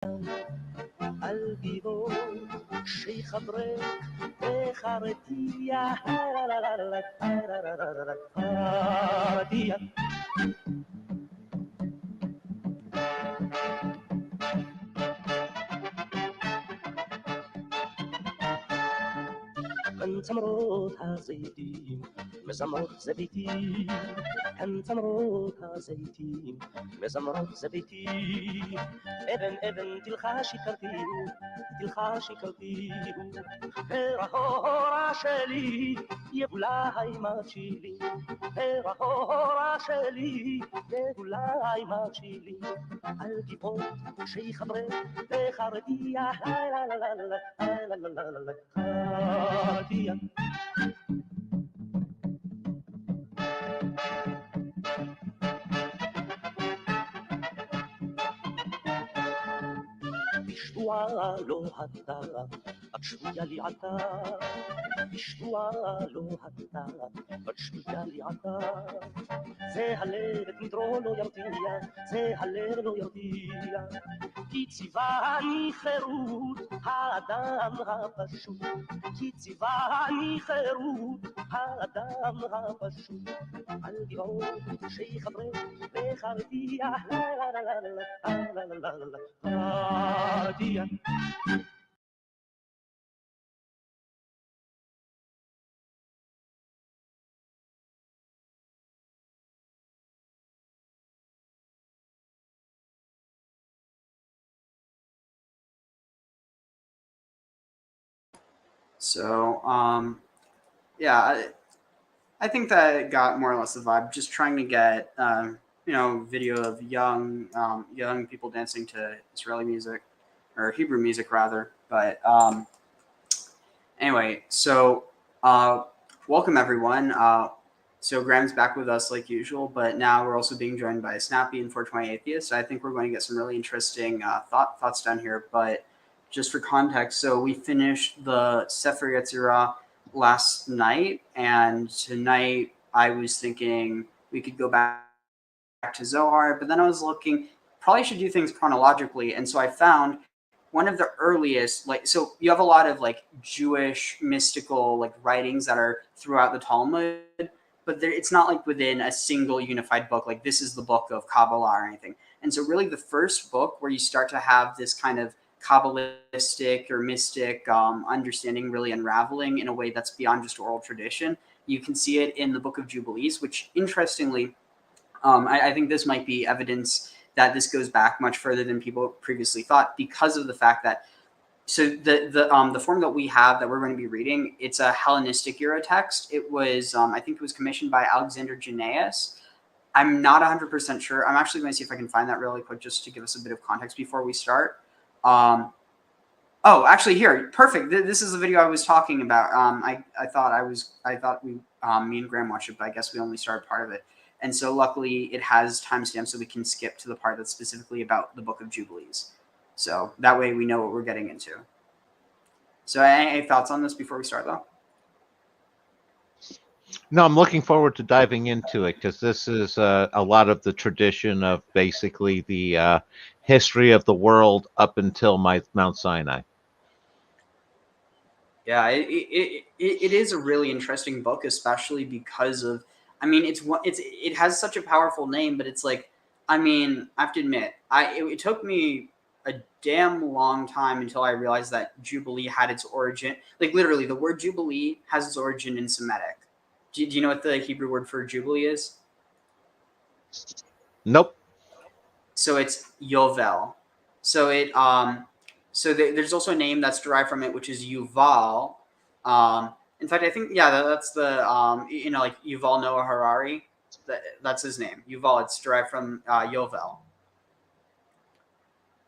قلبي شي خبرك خرتي يا من تمرتها زيتي مزمرت زبيتي كان تمرتها زيتي مزمرت زبيتي ابن تلخاشي كرتي هورا شالي يبلاي ما تشيلي هورا شالي يبلاي ما تشيلي قلبي فوق شي خبرك خرتي لا لا لا لا لا لا لا لا خرتي בשבועה לא אתה, את שבויה לי עתה. בשבועה לא אתה, את שבויה לי עתה. זה הלב את מדרו לא ירתיע, זה הלב לא ירתיע. כי ציווני חירות האדם הפשוט, כי ציווני חירות האדם הפשוט. על גבעות שיחברו וחרתיע, לה לה לה לה לה לה לה לה לה. So, yeah, I think that got more or less the vibe. Just trying to get, video of young people dancing to Israeli music, or Hebrew music rather. But anyway, so welcome everyone. So Graham's back with us like usual, but now we're also being joined by Snappy and 420 Atheist. So I think we're going to get some really interesting thoughts down here. But just for context, so we finished the Sefer Yetzirah last night, and tonight I was thinking we could go back to Zohar, but then I was looking, probably should do things chronologically, and so I found one of the earliest, so you have a lot of Jewish mystical writings that are throughout the Talmud, but it's not within a single unified book, like this is the book of Kabbalah or anything. And so really the first book where you start to have this kind of Kabbalistic or mystic understanding really unraveling in a way that's beyond just oral tradition. You can see it in the book of Jubilees, which interestingly, I think this might be evidence that this goes back much further than people previously thought, because of the fact that the form that we have that we're going to be reading, it's a Hellenistic era text. It was, I think it was commissioned by Alexander Jannaeus. I'm not 100% sure. I'm actually going to see if I can find that really quick just to give us a bit of context before we start. Oh, actually here, perfect. This is the video I was talking about. I thought me and Graham watched it, but I guess we only started part of it. And so luckily it has timestamps so we can skip to the part that's specifically about the book of Jubilees. So that way we know what we're getting into. So any thoughts on this before we start though? No, I'm looking forward to diving into it, because this is a lot of the tradition of basically the history of the world up until Mount Sinai. Yeah, it is a really interesting book, especially because of, I mean, it has such a powerful name, but it's I have to admit, it took me a damn long time until I realized that Jubilee had its origin. Literally, the word Jubilee has its origin in Semitic. Do you know what the Hebrew word for Jubilee is? Nope. So it's Yovel. So it there's also a name that's derived from it, which is Yuval. In fact, I think that's the Yuval Noah Harari. That's his name, Yuval. It's derived from Yovel.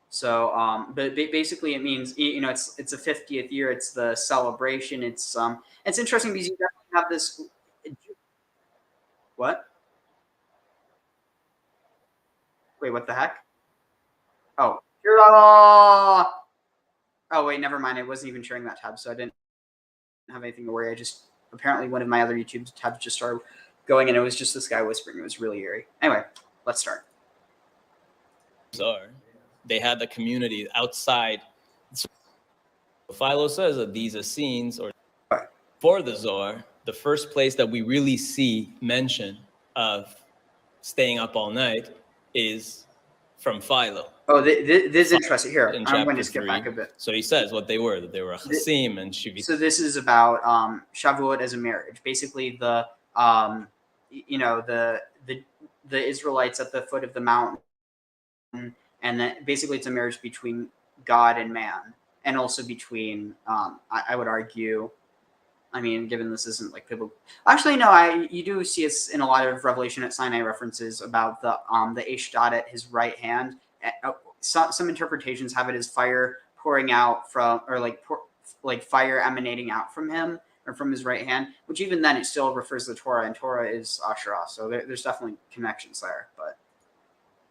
So, but basically, it means it's a 50th year. It's the celebration. It's interesting because you definitely have this. What? Wait, what the heck? Oh, oh wait, never mind. I wasn't even sharing that tab, so I didn't have anything to worry. I just, apparently one of my other YouTube tabs just started going, and it was just this guy whispering. It was really eerie. Anyway, let's start. Sorry. they had the community outside. So Philo says that these Essenes, or for the Zohar, the first place that we really see mention of staying up all night is from Philo. Oh, this is interesting. Here, In I'm going to chapter skip 3. back a bit. So he says what they were, that they were a Chasim and Shivit. So this is about Shavuot as a marriage. Basically, the Israelites at the foot of the mountain, and then basically it's a marriage between God and man, and also between I would argue, I mean, given this isn't like biblical. Actually, no, you do see it in a lot of Revelation at Sinai references about the Ashdod at his right hand. Some interpretations have it as fire pouring out from, or like fire emanating out from him or from his right hand, which even then it still refers to the Torah, and Torah is Asherah. So there's definitely connections there. But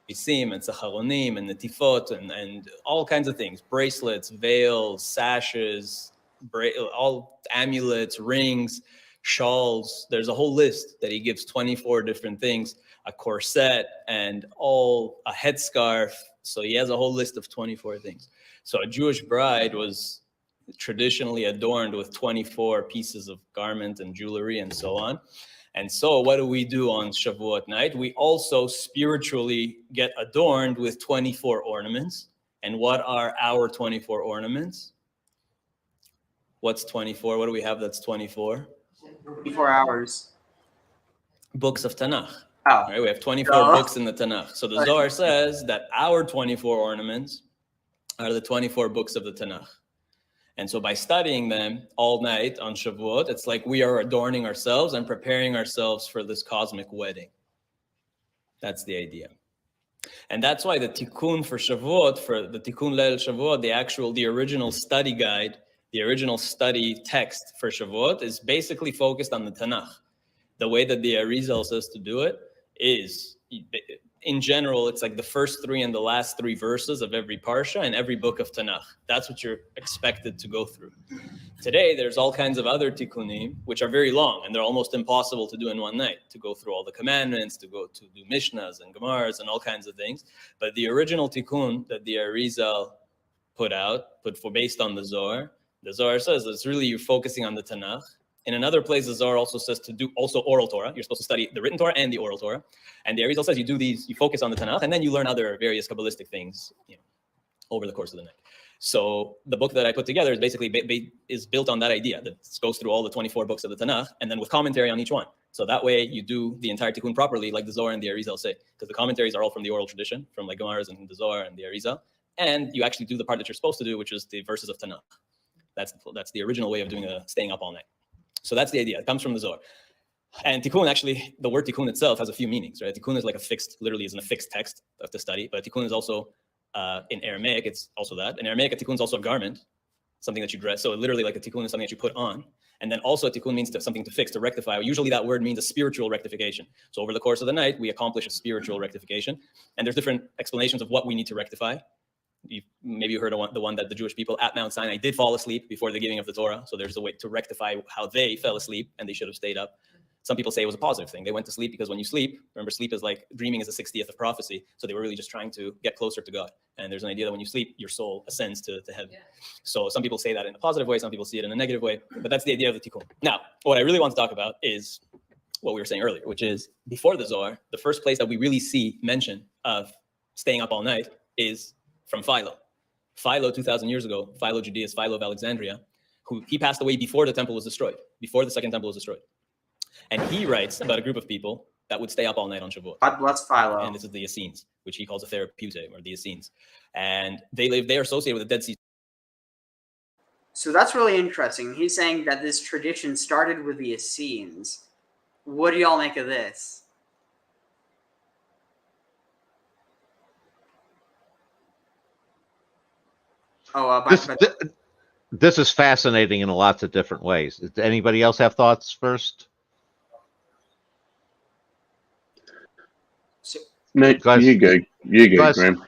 Isim and Sacharonim and Netifot and all kinds of things, bracelets, veils, sashes, all amulets, rings, shawls. There's a whole list that he gives, 24 different things, a corset and a headscarf. So he has a whole list of 24 things. So a Jewish bride was traditionally adorned with 24 pieces of garment and jewelry and so on. And so what do we do on Shavuot night? We also spiritually get adorned with 24 ornaments. And what are our 24 ornaments? What's 24? What do we have that's 24? 24 hours. Books of Tanakh. Oh. Right? We have 24 books in the Tanakh. So the Zohar says that our 24 ornaments are the 24 books of the Tanakh. And so by studying them all night on Shavuot, it's like we are adorning ourselves and preparing ourselves for this cosmic wedding. That's the idea. And that's why the Tikkun for Shavuot, for the Tikkun Leil Shavuot, the original study guide, the original study text for Shavuot is basically focused on the Tanakh. The way that the Arizal says to do it is, in general, it's like the first 3 and the last 3 verses of every parsha and every book of Tanakh. That's what you're expected to go through. Today, there's all kinds of other tikkunim, which are very long, and they're almost impossible to do in one night, to go through all the commandments, to go to do Mishnahs and Gemaras and all kinds of things. But the original tikkun that the Arizal put based on the Zohar says it's really you're focusing on the Tanakh. In another place, the Zohar also says to do also oral Torah. You're supposed to study the written Torah and the oral Torah. And the Arizal says you do these, you focus on the Tanakh, and then you learn other various Kabbalistic things, over the course of the night. So the book that I put together is basically is built on that idea that goes through all the 24 books of the Tanakh, and then with commentary on each one. So that way you do the entire Tikkun properly, like the Zohar and the Arizal say, because the commentaries are all from the oral tradition, from like Gemaras and the Zohar and the Arizal, and you actually do the part that you're supposed to do, which is the verses of Tanakh. That's the original way of doing staying up all night. So that's the idea. It comes from the Zohar. And Tikkun, actually, the word Tikkun itself has a few meanings, right? Tikkun is like literally is in a fixed text of the study, but Tikkun is also, in Aramaic, it's also that. In Aramaic, a Tikkun is also a garment, something that you dress. So literally like a Tikkun is something that you put on. And then also a Tikkun means something to fix, to rectify. Usually that word means a spiritual rectification. So over the course of the night, we accomplish a spiritual rectification. And there's different explanations of what we need to rectify. Maybe you heard the one that the Jewish people at Mount Sinai did fall asleep before the giving of the Torah. So there's a way to rectify how they fell asleep and they should have stayed up. Some people say it was a positive thing. They went to sleep because when you sleep, remember, sleep is like dreaming is the 60th of prophecy. So they were really just trying to get closer to God. And there's an idea that when you sleep, your soul ascends to heaven. Yeah. So some people say that in a positive way. Some people see it in a negative way. But that's the idea of the Tikkun. Now, what I really want to talk about is what we were saying earlier, which is before the Zohar, the first place that we really see mention of staying up all night is from Philo. Philo, 2,000 years ago, Philo Judaeus, Philo of Alexandria, he passed away before the temple was destroyed, before the second temple was destroyed. And he writes about a group of people that would stay up all night on Shavuot. God bless Philo. And this is the Essenes, which he calls the Therapeutae, or the Essenes. And they're associated with the Dead Sea. So that's really interesting. He's saying that this tradition started with the Essenes. What do y'all make of this? This is fascinating in lots of different ways. Does anybody else have thoughts first? No, you go, Graham.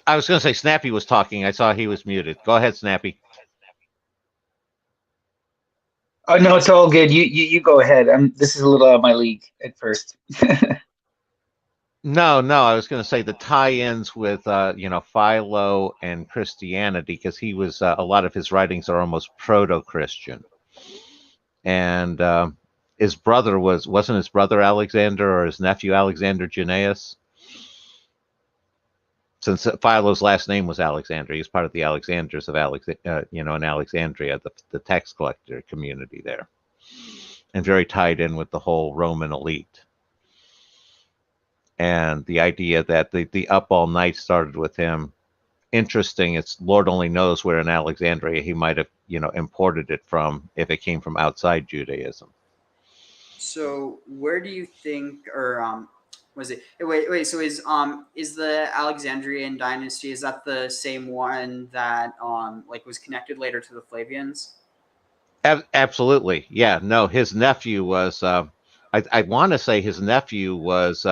I was going to say Snappy was talking. I saw he was muted. Go ahead, Snappy. Oh no, it's all good. You go ahead. This is a little out of my league at first. No, I was going to say the tie-ins with Philo and Christianity, because he was a lot of his writings are almost proto-Christian, and his brother wasn't his brother Alexander or his nephew Alexander Janaeus, since Philo's last name was Alexander. He's part of the Alexanders of in Alexandria, the tax collector community there, and very tied in with the whole Roman elite. And the idea that the up all night started with him. Interesting. It's Lord only knows where in Alexandria he might have, imported it from, if it came from outside Judaism. So where do you think, or was it? Wait. So is the Alexandrian dynasty, is that the same one that was connected later to the Flavians? Absolutely. Yeah. No, his nephew was. I want to say his nephew was.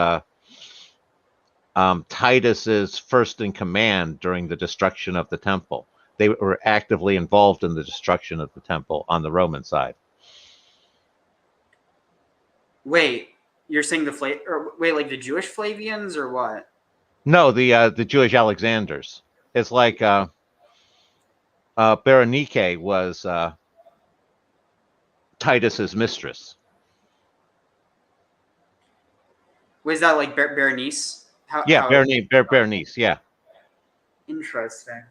Titus's first in command during the destruction of the temple. They were actively involved in the destruction of the temple on the Roman side. Wait, you're saying like the Jewish Flavians or what? No, the Jewish Alexanders. It's like Berenike was Titus's mistress. Was that like Berenice? Berenice, yeah. Interesting.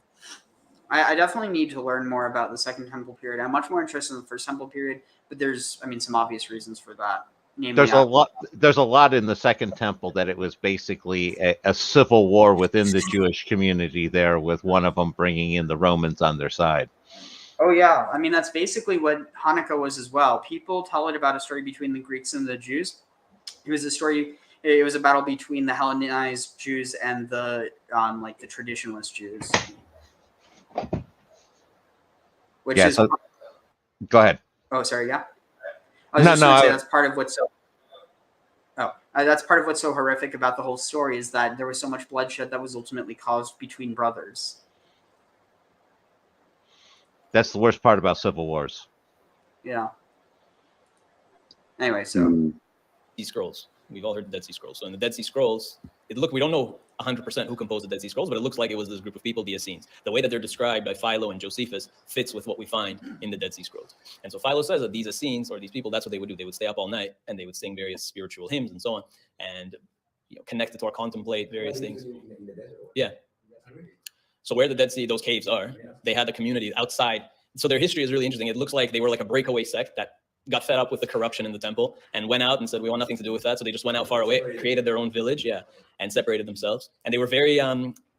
I definitely need to learn more about the Second Temple period. I'm much more interested in the First Temple period, but there's some obvious reasons for that. There's a lot in the Second Temple that it was basically a civil war within the Jewish community there, with one of them bringing in the Romans on their side. Oh yeah, that's basically what Hanukkah was as well. People tell it about a story between the Greeks and the Jews. It was a story. It was a battle between the Hellenized Jews and the the traditionalist Jews. Which is go ahead. Oh, sorry. Yeah. That's part of what's so. That's part of what's so horrific about the whole story, is that there was so much bloodshed that was ultimately caused between brothers. That's the worst part about civil wars. Yeah. Anyway, so these scrolls. We've all heard the Dead Sea Scrolls. So in the Dead Sea Scrolls, we don't know 100% who composed the Dead Sea Scrolls, but it looks like it was this group of people, the Essenes. The way that they're described by Philo and Josephus fits with what we find in the Dead Sea Scrolls. And so Philo says that these Essenes, or these people, that's what they would do. They would stay up all night and they would sing various spiritual hymns and so on, and connect the Torah, contemplate various things. Yeah. So where the Dead Sea, those caves are, they had the community outside. So their history is really interesting. It looks like they were like a breakaway sect that got fed up with the corruption in the temple and went out and said, we want nothing to do with that. So they just went out far away, created their own village, and separated themselves. And they were very,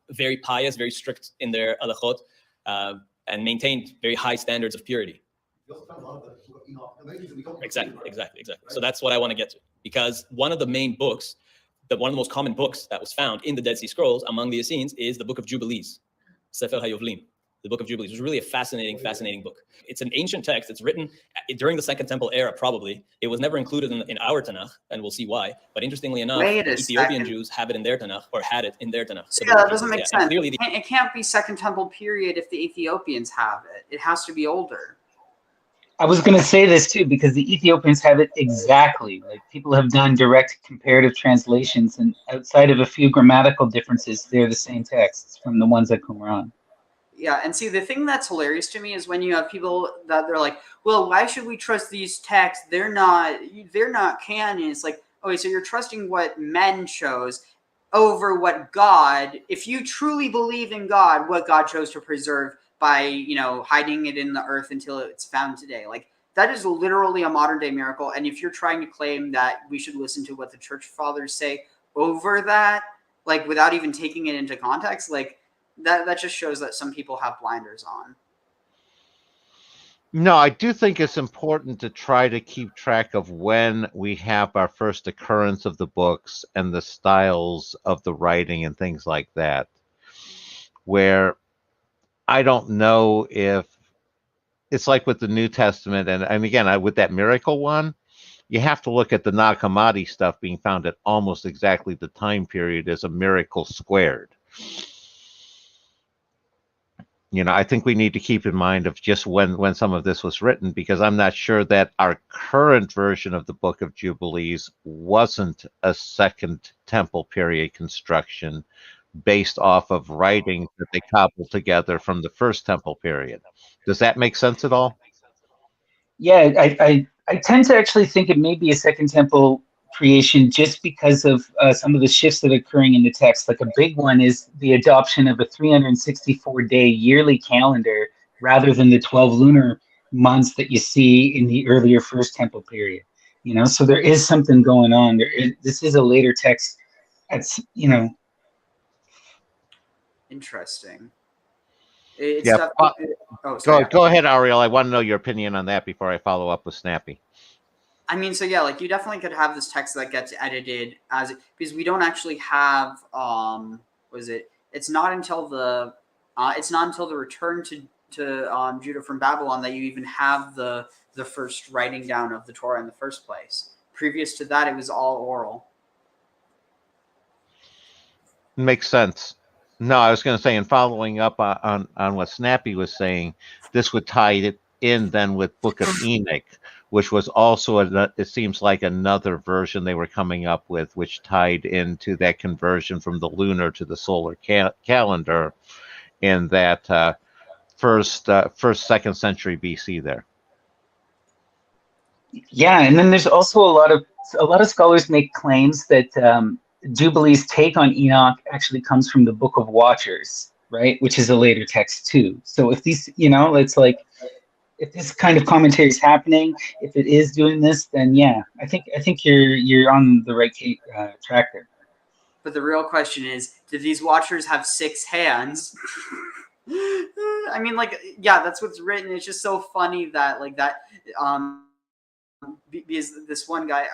very pious, very strict in their halachot, and maintained very high standards of purity. Exactly. So that's what I want to get to, because one of the main books, one of the most common books that was found in the Dead Sea Scrolls among the Essenes is the Book of Jubilees, Sefer HaYovlim. The Book of Jubilees was really a fascinating book. It's an ancient text. It's written during the Second Temple era, probably. It was never included in our Tanakh, and we'll see why. But interestingly enough, Ethiopian Jews have it in their Tanakh, or had it in their Tanakh. So that doesn't make sense. It can't be Second Temple period if the Ethiopians have it. It has to be older. I was going to say this too, because the Ethiopians have it exactly. Like, people have done direct comparative translations, and outside of a few grammatical differences, they're the same texts from the ones at Qumran. Yeah, and see, the thing that's hilarious to me is when you have people that they're like, well, why should we trust these texts? They're not canon. It's like, okay, so you're trusting what men chose over what God, if you truly believe in God, what God chose to preserve by, hiding it in the earth until it's found today. Like, that is literally a modern day miracle. And if you're trying to claim that we should listen to what the church fathers say over that, like, without even taking it into context, like, that just shows that some people have blinders on. No, I do think it's important to try to keep track of when we have our first occurrence of the books and the styles of the writing and things like that, where I don't know if it's like with the New Testament. And again, with that miracle one, you have to look at the Nag Hammadi stuff being found at almost exactly the time period as a miracle squared. I think we need to keep in mind of just when some of this was written, because I'm not sure that our current version of the Book of Jubilees wasn't a Second Temple period construction based off of writings that they cobbled together from the First Temple period. Does that make sense at all? Yeah, I tend to actually think it may be a Second Temple creation just because of some of the shifts that are occurring in the text. Like a big one is the adoption of a 364-day yearly calendar rather than the 12 lunar months that you see in the earlier First Temple period. So there is something going on. This is a later text. It's Interesting. It's Yeah. Go ahead, Ariel. I want to know your opinion on that before I follow up with Snappy. I mean, so yeah, like you definitely could have this text that gets edited because we don't actually have it's not until the return to Judah from Babylon that you even have the first writing down of the Torah in the first place. Previous to that, it was all oral. Makes sense. No, I was going to say, and following up on what Snappy was saying, this would tie it in then with Book of Enoch, which was also, it seems like another version they were coming up with, which tied into that conversion from the lunar to the solar calendar in that first, second century BC there. Yeah, and then there's also a lot of scholars make claims that Jubilee's take on Enoch actually comes from the Book of Watchers, right, which is a later text too. So if these, it's like if this kind of commentary is happening, if it is doing this, then yeah, I think you're on the right track there. But the real question is, did these Watchers have 6 hands? I mean, like, yeah, that's what's written. It's just so funny that like that. Because this one guy,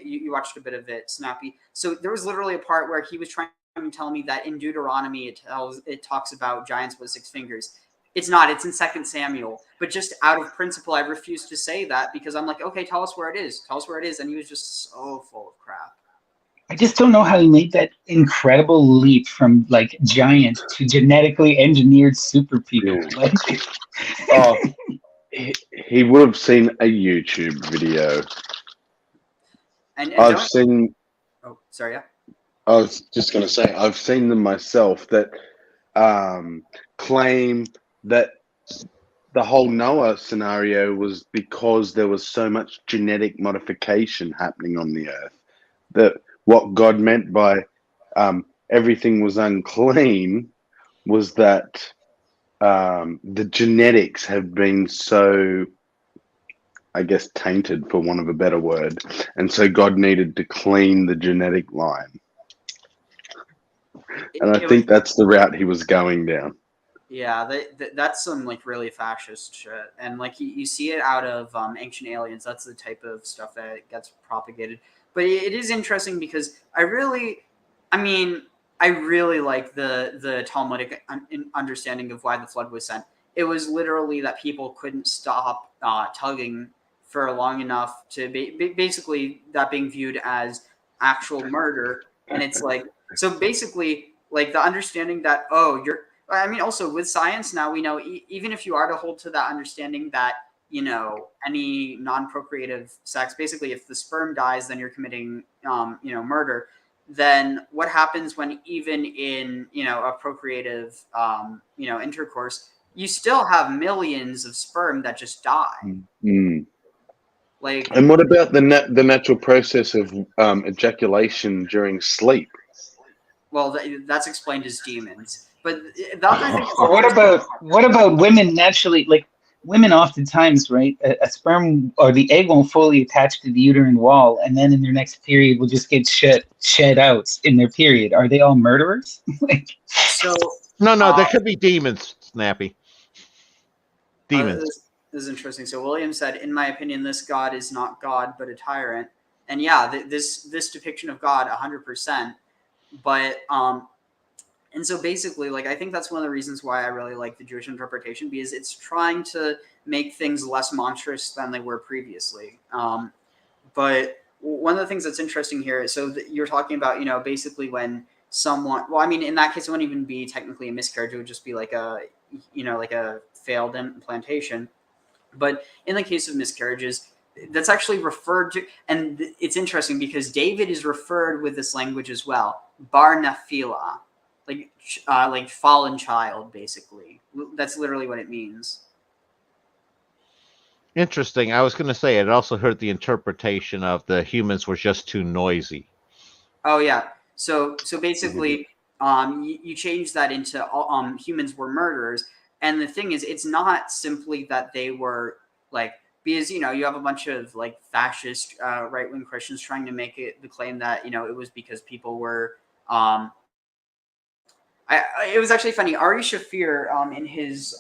you watched a bit of it, Snappy. So there was literally a part where he was trying to tell me that in Deuteronomy it talks about giants with 6 fingers. It's not. It's in 2 Samuel. But just out of principle, I refused to say that because I'm like, okay, tell us where it is. Tell us where it is. And he was just so full of crap. I just don't know how he made that incredible leap from like giant to genetically engineered super people. Yeah. He would have seen a YouTube video. And I've seen. Oh, sorry. Yeah. I was just going to say I've seen them myself that claim that the whole Noah scenario was because there was so much genetic modification happening on the earth that what God meant by everything was unclean was that the genetics have been so, I guess, tainted, for want of a better word, and so God needed to clean the genetic line. And I think that's the route he was going down. Yeah, that's some like really fascist shit, and like you see it out of Ancient Aliens. That's the type of stuff that gets propagated. But it is interesting because I really like the Talmudic understanding of why the flood was sent. It was literally that people couldn't stop tugging for long enough to basically that being viewed as actual murder. And it's like, so basically like the understanding that, also with science now we know even if you are to hold to that understanding that, any non-procreative sex, basically if the sperm dies, then you're committing, murder. Then what happens when even in, a procreative, intercourse, you still have millions of sperm that just die. Mm. Like, and what about the natural process of ejaculation during sleep? Well, that's explained as demons. But the other thing is, what about women naturally, like women oftentimes, right? A sperm or the egg won't fully attach to the uterine wall, and then in their next period will just get shed out in their period. Are they all murderers? No, there could be demons, Snappy. Demons. This is interesting. So William said, in my opinion, this God is not God, but a tyrant. And yeah, this depiction of God, 100%. But and so basically, like, I think that's one of the reasons why I really like the Jewish interpretation, because it's trying to make things less monstrous than they were previously. But one of the things that's interesting here is, so you're talking about, basically when someone. Well, I mean, in that case, it wouldn't even be technically a miscarriage. It would just be like a failed implantation. But in the case of miscarriages, that's actually referred to, and it's interesting because David is referred with this language as well, bar nephila, like fallen child, basically. That's literally what it means. Interesting. I was going to say it also heard the interpretation of the humans were just too noisy. Oh yeah. So basically, you change that into humans were murderers, and the thing is, it's not simply that they were like, because you have a bunch of like fascist right-wing Christians trying to make the claim that it was because people were it was actually funny. Ari Shafir, in his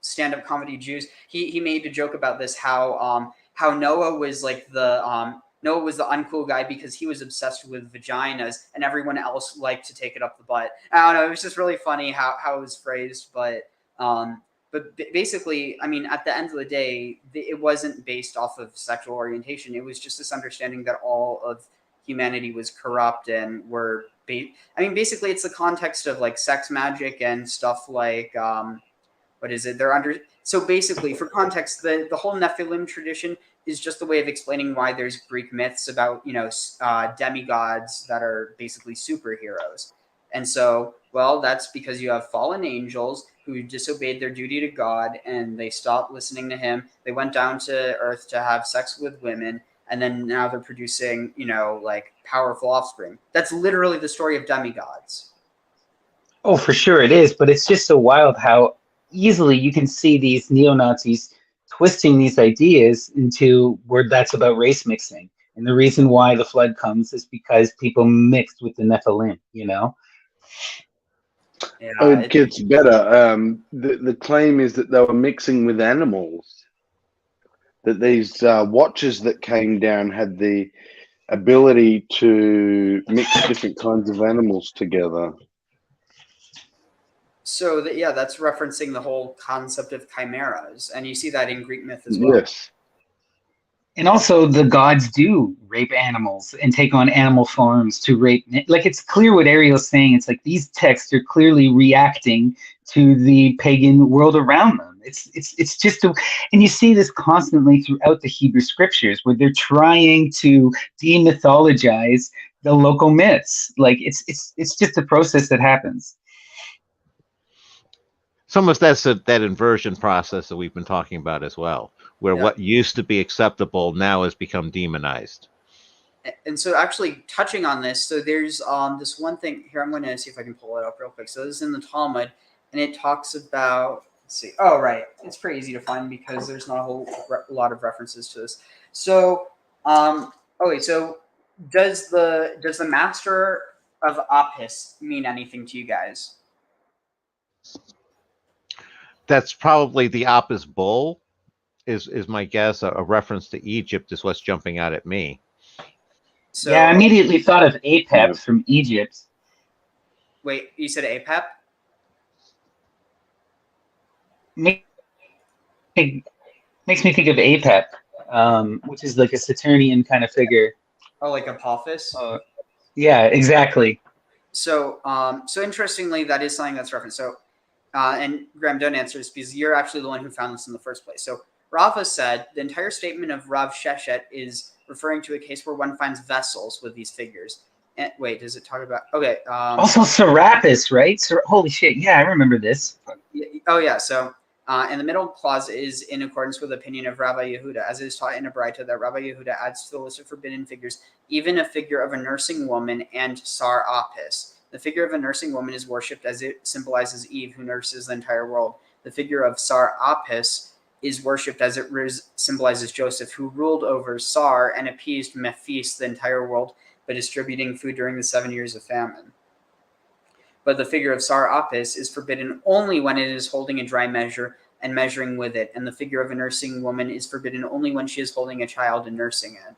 stand-up comedy Jews, he made a joke about this, how Noah was like Noah was the uncool guy because he was obsessed with vaginas and everyone else liked to take it up the butt. I don't know. It was just really funny how it was phrased, but basically, I mean, at the end of the day, it wasn't based off of sexual orientation. It was just this understanding that all of humanity was corrupt and were basically it's the context of like sex magic and stuff like what is it? So basically, for context, the whole Nephilim tradition is just a way of explaining why there's Greek myths about demigods that are basically superheroes. And so, well, that's because you have fallen angels who disobeyed their duty to God and they stopped listening to him. They went down to earth to have sex with women, and then now they're producing, like powerful offspring. That's literally the story of demigods. Oh, for sure it is, but it's just so wild how easily you can see these neo-Nazis twisting these ideas into where that's about race mixing. And the reason why the flood comes is because people mixed with the Nephilim, Yeah, it gets better. The claim is that they were mixing with animals. That these watchers that came down had the ability to mix different kinds of animals together. So that's referencing the whole concept of chimeras, and you see that in Greek myth as well. Yes. And also the gods do rape animals and take on animal forms to rape. Like, it's clear what Ariel's saying. It's like these texts are clearly reacting to the pagan world around them. It's just and you see this constantly throughout the Hebrew scriptures where they're trying to demythologize the local myths. Like it's just a process that happens. Some of that's that inversion process that we've been talking about as well, where what used to be acceptable now has become demonized. And so actually touching on this, so there's this one thing here. I'm going to see if I can pull it up real quick. So this is in the Talmud, and it talks about, let's see. Oh, right. It's pretty easy to find because there's not a whole lot of references to this. So, okay. So does the master of Apis mean anything to you guys? That's probably the Apis bull, is my guess. A reference to Egypt is what's jumping out at me. So, yeah, I immediately thought of Apep from Egypt. Wait, you said Apep? Makes me think of Apep, which is like a Saturnian kind of figure. Oh, like Apophis? Yeah, exactly. So, so interestingly, that is something that's referenced. So, and Graham, don't answer this because you're actually the one who found this in the first place. So Rava said the entire statement of Rav Sheshet is referring to a case where one finds vessels with these figures. And, wait, does it talk about? Okay. Also Serapis, right? Holy shit! Yeah, I remember this. Oh yeah. So, and the middle clause is in accordance with the opinion of Rabbi Yehuda, as it is taught in a Braita that Rabbi Yehuda adds to the list of forbidden figures even a figure of a nursing woman and Sar Apis. The figure of a nursing woman is worshipped as it symbolizes Eve, who nurses the entire world. The figure of Sar Apis is worshipped as it symbolizes Joseph, who ruled over Sar and appeased Memphis, the entire world, by distributing food during the 7 years of famine. But the figure of Sar Apis is forbidden only when it is holding a dry measure and measuring with it, and the figure of a nursing woman is forbidden only when she is holding a child and nursing it.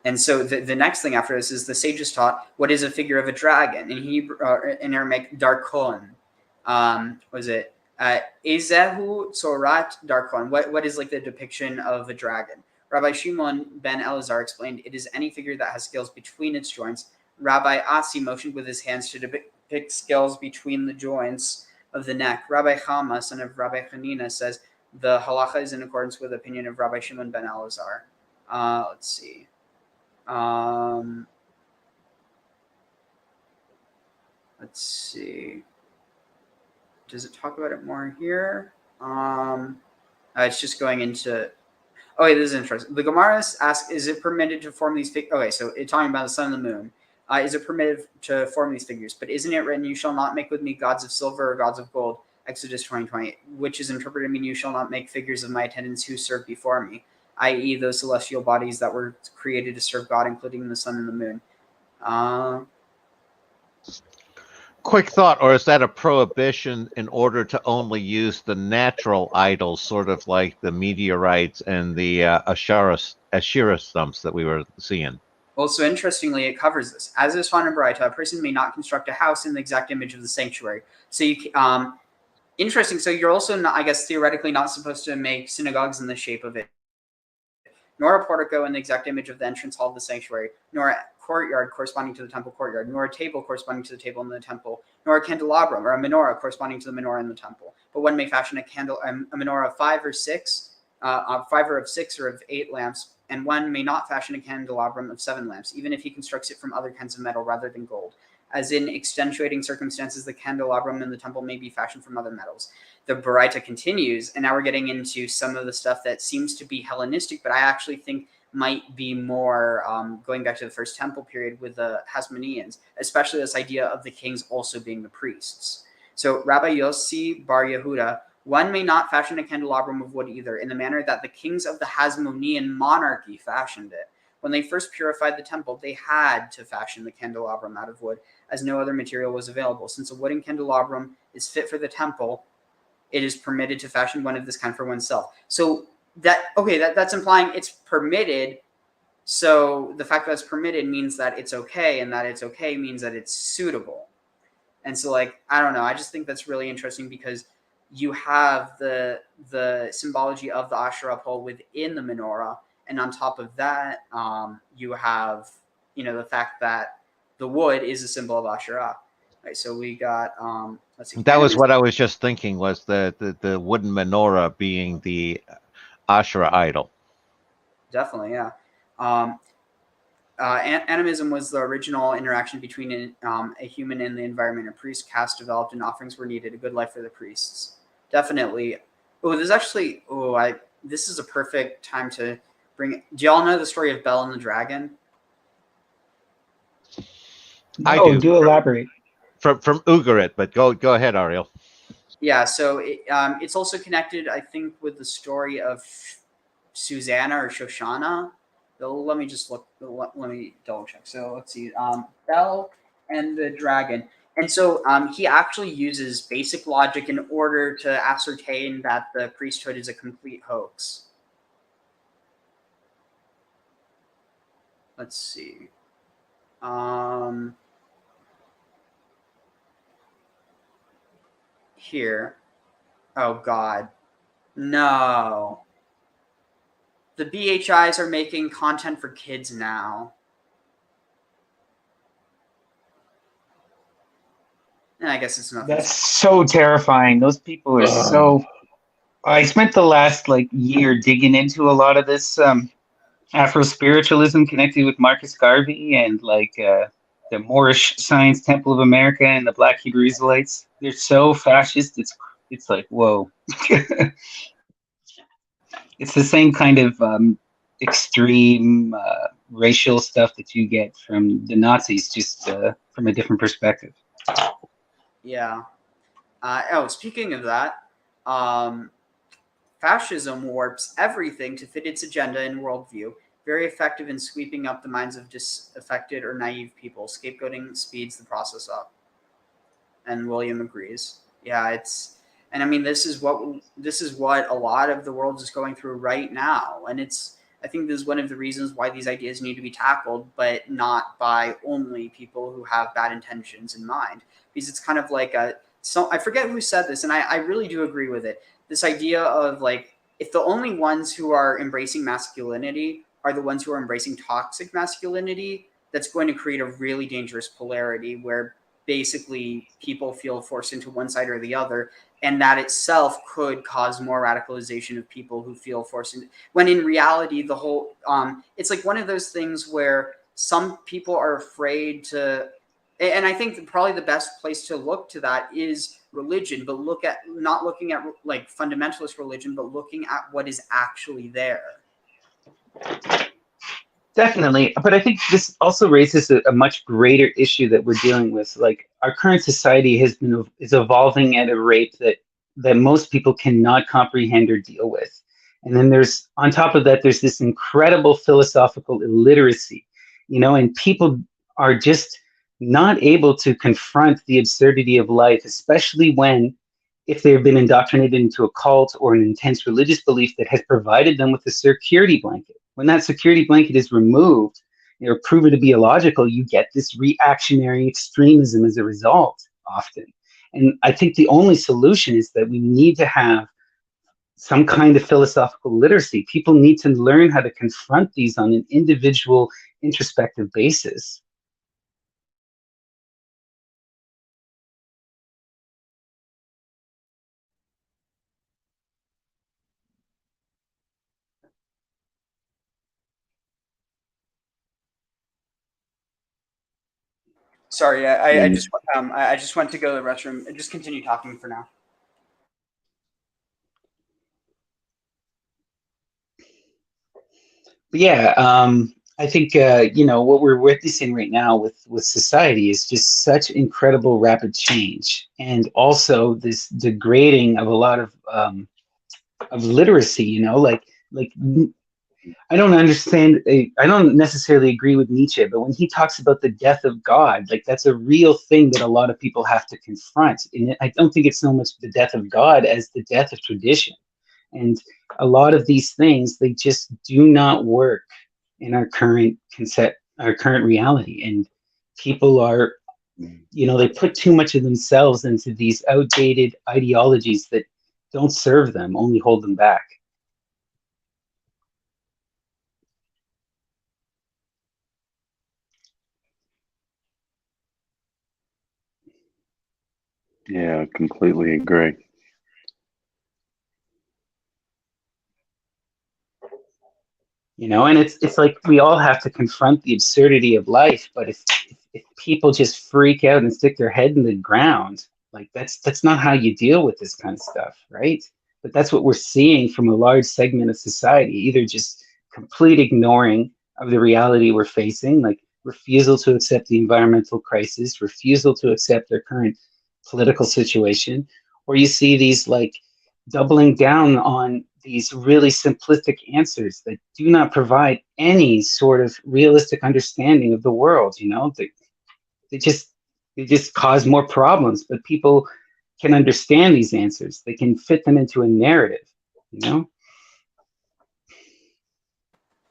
And so the next thing after this is the sages taught what is a figure of a dragon in Hebrew, in Aramaic, darkon. Was it Ezehu Tzorat Darkon? What is like the depiction of a dragon? Rabbi Shimon ben Elazar explained, it is any figure that has scales between its joints. Rabbi Asi motioned with his hands to depict scales between the joints of the neck. Rabbi Chama, son of Rabbi Hanina, says the halacha is in accordance with the opinion of Rabbi Shimon ben Elazar. Let's see. Let's see. Does it talk about it more here? It's just going into. Oh, wait, this is interesting. The Gemara asks, is it permitted to form these figures? Okay, so it's talking about the sun and the moon. Is it permitted to form these figures? But isn't it written, you shall not make with me gods of silver or gods of gold, Exodus 20:20, which is interpreted to mean you shall not make figures of my attendants who serve before me, i.e. those celestial bodies that were created to serve God, including the sun and the moon. Quick thought, or is that a prohibition in order to only use the natural idols, sort of like the meteorites and the Asherah stumps that we were seeing? Also, interestingly, it covers this. As is found in Baraita, a person may not construct a house in the exact image of the sanctuary. So, interesting. So you're also not, I guess, theoretically not supposed to make synagogues in the shape of it, nor a portico in the exact image of the entrance hall of the sanctuary, nor a courtyard corresponding to the temple courtyard, nor a table corresponding to the table in the temple, nor a candelabrum or a menorah corresponding to the menorah in the temple. But one may fashion a menorah of 5 or 6, 5 or of 6 or of 8 lamps, and one may not fashion a candelabrum of 7 lamps, even if he constructs it from other kinds of metal rather than gold. As in extenuating circumstances, the candelabrum in the temple may be fashioned from other metals. The Baraita continues, and now we're getting into some of the stuff that seems to be Hellenistic, but I actually think might be more going back to the first temple period with the Hasmoneans, especially this idea of the kings also being the priests. So Rabbi Yossi Bar Yehuda, one may not fashion a candelabrum of wood either, in the manner that the kings of the Hasmonean monarchy fashioned it. When they first purified the temple, they had to fashion the candelabrum out of wood, as no other material was available. Since a wooden candelabrum is fit for the temple, it is permitted to fashion one of this kind for oneself. So that's implying it's permitted. So the fact that it's permitted means that it's okay, and that it's okay means that it's suitable. And so, like, I don't know. I just think that's really interesting because you have the symbology of the Asherah pole within the menorah, and on top of that, you have the fact that the wood is a symbol of Asherah. Right, so we got let's see. That was what I was just thinking, was the wooden menorah being the Asherah idol. Definitely, yeah. Animism was the original interaction between a human and the environment. A priest caste developed and offerings were needed. A good life for the priests. Definitely. Oh, there's actually. This is a perfect time to bring. Do y'all know the story of Bel and the dragon? I do. Elaborate. From Ugarit, but go ahead, Ariel. Yeah, so it's also connected, I think, with the story of Susanna or Shoshana. Let me just look. Let me double check. So let's see. Bel and the dragon. And so he actually uses basic logic in order to ascertain that the priesthood is a complete hoax. Let's see. Here. Oh, God. No. The BHIs are making content for kids now. And I guess it's nothing. That's so terrifying. Those people are so. I spent the last year digging into a lot of this Afro spiritualism connected with Marcus Garvey and the Moorish Science Temple of America and the Black Hebrew Israelites. They're so fascist. It's like, whoa. It's the same kind of extreme racial stuff that you get from the Nazis, just from a different perspective. Yeah. Speaking of that, fascism warps everything to fit its agenda and worldview. Very effective in sweeping up the minds of disaffected or naive people. Scapegoating speeds the process up. And William agrees. Yeah, and I mean, this is what a lot of the world is going through right now. And I think this is one of the reasons why these ideas need to be tackled, but not by only people who have bad intentions in mind. Because it's kind of like I forget who said this, and I really do agree with it. This idea of if the only ones who are embracing masculinity are the ones who are embracing toxic masculinity, that's going to create a really dangerous polarity where basically people feel forced into one side or the other, and that itself could cause more radicalization of people who feel forced into, when in reality the whole it's like one of those things where some people are afraid to, and I think probably the best place to look to that is religion, but not looking at like fundamentalist religion, but looking at what is actually there. Definitely, but I think this also raises a much greater issue that we're dealing with. Like our current society is evolving at a rate that most people cannot comprehend or deal with. And then there's on top of that, there's this incredible philosophical illiteracy, and people are just not able to confront the absurdity of life, especially if they've been indoctrinated into a cult or an intense religious belief that has provided them with a security blanket. When that security blanket is removed or proven to be illogical, you get this reactionary extremism as a result often. And I think the only solution is that we need to have some kind of philosophical literacy. People need to learn how to confront these on an individual, introspective basis. Sorry, I just went to go to the restroom. Just continue talking for now. But yeah, I think what we're witnessing right now with society is just such incredible rapid change, and also this degrading of a lot of literacy. Like I don't understand. I don't necessarily agree with Nietzsche, but when he talks about the death of God, like that's a real thing that a lot of people have to confront. And I don't think it's so much the death of God as the death of tradition. And a lot of these things, they just do not work in our current our current reality. And people are, they put too much of themselves into these outdated ideologies that don't serve them, only hold them back. Yeah, I completely agree. And it's like we all have to confront the absurdity of life, but if people just freak out and stick their head in the ground, like that's not how you deal with this kind of stuff, right? But that's what we're seeing from a large segment of society, either just complete ignoring of the reality we're facing, like refusal to accept the environmental crisis, refusal to accept their current political situation, or you see these like doubling down on these really simplistic answers that do not provide any sort of realistic understanding of the world. They just cause more problems, but people can understand these answers. They can fit them into a narrative.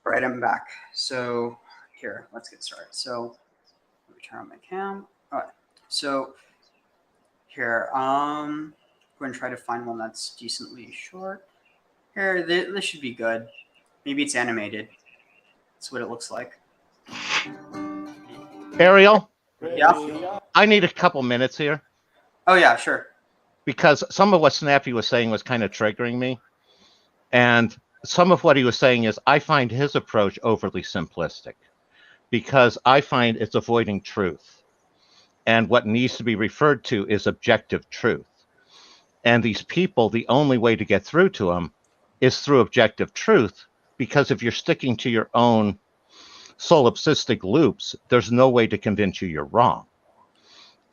Right, I'm back. So here, let's get started. So let me turn on my cam. All right. So here, I'm going to try to find one that's decently short. Here, this should be good. Maybe it's animated. That's what it looks like. Ariel? Yeah? I need a couple minutes here. Oh, yeah, sure. Because some of what Snappy was saying was kind of triggering me. And some of what he was saying is I find his approach overly simplistic because I find it's avoiding truth. And what needs to be referred to is objective truth. And these people, the only way to get through to them is through objective truth, because if you're sticking to your own solipsistic loops, there's no way to convince you you're wrong.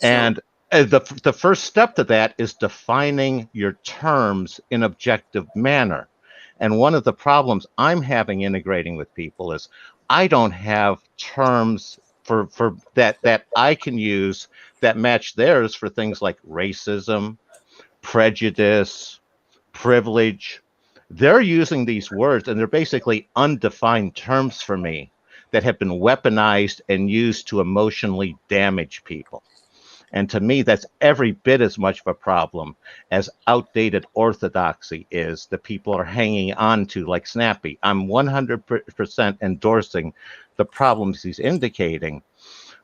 And the first step to that is defining your terms in objective manner. And one of the problems I'm having integrating with people is I don't have terms for that I can use that match theirs for things like racism, prejudice, privilege. They're using these words and they're basically undefined terms for me that have been weaponized and used to emotionally damage people. And to me, that's every bit as much of a problem as outdated orthodoxy is that people are hanging on to, like Snappy. I'm 100% endorsing the problems he's indicating,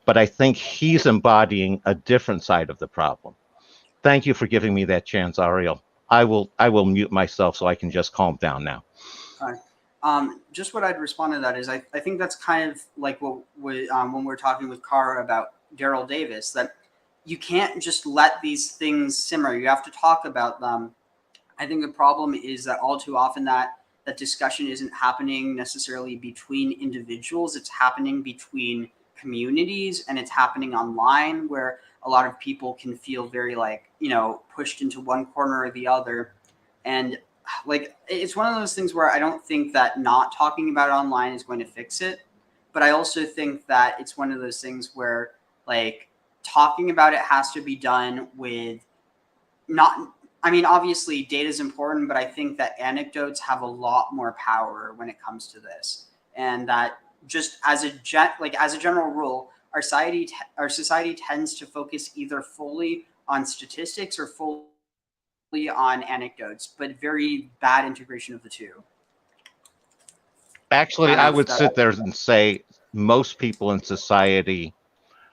but I think he's embodying a different side of the problem. Thank you for giving me that chance, Ariel. I will mute myself so I can just calm down now. All right. Just what I'd respond to that is I think that's kind of like what when we're talking with Cara about Daryl Davis, that you can't just let these things simmer. You have to talk about them. I think the problem is that all too often that discussion isn't happening necessarily between individuals. It's happening between communities, and it's happening online, where a lot of people can feel very pushed into one corner or the other. And it's one of those things where I don't think that not talking about it online is going to fix it. But I also think that it's one of those things where talking about it has to be done with obviously data is important, but I think that anecdotes have a lot more power when it comes to this. And that just as a general rule, our society tends to focus either fully on statistics or fully on anecdotes, but very bad integration of the two. Actually, I would sit there and say most people in society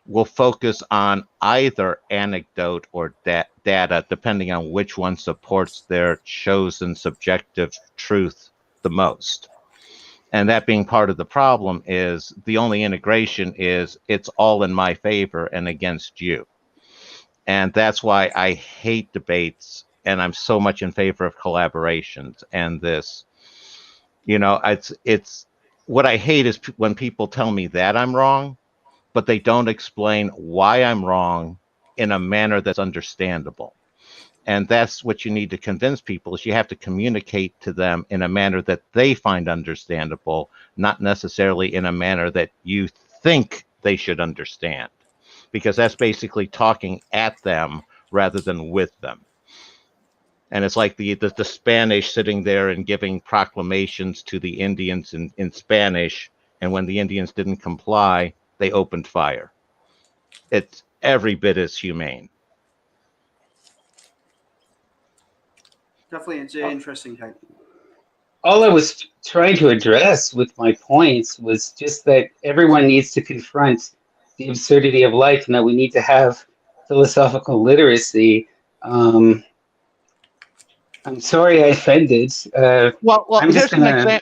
will focus on either anecdote or data, depending on which one supports their chosen subjective truth the most. And that being part of the problem is the only integration is it's all in my favor and against you. And that's why I hate debates, and I'm so much in favor of collaborations. And this, it's what I hate is when people tell me that I'm wrong, but they don't explain why I'm wrong in a manner that's understandable. And that's what you need to convince people, is you have to communicate to them in a manner that they find understandable, not necessarily in a manner that you think they should understand, because that's basically talking at them rather than with them. And it's like the Spanish sitting there and giving proclamations to the Indians in Spanish, and when the Indians didn't comply, they opened fire. It's every bit as humane. Definitely, it's an interesting type. All I was trying to address with my points was just that everyone needs to confront the absurdity of life, and that we need to have philosophical literacy. I'm sorry I offended. Well, I'm here's just gonna...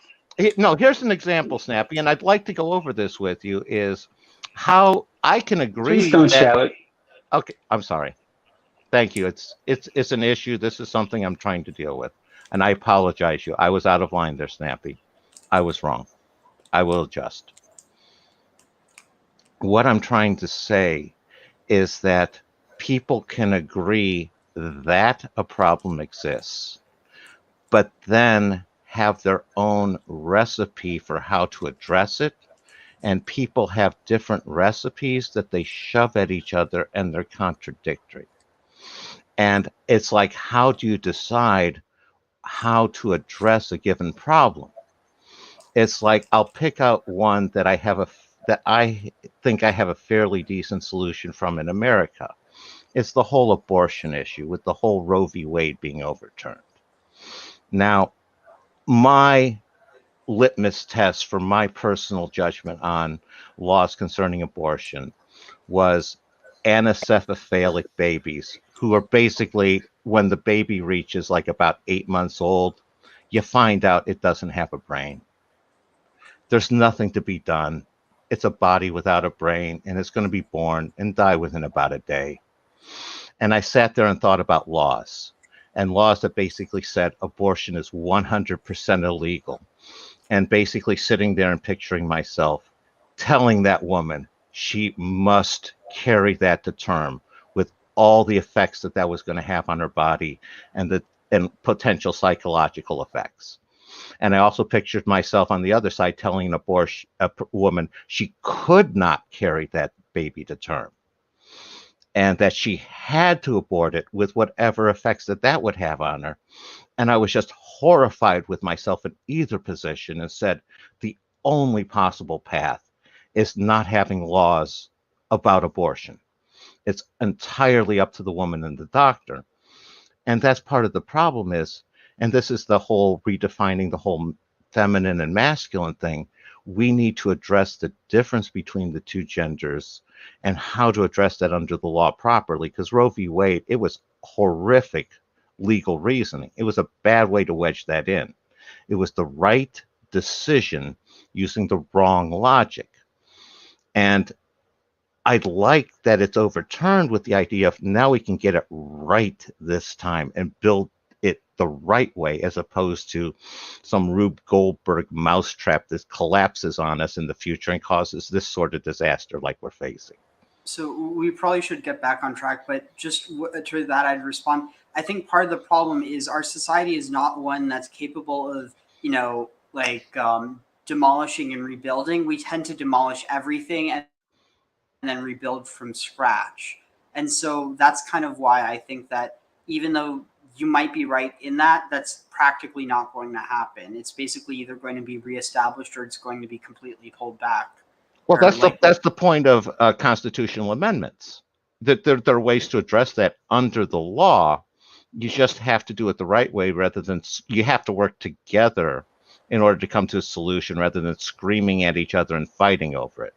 here's an example, Snappy, and I'd like to go over this with you, is how I can agree. Please don't shout. Okay, I'm sorry. Thank you. It's an issue. This is something I'm trying to deal with, and I apologize. I was out of line there, Snappy. I was wrong. I will adjust. What I'm trying to say is that people can agree that a problem exists, but then have their own recipe for how to address it. And people have different recipes that they shove at each other, and they're contradictory. And it's like, how do you decide how to address a given problem? It's like, I'll pick out one that I think I have a fairly decent solution from in America. It's the whole abortion issue with the whole Roe v. Wade being overturned. Now, my litmus test for my personal judgment on laws concerning abortion was anencephalic babies, who are basically, when the baby reaches about 8 months old, you find out it doesn't have a brain. There's nothing to be done. It's a body without a brain, and it's going to be born and die within about a day. And I sat there and thought about laws, and laws that basically said abortion is 100% illegal. And basically sitting there and picturing myself telling that woman she must carry that to term, with all the effects that was going to have on her body and potential psychological effects. And I also pictured myself on the other side telling a woman she could not carry that baby to term, and that she had to abort it with whatever effects that would have on her. And I was just horrified with myself in either position, and said the only possible path is not having laws about abortion, It's entirely up to the woman and the doctor. And that's part of the problem is, and this is the whole redefining the whole feminine and masculine thing. We need to address the difference between the two genders and how to address that under the law properly. Because Roe v. Wade, it was horrific legal reasoning. It was a bad way to wedge that in. It was the right decision using the wrong logic. And I'd like that it's overturned with the idea of now we can get it right this time and build it the right way, as opposed to some Rube Goldberg mousetrap that collapses on us in the future and causes this sort of disaster like we're facing. So we probably should get back on track, but just to that, I'd respond. I think part of the problem is our society is not one that's capable of, demolishing and rebuilding. We tend to demolish everything and then rebuild from scratch. And so that's kind of why I think that even though you might be right in that, that's practically not going to happen. It's basically either going to be reestablished or it's going to be completely pulled back. Well, that's the point of constitutional amendments. That there are ways to address that under the law. You just have to do it the right way, rather than you have to work together in order to come to a solution, rather than screaming at each other and fighting over it.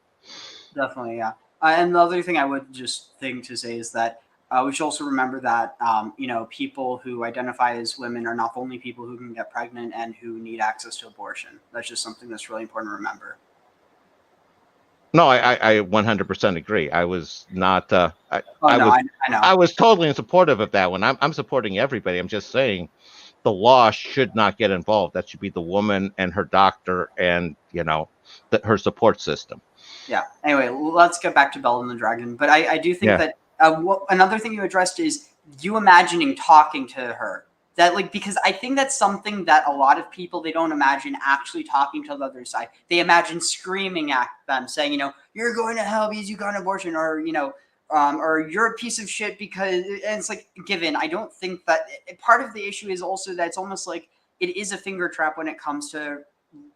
Definitely, yeah. And the other thing I would just think to say is that we should also remember that people who identify as women are not the only people who can get pregnant and who need access to abortion. That's just something that's really important to remember. No, I 100% agree. I was not. I know. I was totally in support of that one. I'm supporting everybody. I'm just saying, the law should not get involved. That should be the woman and her doctor and her support system. Yeah. Anyway, let's get back to Belle and the Dragon. But I do think that another thing you addressed is you imagining talking to her. That because I think that's something that a lot of people, they don't imagine actually talking to the other side. They imagine screaming at them, saying, you're going to hell because you got an abortion, or or you're a piece of shit because. And it's like, given, I don't think that part of the issue is also that it's almost like it is a finger trap when it comes to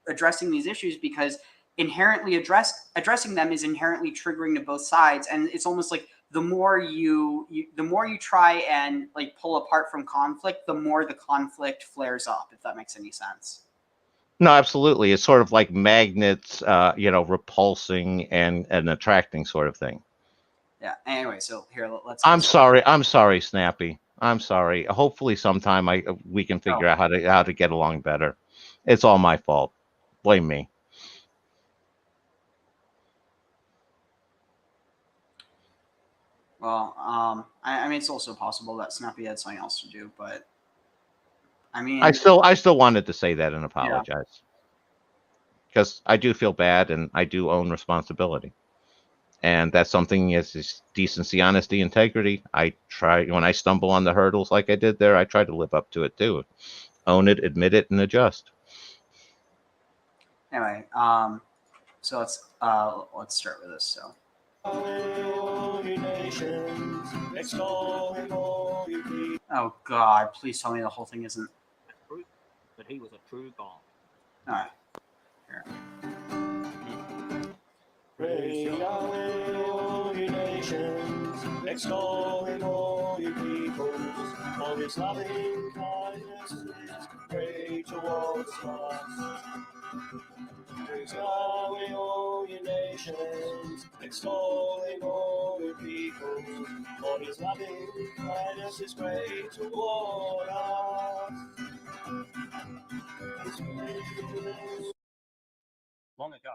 addressing these issues, because inherently addressing them is inherently triggering to both sides, and it's almost like the more you try and pull apart from conflict, the more the conflict flares up, if that makes any sense. No, absolutely. It's sort of like magnets, repulsing and attracting sort of thing. Yeah. Anyway, so here, let's. I'm sorry, Snappy. I'm sorry. Hopefully, sometime we can figure out how to get along better. It's all my fault. Blame me. Well, I mean, it's also possible that Snappy had something else to do, but I mean, I still wanted to say that and apologize, because I do feel bad and I do own responsibility, and that's something is decency, honesty, integrity. I try, when I stumble on the hurdles like I did there, I try to live up to it too, own it, admit it, and adjust. Anyway, so let's start with this. So. Oh God! Please tell me the whole thing isn't. Proof that he was a true God. All right. Here. Praise Yahweh, all ye nations, extol him, all ye peoples, for his loving kindness is great towards us. Praise Yahweh, all ye nations, extol him, all ye peoples, for his loving kindness is great toward us. Long ago,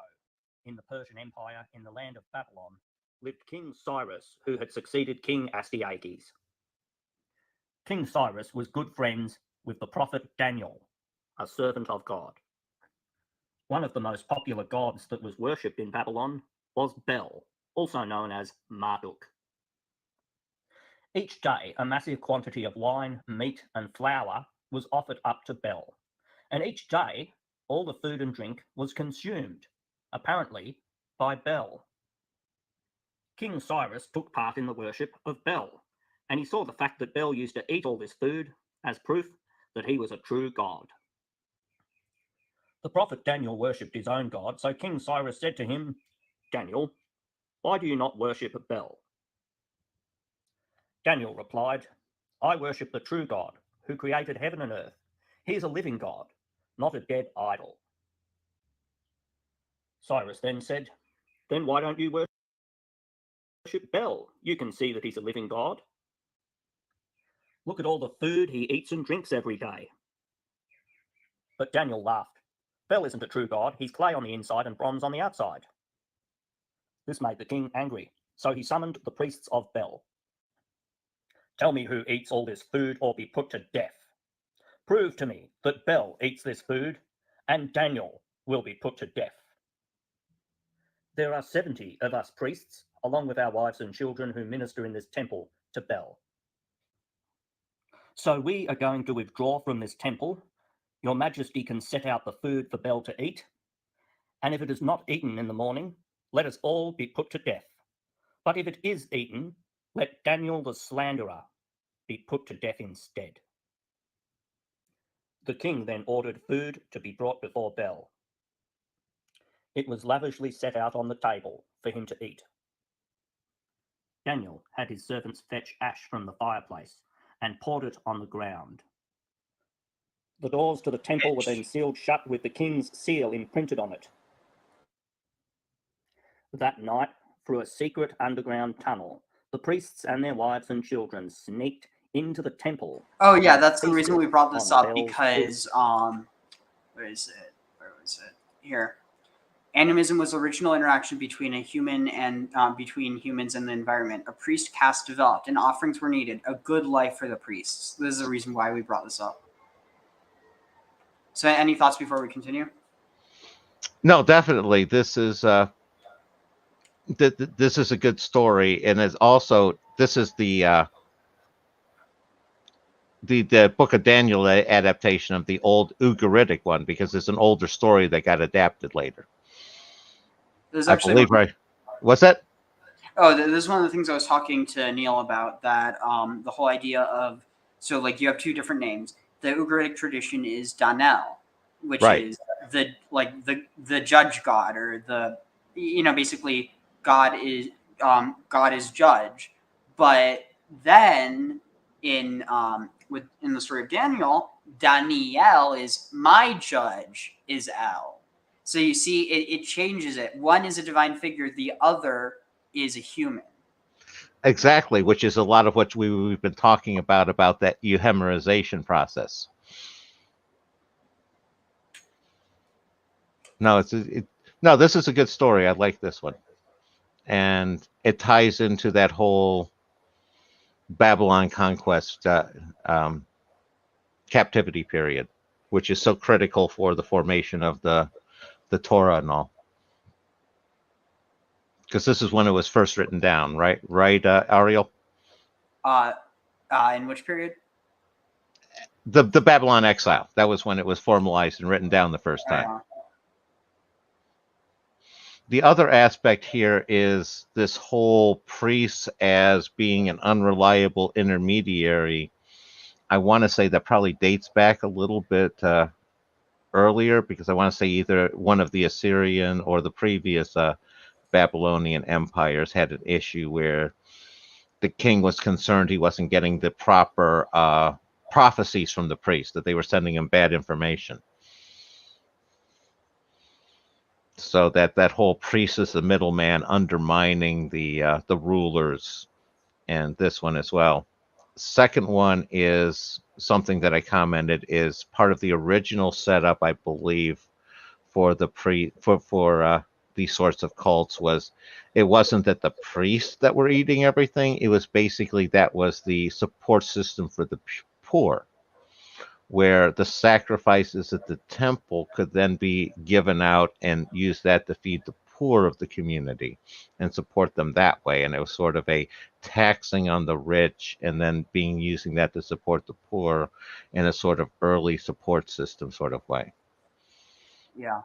in the Persian Empire, in the land of Babylon, lived King Cyrus, who had succeeded King Astyages. King Cyrus was good friends with the prophet Daniel, a servant of God. One of the most popular gods that was worshipped in Babylon was Bel, also known as Marduk. Each day, a massive quantity of wine, meat, and flour was offered up to Bel, and each day, all the food and drink was consumed, apparently by Bel. King Cyrus took part in the worship of Bel, and he saw the fact that Bel used to eat all this food as proof that he was a true god. The prophet Daniel worshipped his own god, so King Cyrus said to him, "Daniel, why do you not worship Bel?" Daniel replied, I worship the true God who created heaven and earth. He is a living God, not a dead idol. Cyrus then said, Then why don't you worship Bel? You can see that he's a living God. Look at all the food he eats and drinks every day. But Daniel laughed. Bel isn't a true God. He's clay on the inside and bronze on the outside. This made the king angry, so he summoned the priests of Bel. Tell me who eats all this food or be put to death. Prove to me that Bel eats this food, and Daniel will be put to death. There are 70 of us priests, along with our wives and children who minister in this temple to Bel. So we are going to withdraw from this temple. Your Majesty can set out the food for Bel to eat, and if it is not eaten in the morning, let us all be put to death. But if it is eaten, let Daniel the slanderer be put to death instead. The king then ordered food to be brought before Bel. It was lavishly set out on the table for him to eat. Daniel had his servants fetch ash from the fireplace and poured it on the ground. The doors to the temple were then sealed shut with the king's seal imprinted on it. That night, through a secret underground tunnel, the priests and their wives and children sneaked into the temple. Oh yeah, that's the reason we brought this up, because where was it? Here. Animism was the original interaction between a human and between humans and the environment. A priest caste developed, and offerings were needed. A good life for the priests. This is the reason why we brought this up. So, any thoughts before we continue? No, definitely. This is this is a good story, and it's also this is the Book of Daniel adaptation of the old Ugaritic one, because it's an older story that got adapted later. I believe, right? What's that? Oh, this is one of the things I was talking to Neil about, that the whole idea of, so like you have two different names. The Ugaritic tradition is Danel, which is the judge god, or the, basically God is judge. But then in the story of Daniel, Daniel is my judge is El. So you see, it changes it. One is a divine figure, the other is a human. Exactly, which is a lot of what we've been talking about that euhemerization process. No, this is a good story. I like this one, and it ties into that whole Babylon conquest captivity period, which is so critical for the formation of the Torah and all. Because this is when it was first written down, right? Right, Ariel? In which period? The Babylon exile. That was when it was formalized and written down the first time. The other aspect here is this whole priest as being an unreliable intermediary. I want to say that probably dates back a little bit earlier, because I want to say either one of the Assyrian or the previous Babylonian empires had an issue where the king was concerned he wasn't getting the proper prophecies from the priest, that they were sending him bad information. So that whole priest is the middleman, undermining the rulers, and this one as well. Second one is something that I commented is part of the original setup, I believe, for the these sorts of cults. Was it wasn't that the priests that were eating everything, it was basically that was the support system for the poor, where the sacrifices at the temple could then be given out and use that to feed the poor of the community and support them that way. And it was sort of a taxing on the rich and then using that to support the poor in a sort of early support system sort of way. Yeah.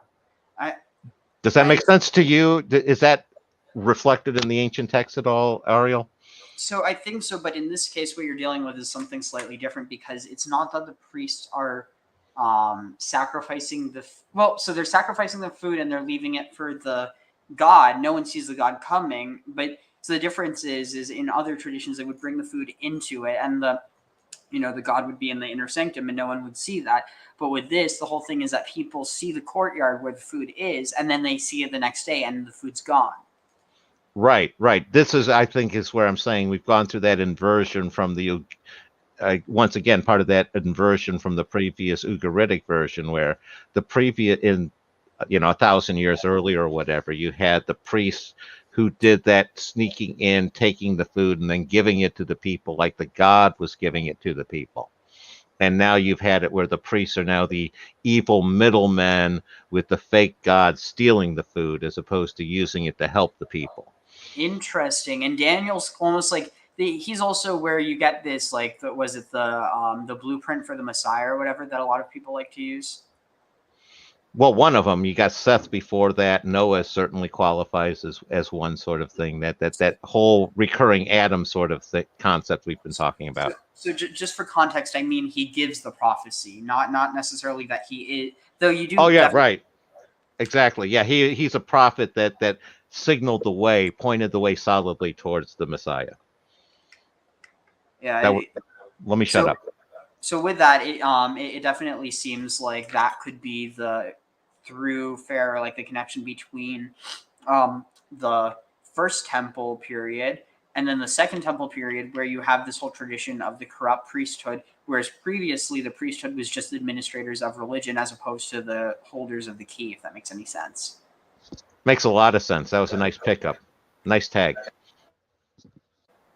Does that make sense to you? Is that reflected in the ancient text at all, Ariel? So I think so, but in this case, what you're dealing with is something slightly different, because it's not that the priests are sacrificing so they're sacrificing the food and they're leaving it for the god. No one sees the god coming, but So the difference is in other traditions they would bring the food into it, and the god would be in the inner sanctum and no one would see that. But with this, the whole thing is that people see the courtyard where the food is, and then they see it the next day and the food's gone. Right. This is, I think, is where I'm saying we've gone through that inversion from the once again, part of that inversion from the previous Ugaritic version, where the previous, in 1,000 years earlier or whatever, you had the priests who did that sneaking in, taking the food, and then giving it to the people like the god was giving it to the people. And now you've had it where the priests are now the evil middlemen with the fake god stealing the food as opposed to using it to help the people. Interesting. And Daniel's almost like he's also where you get this, like, the blueprint for the Messiah or whatever that a lot of people like to use. Well, one of them, you got Seth before that. Noah certainly qualifies as one sort of thing. That whole recurring Adam sort of concept we've been talking about. So just for context, I mean, he gives the prophecy, not necessarily that he is. Though you do. Oh yeah, right. Exactly. Yeah, he's a prophet that signaled the way, pointed the way solidly towards the Messiah. Yeah. Let me shut up. So with that, it definitely seems like that could be the thoroughfare, like the connection between the first temple period and then the second temple period, where you have this whole tradition of the corrupt priesthood, whereas previously the priesthood was just administrators of religion as opposed to the holders of the key, if that makes any sense. Makes a lot of sense. That was a nice pickup. Nice tag.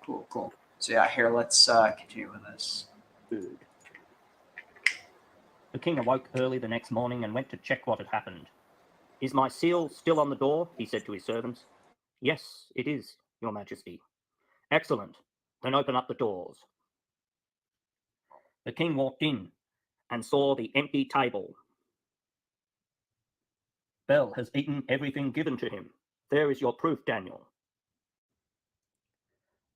Cool. So yeah, here, let's continue with this. Good. The king awoke early the next morning and went to check what had happened. "Is my seal still on the door?" he said to his servants. "Yes, it is, your majesty." "Excellent. Then open up the doors." The king walked in and saw the empty table. "Bel has eaten everything given to him. There is your proof, Daniel."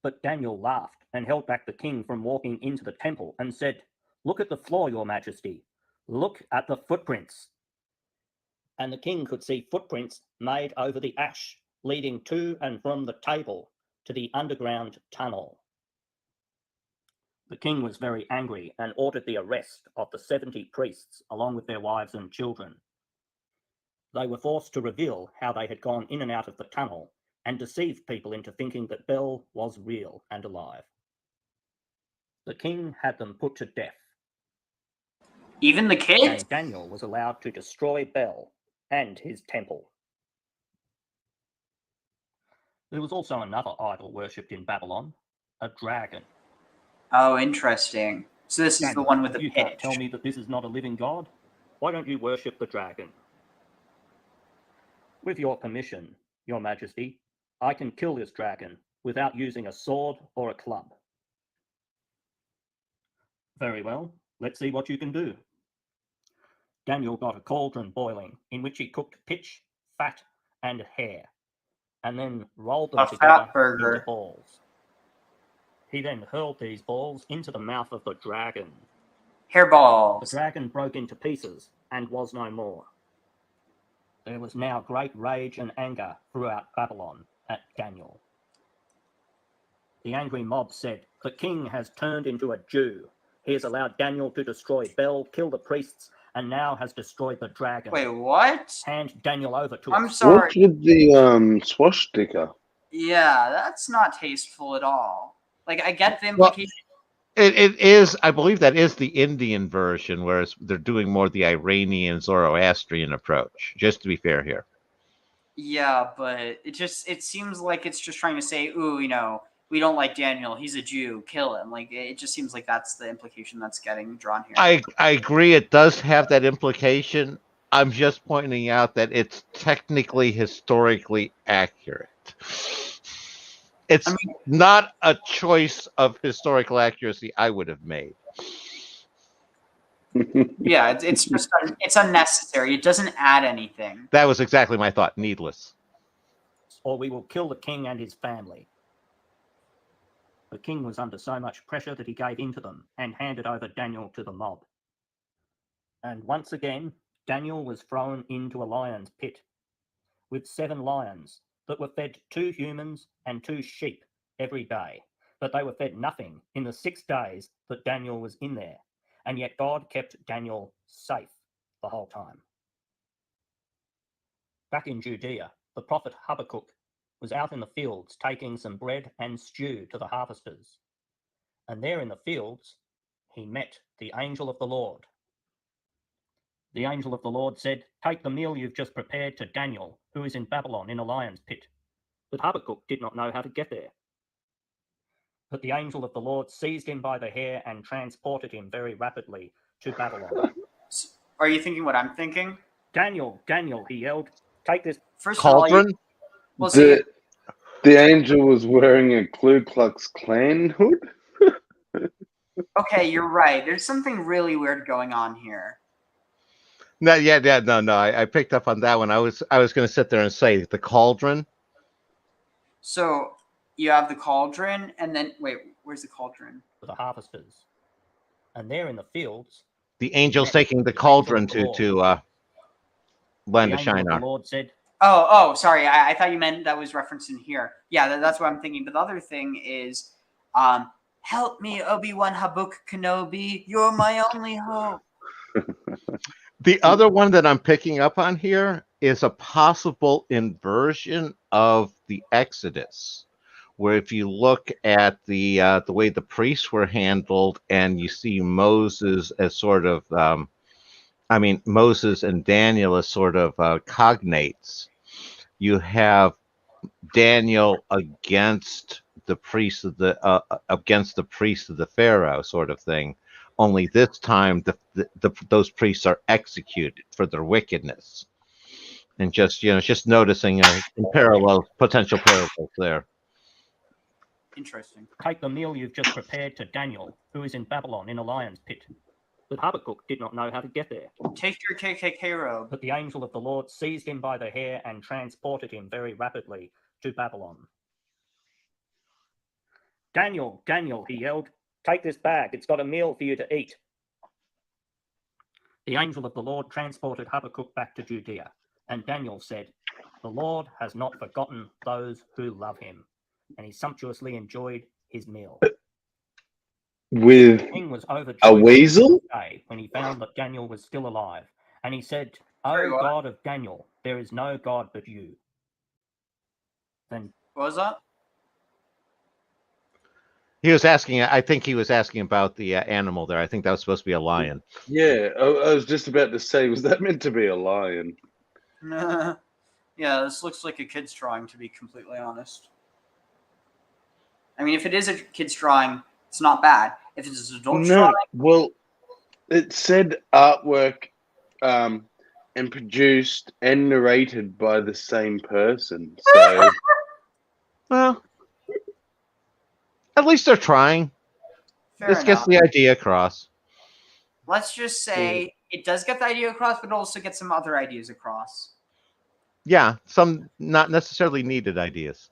But Daniel laughed and held back the king from walking into the temple and said, "Look at the floor, your majesty. Look at the footprints." And the king could see footprints made over the ash, leading to and from the table to the underground tunnel. The king was very angry and ordered the arrest of the 70 priests along with their wives and children. They were forced to reveal how they had gone in and out of the tunnel and deceived people into thinking that Bel was real and alive. The king had them put to death. Even the kids? And Daniel was allowed to destroy Bel and his temple. There was also another idol worshipped in Babylon, a dragon. Oh, interesting. So this is the one with the pitch. You can't tell me that this is not a living god. Why don't you worship the dragon? With your permission, your majesty, I can kill this dragon without using a sword or a club. Very well, let's see what you can do. Daniel got a cauldron boiling in which he cooked pitch, fat, and hair, and then rolled them together into balls. He then hurled these balls into the mouth of the dragon. Hairballs. The dragon broke into pieces and was no more. There was now great rage and anger throughout Babylon at Daniel. The angry mob said, "The king has turned into a Jew. He has allowed Daniel to destroy Bel, kill the priests, and now has destroyed the dragon." Wait, what? Hand Daniel over to I'm us. sorry. What's with the swastika? Yeah, that's not tasteful at all. Like, I get the implication. Well, it is, I believe that is the Indian version, whereas they're doing more the Iranian Zoroastrian approach, just to be fair here. Yeah, but it seems like it's just trying to say, ooh, we don't like Daniel. He's a Jew. Kill him. Like, it just seems like that's the implication that's getting drawn here. I agree. It does have that implication. I'm just pointing out that it's technically historically accurate. It's not a choice of historical accuracy I would have made. Yeah, it's just it's unnecessary. It doesn't add anything. That was exactly my thought. Needless. Or we will kill the king and his family. The king was under so much pressure that he gave in to them and handed over Daniel to the mob. And once again, Daniel was thrown into a lion's pit with 7 lions, that were fed 2 humans and 2 sheep every day, but they were fed nothing in the 6 days that Daniel was in there, and yet God kept Daniel safe the whole time. Back in Judea, the prophet Habakkuk was out in the fields taking some bread and stew to the harvesters, and there in the fields he met the angel of the Lord. The angel of the Lord said, "Take the meal you've just prepared to Daniel, who is in Babylon in a lion's pit." But Habakkuk did not know how to get there. But the angel of the Lord seized him by the hair and transported him very rapidly to Babylon. Are you thinking what I'm thinking? "Daniel, Daniel," he yelled, "take this." First of all, Cauldron? we'll see. The angel was wearing a Ku Klux Klan hood. Okay, you're right. There's something really weird going on here. No, no. I picked up on that one. I was going to sit there and say the cauldron. So you have the cauldron, and then wait, where's the cauldron? For the harvesters, and there in the fields, The angel's Yeah. taking the angel cauldron of the to Lord. land the of angel of the Shinar. Lord said, Oh, sorry. I thought you meant that was referenced in here. Yeah, that's what I'm thinking. But the other thing is, help me, Obi-Wan Habuk Kenobi. You're my only hope. The other one that I'm picking up on here is a possible inversion of the Exodus, where if you look at the way the priests were handled, and you see Moses as sort of, Moses and Daniel as sort of cognates. You have Daniel against the priest of the Pharaoh, sort of thing. Only this time, those priests are executed for their wickedness, and just noticing potential parallels there. Interesting. "Take the meal you've just prepared to Daniel, who is in Babylon in a lion's pit." But Habakkuk did not know how to get there. Take your KKK robe. But the angel of the Lord seized him by the hair and transported him very rapidly to Babylon. "Daniel, Daniel," he yelled, "take this bag. It's got a meal for you to eat." The angel of the Lord transported Habakkuk back to Judea, and Daniel said, "The Lord has not forgotten those who love him," and he sumptuously enjoyed his meal. With The king was overjoyed a weasel? when he found that Daniel was still alive, and he said, Sorry, "O what? God of Daniel, there is no God but you." Then What was that? I think he was asking about the animal there. I think that was supposed to be a lion. Yeah, I was just about to say, was that meant to be a lion? Yeah, this looks like a kid's drawing, to be completely honest. I mean, if it is a kid's drawing, it's not bad. If it's an adult drawing... Well, it said artwork and produced and narrated by the same person. So, Well, at least they're trying. This gets the idea across. Let's just say it does get the idea across, but also get some other ideas across. Yeah, some not necessarily needed ideas.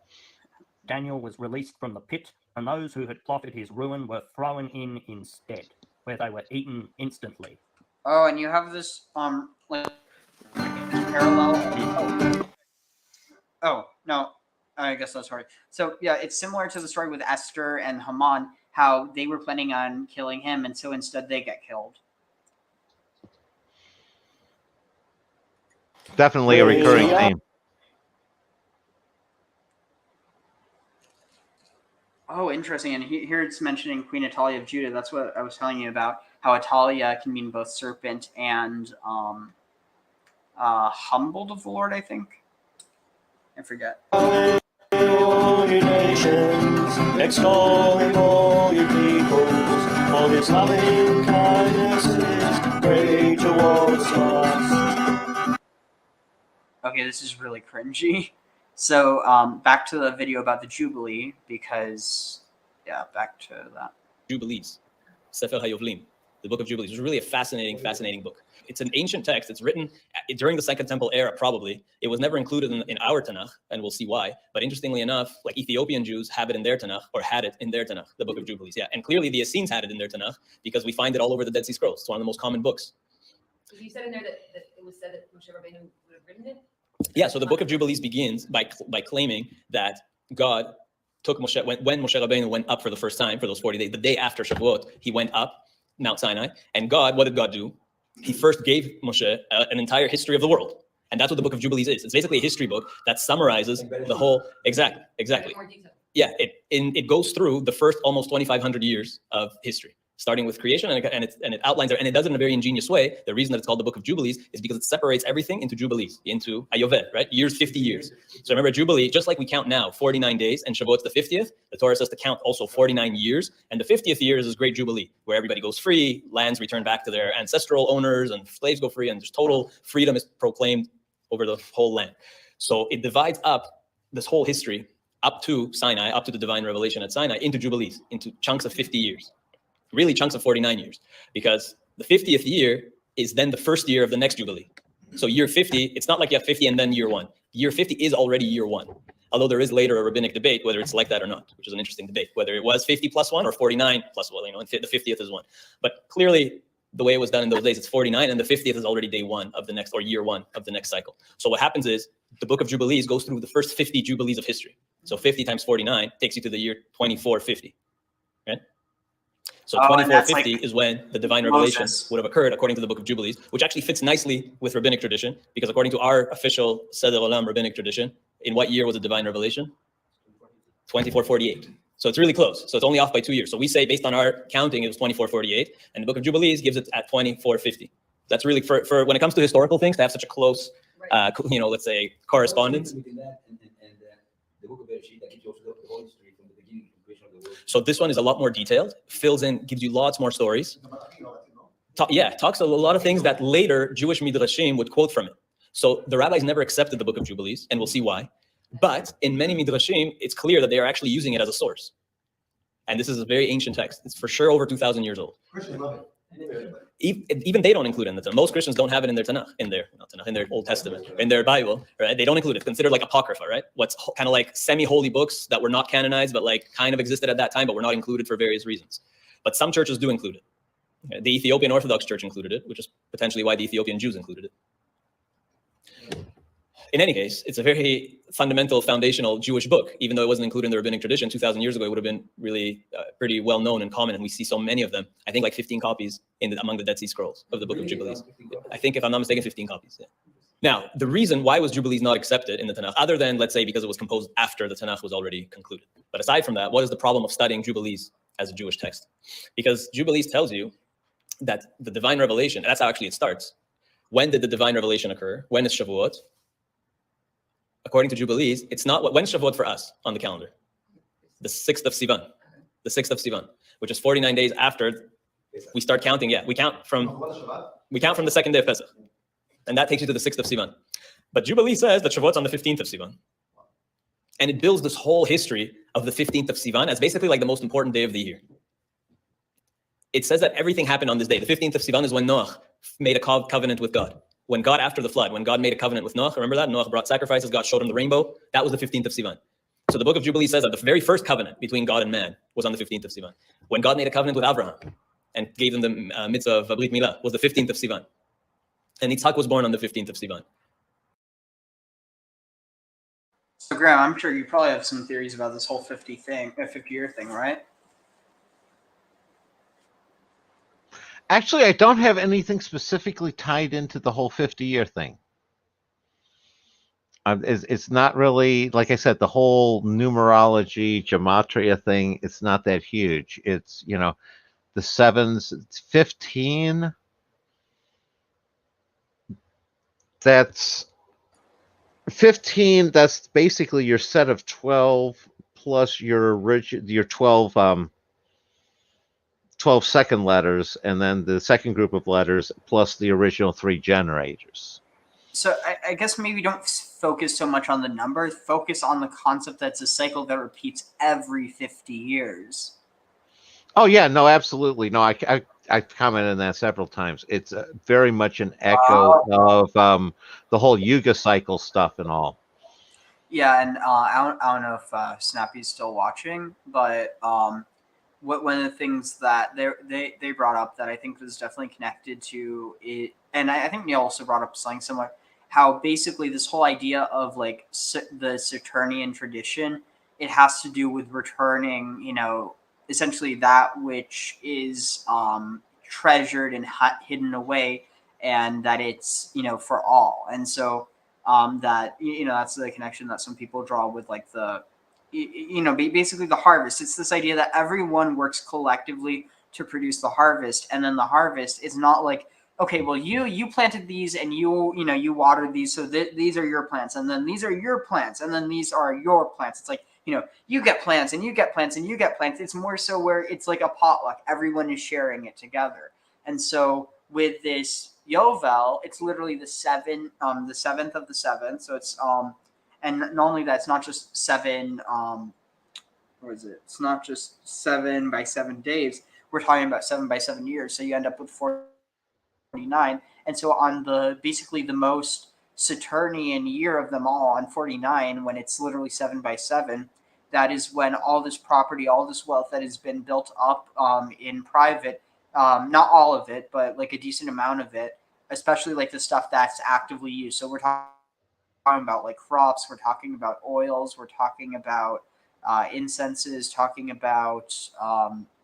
Daniel was released from the pit, and those who had plotted his ruin were thrown in instead, where they were eaten instantly. Oh, and you have this like parallel. Oh no, I guess that's right. So yeah, it's similar to the story with Esther and Haman, how they were planning on killing him, and so instead they get killed. Definitely a recurring theme. Oh, interesting. And here it's mentioning Queen Atalia of Judah. That's what I was telling you about, how Atalia can mean both serpent and humbled of the Lord, I think. I forget. All ye nations, extol all ye peoples, for his loving kindness is great towards us. Okay, this is really cringy. So back to the video about the Jubilee, because, yeah, back to that. Jubilees, Sefer HaYovlim, the book of Jubilees. It was really a fascinating book. It's an ancient text. It's written during the Second Temple era, probably. It was never included in our Tanakh, and we'll see why. But interestingly enough, like Ethiopian Jews have it in their Tanakh, or had it in their Tanakh, the book of Jubilees. Yeah, and clearly the Essenes had it in their Tanakh, because we find it all over the Dead Sea Scrolls. It's one of the most common books. So you said in there that it was said that Moshe Rabbeinu would have written it? Yeah, so the book of Jubilees begins by claiming that God took Moshe, when Moshe Rabbeinu went up for the first time for those 40 days, the day after Shavuot, he went up Mount Sinai. And God, what did God do? He first gave Moshe an entire history of the world. And that's what the book of Jubilees is. It's basically a history book that summarizes the whole, exactly. Yeah, it goes through the first almost 2,500 years of history, starting with creation, and it outlines it, and it does it in a very ingenious way. The reason that it's called the book of Jubilees is because it separates everything into Jubilees, into Ayovel, right? Years, 50 years. So remember, Jubilee, just like we count now, 49 days, and Shavuot's the 50th, the Torah says to count also 49 years, and the 50th year is this great Jubilee, where everybody goes free, lands return back to their ancestral owners, and slaves go free, and there's total freedom is proclaimed over the whole land. So it divides up this whole history up to Sinai, up to the divine revelation at Sinai, into Jubilees, into chunks of 50 years. Really chunks of 49 years, because the 50th year is then the first year of the next Jubilee. So year 50, it's not like you have 50 and then year 1. Year 50 is already year 1. Although there is later a rabbinic debate whether it's like that or not, which is an interesting debate, whether it was 50 plus 1 or 49 plus 1, and the 50th is 1. But clearly, the way it was done in those days, it's 49, and the 50th is already day 1 of the next, or year 1 of the next cycle. So what happens is the book of Jubilees goes through the first 50 Jubilees of history. So 50 times 49 takes you to the year 2450, right? So 2450 is when the divine revelation would have occurred, according to the book of Jubilees, which actually fits nicely with rabbinic tradition, because according to our official Seder Olam rabbinic tradition, in what year was the divine revelation? 2448. So it's really close. So it's only off by 2 years. So we say, based on our counting, it was 2448, and the book of Jubilees gives it at 2450. That's really, for when it comes to historical things, to have such a close, let's say, correspondence. So this one is a lot more detailed, fills in, gives you lots more stories. Talks a lot of things that later Jewish midrashim would quote from it. So the rabbis never accepted the book of Jubilees, and we'll see why. But in many midrashim, it's clear that they are actually using it as a source. And this is a very ancient text. It's for sure over 2,000 years old. Even they don't include it in the Tanakh. Most Christians don't have it in their Tanakh, in their Old Testament, in their Bible, right? They don't include it. It's considered like Apocrypha, right? What's kind of like semi-holy books that were not canonized, but like kind of existed at that time, but were not included for various reasons. But some churches do include it. The Ethiopian Orthodox Church included it, which is potentially why the Ethiopian Jews included it. In any case, it's a very fundamental, foundational Jewish book. Even though it wasn't included in the rabbinic tradition 2,000 years ago, it would have been really pretty well known and common, and we see so many of them. I think like 15 copies among the Dead Sea Scrolls of the book of Jubilees. I think, if I'm not mistaken, 15 copies. Yeah. Now, the reason why was Jubilees not accepted in the Tanakh, other than, let's say, because it was composed after the Tanakh was already concluded. But aside from that, what is the problem of studying Jubilees as a Jewish text? Because Jubilees tells you that the divine revelation, that's how actually it starts. When did the divine revelation occur? When is Shavuot? According to Jubilees, it's not when's Shavuot for us on the calendar? The 6th of Sivan. The 6th of Sivan, which is 49 days after we start counting. Yeah, we count from the second day of Pesach. And that takes you to the 6th of Sivan. But Jubilee says that Shavuot's on the 15th of Sivan. And it builds this whole history of the 15th of Sivan as basically like the most important day of the year. It says that everything happened on this day. The 15th of Sivan is when Noach made a covenant with God. When God, after the flood, when God made a covenant with Noach, remember that? Noach brought sacrifices, God showed him the rainbow. That was the 15th of Sivan. So the book of Jubilee says that the very first covenant between God and man was on the 15th of Sivan. When God made a covenant with Abraham and gave him the mitzvah of Brit Milah was the 15th of Sivan. And Yitzhak was born on the 15th of Sivan. So Graham, I'm sure you probably have some theories about this whole 50-year thing, right? Actually, I don't have anything specifically tied into the whole 50-year thing. It's not really, like I said, the whole numerology, gematria thing, it's not that huge. It's, the sevens, it's 15. That's 15, that's basically your set of 12 plus your 12 second letters, and then the second group of letters plus the original 3 generators. So I guess maybe don't focus so much on the number, focus on the concept that's a cycle that repeats every 50 years. Oh yeah, no, absolutely. No, I commented on that several times. It's very much an echo of the whole Yuga cycle stuff and all. Yeah, and I don't know if Snappy's still watching, but one of the things that they brought up that I think was definitely connected to it, and I think Neil also brought up something similar, how basically this whole idea of like the Saturnian tradition, it has to do with returning, essentially that which is treasured and hidden away, and that it's for all. And so that that's the connection that some people draw with like the basically the harvest. It's this idea that everyone works collectively to produce the harvest, and then the harvest is not like, okay, well you planted these and you watered these, so these are your plants, and then these are your plants, and then these are your plants. It's like you get plants and you get plants and you get plants. It's more so where it's like a potluck. Everyone is sharing it together. And so with this Yovel, it's literally the seventh of the seventh. So it's and not only that, it's not just seven. What is it? It's not just 7 by 7 days. We're talking about 7 by 7 years. So you end up with 49. And so on basically the most Saturnian year of them all, on 49, when it's literally 7 by 7, that is when all this property, all this wealth that has been built up in private, not all of it, but like a decent amount of it, especially like the stuff that's actively used. So we're talking about like crops, we're talking about oils, we're talking about incenses, talking about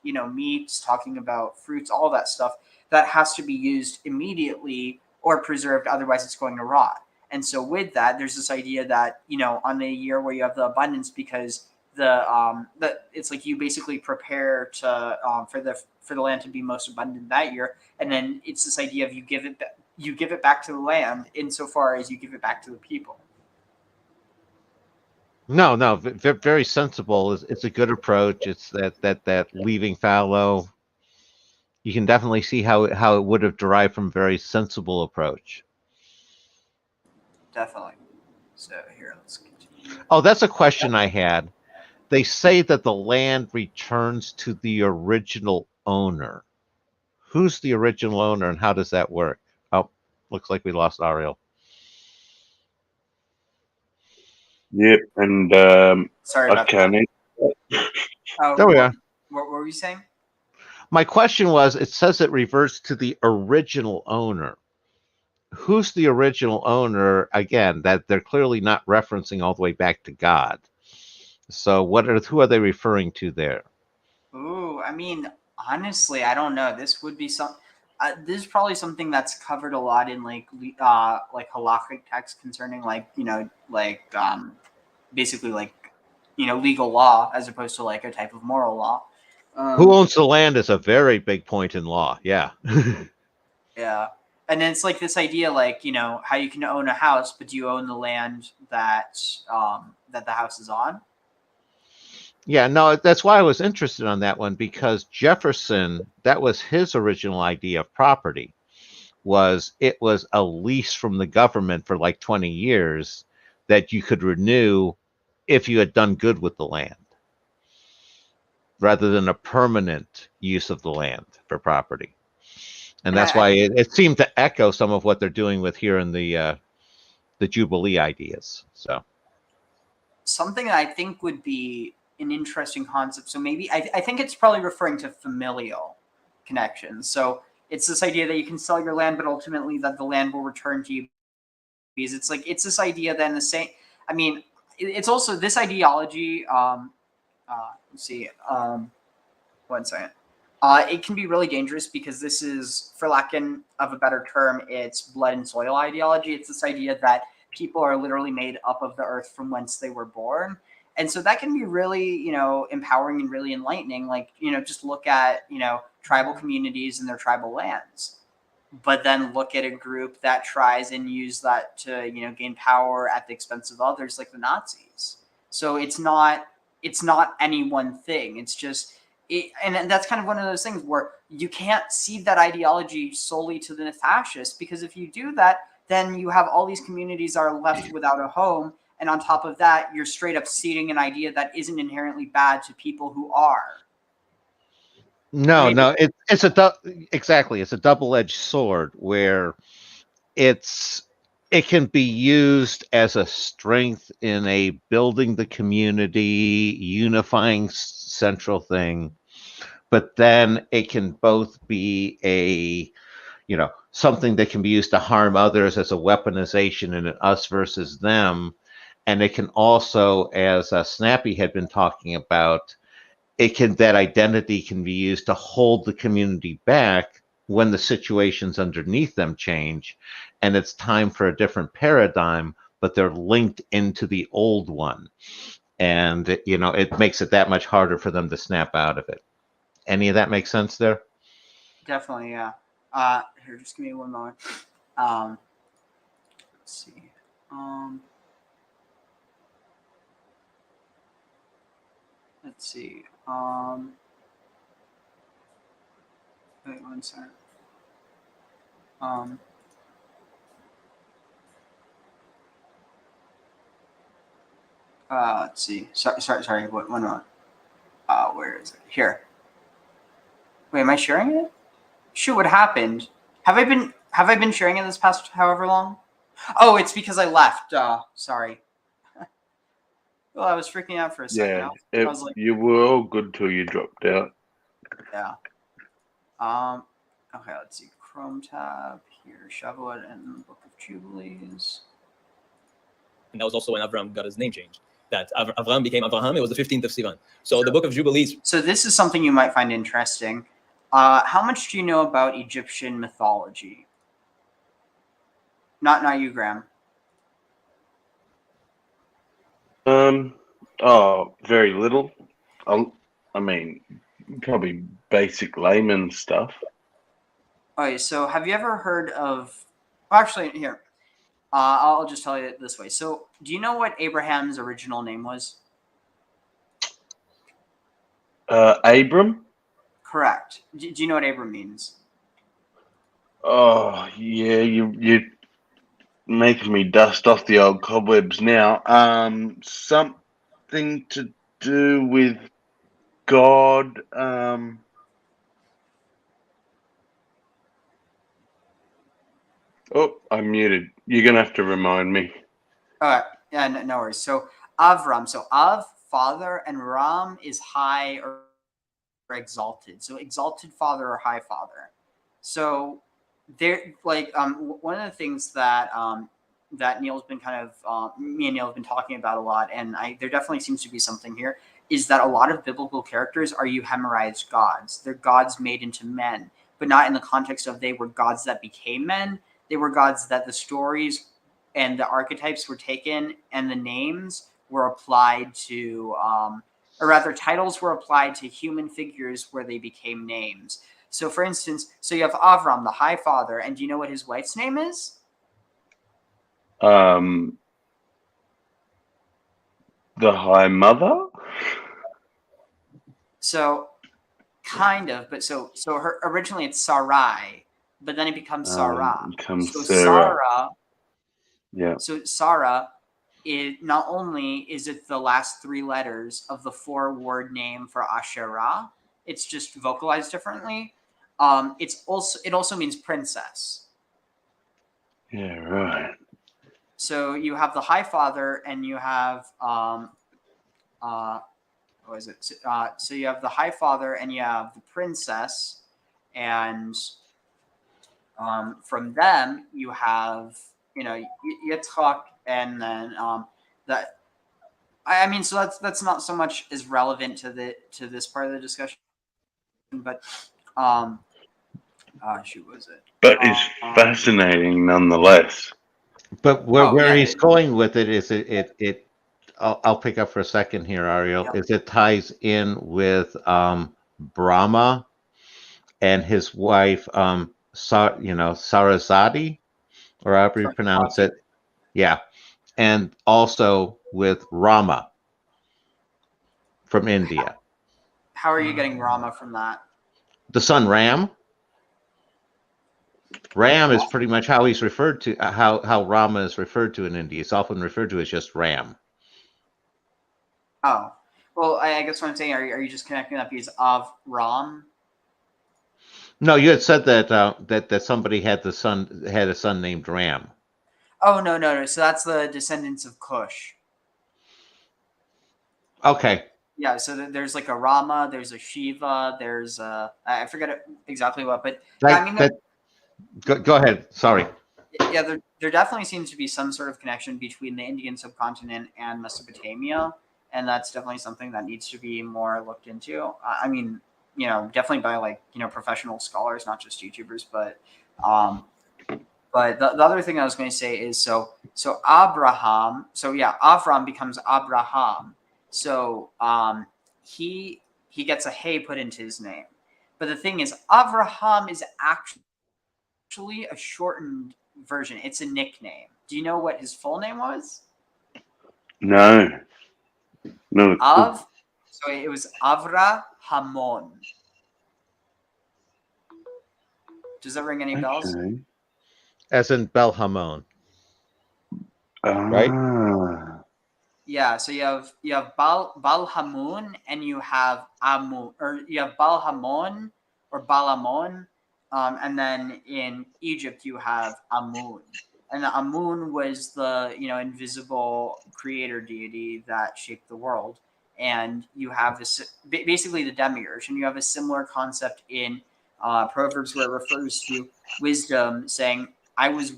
meats, talking about fruits, all that stuff that has to be used immediately or preserved, otherwise it's going to rot. And so with that, there's this idea that on the year where you have the abundance, because it's like you basically prepare to for the land to be most abundant that year, and then it's this idea of you give it back to the land insofar as you give it back to the people. No, very sensible. It's a good approach. It's that leaving fallow. You can definitely see how it would have derived from a very sensible approach. Definitely. So here, let's continue. Oh, that's a question I had. They say that the land returns to the original owner. Who's the original owner, and how does that work? Oh, looks like we lost Ariel. Yep, and Sorry I about can't. that. Oh, There we are. What were we saying? My question was, it says it reverts to the original owner. Who's the original owner? Again, that they're clearly not referencing all the way back to God. So who are they referring to there? Ooh, I mean, honestly, I don't know. This would be this is probably something that's covered a lot in like halakhic texts concerning basically legal law, as opposed to like a type of moral law. Who owns the land is a very big point in law. Yeah. Yeah. And then it's like this idea, like, how you can own a house, but do you own the land that the house is on? Yeah, no, that's why I was interested on that one, because Jefferson, that was his original idea of property, it was a lease from the government for like 20 years that you could renew if you had done good with the land, rather than a permanent use of the land for property. And that's why it seemed to echo some of what they're doing with here in the Jubilee ideas. So something that I think would be an interesting concept. So maybe I think it's probably referring to familial connections. So it's this idea that you can sell your land, but ultimately that the land will return to you. Because it's this idea then the same. I mean, it's also this ideology. Let's see. 1 second. It can be really dangerous because this is, for lack of a better term, it's blood and soil ideology. It's this idea that people are literally made up of the earth from whence they were born. And so that can be really, empowering and really enlightening. Like, just look at, tribal communities and their tribal lands. But then look at a group that tries and use that to, gain power at the expense of others, like the Nazis. So it's not any one thing. It's just, and that's kind of one of those things where you can't cede that ideology solely to the fascists, because if you do that, then you have all these communities that are left without a home. And on top of that, you're straight up ceding an idea that isn't inherently bad to people who are. No, it's exactly. It's a double-edged sword where it can be used as a strength in a building the community, unifying central thing, but then it can both be a something that can be used to harm others as a weaponization in an us versus them. And it can also, as Snappy had been talking about, that identity can be used to hold the community back when the situations underneath them change, and it's time for a different paradigm, but they're linked into the old one. And, it makes it that much harder for them to snap out of it. Any of that make sense there? Definitely, yeah. Here, just give me one moment. Let's see. Let's see. Wait one second. Let's see. Sorry. One moment. Where is it? Here. Wait, am I sharing it? Shoot, what happened? Have I been sharing it this past however long? Oh, it's because I left. Sorry. Well, I was freaking out for a second. Yeah, I was like, you were all good till you dropped out. yeah. Okay, let's see. Chrome tab here. Shavuot and the Book of Jubilees. And that was also when Avram got his name changed. That Avram became Avraham. It was the 15th of Sivan. So the Book of Jubilees. So this is something you might find interesting. How much do you know about Egyptian mythology? Not you, Graham. Very little. I mean, probably basic layman stuff. Okay, so have you ever heard of? Well, actually, here, I'll just tell you it this way. So, do you know what Abraham's original name was? Abram? Correct. Do you know what Abram means? Oh, yeah, you're making me dust off the old cobwebs now. Something to do with God. Oh, I'm muted. You're going to have to remind me. Yeah, no worries. So, Avram. So, Av, father, and Ram is high or exalted. So, exalted father or high father. So, there, one of the things that that Neil's been kind of me and Neil have been talking about a lot, and there definitely seems to be something here, is that a lot of biblical characters are euhemerized gods. They're gods made into men, but not in the context of they were gods that became men. They were gods that the stories and the archetypes were taken, and the names were applied to, or rather, titles were applied to human figures where they became names. So, for instance, you have Avram, the High Father, and do you know what his wife's name is? The High Mother? So, kind of, but so her originally it's Sarai, but then it becomes Sarah. Becomes So Sarah. Sarah. Yeah. So Sarah, not only is it the last three letters of the 4-word name for Asherah, it's just vocalized differently. It also means princess. Yeah, right. So you have the High Father, and you have what is it? So you have the High Father, and you have the princess, and from them you have Yitzchak, and then that. I mean, so that's not so much as relevant to this part of the discussion, but shoot, was it? But it's fascinating nonetheless. But where he's going with it is I'll pick up for a second here, Ariel. Yep. Is it ties in with Brahma and his wife Saraswati, or however you pronounce it. Yeah. And also with Rama from India. How are you getting Rama from that? The son Ram. Ram is pretty much how he's referred to, how Rama is referred to in India. It's often referred to as just Ram. Oh, well, I guess what I'm saying, are you just connecting that because of Ram? No, you had said that that somebody had a son named Ram. Oh, no. So that's the descendants of Cush. Okay. Yeah, so there's like a Rama, there's a Shiva, there's I forget exactly what, but Go ahead. Sorry. Yeah, there definitely seems to be some sort of connection between the Indian subcontinent and Mesopotamia, and that's definitely something that needs to be more looked into. I mean, definitely by professional scholars, not just YouTubers, but the other thing I was going to say is so Abraham. So yeah, Avram becomes Abraham. So he gets a hey put into his name. But the thing is, Avraham is actually a shortened version. It's a nickname. Do you know what his full name was? No. So it was Avrahamon. Does that ring any bells? Okay. As in Belhamon, right? Yeah, so you have Balhamun and you have Amun, or you have Balhamon or Balamon, and then in Egypt you have Amun, and Amun was the invisible creator deity that shaped the world, and you have this basically the demiurge, and you have a similar concept in Proverbs where it refers to wisdom, saying I was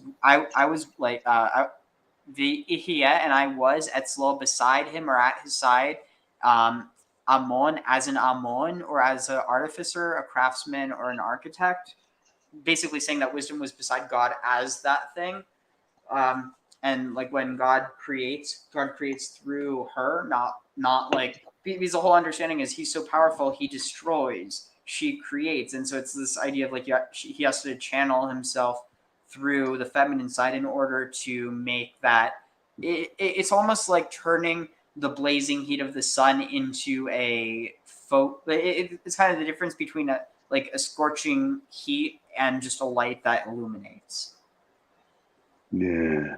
like the Ihia, and I was Etzlo beside him or at his side, Amon as an Amon or as an artificer, a craftsman, or an architect. Basically saying that wisdom was beside God as that thing. And like when God creates through her, not like, because the whole understanding is he's so powerful, he destroys, she creates. And so it's this idea of like he has to channel himself through the feminine side in order to make that. It's almost like turning the blazing heat of the sun into a it's kind of the difference between a scorching heat and just a light that illuminates. Yeah.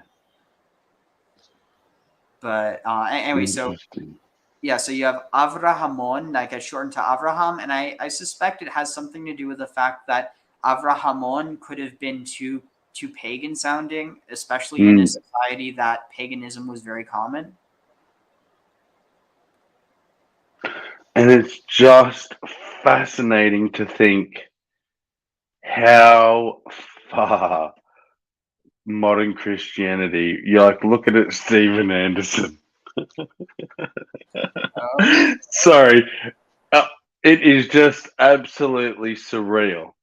But anyway, so yeah, so you have Avrahamon, like it's shortened to Avraham, and I suspect it has something to do with the fact that Avrahamon could have been too pagan sounding, especially in a society that paganism was very common. And it's just fascinating to think how far modern Christianity, you look at it, Stephen Anderson. Sorry. It is just absolutely surreal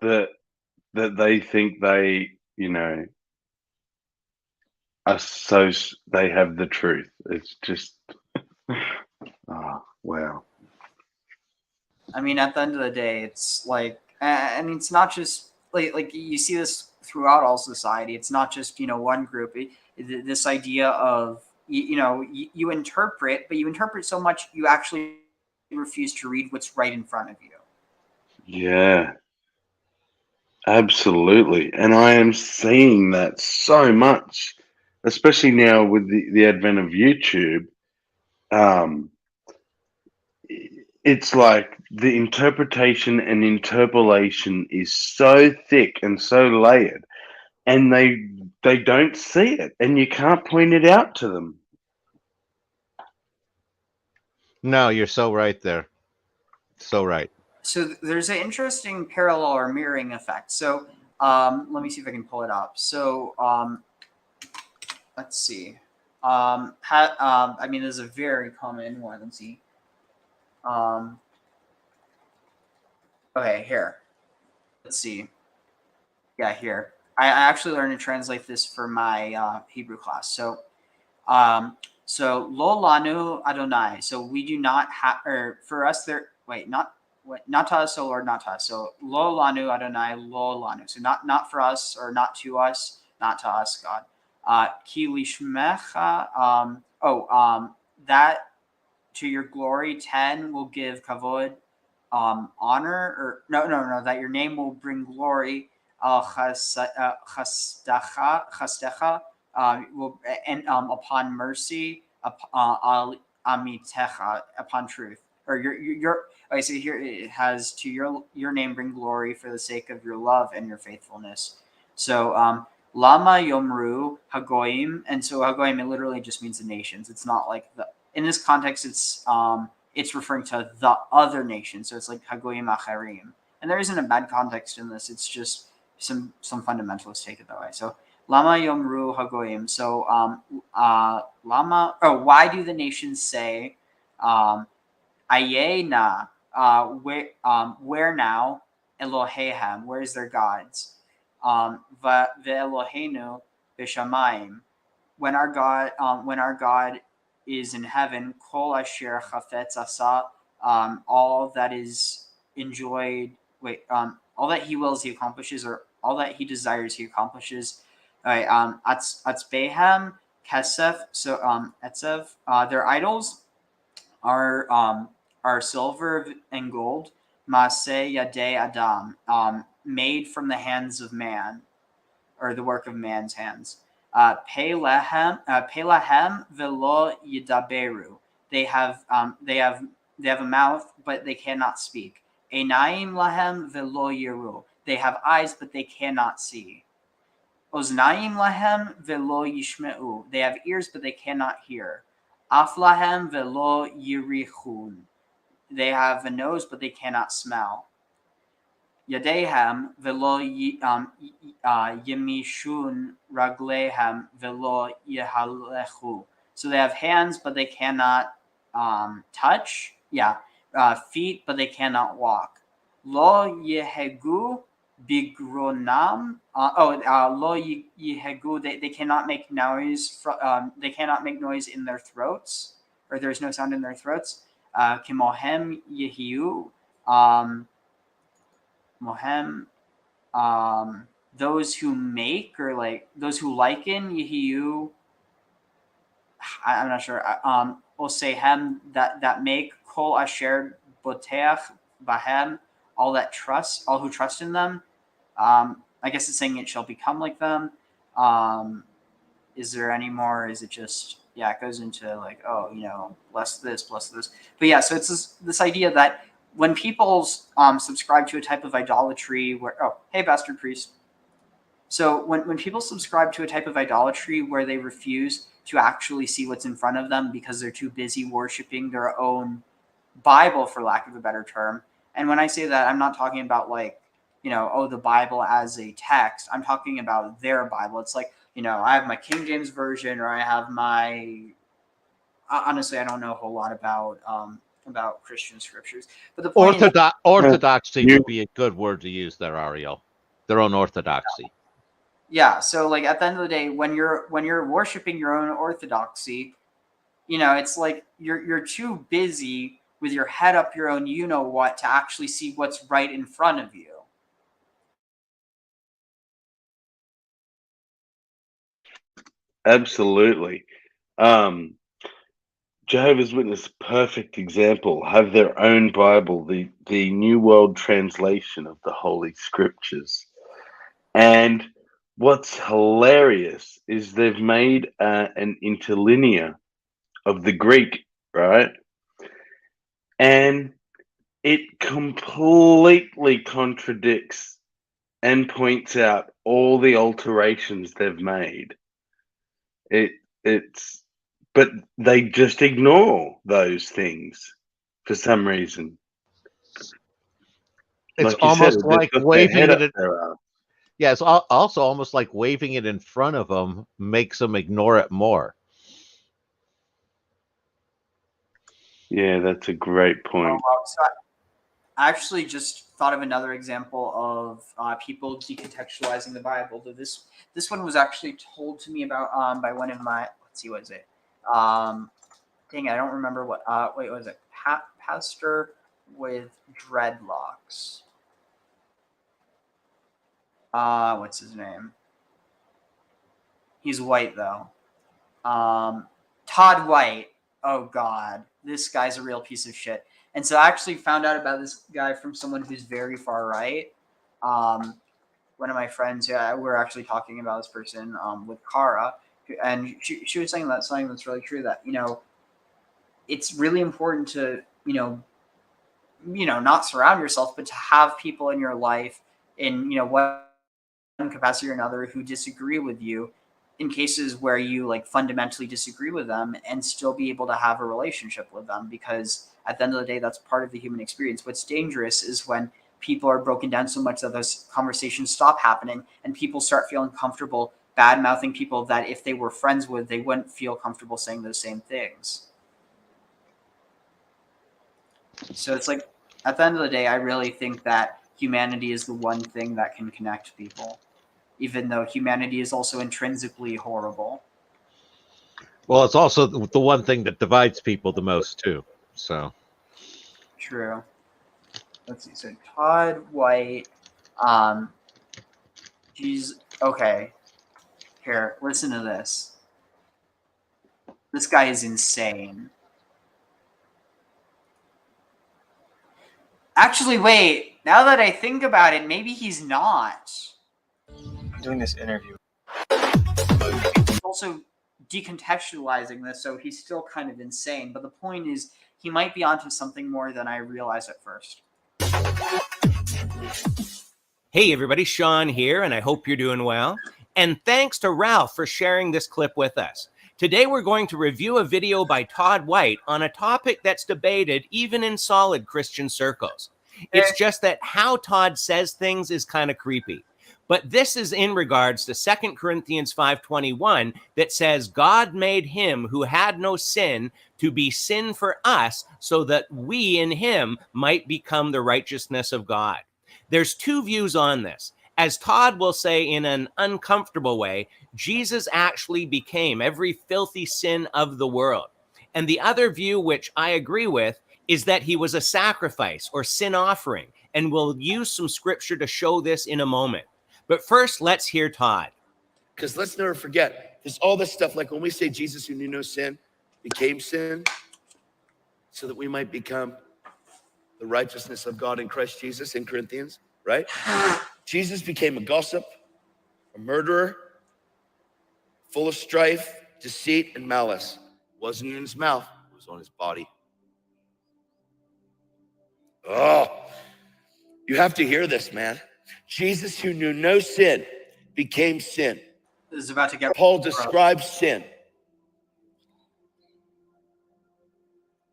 that they think they, are so they have the truth. It's just, oh, wow. I mean, at the end of the day, it's like, and it's not just like you see this throughout all society. It's not just one group. This idea of you interpret, but you interpret so much you actually refuse to read what's right in front of you. Yeah, absolutely. And I am seeing that so much, especially now with the advent of YouTube. It's like the interpretation and interpolation is so thick and so layered, and they don't see it, and you can't point it out to them. No, you're so right there. So right. So there's an interesting parallel or mirroring effect. So let me see if I can pull it up. So let's see. I mean, there's a very common one. Let's see. Okay, here. Let's see. Yeah, here. I actually learned to translate this for my Hebrew class. So, lo lanu Adonai. So we do not have, or for us there. Wait, not to us, O Lord, not to us. So lo lanu Adonai, lo lanu. So not for us, or not to us, not to us, God. Ki lishmecha. That to your glory 10 will give kavod, honor, or no, that your name will bring glory. Chastecha, upon mercy, al amitecha, upon truth, or your. Okay, so here it has to your name bring glory for the sake of your love and your faithfulness. So lama yomru hagoyim, and so hagoyim, it literally just means the nations. It's not like in this context, it's referring to the other nations. So it's like hagoyim acharim. And there isn't a bad context in this. It's just some fundamentalists take it that way. So Lama Yomru Hagoyim. So Lama, or why do the nations say Ayena, where now Elohehem, where is their gods? Ve'Eloheinu Bishamayim, when our God is in heaven, Kol Asher Chafetz Asa, all that is enjoyed, all that he wills he accomplishes, or all that he desires he accomplishes. All right, Atzbehem Kesef, so Etzev, their idols are silver and gold, Maaseh Yadei Adam, made from the hands of man, or the work of man's hands. Pelahem velo yidaberu. They have a mouth, but they cannot speak. Einaim lahem velo yiru. They have eyes, but they cannot see. Oznaim lahem velo yishmeu. They have ears, but they cannot hear. Af lahem velo yirichun. They have a nose, but they cannot smell. Yadehem velo yemishun raglehem velo yehalechu. So they have hands, but they cannot touch. Yeah, feet, but they cannot walk. Lo yehegu bigronam. Lo yehegu. They cannot make noise. They cannot make noise in their throats, or there's no sound in their throats. Kimohem yehiu. Mohem, those who make, or like those who liken, Yehiyu, I'm not sure. Osehem, that make, Kol Asher Boteach Bahem, all who trust in them. I guess it's saying it shall become like them. Is there any more? Is it just, yeah, it goes into like, bless this. But yeah, so it's this idea that when people subscribe to a type of idolatry where, hey, bastard priest. So when people subscribe to a type of idolatry where they refuse to actually see what's in front of them because they're too busy worshiping their own Bible, for lack of a better term. And when I say that, I'm not talking about like, the Bible as a text. I'm talking about their Bible. It's like, I have my King James version, or I have my, honestly, I don't know a whole lot about Christian scriptures, but the point orthodoxy would be a good word to use there, Ariel. Their own orthodoxy. Yeah. So like at the end of the day, when you're worshiping your own orthodoxy, it's like you're too busy with your head up your own what to actually see what's right in front of you. Absolutely. Jehovah's Witness, perfect example, have their own Bible, the New World Translation of the Holy Scriptures. And what's hilarious is they've made an interlinear of the Greek, right? And it completely contradicts and points out all the alterations they've made. But they just ignore those things for some reason. It's like almost said, like waving it. Yeah, it's also almost like waving it in front of them makes them ignore it more. Yeah, that's a great point. So I actually just thought of another example of people decontextualizing the Bible. This one was actually told to me about by one of my, let's see, what is it? Dang, I don't remember what. Wait, what was it? Pastor with dreadlocks. What's his name? He's white though. Todd White. Oh God, this guy's a real piece of shit. And so I actually found out about this guy from someone who's very far right. One of my friends, we're actually talking about this person with Kara, and she was saying that something that's really true, that it's really important to not surround yourself, but to have people in your life in one capacity or another who disagree with you, in cases where you like fundamentally disagree with them, and still be able to have a relationship with them, because at the end of the day, that's part of the human experience. What's dangerous is when people are broken down so much that those conversations stop happening, and people start feeling comfortable bad mouthing people that if they were friends with, they wouldn't feel comfortable saying those same things. So it's like, at the end of the day, I really think that humanity is the one thing that can connect people, even though humanity is also intrinsically horrible. Well, it's also the one thing that divides people the most too. So True. Let's see. So Todd White, he's okay. Here, listen to this. This guy is insane. Actually, wait. Now that I think about it, maybe he's not. I'm doing this interview. He's also decontextualizing this, so he's still kind of insane. But the point is, he might be onto something more than I realized at first. Hey everybody, Sean here, and I hope you're doing well. And thanks to Ralph for sharing this clip with us. Today we're going to review a video by Todd White on a topic that's debated even in solid Christian circles. It's just that how Todd says things is kind of creepy. But this is in regards to 2 Corinthians 5:21 that says, God made him who had no sin to be sin for us so that we in him might become the righteousness of God. There's two views on this. As Todd will say in an uncomfortable way, Jesus actually became every filthy sin of the world. And the other view, which I agree with, is that he was a sacrifice or sin offering. And we'll use some scripture to show this in a moment. But first, let's hear Todd. Because let's never forget, there's all this stuff like when we say Jesus who knew no sin became sin so that we might become the righteousness of God in Christ Jesus in Corinthians, right? Jesus became a gossip, a murderer, full of strife, deceit, and malice. It wasn't in his mouth, it was on his body. Oh, you have to hear this, man. Jesus who knew no sin became sin. This is about to get... Paul describes sin.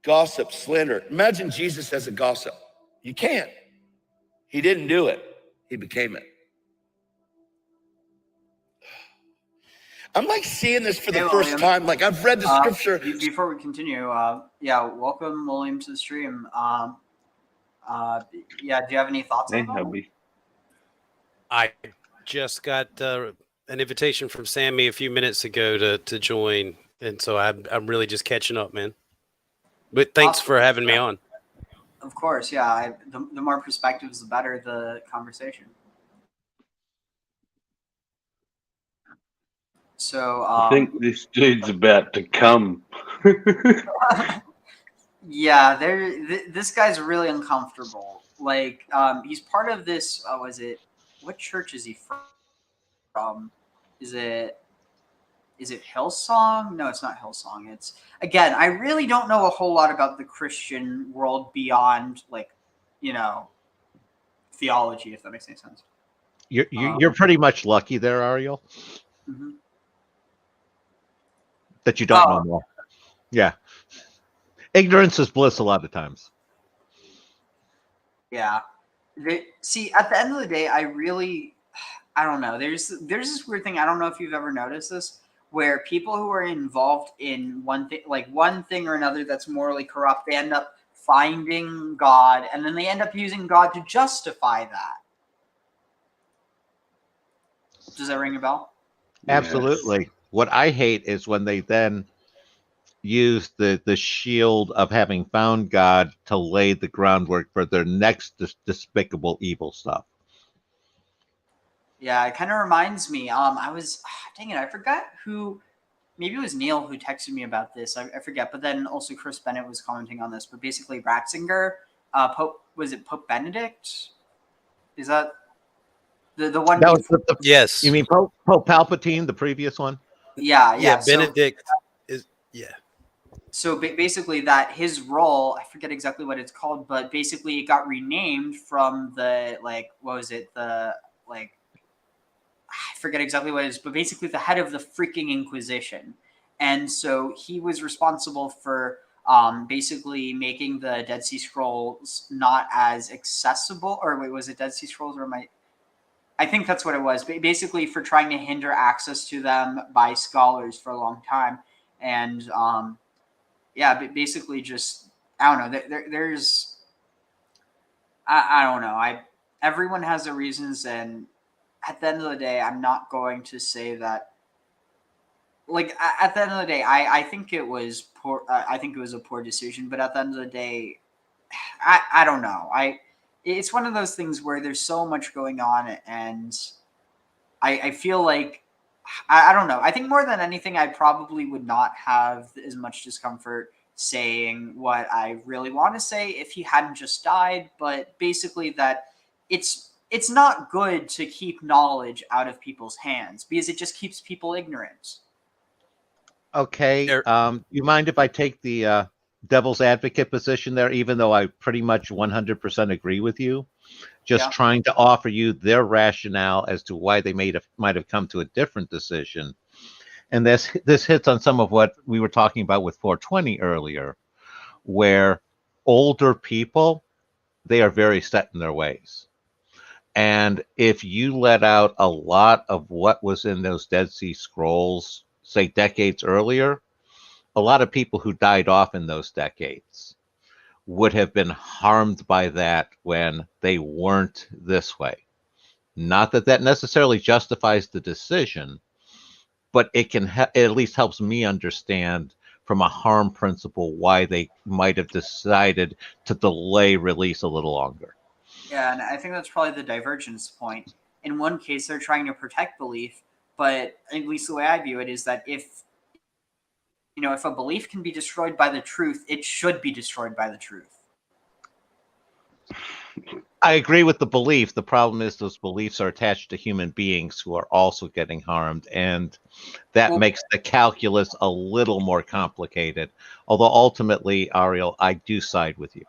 Gossip, slander. Imagine Jesus as a gossip. You can't. He didn't do it. He became it. I'm like seeing this for the first time. Like I've read the scripture. Before we continue, welcome William to the stream. Do you have any thoughts on that? I just got an invitation from Sammy a few minutes ago to join, and so I'm really just catching up, man. But thanks for having me on. Of course, yeah. The more perspectives, the better the conversation. So I think this dude's about to come. Yeah, this guy's really uncomfortable. Like, he's part of this. What church is he from? Is it Hillsong? No, it's not Hillsong. It's, again, I really don't know a whole lot about the Christian world beyond, like, theology, if that makes any sense. You're pretty much lucky there, Ariel. Mm-hmm. That you don't know more. Yeah. Ignorance is bliss a lot of times. Yeah. See, at the end of the day, I don't know. There's this weird thing. I don't know if you've ever noticed this, where people who are involved in one thing or another that's morally corrupt, they end up finding God, and then they end up using God to justify that. Does that ring a bell? Absolutely. Yes. What I hate is when they then use the shield of having found God to lay the groundwork for their next despicable evil stuff. Yeah, it kind of reminds me. I forgot who. Maybe it was Neil who texted me about this. I forget. But then also Chris Bennett was commenting on this. But basically, Ratzinger, Pope Benedict? Is that the one? That was yes. You mean Pope Palpatine, the previous one? Yeah. Benedict is So basically, that his role, I forget exactly what it's called, but basically it got renamed from I forget exactly what it is, but basically the head of the freaking Inquisition. And so he was responsible for basically making the Dead Sea Scrolls not as accessible. Or wait, was it Dead Sea Scrolls or I think that's what it was. Basically, for trying to hinder access to them by scholars for a long time, and basically just I don't know. There's I don't know. Everyone has their reasons, and at the end of the day, I'm not going to say that. Like at the end of the day, I think it was poor. I think it was a poor decision. But at the end of the day, I don't know. It's one of those things where there's so much going on, and I feel like I don't know. I think more than anything, I probably would not have as much discomfort saying what I really want to say if he hadn't just died. But basically, that it's not good to keep knowledge out of people's hands because it just keeps people ignorant. Okay. You mind if I take the devil's advocate position there, even though I pretty much 100% agree with you? Just trying to offer you their rationale as to why they might have come to a different decision. And this hits on some of what we were talking about with 420 earlier, where older people, they are very set in their ways. And if you let out a lot of what was in those Dead Sea Scrolls, say decades earlier, a lot of people who died off in those decades would have been harmed by that when they weren't this way. Not that that necessarily justifies the decision, but it can it at least helps me understand from a harm principle why they might have decided to delay release a little longer. Yeah, and I think that's probably the divergence point. In one case, they're trying to protect belief, but at least the way I view it is that if a belief can be destroyed by the truth, it should be destroyed by the truth. I agree with the belief. The problem is those beliefs are attached to human beings who are also getting harmed, and that makes the calculus a little more complicated. Although ultimately, Ariel, I do side with you.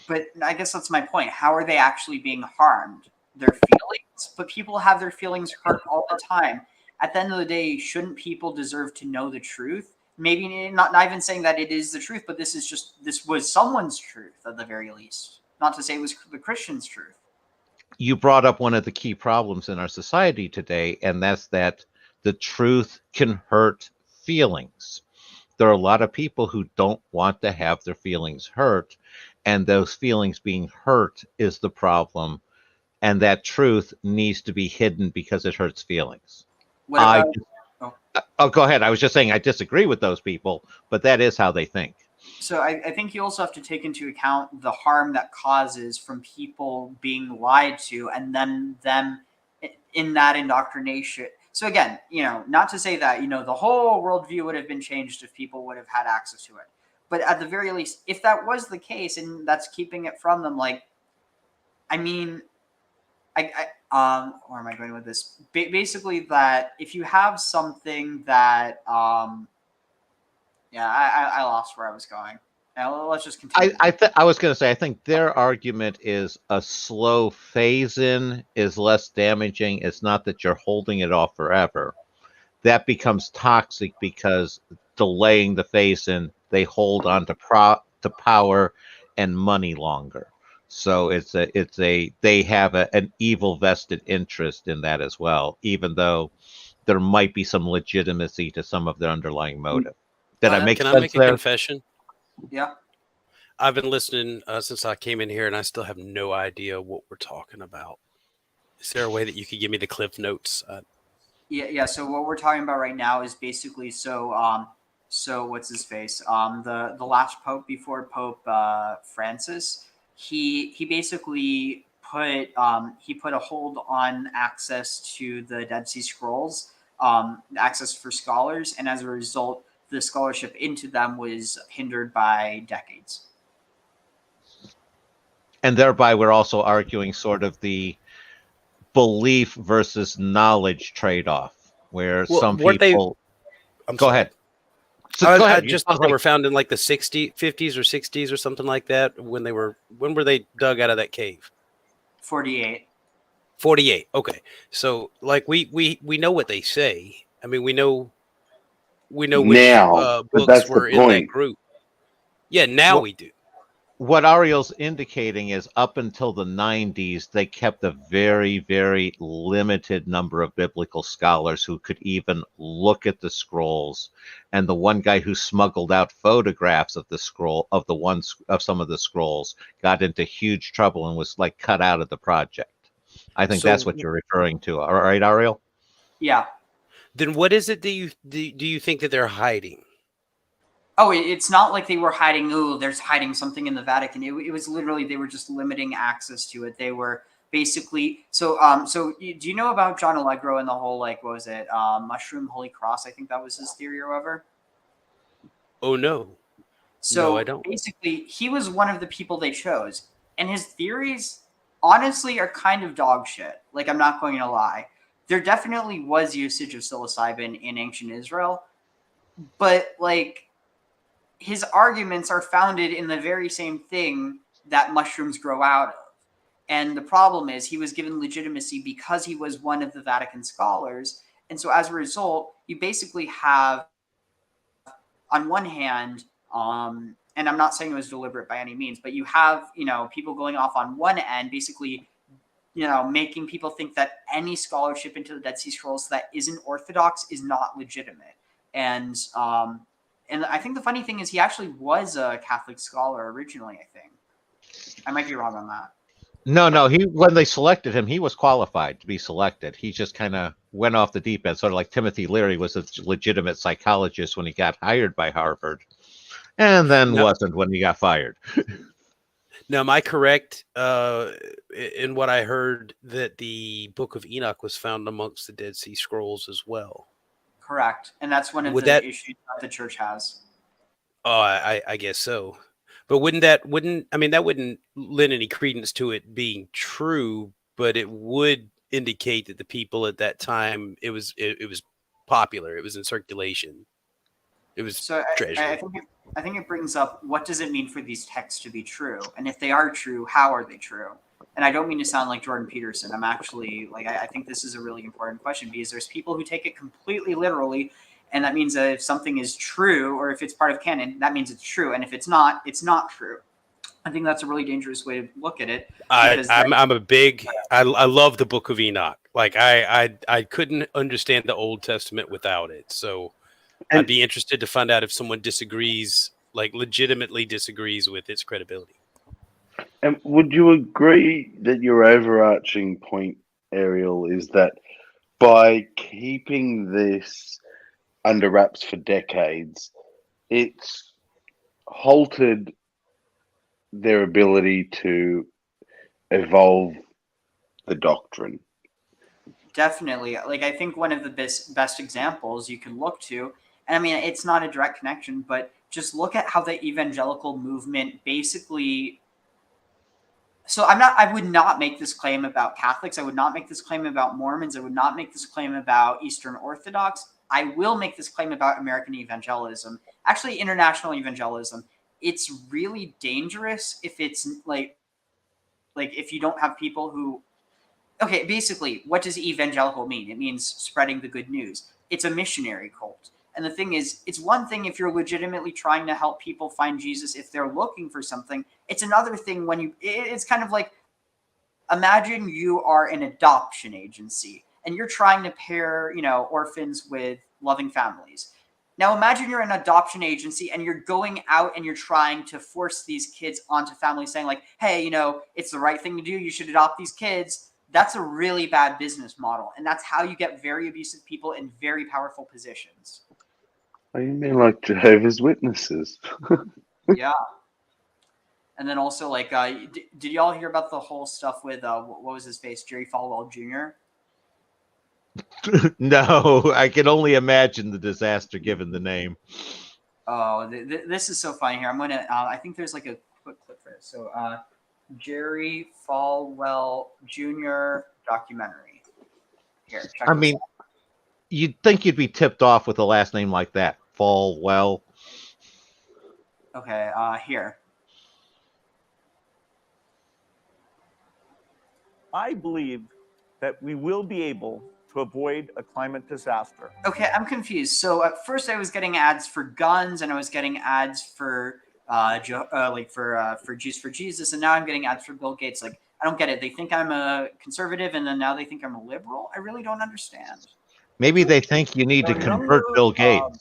But I guess that's my point. How are they actually being harmed? Their feelings? But people have their feelings hurt all the time. At the end of the day, shouldn't people deserve to know the truth? Maybe not even saying that it is the truth, but this was someone's truth at the very least. Not to say it was the Christian's truth. You brought up one of the key problems in our society today, and that's that the truth can hurt feelings. There are a lot of people who don't want to have their feelings hurt, and those feelings being hurt is the problem, and that truth needs to be hidden because it hurts feelings. What about, go ahead. I was just saying I disagree with those people, but that is how they think. So I think you also have to take into account the harm that causes from people being lied to and then them in that indoctrination. So again, not to say that, the whole worldview would have been changed if people would have had access to it. But at the very least, if that was the case and that's keeping it from them, where am I going with this? Basically, that if you have something that, I lost where I was going. Now let's just continue. I was going to say, I think their argument is a slow phase-in is less damaging. It's not that you're holding it off forever. That becomes toxic because delaying the phase-in, they hold on to power and money longer. So they have an evil vested interest in that as well, even though there might be some legitimacy to some of their underlying motive. Can I make a confession? Yeah. I've been listening since I came in here, and I still have no idea what we're talking about. Is there a way that you could give me the cliff notes? Yeah. So what we're talking about right now is basically so what's his face? The last pope before Pope Francis, he basically put a hold on access to the Dead Sea Scrolls, access for scholars, and as a result, the scholarship into them was hindered by decades. And thereby, we're also arguing sort of the belief versus knowledge trade-off, where some people. Go ahead. So go ahead. Just thought they were found in like the 50s or 60s or something like that. When were they dug out of that cave? 48. 48. Okay. So we know what they say. I mean, we know which now, books were in that group. Yeah, now we do. What Ariel's indicating is up until the 90s, they kept a very, very limited number of biblical scholars who could even look at the scrolls. And the one guy who smuggled out photographs of the scroll of some of the scrolls got into huge trouble and was like cut out of the project. I think that's what you're referring to. All right, Ariel? Yeah. Then what is it do you think that they're hiding? Oh, it's not like they were hiding, there's hiding something in the Vatican. It was literally, they were just limiting access to it. They were basically, so do you know about John Allegro and the whole, like, what was it, Mushroom Holy Cross? I think that was his theory or whatever. Oh, no. So no, I don't. basically, he was one of the people they chose. And his theories, honestly, are kind of dog shit. Like, I'm not going to lie. There definitely was usage of psilocybin in ancient Israel. But, like, his arguments are founded in the very same thing that mushrooms grow out of. And the problem is he was given legitimacy because he was one of the Vatican scholars. And so as a result, you basically have, on one hand, and I'm not saying it was deliberate by any means, but you have, people going off on one end, basically, making people think that any scholarship into the Dead Sea Scrolls that isn't orthodox is not legitimate. And I think the funny thing is he actually was a Catholic scholar originally, I think. I might be wrong on that. No. When they selected him, he was qualified to be selected. He just kind of went off the deep end, sort of like Timothy Leary was a legitimate psychologist when he got hired by Harvard, and then wasn't when he got fired. Now, am I correct in what I heard that the Book of Enoch was found amongst the Dead Sea Scrolls as well? Correct. And that's one of the issues that the church has. Oh, I guess so. But that wouldn't lend any credence to it being true, but it would indicate that the people at that time, it was popular. It was in circulation. It was treasure. I think it brings up, what does it mean for these texts to be true? And if they are true, how are they true? And I don't mean to sound like Jordan Peterson. I'm actually, I think this is a really important question, because there's people who take it completely literally. And that means that if something is true, or if it's part of canon, that means it's true. And if it's not true. I think that's a really dangerous way to look at it. I love the Book of Enoch. Like I couldn't understand the Old Testament without it. So I'd be interested to find out if someone disagrees, like legitimately disagrees with its credibility. And would you agree that your overarching point, Ariel, is that by keeping this under wraps for decades, it's halted their ability to evolve the doctrine? Definitely. Like, I think one of the best examples you can look to, and I mean, it's not a direct connection, but just look at how the evangelical movement basically. So I would not make this claim about Catholics. I would not make this claim about Mormons. I would not make this claim about Eastern Orthodox. I will make this claim about American evangelism, actually international evangelism. It's really dangerous if it's like if you don't have people who, okay, basically, what does evangelical mean? It means spreading the good news. It's a missionary cult. And the thing is, it's one thing if you're legitimately trying to help people find Jesus if they're looking for something. It's another thing when it's kind of like, imagine you are an adoption agency and you're trying to pair, orphans with loving families. Now imagine you're an adoption agency and you're going out and you're trying to force these kids onto families, saying like, hey, it's the right thing to do. You should adopt these kids. That's a really bad business model. And that's how you get very abusive people in very powerful positions. Oh, you mean like Jehovah's Witnesses? Yeah. And then also, like, did y'all hear about the whole stuff with, what was his face, Jerry Falwell Jr.? No, I can only imagine the disaster given the name. Oh, this is so funny here. I'm going to, I think there's like a quick clip for this. So, Jerry Falwell Jr. documentary. Here, check I mean, you'd think you'd be tipped off with a last name like that. Falwell. Okay, here. I believe that we will be able to avoid a climate disaster. Okay, I'm confused. So at first I was getting ads for guns and I was getting ads for for Jews for Jesus, and now I'm getting ads for Bill Gates. Like, I don't get it. They think I'm a conservative, and then now they think I'm a liberal. I really don't understand. Maybe they think you need to convert Bill Gates.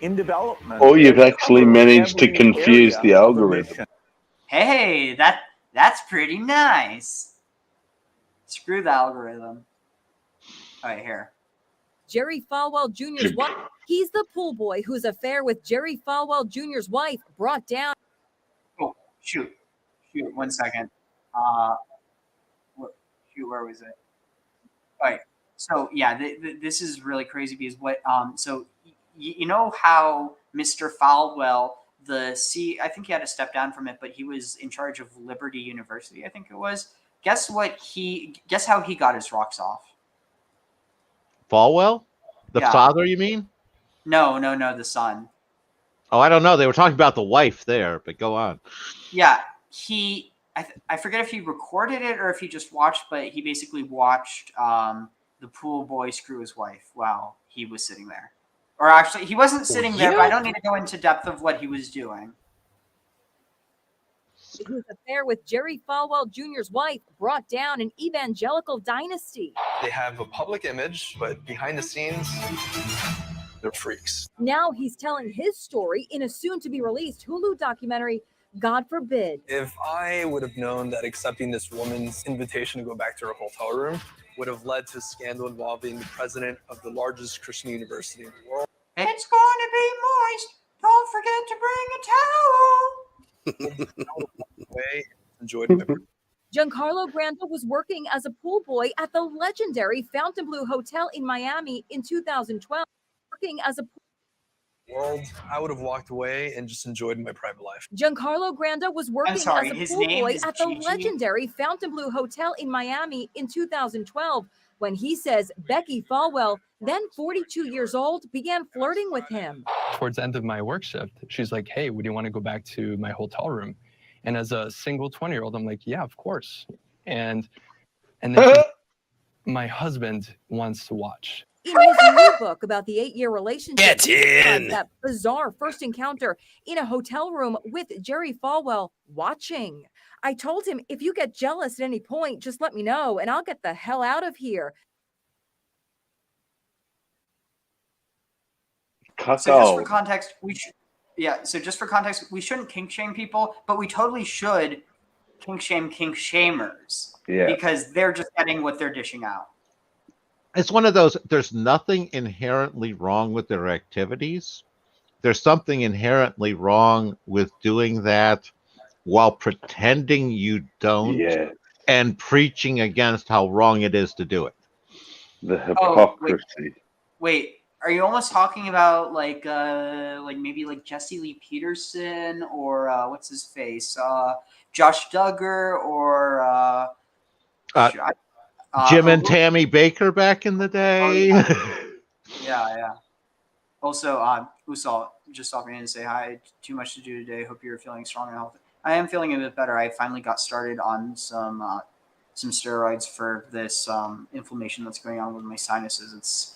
In development. Or you've actually managed to confuse the algorithm. Hey, that's pretty nice. Screw the algorithm. All right, here. Jerry Falwell Jr.'s wife. He's the pool boy whose affair with Jerry Falwell Jr.'s wife brought down. Oh, shoot, 1 second. Where was it? All right. So yeah, this is really crazy because so you know how Mr. Falwell, I think he had to step down from it, but he was in charge of Liberty University, I think it was. Guess how he got his rocks off? Falwell? The Yeah. father, you mean? No, the son. Oh, I don't know. They were talking about the wife there, but go on. Yeah, I forget if he recorded it or if he just watched, but he basically watched the pool boy screw his wife while he was sitting there. Or actually, he wasn't sitting there, but I don't need to go into depth of what he was doing. His affair with Jerry Falwell Jr.'s wife brought down an evangelical dynasty. They have a public image, but behind the scenes, they're freaks. Now he's telling his story in a soon-to-be-released Hulu documentary, God Forbid. If I would have known that accepting this woman's invitation to go back to her hotel room would have led to a scandal involving the president of the largest Christian university in the world. It's going to be moist. Don't forget to bring a towel. Enjoyed my Giancarlo Granda was working as a pool boy at the legendary Fontainebleau Hotel in Miami in 2012. Working as a world, I would have walked away and just enjoyed my private life. Giancarlo Granda was working as a his pool name boy is at the Gigi. legendary Fontainebleau Hotel in Miami in 2012 when he says Becky Falwell, then 42 years old, began flirting with him. Towards the end of my work shift, she's like, hey, would you want to go back to my hotel room? And as a single 20-year-old, I'm like, yeah, of course. And then my husband wants to watch. In his new book about the 8-year relationship, Get in. that bizarre first encounter in a hotel room with Jerry Falwell watching. I told him, if you get jealous at any point, just let me know and I'll get the hell out of here. So just for context, we shouldn't kink shame people, but we totally should kink shamers. Yeah. Because they're just getting what they're dishing out. It's one of those, there's nothing inherently wrong with their activities. There's something inherently wrong with doing that while pretending you don't and preaching against how wrong it is to do it. The hypocrisy. Wait, are you almost talking about like maybe like Jesse Lee Peterson or what's his face? Josh Duggar or Jim and Tammy Baker back in the day. Yeah. Also, Usal just stopping in to say hi. Too much to do today. Hope you're feeling strong and healthy. I am feeling a bit better. I finally got started on some steroids for this inflammation that's going on with my sinuses.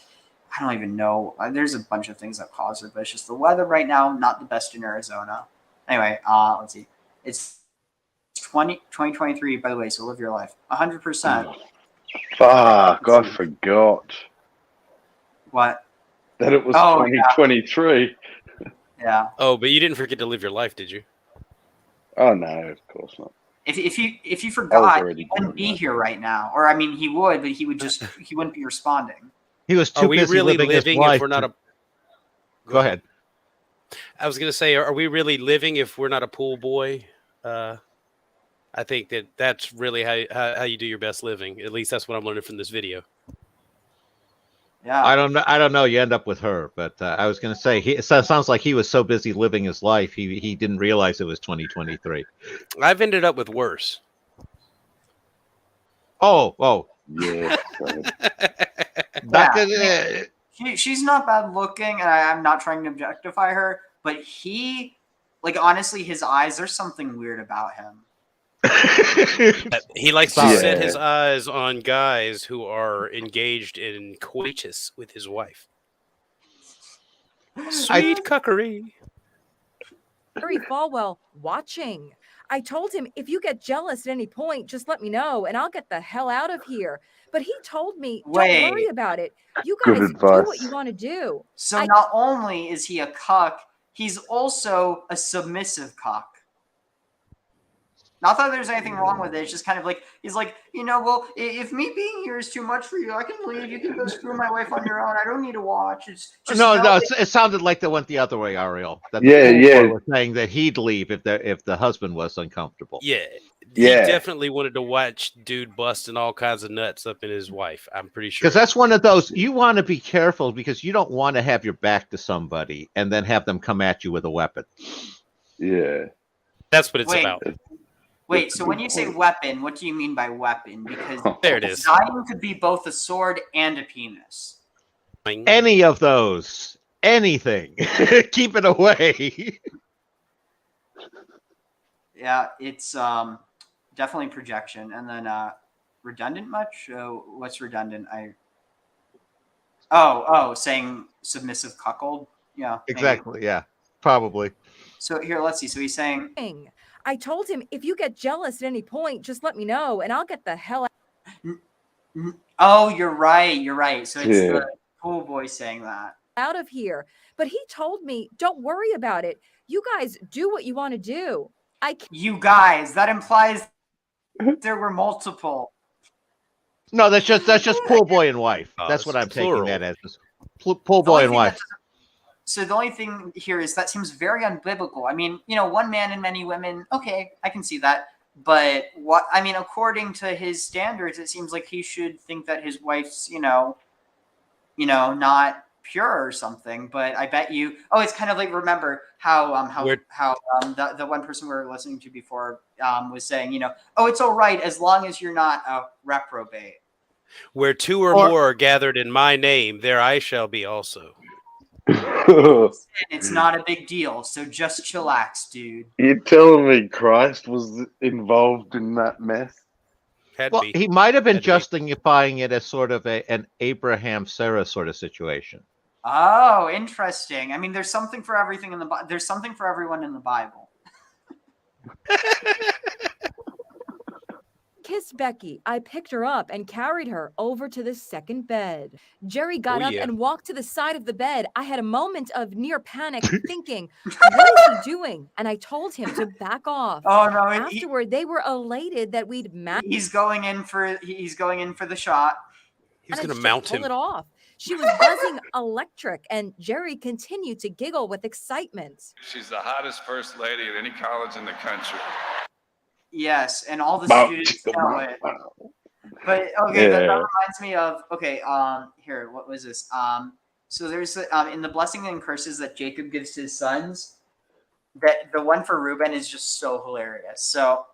I don't even know. There's a bunch of things that cause it, but it's just the weather right now, not the best in Arizona. Anyway, let's see. It's 2023, by the way, so live your life. 100%. Fuck, I forgot. What? That it was 2023. Yeah. Oh, but you didn't forget to live your life, did you? Oh no, of course not. If you forgot, he wouldn't be here right now. Or I mean, he would, but he wouldn't be responding. He was too busy really living his living life. if we're not a? Go ahead. I was gonna say, are we really living if we're not a pool boy? I think that's really how you do your best living. At least that's what I'm learning from this video. Yeah. I don't know. You end up with her, but I was going to say, it sounds like he was so busy living his life, he didn't realize it was 2023. I've ended up with worse. Oh. Yeah. She's not bad looking, and I'm not trying to objectify her, but honestly, his eyes, there's something weird about him. He likes to set his eyes on guys who are engaged in coitus with his wife. Sweet cuckery. Jerry Falwell watching. I told him, if you get jealous at any point, just let me know and I'll get the hell out of here. But he told me, don't worry Wait. about it. You Good guys do what advice. you want to do. So not only is he a cuck, he's also a submissive cuck. Not that there's anything wrong with it. It's just kind of like, he's like, well, if me being here is too much for you, I can leave. You can go screw my wife on your own. I don't need to watch. It's just No, it sounded like they went the other way, Ariel. That Yeah, the yeah. boy was saying that he'd leave if the husband was uncomfortable. Yeah. He definitely wanted to watch dude busting all kinds of nuts up in his wife. I'm pretty sure. Because that's one of those, you want to be careful because you don't want to have your back to somebody and then have them come at you with a weapon. Yeah. That's what it's about. Wait, so when you say weapon, what do you mean by weapon? Because there it is. Zion could be both a sword and a penis. Any of those. Anything. Keep it away. Yeah, it's definitely projection. And then redundant much? What's redundant? Saying submissive cuckold? Yeah. Exactly, maybe. yeah. Probably. So here, let's see. So he's saying... I told him, if you get jealous at any point, just let me know and I'll get the hell out. Oh, you're right. So it's the cool boy saying that. Out of here. But he told me, don't worry about it. You guys do what you want to do. You guys, that implies there were multiple. No, that's just pool boy and wife. That's what I'm taking that as. Pool boy and wife. So the only thing here is that seems very unbiblical. I mean, one man and many women. Okay, I can see that. But according to his standards, it seems like he should think that his wife's, not pure or something. But I bet you. Oh, it's kind of like, remember how the one person we were listening to before was saying, oh, it's all right as long as you're not a reprobate. Where two or more are gathered in my name, there I shall be also. It's not a big deal, so just chillax, dude. You're telling me Christ was involved in that mess? Well, he might have been justifying it as sort of an Abraham-Sarah sort of situation. Oh, interesting. I mean, there's something for everything in the Bible. There's something for everyone in the Bible. Kissed Becky. I picked her up and carried her over to the second bed. Jerry got up and walked to the side of the bed. I had a moment of near panic thinking, what is he doing? And I told him to back off. Oh no. Afterward, they were elated that we'd He's going in for the shot. He's going to mount him. Pull it off. She was buzzing electric, and Jerry continued to giggle with excitement. She's the hottest first lady at any college in the country. Yes, and all the students know it. But okay, that reminds me of here. What was this? So there's in the blessing and curses that Jacob gives to his sons. That the one for Reuben is just so hilarious. So,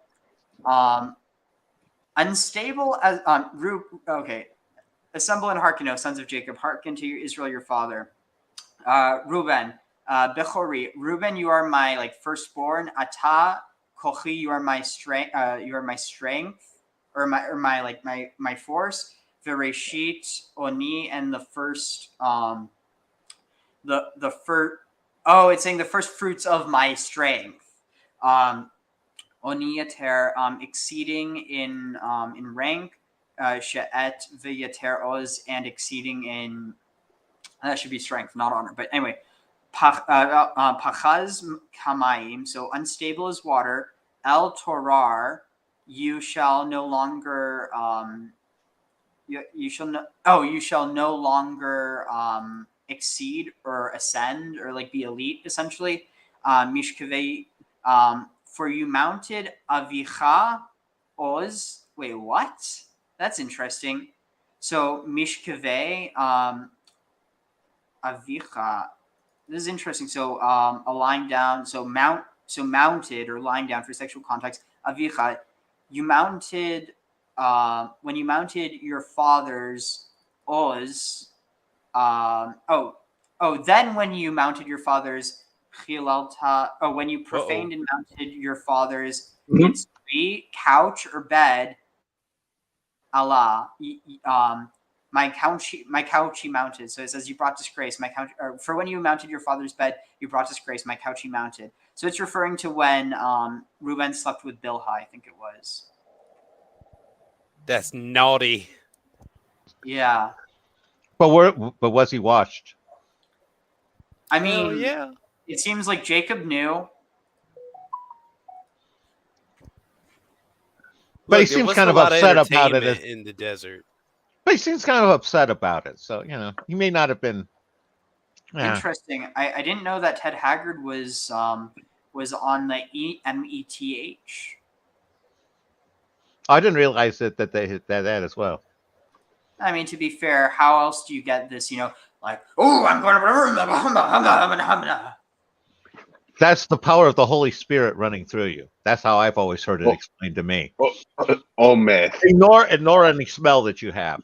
unstable as assemble and hearken, O sons of Jacob, hearken to Israel your father. Reuben, Bechori, Reuben, you are my firstborn. Ata. Kochi, you are my strength. You are my strength, or my force. Vereshit, Oni, and the first. The first. Oh, it's saying the first fruits of my strength. Oni yater, exceeding in rank. She'et v'yater oz, and exceeding in. That should be strength, not honor. But anyway. Pachaz kamayim, so unstable as water. El torar, you shall no longer you shall no longer exceed or ascend or be elite, essentially. Mishkavei, for you mounted avicha oz. Wait, what? That's interesting. So mishkavei avicha. This is interesting. So a lying down, mounted or lying down for sexual context. Avicha, you mounted when you mounted your father's oz. Then when you mounted your father's chilalta. Oh, when you profaned and mounted your father's couch or bed. Allah. my couch he mounted. So it says, you brought disgrace, my couch, or for when you mounted your father's bed, you brought disgrace, my couch he mounted. So it's referring to when Reuben slept with Bilhah, I think it was. That's naughty. Yeah. But was he watched? I mean, Hell yeah. It seems like Jacob knew. But Look, he seems kind of a lot upset about it. entertainment in the desert. But he seems kind of upset about it. So, he may not have been. Yeah. Interesting. I didn't know that Ted Haggard was on the EMETH. I didn't realize that they hit that as well. I mean, to be fair, how else do you get this? Like, oh, I'm going to. That's the power of the Holy Spirit running through you. That's how I've always heard it explained to me. Oh man! Ignore any smell that you have.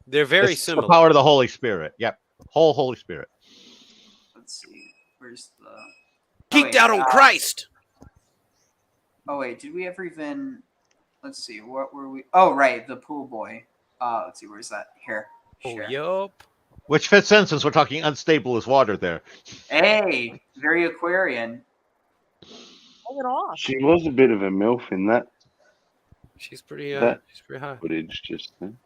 They're very It's similar. the power of the Holy Spirit. Yep, whole Holy Spirit. Let's see. Where's the Geeked out on Christ? Oh wait, did we ever even? Let's see. What were we? Oh right, the pool boy. Let's see. Where's that? Here. Oh, yup. Which fits in since we're talking unstable as water there. Hey, very Aquarian. Pull it off. She was a bit of a MILF in that. She's pretty high. Footage just then.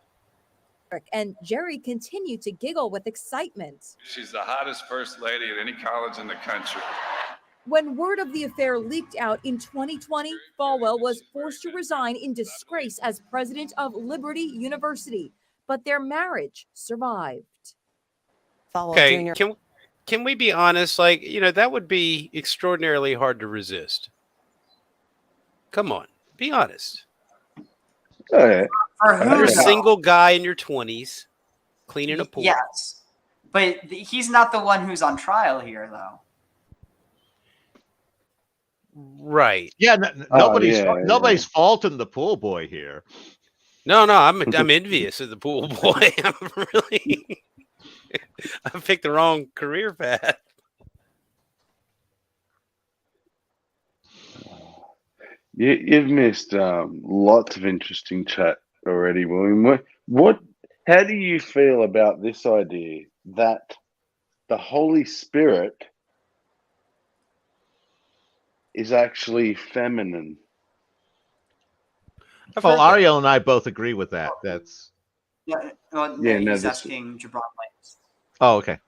And Jerry continued to giggle with excitement. She's the hottest first lady at any college in the country. When word of the affair leaked out in 2020, Falwell was forced to resign in disgrace as president of Liberty University, but their marriage survived. Okay, can we be honest? Like, that would be extraordinarily hard to resist. Come on, be honest. Okay. You're a single guy in your 20s, cleaning a pool. Yes, but he's not the one who's on trial here, though. Right. Yeah, nobody's faulting the pool boy here. No, I'm envious of the pool boy. I picked the wrong career path. You've missed lots of interesting chat already, William. How do you feel about this idea that the Holy Spirit is actually feminine? Ariel and I both agree with that. That's he's asking Jabron Lance. Oh, okay.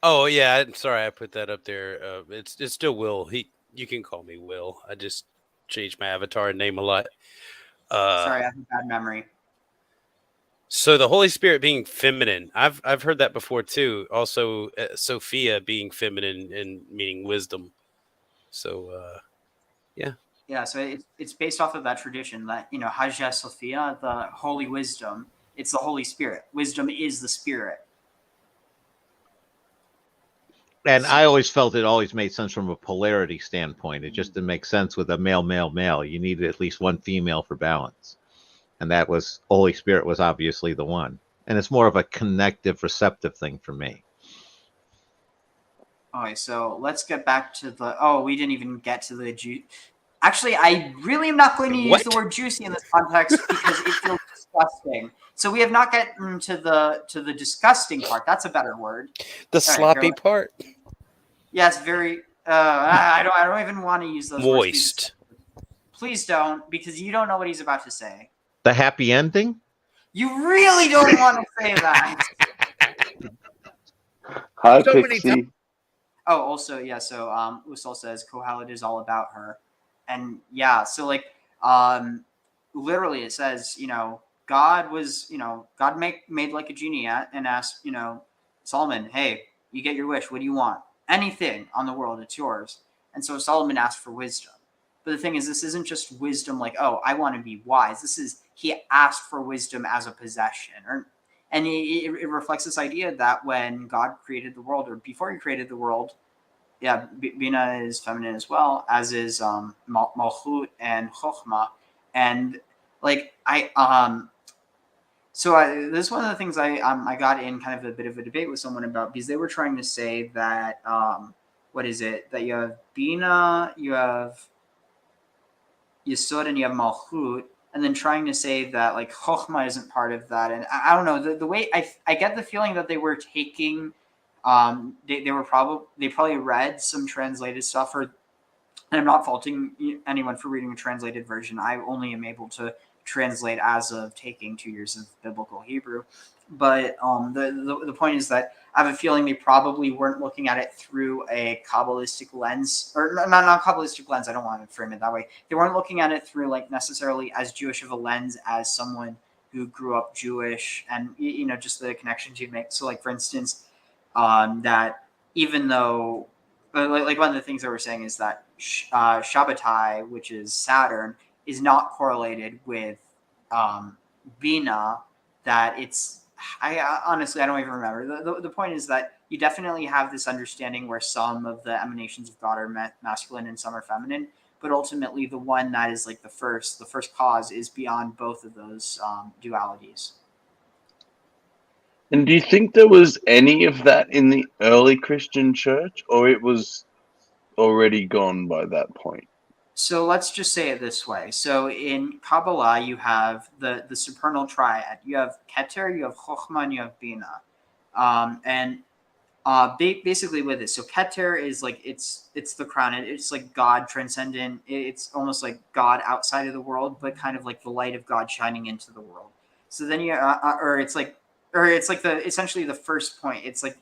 Oh yeah, I'm sorry I put that up there. It's still Will. You can call me Will. I just changed my avatar name a lot. Sorry, I have a bad memory. So the Holy Spirit being feminine, I've heard that before too. Also, Sophia being feminine and meaning wisdom. So, yeah. Yeah, so it's based off of that tradition that, Hagia Sophia, the holy wisdom, it's the Holy Spirit. Wisdom is the Spirit. And I always felt it always made sense from a polarity standpoint. It just didn't make sense with a male. You needed at least one female for balance. And that was, Holy Spirit was obviously the one. And it's more of a connective, receptive thing for me. Okay, so let's get back to we didn't even get to the juice. Actually, I really am not going to use the word juicy in this context because it feels disgusting. So we have not gotten to the disgusting part. That's a better word. The sloppy part. Yeah, it's very. I don't even want to use those moist. Words. Please don't, because you don't know what he's about to say. The happy ending? You really don't want to say that. Hi, Pixie. Oh, also, yeah. So, Usal says Kohelet is all about her, and yeah. So, literally, it says, God was, God made like a genie and asked, Solomon, hey, you get your wish. What do you want? Anything on the world, it's yours. And so Solomon asked for wisdom. But the thing is, this isn't just wisdom like, oh, I want to be wise. This is, he asked for wisdom as a possession. And it reflects this idea that when God created the world, or before he created the world, yeah, Bina is feminine as well, as is Malchut and Chokhmah. And this is one of the things I got in kind of a bit of a debate with someone about, because they were trying to say that, what is it? That you have Bina, you have Yesod, and you have Malchut, and then trying to say that like Chokhmah isn't part of that. And I don't know, the way I get the feeling that they were taking, they probably read some translated stuff, and I'm not faulting anyone for reading a translated version. I only am able to translate as of taking 2 years of biblical Hebrew. But the point is that I have a feeling they probably weren't looking at it through a Kabbalistic lens, or not Kabbalistic lens. I don't want to frame it that way. They weren't looking at it through like necessarily as Jewish of a lens as someone who grew up Jewish, and just the connections you'd make. So like for instance, that even though like one of the things that we're saying is that Shabbatai, which is Saturn, is not correlated with Bina. That it's honestly, I don't even remember. The point is that you definitely have this understanding where some of the emanations of God are masculine and some are feminine, but ultimately the one that is like the first cause is beyond both of those dualities. And do you think there was any of that in the early Christian church, or it was already gone by that point? So let's just say it this way. So in Kabbalah, you have the supernal triad. You have Keter, you have Chokhmah, and you have Bina. Basically with it, so Keter is like it's the crown. It's like God transcendent. It's almost like God outside of the world, but kind of like the light of God shining into the world. So then it's like essentially the first point. It's like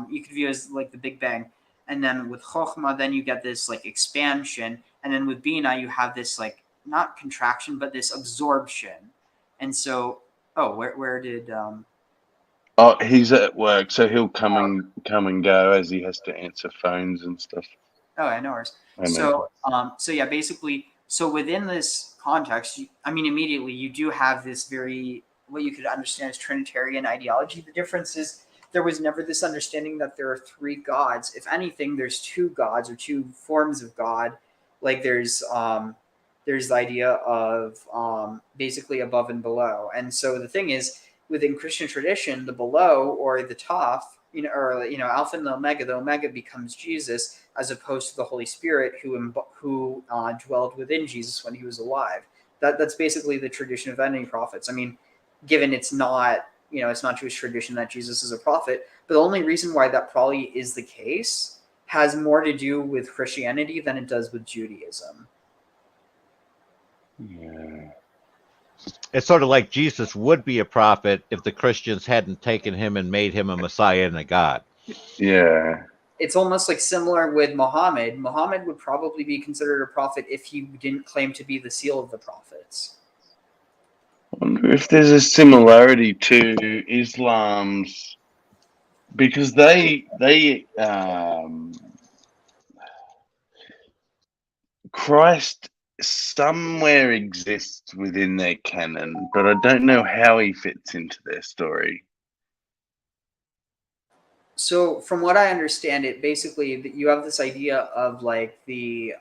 you could view as like the Big Bang. And then with Chokhmah, then you get this like expansion. And then with Bina, you have this like not contraction, but this absorption. And so, where did he's at work, so he'll come and go as he has to answer phones and stuff. Oh, I know. So yeah, basically, so within this context, immediately you do have this very what you could understand as Trinitarian ideology. The difference is there was never this understanding that there are three gods. If anything, there's two gods or two forms of God. Like there's the idea of basically above and below. And so the thing is, within Christian tradition, the below or the top, Alpha and the Omega becomes Jesus, as opposed to the Holy Spirit who dwelled within Jesus when he was alive. That's basically the tradition of any prophets. Given it's not Jewish tradition that Jesus is a prophet, but the only reason why that probably is the case has more to do with Christianity than it does with Judaism. Yeah. It's sort of like Jesus would be a prophet if the Christians hadn't taken him and made him a Messiah and a God. Yeah. It's almost like similar with Muhammad. Muhammad would probably be considered a prophet if he didn't claim to be the seal of the prophets. I wonder if there's a similarity to Islam's, because Christ somewhere exists within their canon, but I don't know how he fits into their story. So from what I understand it, basically you have this idea of like the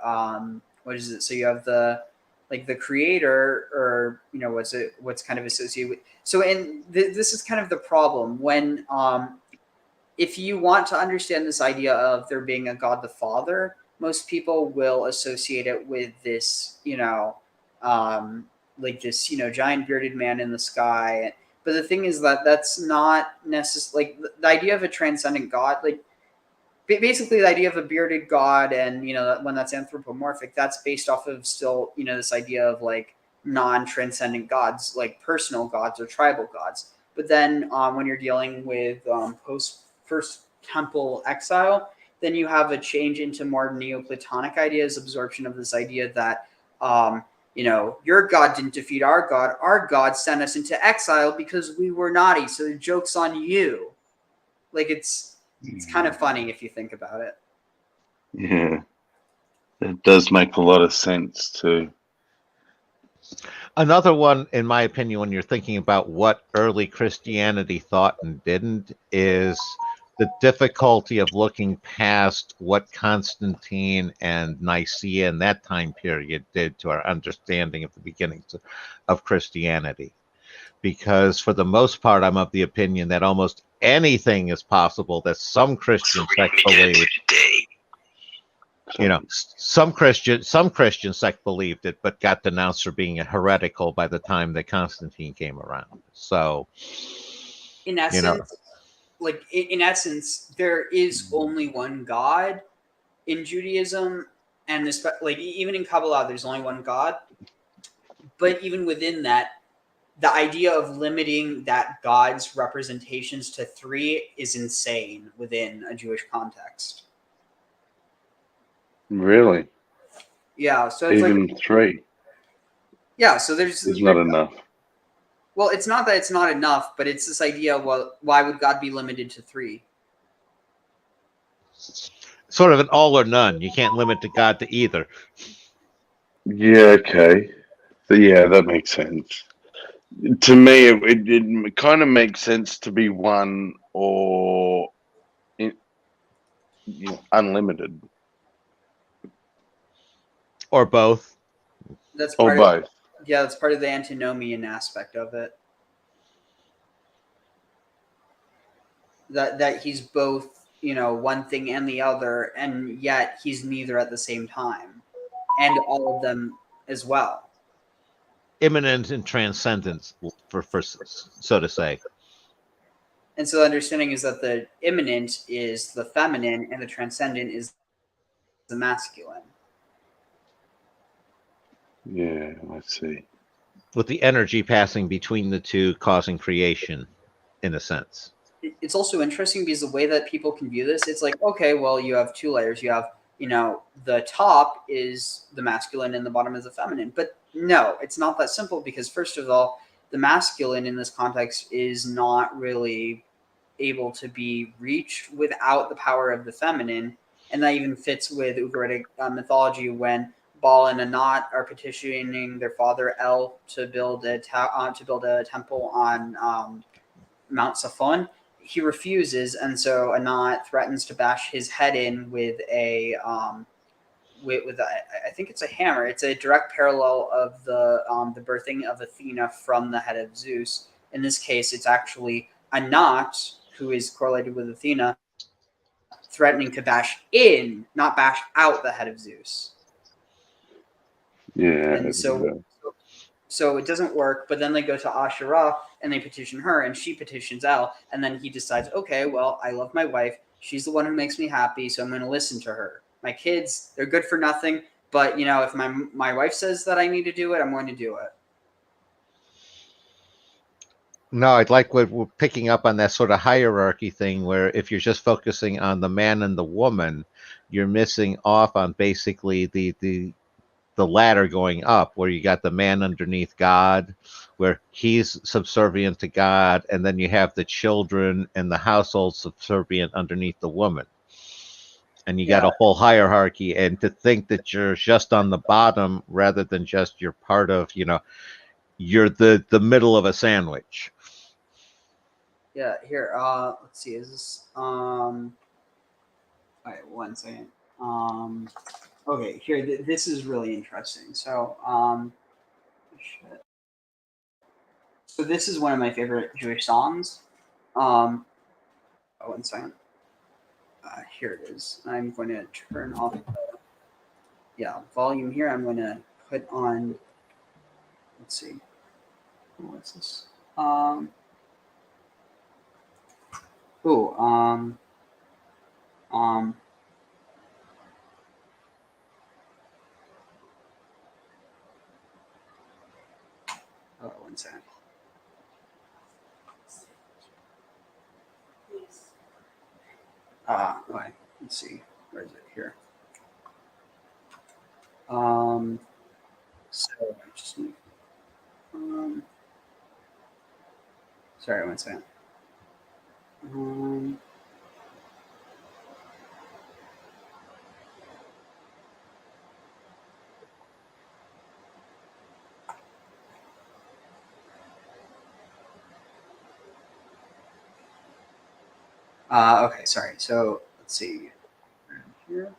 what is it? So you have the creator, or what's kind of associated with. So this is kind of the problem when if you want to understand this idea of there being a God the Father, most people will associate it with this, like this, giant bearded man in the sky. But the thing is that that's not necessarily like the idea of a transcendent God. Like basically the idea of a bearded God, and when that's anthropomorphic, that's based off of still this idea of like non-transcendent gods, like personal gods or tribal gods. But then when you're dealing with post First Temple exile, then you have a change into more Neoplatonic ideas, absorption of this idea that your God didn't defeat our God sent us into exile because we were naughty, so the joke's on you. Like it's kind of funny if you think about it. Yeah, it does make a lot of sense too. Another one, in my opinion, when you're thinking about what early Christianity thought and didn't, is the difficulty of looking past what Constantine and Nicaea in that time period did to our understanding of the beginnings of Christianity. Because for the most part, I'm of the opinion that almost anything is possible that some Christians believe. You know, some Christian sect believed it, but got denounced for being heretical by the time that Constantine came around. So, in essence, in essence, there is only one God in Judaism, and even in Kabbalah, there's only one God. But even within that, the idea of limiting that God's representations to 3 is insane within a Jewish context. Really? Yeah, so it's even 3. Yeah, so there's not enough. Well, it's not that it's not enough, but it's this idea, well, why would God be limited to 3? Sort of an all or none. You can't limit to God to either. Yeah, okay. Yeah, that makes sense. To me, it kind of makes sense to be 1 or unlimited. Or both. That's or part both. Yeah, that's part of the antinomian aspect of it. That he's both, one thing and the other, and yet he's neither at the same time, and all of them as well. Immanent and transcendence, for so to say. And so the understanding is that the immanent is the feminine and the transcendent is the masculine. Yeah, I see. With the energy passing between the two, causing creation, in a sense. It's also interesting because the way that people can view this, it's like, okay, well, you have 2 layers. You have, the top is the masculine and the bottom is the feminine. But no, it's not that simple, because first of all, the masculine in this context is not really able to be reached without the power of the feminine. And that even fits with Ugaritic mythology, when Baal and Anat are petitioning their father El to build a temple on Mount Safon. He refuses, and so Anat threatens to bash his head in with I think it's a hammer. It's a direct parallel of the birthing of Athena from the head of Zeus. In this case, it's actually Anat, who is correlated with Athena, threatening to bash in, not bash out, the head of Zeus. Yeah. And so it doesn't work, but then they go to Asherah and they petition her, and she petitions El, and then he decides, okay, well, I love my wife. She's the one who makes me happy, so I'm going to listen to her. My kids, they're good for nothing, but, if my wife says that I need to do it, I'm going to do it. No, I'd like what we're picking up on, that sort of hierarchy thing, where if you're just focusing on the man and the woman, you're missing off on basically the ladder going up, where you got the man underneath God, where he's subservient to God, and then you have the children and the household subservient underneath the woman. And you got a whole hierarchy, and to think that you're just on the bottom rather than just you're part of, you're the middle of a sandwich. Yeah, here, let's see, is this, all right, 1 second. Okay, here, this is really interesting. So, so this is one of my favorite Jewish songs. 1 second. Here it is. I'm going to turn off volume here. I'm going to put on, let's see, what's this? Oh, 1 second. Okay, let's see. Where is it? Here. So I just need, sorry, 1 second. Okay, sorry. So let's see. Here.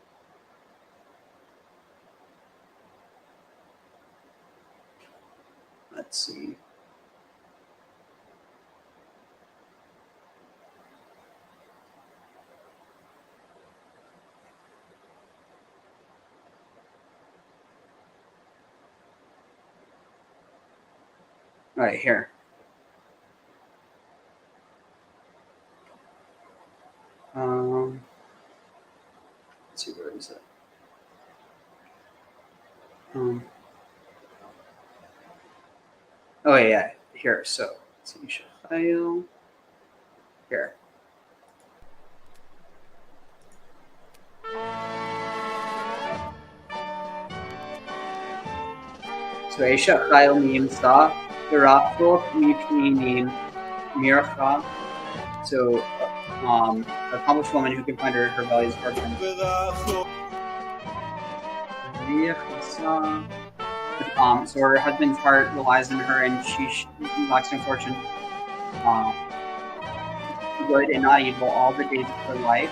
Let's see. All right, here. Let's see, where is it? Oh yeah, here. So let's see, file here. So Aisha file meme sa Iraqo meme Mircha. So accomplished woman who can find her values partner. So her husband's heart relies on her, and she lacks no fortune. Good and not evil all the days of her life.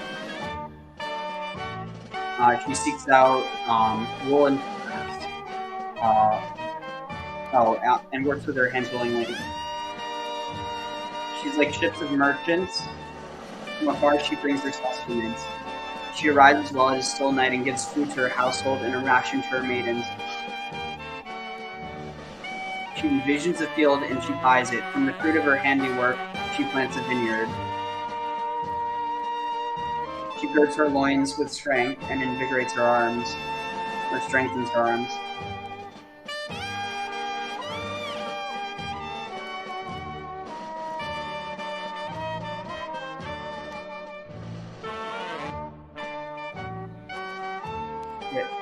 She seeks out wool and and works with her hands willingly. She's like ships of merchants. From afar she brings her sustenance. She arrives while it is still night and gives food to her household and a ration to her maidens. She envisions a field and she buys it. From the fruit of her handiwork, she plants a vineyard. She girds her loins with strength and invigorates her arms, or strengthens her arms.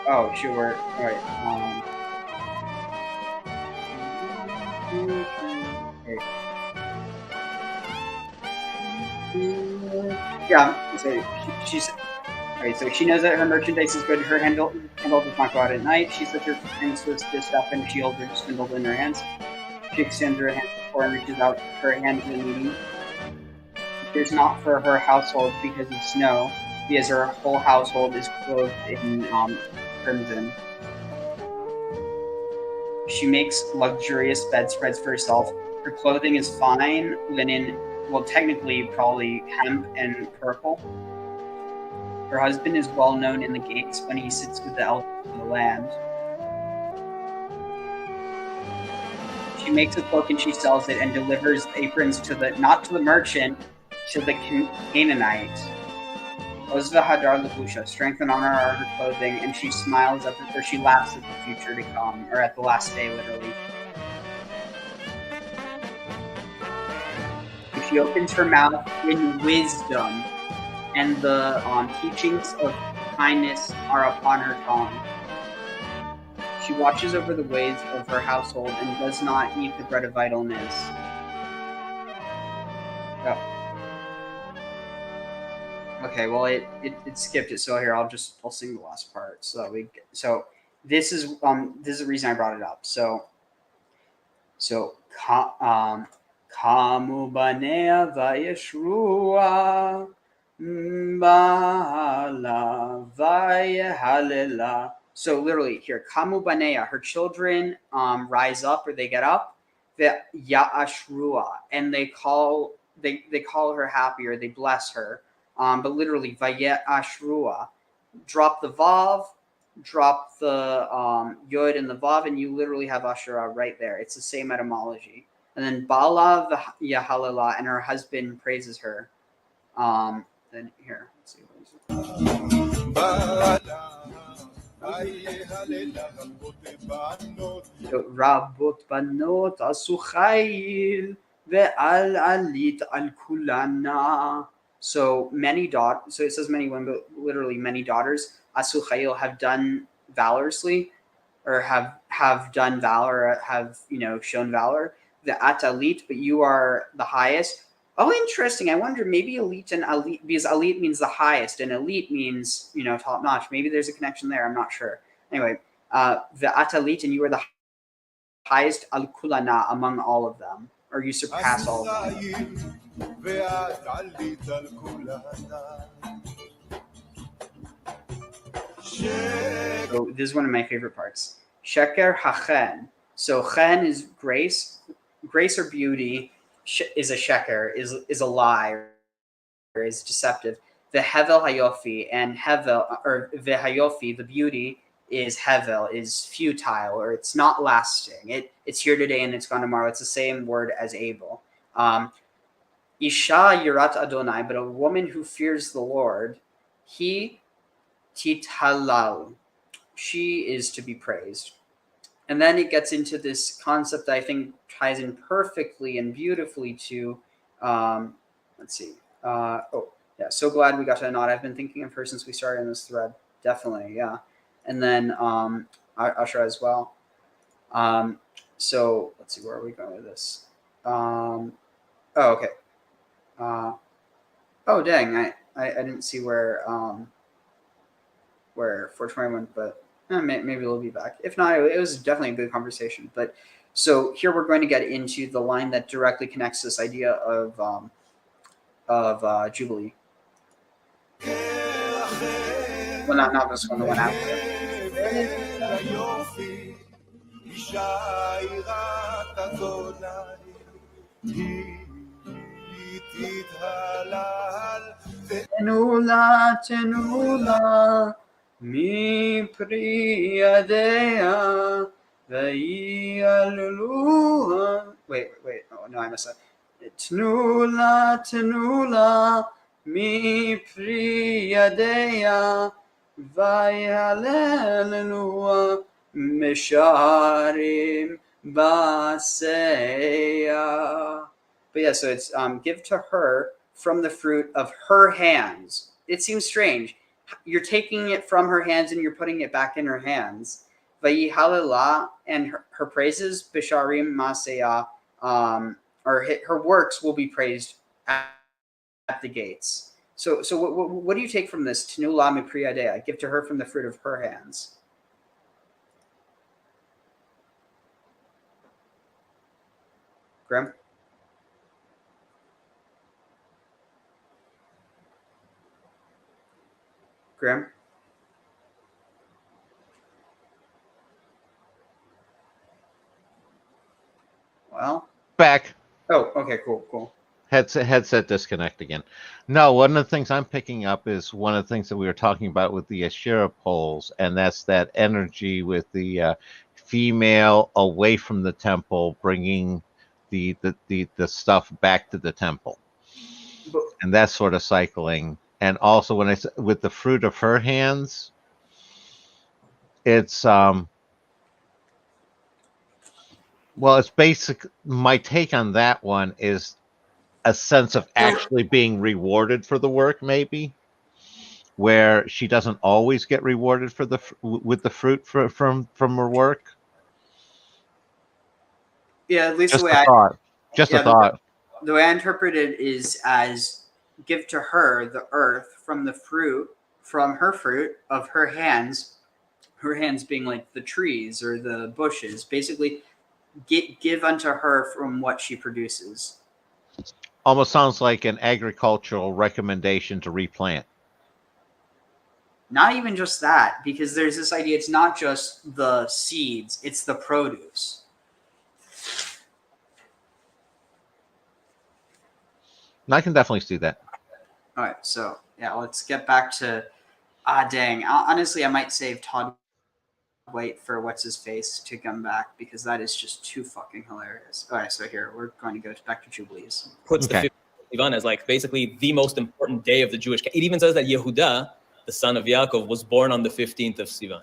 Oh, sure. All right. Yeah. So she's right. So she knows that her merchandise is good. Her handle does not go out at night. She sets her hands to stuff and she holds her spindle in her hands. She extends her hands before and reaches out her hand to the needy. It is not for her household because of snow, because her whole household is clothed in crimson. She makes luxurious bedspreads for herself. Her clothing is fine linen, well, technically probably hemp and purple. Her husband is well known in the gates when he sits with the elders of the land. She makes a cloak and she sells it and delivers aprons to not to the merchant, to the Canaanite. Ozva Hadar Labusha, strength and honor are her clothing, and she smiles at or she laughs at the future to come, or at the last day, literally. She opens her mouth in wisdom, and the teachings of kindness are upon her tongue. She watches over the ways of her household and does not eat the bread of idleness. Oh. Okay, well it skipped it, so here I'll sing the last part so that this is the reason I brought it up. So Kamu banea vayeshrua bala vayehalela. So literally here, Kamu banea, her children rise up or they get up, the Ya'ashrua, and they call her happy or they bless her. But literally, Vayet Ashrua, drop the Vav, drop the Yod and the Vav, and you literally have Ashura right there. It's the same etymology. And then Bala Yahalala, and her husband praises her. Then here, let's see. Rabot Banot Asuchail Ve'al Alit Al Kulana. So many daughters. So it says many women, but literally many daughters. Asuchayil have done valorously, or have done valor, have shown valor. The atalit, but you are the highest. Oh, interesting. I wonder maybe elite and elite, because elite means the highest, and elite means top notch. Maybe there's a connection there. I'm not sure. Anyway, the atalit, and you are the highest al kulana among all of them, or you surpass all of them. So this is one of my favorite parts. Sheker hachen. So chen is grace. Grace or beauty is a sheker, is a lie, or is deceptive. The hevel hayofi, and hevel, or the hayofi, the beauty, is hevel, is futile, or it's not lasting. It's here today and it's gone tomorrow. It's the same word as able. Isha yirat Adonai, but a woman who fears the Lord, he tithalal, she is to be praised. And then it gets into this concept that I think ties in perfectly and beautifully to, let's see. So glad we got to Anat. I've been thinking of her since we started in this thread. Definitely, yeah. And then Ashra as well. So let's see, where are we going with this? Okay. Dang, I didn't see where 420 went, but maybe we'll be back. If not, it was definitely a good conversation. But so here we're going to get into the line that directly connects this idea of Jubilee. Well, not this one, the one after. Tenula mi priyadea vayaluluha. Wait. Oh no, I messed up. Tenula mi priyadea vayaluluha misharim baseya. But yeah, so it's give to her from the fruit of her hands. It seems strange. You're taking it from her hands and you're putting it back in her hands. Vayihalila, and her praises, Bisharim Maseya, or her works will be praised at the gates. So what do you take from this? Tenula mi priyadea, give to her from the fruit of her hands. Graham? Graham? Well, back. Oh, okay, cool. Headset disconnect again. No, one of the things I'm picking up is one of the things that we were talking about with the Asherah poles, and that's that energy with the female away from the temple, bringing the stuff back to the temple, and that sort of cycling. And also, when with the fruit of her hands, it's it's basic. My take on that one is a sense of actually being rewarded for the work, maybe, where she doesn't always get rewarded for with the fruit from her work. Yeah, at least just the way a thought. A thought. The way I interpret it is as give to her the earth from the fruit, from her fruit of her hands being like the trees or the bushes, basically give unto her from what she produces. Almost sounds like an agricultural recommendation to replant. Not even just that, because there's this idea, it's not just the seeds, it's the produce. I can definitely see that. All right, so yeah, let's get back to dang. Honestly, I might save Todd White for what's his face to come back, because that is just too fucking hilarious. All right, so here we're going to go back to Jubilees. Puts the 15th of Sivan as like basically the most important day of the Jewish. It even says that Yehuda, the son of Yaakov, was born on the 15th of Sivan,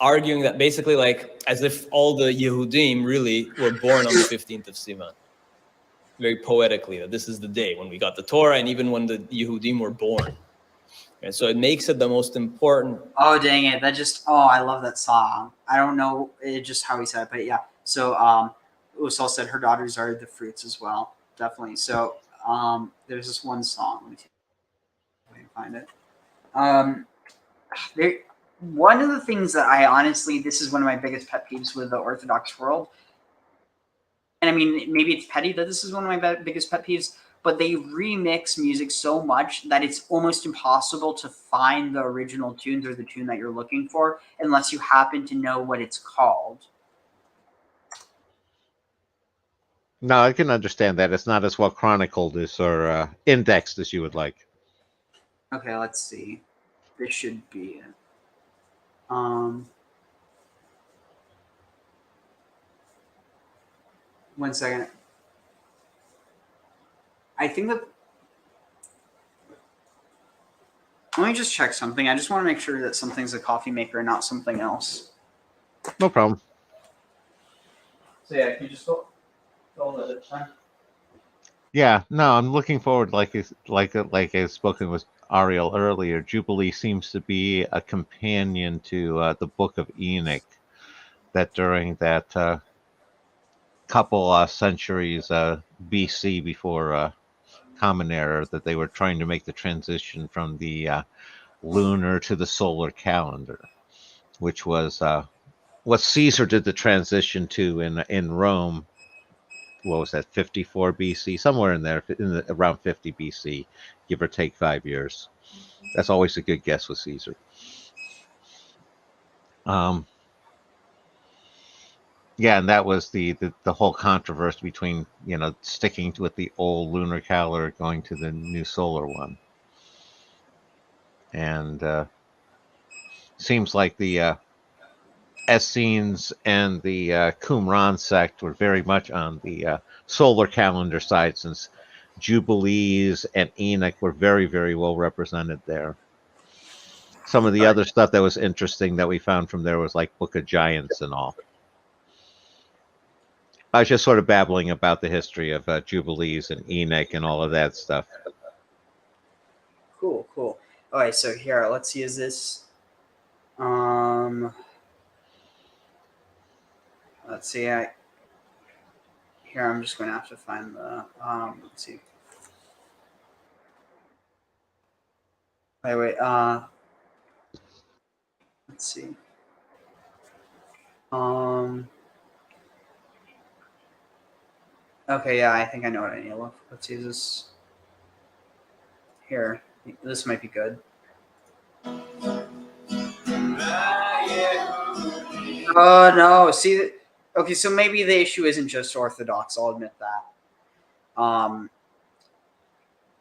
arguing that basically like as if all the Yehudim really were born on the 15th of Sivan. Very poetically, that this is the day when we got the Torah, and even when the Yehudim were born. And so it makes it the most important. Oh, dang it. I love that song. I don't know just how he said it, but yeah. So Usal said her daughters are the fruits as well. Definitely. So there's this one song. Let me see if I can find it. One of the things that I honestly, this is one of my biggest pet peeves with the Orthodox world. And I mean, maybe it's petty that this is one of my biggest pet peeves, but they remix music so much that it's almost impossible to find the original tunes or the tune that you're looking for unless you happen to know what it's called. No, I can understand that. It's not as well chronicled as or indexed as you would like. Okay, let's see. This should be it. 1 second. I think that. Let me just check something. I just want to make sure that something's a coffee maker and not something else. No problem. So yeah, can you just go that it's time? Yeah, no, I'm looking forward. Like I've spoken with Ariel earlier, Jubilee seems to be a companion to the Book of Enoch. That during that couple centuries BC before Common Era, that they were trying to make the transition from the lunar to the solar calendar, which was what Caesar did the transition to in Rome. What was that, 54 BC? Somewhere in there, around 50 BC, give or take 5 years. That's always a good guess with Caesar. Yeah, and that was the whole controversy between, sticking with the old lunar calendar, going to the new solar one. And seems like the Essenes and the Qumran sect were very much on the solar calendar side, since Jubilees and Enoch were very, very well represented there. Some of the other stuff that was interesting that we found from there was like Book of Giants and all. I was just sort of babbling about the history of Jubilees and Enoch and all of that stuff. Cool. All right, so here, let's see, is this... Let's see, here I'm just going to have to find the... let's see. Wait, let's see. Okay, yeah, I think I know what I need to look. Let's see, is this... Here, this might be good. Oh, no, see... Okay, so maybe the issue isn't just Orthodox, I'll admit that.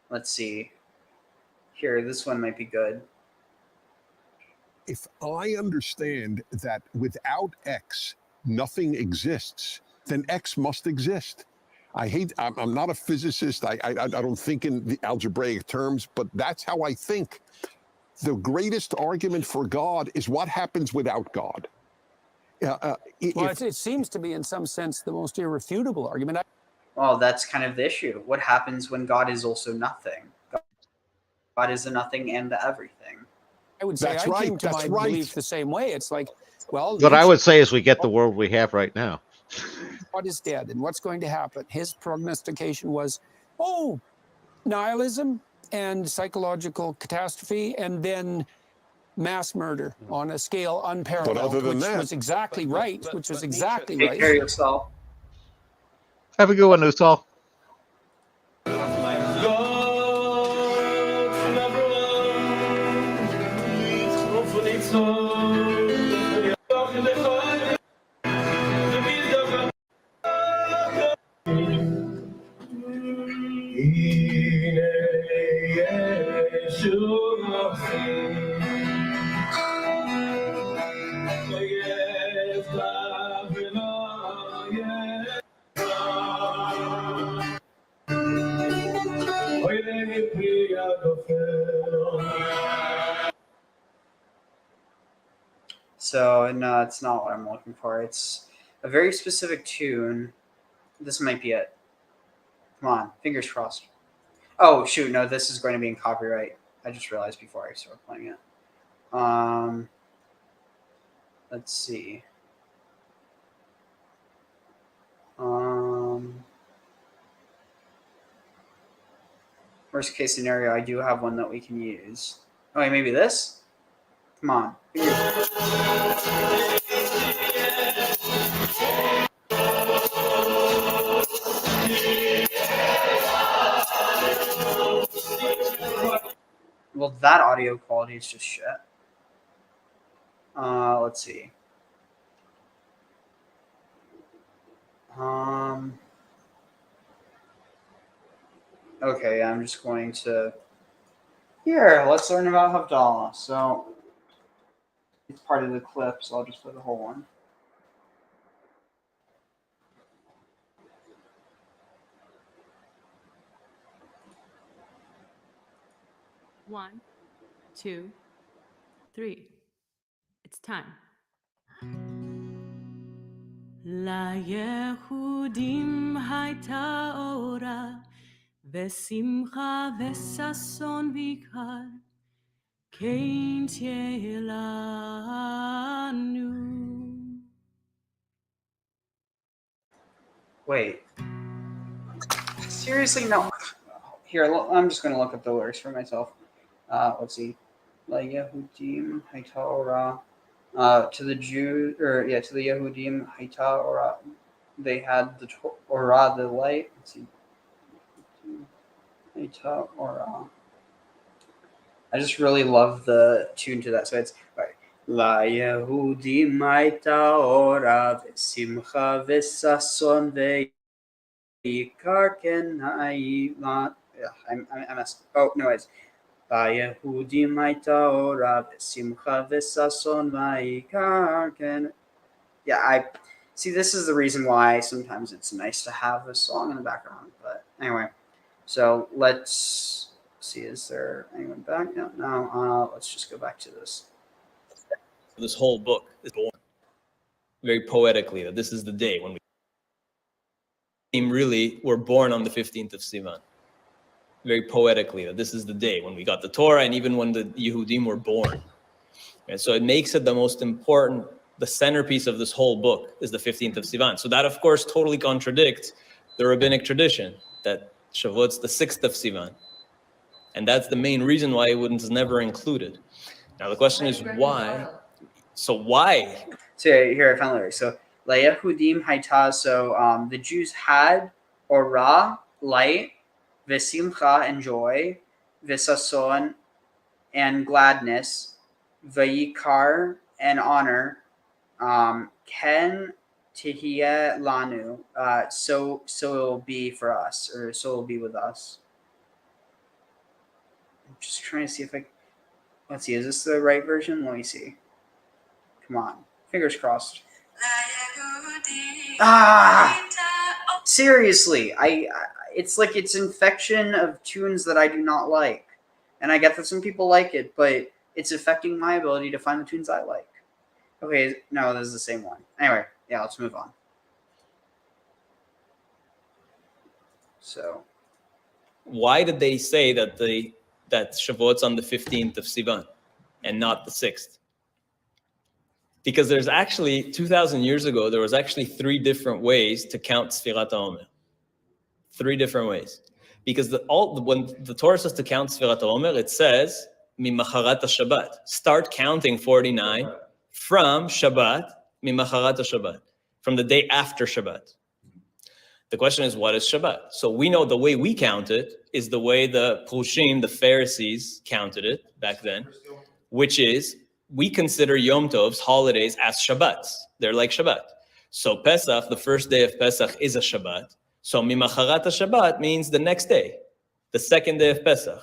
Let's see. Here, this one might be good. If I understand that without X, nothing exists, then X must exist. I'm not a physicist. I don't think in the algebraic terms, but that's how I think. The greatest argument for God is what happens without God. Well, it seems to be, in some sense, the most irrefutable argument. Well, that's kind of the issue. What happens when God is also nothing? God is the nothing and the everything. I would say I came to my belief the same way. It's like, well... What I would say is we get the world we have right now. God is dead, and what's going to happen? His prognostication was, nihilism and psychological catastrophe, and then mass murder on a scale unparalleled, but other than which that, was exactly right, Take care of yourself. Have a good one, Usal. So, no, it's not what I'm looking for. It's a very specific tune. This might be it. Come on, fingers crossed. Oh, shoot, no, this is going to be in copyright. I just realized before I started playing it. Let's see. Worst case scenario, I do have one that we can use. Oh, wait, maybe this? Come on. Well, that audio quality is just shit. Let's see. Okay, I'm just going to... Here, let's learn about Havdalah. So, It's part of the clip, so I'll just play the whole one. One, 2, 3. It's time. ליהודים הייתה אורה ושמחה וששון ויקר, כן תהיה לנו. Wait. Seriously, no. Here, I'm just going to look up the lyrics for myself. Let's see. LaYehudim Haita Ora. To the Jews, to the Yehudim Haita Ora. They had the Ora, the light. Let's see. Haita Ora. I just really love the tune to that. So it's right. La Yehudim Haita Ora V'simcha V'sason Ve'ikar Kenailat. I messed. Oh no, it's Yehudim Haita Ora V'simcha V'sason Ve'ikar Ken. Yeah, I see. This is the reason why sometimes it's nice to have a song in the background. But anyway, so let's see. Is there anyone back? No. Let's just go back to this. This whole book is born very poetically that this is the day when we really were born on the 15th of Sivan. Very poetically that this is the day when we got the Torah and even when the Yehudim were born. And so it makes it the most important, the centerpiece of this whole book is the 15th of Sivan. So that, of course, totally contradicts the rabbinic tradition that Shavuot's the 6th of Sivan. And that's the main reason why it was never included. Now the question is why? So why? So here I found the lyrics. So La Yehudim Haita. So the Jews had Ora, light, V'simcha, and joy, V'sason, and gladness, V'yikar, and honor, Ken Tihiyeh Lanu. So it will be for us, or so it will be with us. I'm just trying to see if let's see, is this the right version? Let me see. Come on. Fingers crossed. Seriously, it's like it's infection of tunes that I do not like. And I get that some people like it, but it's affecting my ability to find the tunes I like. Okay, no, this is the same one. Anyway, yeah, let's move on. So, why did they say that that Shavuot's on the 15th of Sivan and not the 6th? Because there's actually, 2,000 years ago, there was actually 3 different ways to count Sfirat HaOmer. 3 different ways. Because when the Torah says to count Sfirat HaOmer, it says, Mimacharat HaShabbat. Start counting 49 from Shabbat, Mimacharat HaShabbat, from the day after Shabbat. The question is, what is Shabbat? So we know the way we count it is the way the Prushim, the Pharisees, counted it back then, which is, we consider Yom Tov's holidays as Shabbats. They're like Shabbat. So Pesach, the first day of Pesach, is a Shabbat. So Mimacharat Shabbat means the next day, the second day of Pesach.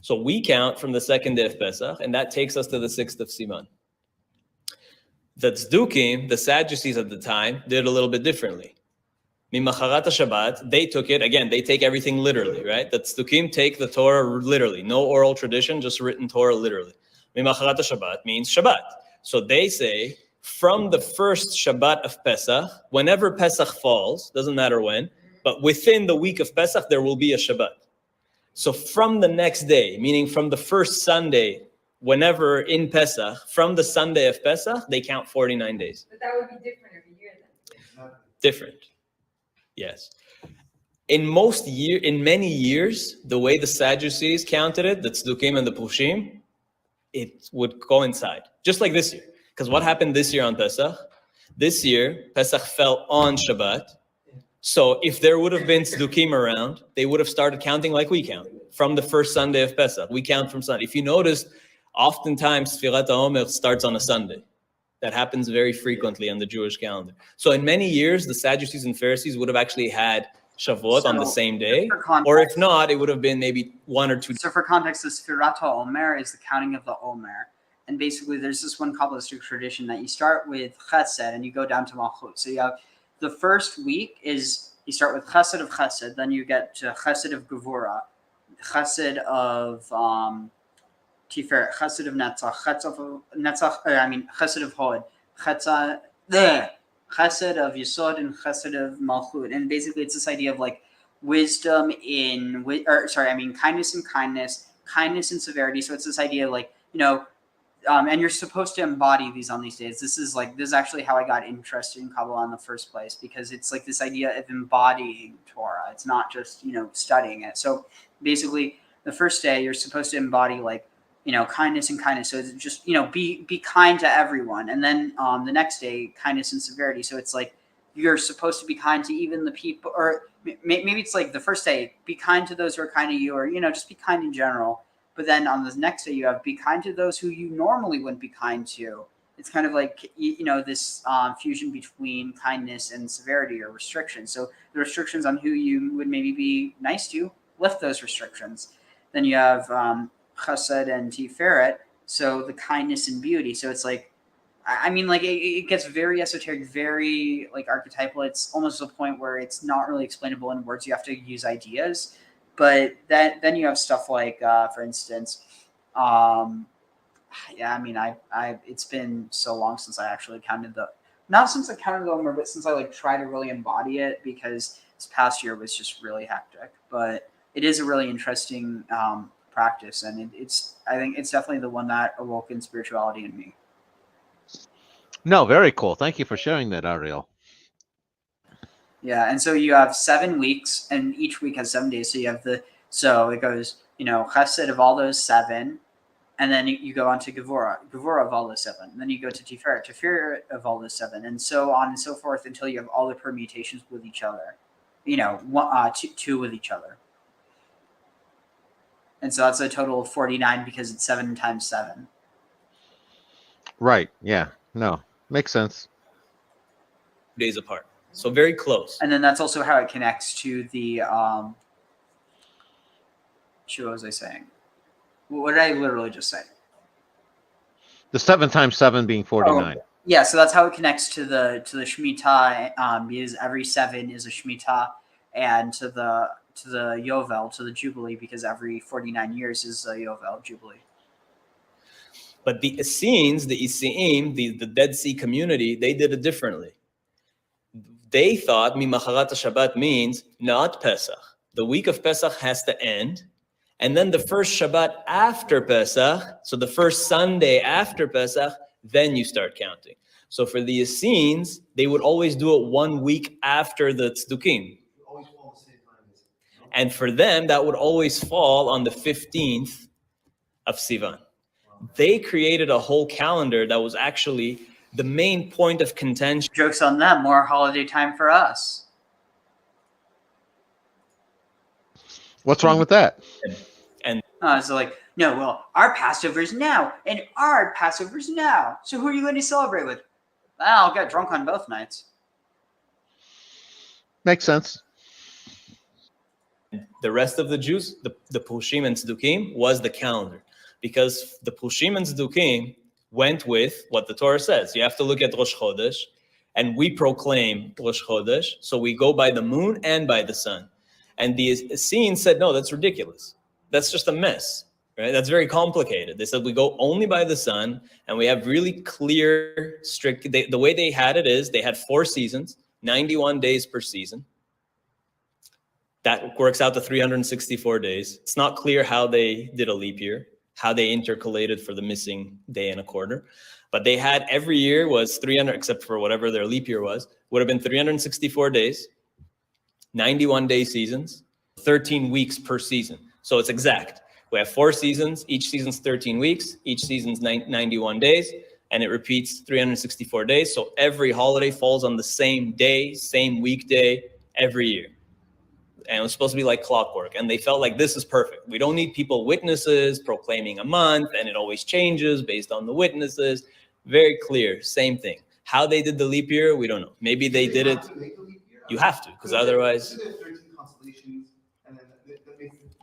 So we count from the second day of Pesach, and that takes us to the 6th of Sivan. The Tzdukim, the Sadducees at the time, did a little bit differently. Mimacharat Shabbat, they took it, again, they take everything literally, right? The Tzdukim take the Torah literally. No oral tradition, just written Torah literally. Mimacharat Shabbat means Shabbat. So they say, from the first Shabbat of Pesach, whenever Pesach falls, doesn't matter when, but within the week of Pesach, there will be a Shabbat. So from the next day, meaning from the first Sunday, whenever in Pesach, from the Sunday of Pesach, they count 49 days. But that would be different every year then. Different. Yes. In many years, the way the Sadducees counted it, the Tzdukim and the Prushim, it would coincide, just like this year. Because what happened this year on Pesach? This year, Pesach fell on Shabbat. So if there would have been Tzdukim around, they would have started counting like we count, from the first Sunday of Pesach. We count from Sunday. If you notice, oftentimes Sfirat HaOmer starts on a Sunday. That happens very frequently on the Jewish calendar. So in many years, the Sadducees and Pharisees would have actually had Shavuot on the same day, or if not, it would have been maybe 1 or 2 days. So for context, the Sfirat HaOmer is the counting of the Omer. And basically, there's this one Kabbalistic tradition that you start with Chesed and you go down to Malchut. So you have the first week is you start with Chesed of Chesed, then you get to Chesed of Gevura, Chesed of Tiferet, Chesed of Netzach, Chesed of Hod, Chesed of Yesod, and Chesed of Malchut. And basically, it's this idea of like wisdom in, kindness and kindness, kindness and severity. So it's this idea of like, and you're supposed to embody these on these days. This is actually how I got interested in Kabbalah in the first place, because it's like this idea of embodying Torah. It's not just, studying it. So basically the first day you're supposed to embody like, kindness and kindness. So it's just, be kind to everyone. And then the next day, kindness and severity. So it's like, you're supposed to be kind to even the people, or maybe it's like the first day, be kind to those who are kind to you, or, just be kind in general. But then on the next day, you have be kind to those who you normally wouldn't be kind to. It's kind of like, this fusion between kindness and severity or restrictions. So the restrictions on who you would maybe be nice to, lift those restrictions. Then you have Chesed and Tiferet, so the kindness and beauty. So it's like, it gets very esoteric, very like archetypal. It's almost to the point where it's not really explainable in words. You have to use ideas. But then you have stuff like, for instance, it's been so long since I actually not since I counted the Omer, but since I try to really embody it, because this past year was just really hectic. But it is a really interesting practice, and I think it's definitely the one that awoke in spirituality in me. No, very cool. Thank you for sharing that, Ariel. Yeah, and so you have 7 weeks, and each week has 7 days. So it goes, Chesed of all those 7, and then you go on to Gevura of all those 7. And then you go to Tiferet of all those 7, and so on and so forth until you have all the permutations with each other, two with each other. And so that's a total of 49 because it's 7 times 7. Right. Yeah. No, makes sense. Days apart. So very close. And then that's also how it connects to the, what was I saying? What did I literally just say? The 7 times 7 being 49. Oh, yeah, so that's how it connects to the Shemitah, because every 7 is a Shemitah, and to the Yovel, to the Jubilee, because every 49 years is a Yovel, Jubilee. But the Essenes, the Isiim, the Dead Sea community, they did it differently. They thought Mimacharat Shabbat means not Pesach. The week of Pesach has to end. And then the first Shabbat after Pesach, so the first Sunday after Pesach, then you start counting. So for the Essenes, they would always do it 1 week after the Tzdukim. And for them, that would always fall on the 15th of Sivan. They created a whole calendar that was actually the main point of contention. Joke's on them, more holiday time for us. What's wrong with that? And so no, well, our Passover's now, and our Passover's now. So who are you going to celebrate with? Well, I'll get drunk on both nights. Makes sense. The rest of the Jews, the Pushim and Tzdukim, was the calendar. Because the Pushim and Tzdukim went with what the Torah says. You have to look at Rosh Chodesh, and we proclaim Rosh Chodesh, so we go by the moon and by the sun. And the Essenes said, no, that's ridiculous. That's just a mess, right? That's very complicated. They said we go only by the sun, and we have really clear, strict, the way they had it is they had 4 seasons, 91 days per season. That works out to 364 days. It's not clear how they did a leap year, how they intercalated for the missing day and a quarter. But they had every year was 300, except for whatever their leap year was, would have been 364 days, 91 day seasons, 13 weeks per season. So it's exact. We have 4 seasons, each season's 13 weeks, each season's 91 days, and it repeats 364 days. So every holiday falls on the same day, same weekday, every year. And it was supposed to be like clockwork. And they felt like this is perfect. We don't need people, witnesses, proclaiming a month, and it always changes based on the witnesses. Very clear, same thing. How they did the leap year, we don't know. Maybe they did it. You have to, because otherwise.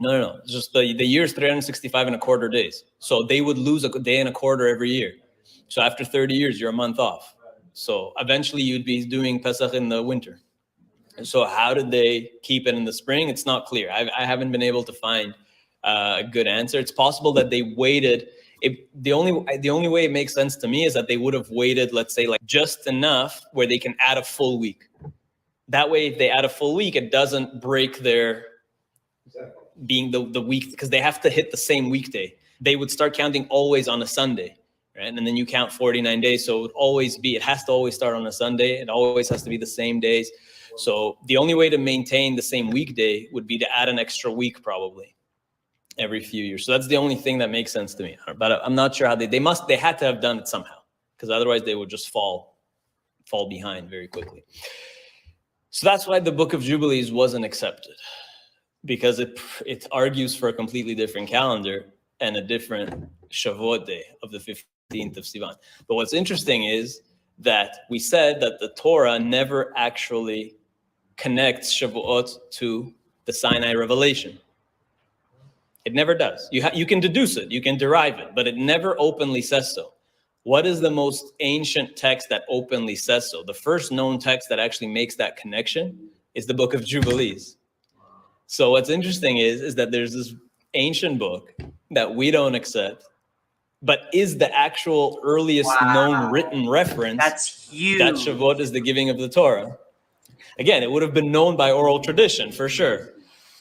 No. It's just the year is 365 and a quarter days. So they would lose a day and a quarter every year. So after 30 years, you're a month off. So eventually you'd be doing Pesach in the winter. And so how did they keep it in the spring? It's not clear. I haven't been able to find a good answer. It's possible that they waited. The only way it makes sense to me is that they would have waited, let's say, like just enough where they can add a full week. That way, if they add a full week, it doesn't break their being the week, because they have to hit the same weekday. They would start counting always on a Sunday, right? And then you count 49 days. So it has to always start on a Sunday. It always has to be the same days. So the only way to maintain the same weekday would be to add an extra week probably every few years. So that's the only thing that makes sense to me. But I'm not sure how they had to have done it somehow, because otherwise they would just fall behind very quickly. So that's why the Book of Jubilees wasn't accepted, because it argues for a completely different calendar and a different Shavuot day of the 15th of Sivan. But what's interesting is that we said that the Torah never actually connects Shavuot to the Sinai revelation. It never does. You can deduce it, you can derive it, but it never openly says so. What is the most ancient text that openly says so? The first known text that actually makes that connection is the Book of Jubilees. So what's interesting is that there's this ancient book that we don't accept, but is the actual earliest known written reference. That's huge. That Shavuot is the giving of the Torah. Again, it would have been known by oral tradition for sure.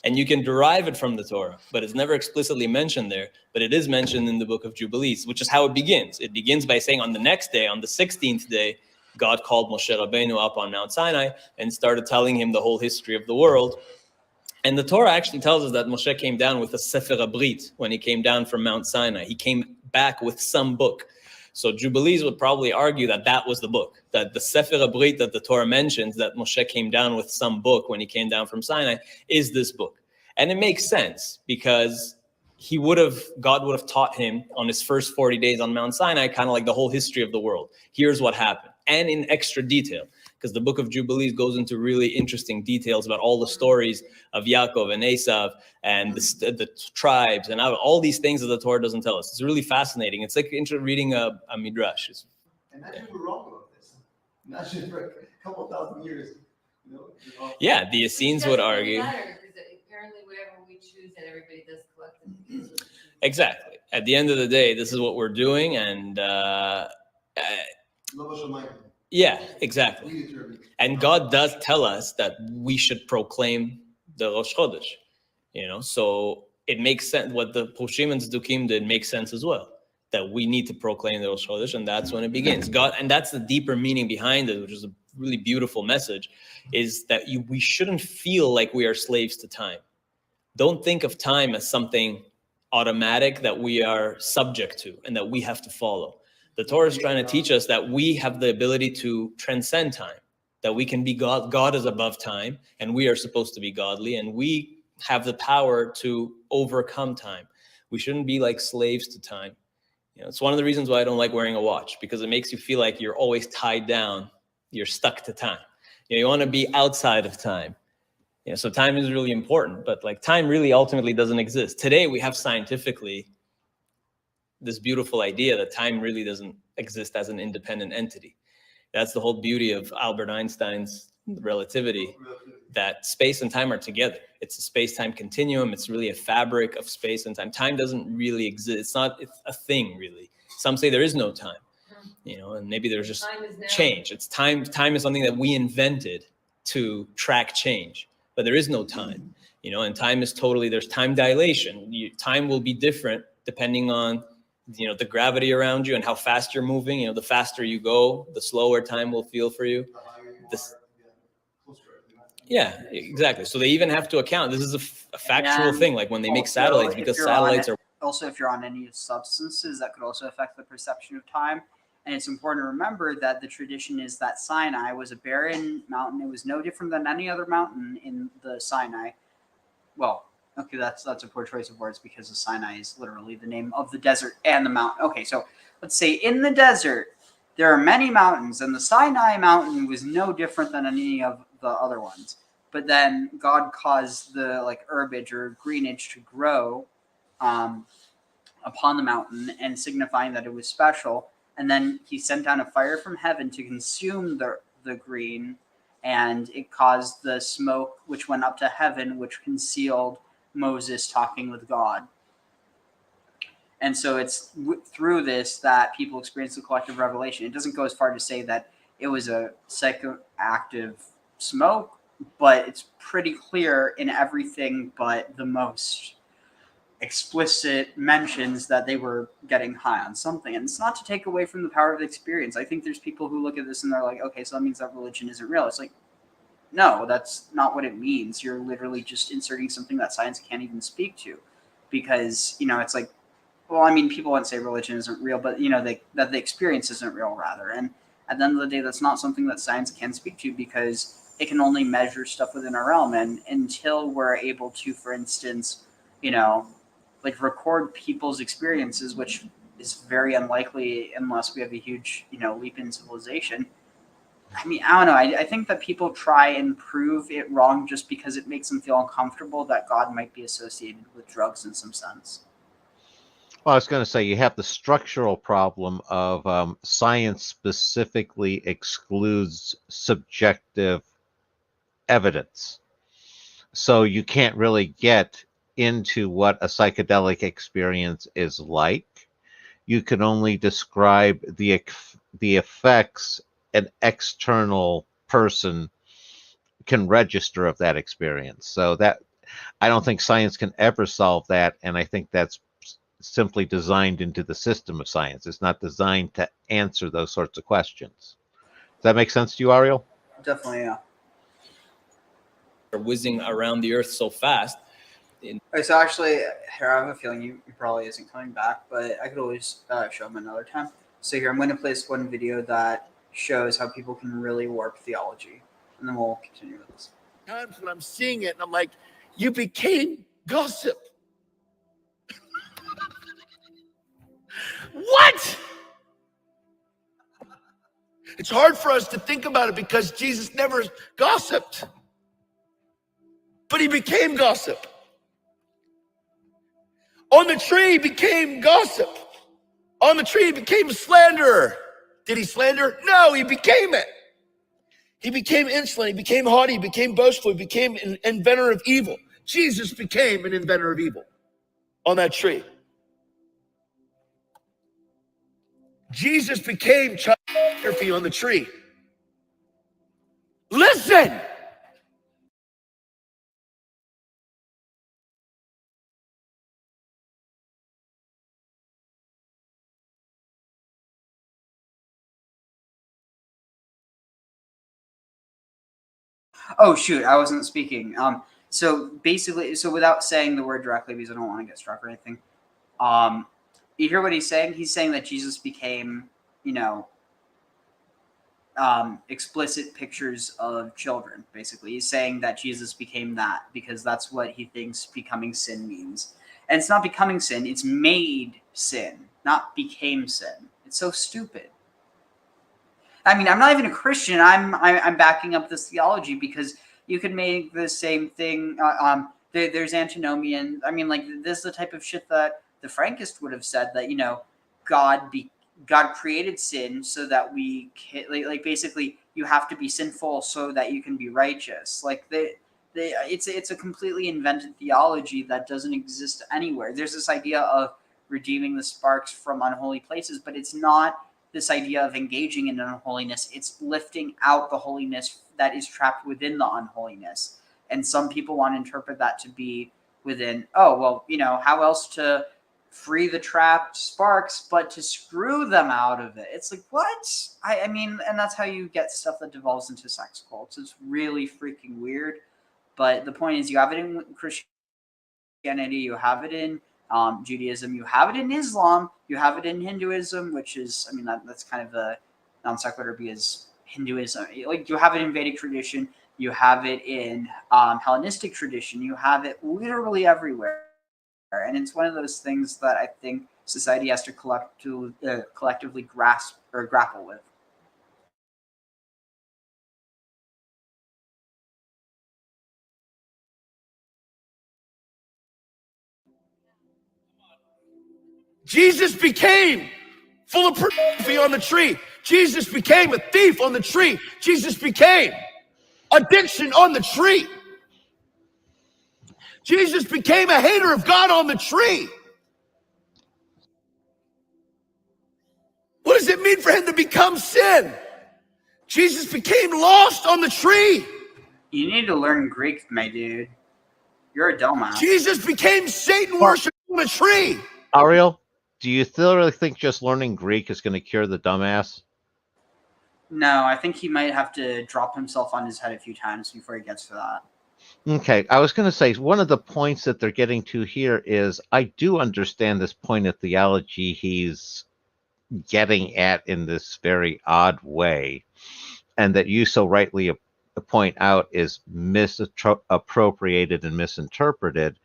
And you can derive it from the Torah, but it's never explicitly mentioned there. But it is mentioned in the Book of Jubilees, which is how it begins. It begins by saying on the next day, on the 16th day, God called Moshe Rabbeinu up on Mount Sinai and started telling him the whole history of the world. And the Torah actually tells us that Moshe came down with a Sefer HaBrit when he came down from Mount Sinai. He came back with some book. So Jubilees would probably argue that that was the book, that the Sefer HaBrit that the Torah mentions, that Moshe came down with some book when he came down from Sinai, is this book. And it makes sense because God would have taught him on his first 40 days on Mount Sinai, kind of like the whole history of the world. Here's what happened, and in extra detail, because the Book of Jubilees goes into really interesting details about all the stories of Yaakov and Esav and the tribes and all these things that the Torah doesn't tell us. It's really fascinating. It's like reading a midrash. Imagine we're wrong about this. Imagine for a couple thousand years. Yeah, the Essenes would argue. Apparently, whatever we choose, and everybody does collectively. Exactly. At the end of the day, this is what we're doing, and yeah, exactly. And God does tell us that we should proclaim the Rosh Chodesh, so it makes sense. What the Pushim and Tzdukim did makes sense as well, that we need to proclaim the Rosh Chodesh, and that's when it begins. God, and that's the deeper meaning behind it, which is a really beautiful message, is that we shouldn't feel like we are slaves to time. Don't think of time as something automatic that we are subject to and that we have to follow. The Torah is trying to teach us that we have the ability to transcend time, that we can be God. God is above time, and we are supposed to be godly, and we have the power to overcome time. We shouldn't be like slaves to time. It's one of the reasons why I don't like wearing a watch, because it makes you feel like you're always tied down. You're stuck to time. You want to be outside of time. So time is really important, but time really ultimately doesn't exist. Today, we have scientifically this beautiful idea that time really doesn't exist as an independent entity. That's the whole beauty of Albert Einstein's relativity, that space and time are together. It's a space-time continuum. It's really a fabric of space and time. Time doesn't really exist. It's a thing, really. Some say there is no time, and maybe there's just change. It's time. Time is something that we invented to track change, but there is no time, and time is there's time dilation. Time will be different depending on the gravity around you and how fast you're moving. The faster you go, the slower time will feel for you. Yeah, exactly. So they even have to account. This is a factual thing, like when they make satellites, because satellites are... Also, if you're on any substances, that could also affect the perception of time. And it's important to remember that the tradition is that Sinai was a barren mountain. It was no different than any other mountain in the Sinai. Well, okay, that's a poor choice of words, because the Sinai is literally the name of the desert and the mountain. Okay, so let's say in the desert, there are many mountains, and the Sinai mountain was no different than any of the other ones. but then God caused the like herbage or greenage to grow upon the mountain, and signifying that it was special. And then he sent down a fire from heaven to consume the green, and it caused the smoke which went up to heaven, which concealed Moses talking with God. And so it's through this that people experience the collective revelation. It doesn't go as far to say that it was a psychoactive smoke, but it's pretty clear in everything but the most explicit mentions that they were getting high on something. And it's not to take away from the power of the experience. I think there's people who look at this and they're like, okay, so that means that religion isn't real. It's like, no, that's not what it means. You're literally just inserting something that science can't even speak to. Because, it's like, well, I mean, people wouldn't say religion isn't real, but, that the experience isn't real, rather. And at the end of the day, that's not something that science can speak to, because it can only measure stuff within our realm. And until we're able to, for instance, record people's experiences, which is very unlikely unless we have a huge, leap in civilization. I mean, I don't know. I think that people try and prove it wrong just because it makes them feel uncomfortable that God might be associated with drugs in some sense. Well, I was going to say, you have the structural problem of science specifically excludes subjective evidence. So you can't really get into what a psychedelic experience is like. You can only describe the effects an external person can register of that experience. So that, I don't think science can ever solve that, and I think that's simply designed into the system of science. It's not designed to answer those sorts of questions. Does that make sense to you, Ariel? Definitely, yeah. Are whizzing around the earth so fast. Okay, so actually, here, I have a feeling you probably isn't coming back, but I could always show him another time. So here, I'm going to place one video that shows how people can really warp theology, and then we'll continue with this. Times when I'm seeing it and I'm like, you became gossip. What? It's hard for us to think about it because Jesus never gossiped, but he became gossip. On the tree, he became gossip. On the tree, he became a slanderer. Did he slander? No, he became it. He became insolent, he became haughty, he became boastful, he became an inventor of evil. Jesus became an inventor of evil on that tree. Jesus became child pornography on the tree. Listen! Oh, shoot, I wasn't speaking. So basically, without saying the word directly, because I don't want to get struck or anything, you hear what he's saying? He's saying that Jesus became, explicit pictures of children, basically. He's saying that Jesus became that because that's what he thinks becoming sin means. And it's not becoming sin, it's made sin, not became sin. It's so stupid. I mean, I'm not even a Christian. I'm backing up this theology because you could make the same thing. There's antinomian. I mean, like, this is the type of shit that the Frankist would have said, that God created sin so that we can, like basically you have to be sinful so that you can be righteous. Like it's a completely invented theology that doesn't exist anywhere. There's this idea of redeeming the sparks from unholy places, but it's not this idea of engaging in unholiness. It's lifting out the holiness that is trapped within the unholiness. And some people want to interpret that to be within, oh, well, how else to free the trapped sparks but to screw them out of it. It's like, what? I mean, and that's how you get stuff that devolves into sex cults. It's really freaking weird. But the point is, you have it in Christianity, you have it in Judaism, you have it in Islam, you have it in Hinduism, which is, I mean, that's kind of a non sequitur because Hinduism, like, you have it in Vedic tradition, you have it in Hellenistic tradition, you have it literally everywhere. And it's one of those things that I think society has to collectively grasp or grapple with. Jesus became full of pornography on the tree. Jesus became a thief on the tree. Jesus became addiction on the tree. Jesus became a hater of God on the tree. What does it mean for him to become sin? Jesus became lost on the tree. You need to learn Greek, my dude. You're a dumbass. Jesus became Satan worship on a tree. Ariel, do you still really think just learning Greek is going to cure the dumbass? No, I think he might have to drop himself on his head a few times before he gets to that. Okay, I was going to say, one of the points that they're getting to here is I do understand this point of theology he's getting at in this very odd way, and that you so rightly point out is misappropriated and misinterpreted.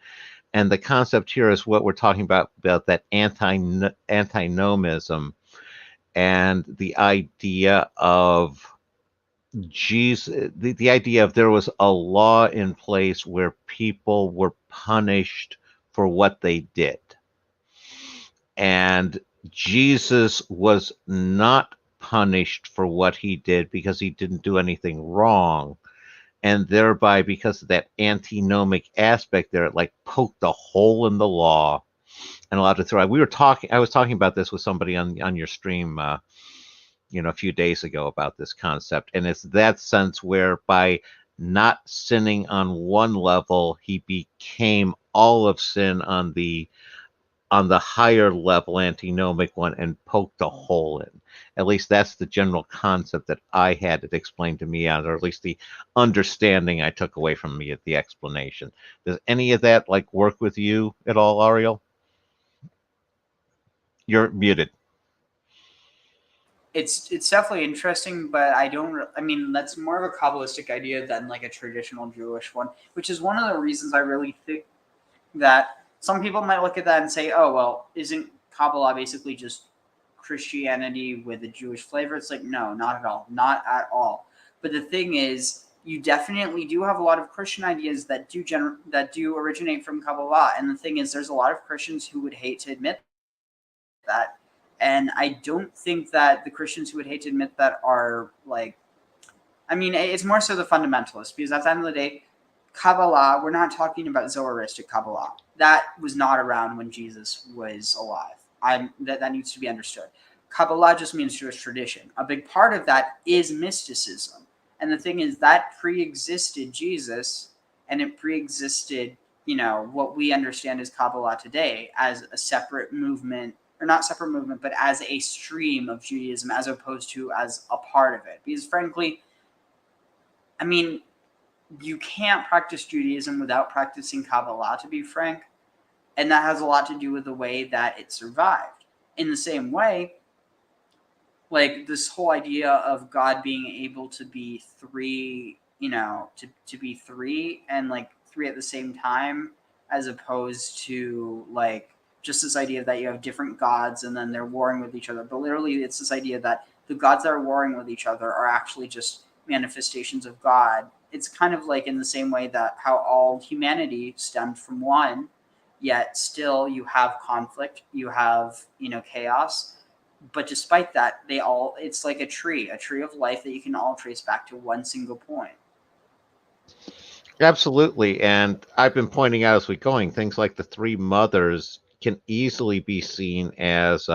And the concept here is what we're talking about that antinomism and the idea of Jesus, the idea of there was a law in place where people were punished for what they did. And Jesus was not punished for what he did because he didn't do anything wrong. And thereby, because of that antinomic aspect there, it like poked a hole in the law and allowed to thrive. I was talking about this with somebody on your stream, a few days ago about this concept. And it's that sense where by not sinning on one level, he became all of sin on the higher level antinomic one and poked a hole in. At least that's the general concept that I had it explained to me, or at least the understanding I took away from me at the explanation. Does any of that work with you at all, Ariel? You're muted. It's definitely interesting, but I mean, that's more of a Kabbalistic idea than a traditional Jewish one, which is one of the reasons I really think that some people might look at that and say, oh, well, isn't Kabbalah basically just Christianity with a Jewish flavor? It's no, not at all. Not at all. But the thing is, you definitely do have a lot of Christian ideas that do originate from Kabbalah. And the thing is, there's a lot of Christians who would hate to admit that. And I don't think that the Christians who would hate to admit that are it's more so the fundamentalists, because at the end of the day, Kabbalah, we're not talking about Zoharistic Kabbalah. That was not around when Jesus was alive. That needs to be understood. Kabbalah just means Jewish tradition. A big part of that is mysticism. And the thing is, that pre-existed Jesus, and it pre-existed, what we understand as Kabbalah today as a separate movement, or not separate movement, but as a stream of Judaism, as opposed to as a part of it. Because frankly, I mean, you can't practice Judaism without practicing Kabbalah, to be frank. And that has a lot to do with the way that it survived. In the same way, this whole idea of God being able to be three, to be three and three at the same time, as opposed to just this idea that you have different gods and then they're warring with each other. But literally, it's this idea that the gods that are warring with each other are actually just manifestations of God. It's kind of in the same way that how all humanity stemmed from one, yet still you have conflict, you have, chaos. But despite that, it's like a tree of life that you can all trace back to one single point. Absolutely. And I've been pointing out as we're going, things like the three mothers can easily be seen as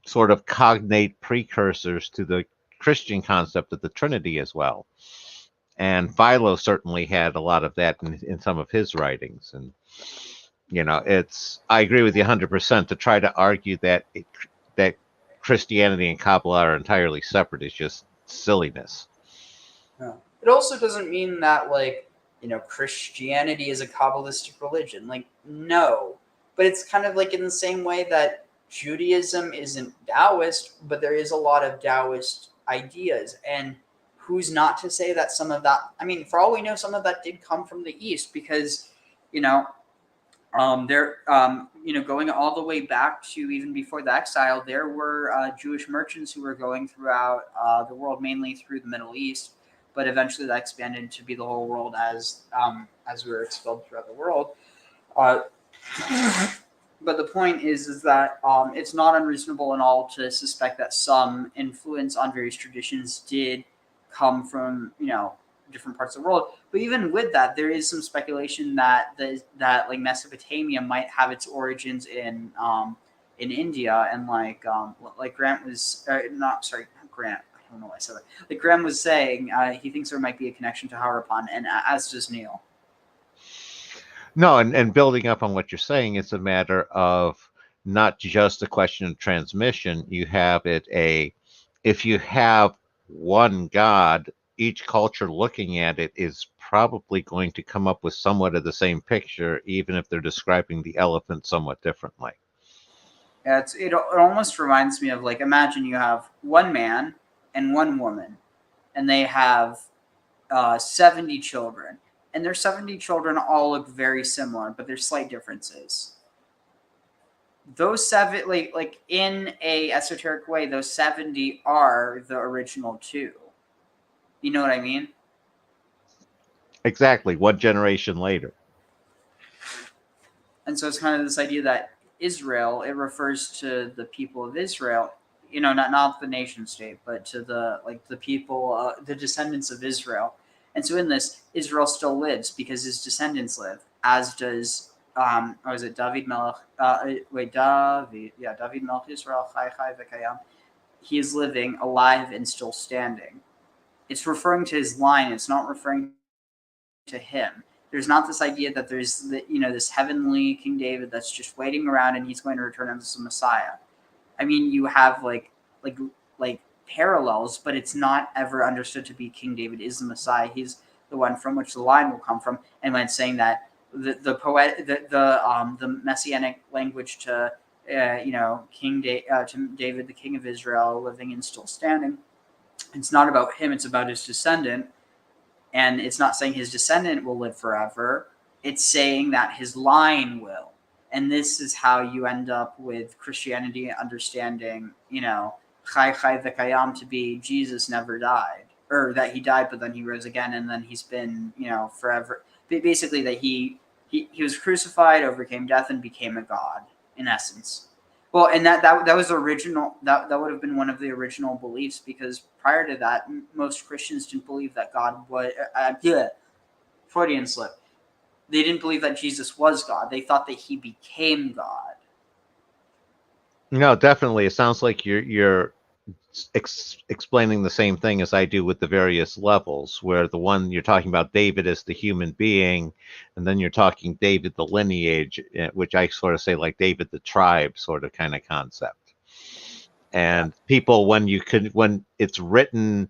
sort of cognate precursors to the Christian concept of the Trinity as well. And Philo certainly had a lot of that in some of his writings. And, I agree with you 100%. To try to argue that that Christianity and Kabbalah are entirely separate is just silliness. Yeah. It also doesn't mean that, Christianity is a Kabbalistic religion. No. But it's kind of in the same way that Judaism isn't Taoist, but there is a lot of Taoist ideas. And who's not to say that some of that, for all we know, some of that did come from the East, because, going all the way back to even before the exile, there were Jewish merchants who were going throughout the world, mainly through the Middle East, but eventually that expanded to be the whole world as we were expelled throughout the world. But the point is that it's not unreasonable at all to suspect that some influence on various traditions did come from, different parts of the world. But even with that, there is some speculation that like Mesopotamia might have its origins in India, and like Grant was not Grant. I don't know why I said that. Like Graham was saying, he thinks there might be a connection to Harappan, and as does Neil. No, and building up on what you're saying, it's a matter of not just a question of transmission. You have if you have one God, each culture looking at it is probably going to come up with somewhat of the same picture, even if they're describing the elephant somewhat differently. Yeah, it almost reminds me of, like, imagine you have one man and one woman, and they have 70 children. And their 70 children all look very similar, but there's slight differences. Those seven, like in a esoteric way, those 70 are the original two. You know what I mean? Exactly. One generation later. And so it's kind of this idea that Israel, it refers to the people of Israel, not the nation state, but to the people, the descendants of Israel. And so in this, Israel still lives because his descendants live, as does, David Melech? David Melech Israel, Chai V'Kayam. He is living, alive, and still standing. It's referring to his line. It's not referring to him. There's not this idea that there's this heavenly King David that's just waiting around and he's going to return as a Messiah. I mean, you have like parallels, but it's not ever understood to be King David is the Messiah. He's the one from which the line will come from. And when it's saying that the messianic language to to David, the King of Israel, living and still standing, it's not about him. It's about his descendant. And it's not saying his descendant will live forever. It's saying that his line will. And this is how you end up with Christianity understanding, Chai V'Kayam to be Jesus never died. Or that he died, but then he rose again, and then he's been, forever. Basically that he was crucified, overcame death, and became a god, in essence. Well, and that was original. That would have been one of the original beliefs, because prior to that, most Christians didn't believe that God was. Freudian slip. They didn't believe that Jesus was God. They thought that he became God. No, definitely. It sounds like you're explaining the same thing as I do with the various levels, where the one you're talking about David as the human being, and then you're talking David the lineage, which I sort of say like David the tribe sort of kind of concept. And people, when it's written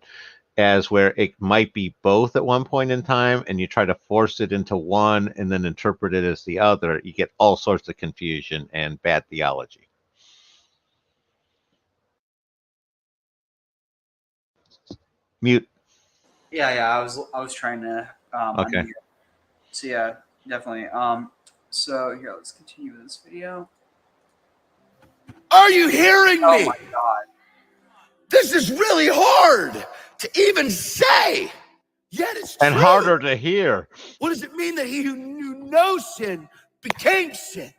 as where it might be both at one point in time, and you try to force it into one and then interpret it as the other, you get all sorts of confusion and bad theology. Mute. Yeah, I was trying to Okay. unmute. So yeah, definitely. So here, let's continue with this video. Are you hearing me? Oh my God. This is really hard to even say, yet it's and true. harder to hear. What does it mean that he who knew no sin became sin?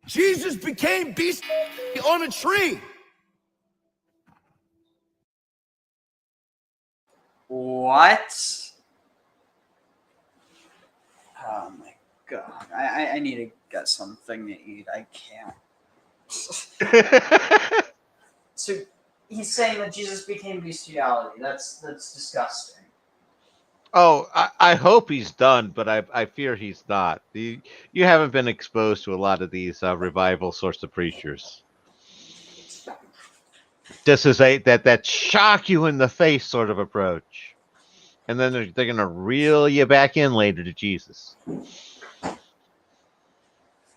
Jesus became beast on a tree. What? Oh my God. I need to get something to eat. I can't. So he's saying that Jesus became bestiality. That's disgusting. Oh, I hope he's done, but I fear he's not. You haven't been exposed to a lot of these revival sorts of preachers. This is that shock you in the face sort of approach, and then they're going to reel you back in later to Jesus.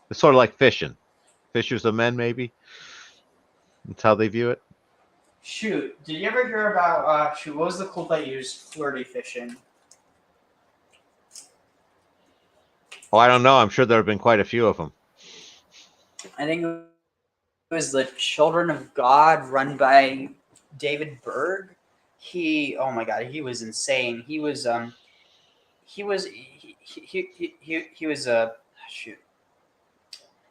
It's sort of like fishing. Fishers of men, maybe. That's how they view it. Shoot, did you ever hear about what was the cult that used flirty fishing? Oh, I don't know. I'm sure there have been quite a few of them. I think it was the Children of God, run by David Berg. Oh my God, he was insane. He was he was a shoot.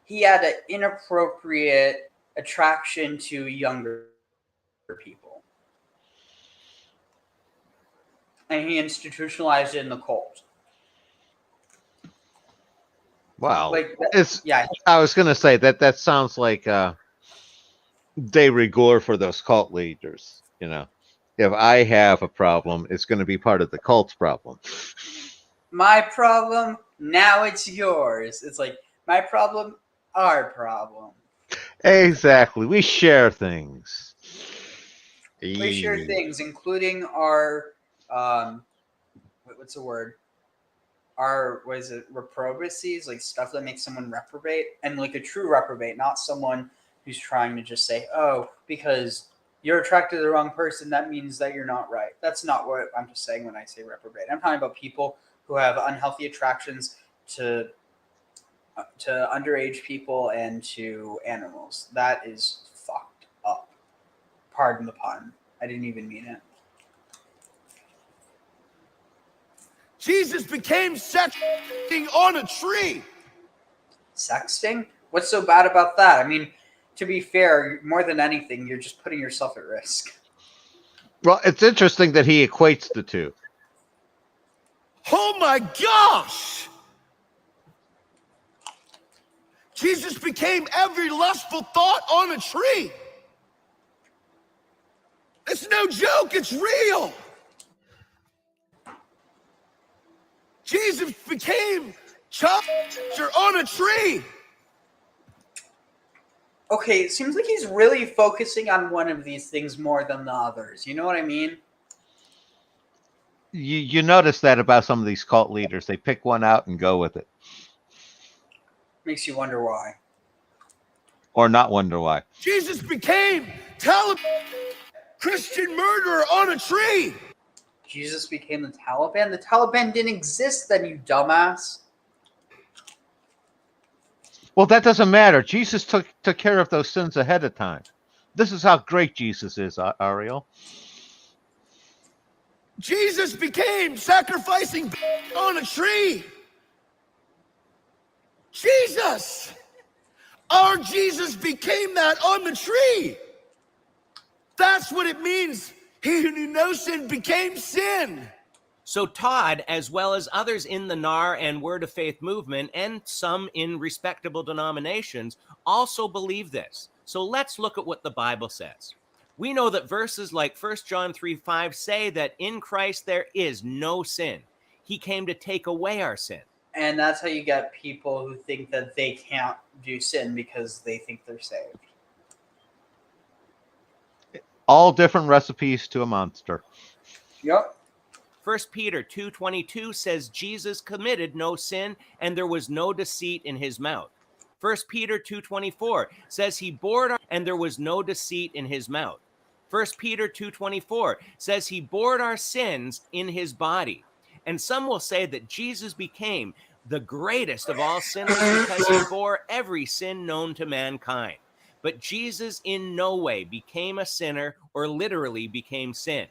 He had an inappropriate attraction to younger people, and he institutionalized it in the cult. Wow. Like, It's yeah. I was gonna say that sounds like de rigueur for those cult leaders, you know. If I have a problem, it's gonna be part of the cult's problem. My problem, now it's yours. It's like, my problem, our problem. Exactly. We share things. We share things, including our what's the word? Our reprobacies, like stuff that makes someone reprobate, and like a true reprobate, not someone who's trying to just say, oh, because you're attracted to the wrong person, that means that you're not right. That's not what I'm just saying when I say reprobate. I'm talking about people who have unhealthy attractions to underage people and to animals. That is fucked up. Pardon the pun. I didn't even mean it. Jesus became sexting on a tree. Sexting? What's so bad about that? I mean, to be fair, more than anything, you're just putting yourself at risk. Well, it's interesting that he equates the two. Oh my gosh! Jesus became every lustful thought on a tree. It's no joke, it's real. Jesus became child on a tree. Okay, it seems like he's really focusing on one of these things more than the others. You know what I mean? You notice that about some of these cult leaders. They pick one out and go with it. Makes you wonder why. Or not wonder why. Jesus became Christian murderer on a tree. Jesus became the Taliban? The Taliban didn't exist then, you dumbass. Well, that doesn't matter. Jesus took care of those sins ahead of time. This is how great Jesus is, Ariel. Jesus became sacrificing on a tree. Jesus! Our Jesus became that on the tree. That's what it means. He who knew no sin became sin. So Todd, as well as others in the NAR and Word of Faith movement, and some in respectable denominations, also believe this. So let's look at what the Bible says. We know that verses like 1 John 3:5 say that in Christ there is no sin. He came to take away our sin. And that's how you get people who think that they can't do sin because they think they're saved. All different recipes to a monster. Yep. 1 Peter 2:22 says Jesus committed no sin and there was no deceit in his mouth. 1 Peter 2:24 says he bore our and there was no deceit in his mouth. 1 Peter 2:24 says he bore our sins in his body. And some will say that Jesus became the greatest of all sinners because he bore every sin known to mankind. But Jesus in no way became a sinner or literally became sin.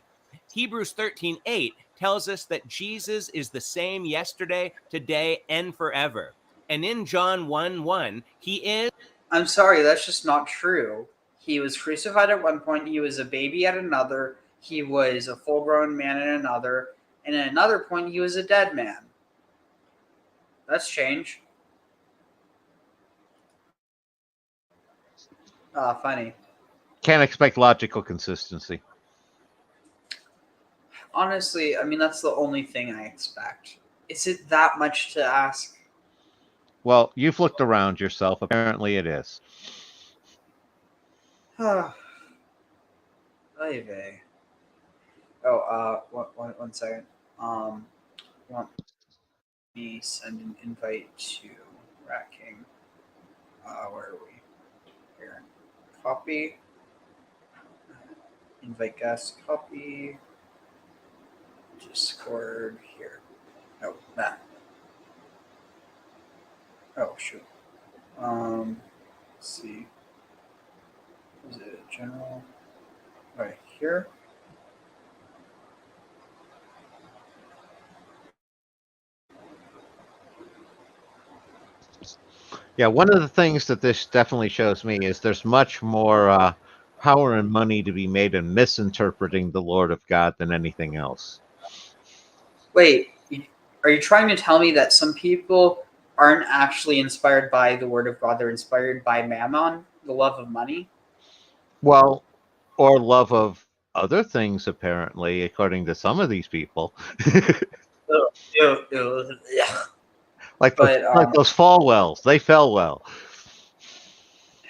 Hebrews 13:8 tells us that Jesus is the same yesterday, today, and forever. And in John 1:1, he is... I'm sorry, that's just not true. He was crucified at one point, he was a baby at another, he was a full-grown man at another, and at another point he was a dead man. That's change. Funny. Can't expect logical consistency. Honestly, I mean, that's the only thing I expect. Is it that much to ask? Well, you've looked around yourself. Apparently it is. One second. Want me send an invite to Rat King? Where are we? Here. Copy. Invite guest. Copy. Discord here. Oh, that. Oh shoot. Let's see. Is it general? Right here. Yeah, one of the things that this definitely shows me is there's much more power and money to be made in misinterpreting the Lord of God than anything else. Wait, are you trying to tell me that some people aren't actually inspired by the word of God? They're inspired by mammon, the love of money? Well, or love of other things, apparently, according to some of these people. Like those Falwells. They fell well.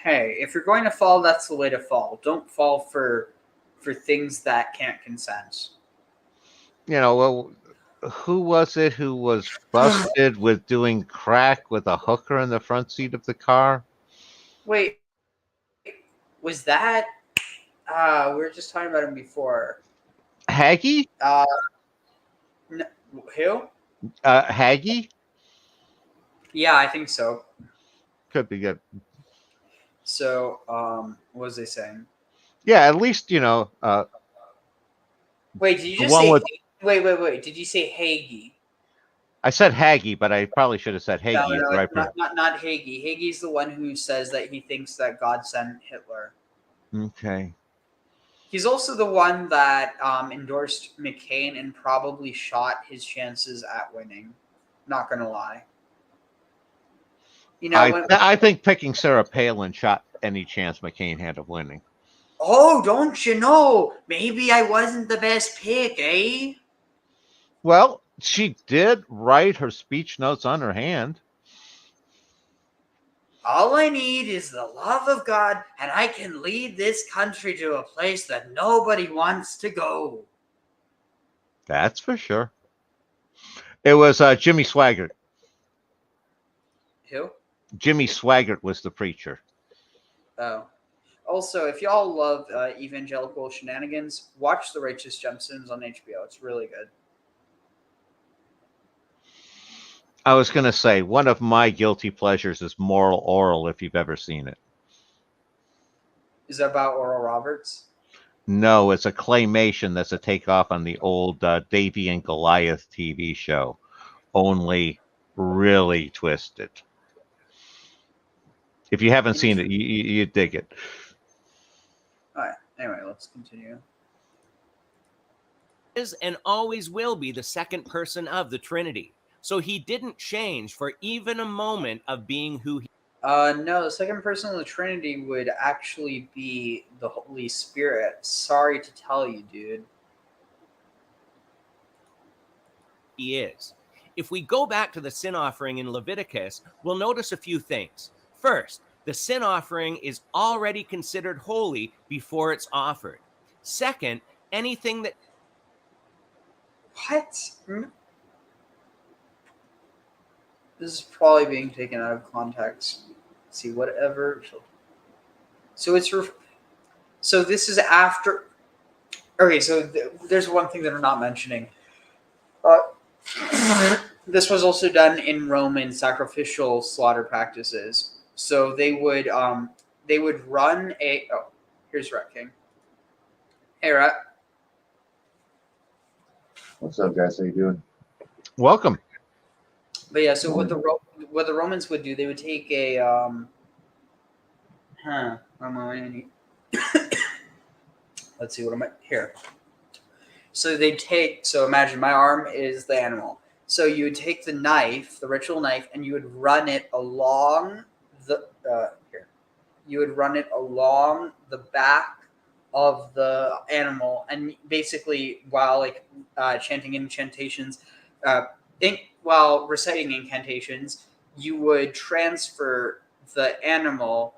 Hey, if you're going to fall, that's the way to fall. Don't fall for things that can't consent. You know, well, who was it who was busted with doing crack with a hooker in the front seat of the car? Wait, was that? We were just talking about him before. Hagee? No, who? Hagee? Yeah, I think so. Could be good. So, what was they saying? Yeah, at least, you know. Wait, did you just say? Wait. Did you say Hagee? I said Hagee, but I probably should have said Hagee. No, right, not Hagee. Hagee's the one who says that he thinks that God sent Hitler. Okay. He's also the one that endorsed McCain and probably shot his chances at winning. Not gonna lie. You know, I think picking Sarah Palin shot any chance McCain had of winning. Oh, don't you know? Maybe I wasn't the best pick, eh? Well, she did write her speech notes on her hand. All I need is the love of God, and I can lead this country to a place that nobody wants to go. That's for sure. It was Jimmy Swaggart. Who? Jimmy Swaggart was the preacher. Oh. Also, if y'all love evangelical shenanigans, watch The Righteous Gemstones on HBO. It's really good. I was going to say, one of my guilty pleasures is Moral Oral, if you've ever seen it. Is that about Oral Roberts? No, it's a claymation that's a takeoff on the old Davy and Goliath TV show, only really twisted. If you haven't seen it, you dig it. All right. Anyway, let's continue. Is and always will be the second person of the Trinity. So he didn't change for even a moment of being who he. No, the second person of the Trinity would actually be the Holy Spirit. Sorry to tell you, dude. He is. If we go back to the sin offering in Leviticus, we'll notice a few things. First, the sin offering is already considered holy before it's offered. Second, anything that... What? This is probably being taken out of context. Let's see, whatever. So it's... So this is after... Okay, so there's one thing that I'm not mentioning. This was also done in Roman sacrificial slaughter practices. So they would run a... Oh, here's Rat King. Hey, Rat. What's up, guys? How you doing? Welcome. But yeah, so what the Romans would do, they would take a let's see, what am I here? So so imagine my arm is the animal. So you would take the knife, the ritual knife, and you would run it along the You would run it along the back of the animal, and basically while chanting incantations, while reciting incantations, you would transfer the animal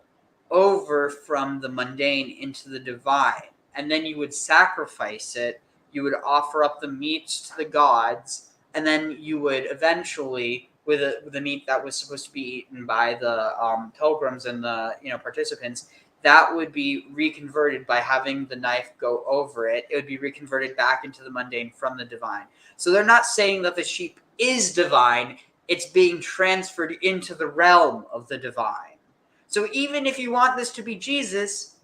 over from the mundane into the divine, and then you would sacrifice it. You would offer up the meat to the gods, and then you would eventually, with the meat that was supposed to be eaten by the pilgrims and the participants, that would be reconverted by having the knife go over it. It would be reconverted back into the mundane from the divine. So they're not saying that the sheep is divine. It's being transferred into the realm of the divine. So even if you want this to be Jesus,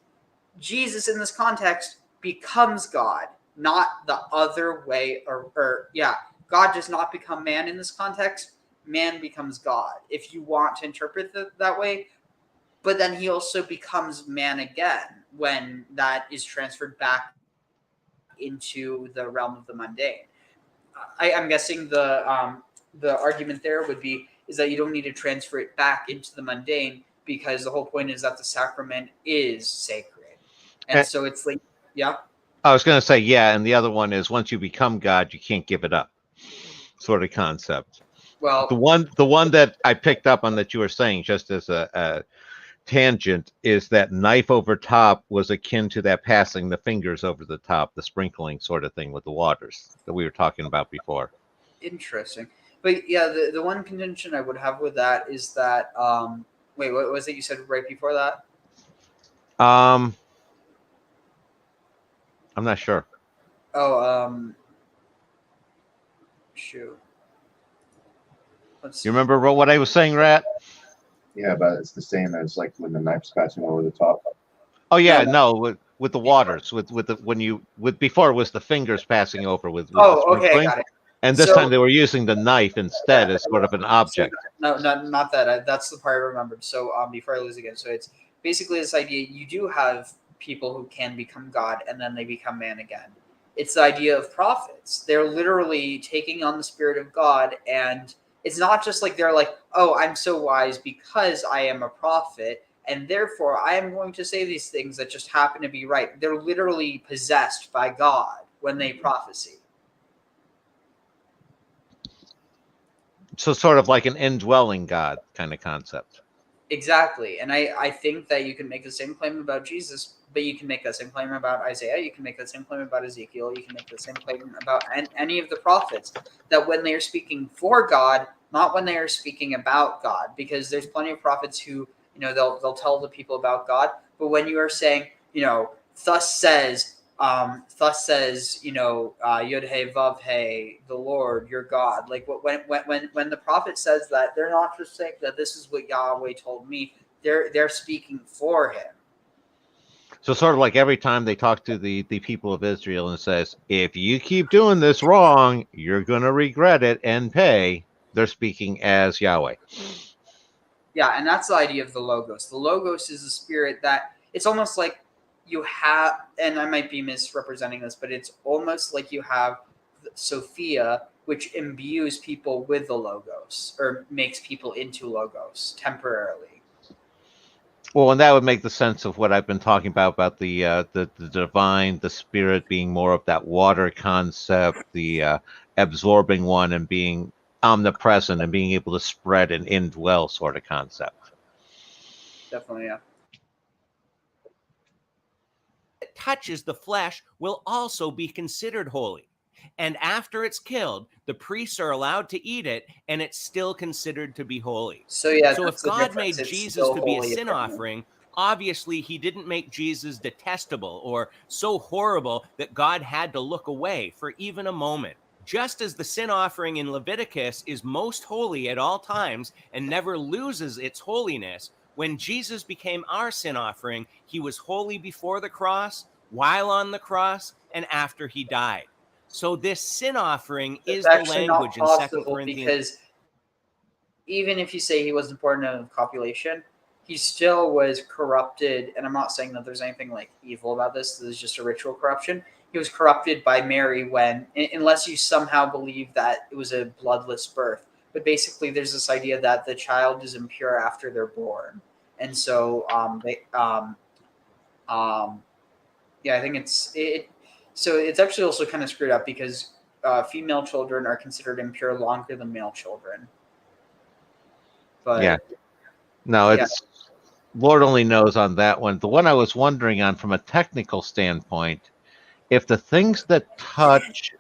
Jesus in this context becomes God, not the other way. God does not become man in this context. man becomes God, if you want to interpret it that way. But then he also becomes man again when that is transferred back into the realm of the mundane. I'm guessing the argument there would be is that you don't need to transfer it back into the mundane, because the whole point is that the sacrament is sacred. And so it's like, yeah. I was going to say, yeah, and the other one is once you become God, you can't give it up, sort of concept. Well, the one that I picked up on that you were saying, just as a tangent, is that knife over top was akin to that passing the fingers over the top, the sprinkling sort of thing with the waters that we were talking about before. Interesting. But yeah, the one contention I would have with that is that wait, what was it you said right before that? I'm not sure. Oh, shoot. You remember what I was saying, Rat? Yeah, but it's the same as like when the knife's passing over the top. Oh yeah, no, with the waters, with before it was the fingers passing over with the okay, sprinkling. got it. And this time they were using the knife instead as sort of an object. No, not that. That's the part I remembered. So before I lose again, so it's basically this idea: you do have people who can become God and then they become man again. It's the idea of prophets. They're literally taking on the spirit of God, and it's not just like they're like, oh, I'm so wise because I am a prophet, and therefore I am going to say these things that just happen to be right. They're literally possessed by God when they prophesy. So sort of like an indwelling God kind of concept. Exactly. And I think that you can make the same claim about Jesus, but you can make that same claim about Isaiah. You can make that same claim about Ezekiel. You can make the same claim about any of the prophets, that when they are speaking for God, not when they are speaking about God, because there's plenty of prophets who, they'll tell the people about God. But when you are saying, thus says, Yod-He Vav-He, the Lord, your God. Like when the prophet says that, they're not just saying that this is what Yahweh told me. They're speaking for him. So sort of like every time they talk to the people of Israel and says, if you keep doing this wrong, you're going to regret it and pay. They're speaking as Yahweh. Yeah, and that's the idea of the Logos. The Logos is a spirit that it's almost like you have, and I might be misrepresenting this, but it's almost like you have Sophia, which imbues people with the Logos, or makes people into Logos temporarily. Well, and that would make the sense of what I've been talking about the divine, the spirit being more of that water concept, the absorbing one, and being omnipresent and being able to spread and indwell sort of concept. Definitely, yeah. That touches the flesh will also be considered holy. And after it's killed, the priests are allowed to eat it, and it's still considered to be holy. So yeah, so if God made Jesus to be a sin offering, obviously he didn't make Jesus detestable or so horrible that God had to look away for even a moment. Just as the sin offering in Leviticus is most holy at all times and never loses its holiness, when Jesus became our sin offering, he was holy before the cross, while on the cross, and after he died. So this sin offering is the language in 2 Corinthians. Because even if you say he wasn't born of copulation, he still was corrupted. And I'm not saying that there's anything like evil about this. This is just a ritual corruption. He was corrupted by Mary unless you somehow believe that it was a bloodless birth. But basically, there's this idea that the child is impure after they're born, and so I think So it's actually also kind of screwed up because female children are considered impure longer than male children. But yeah, no, it's Lord only knows on that one. The one I was wondering on from a technical standpoint, if the things that touch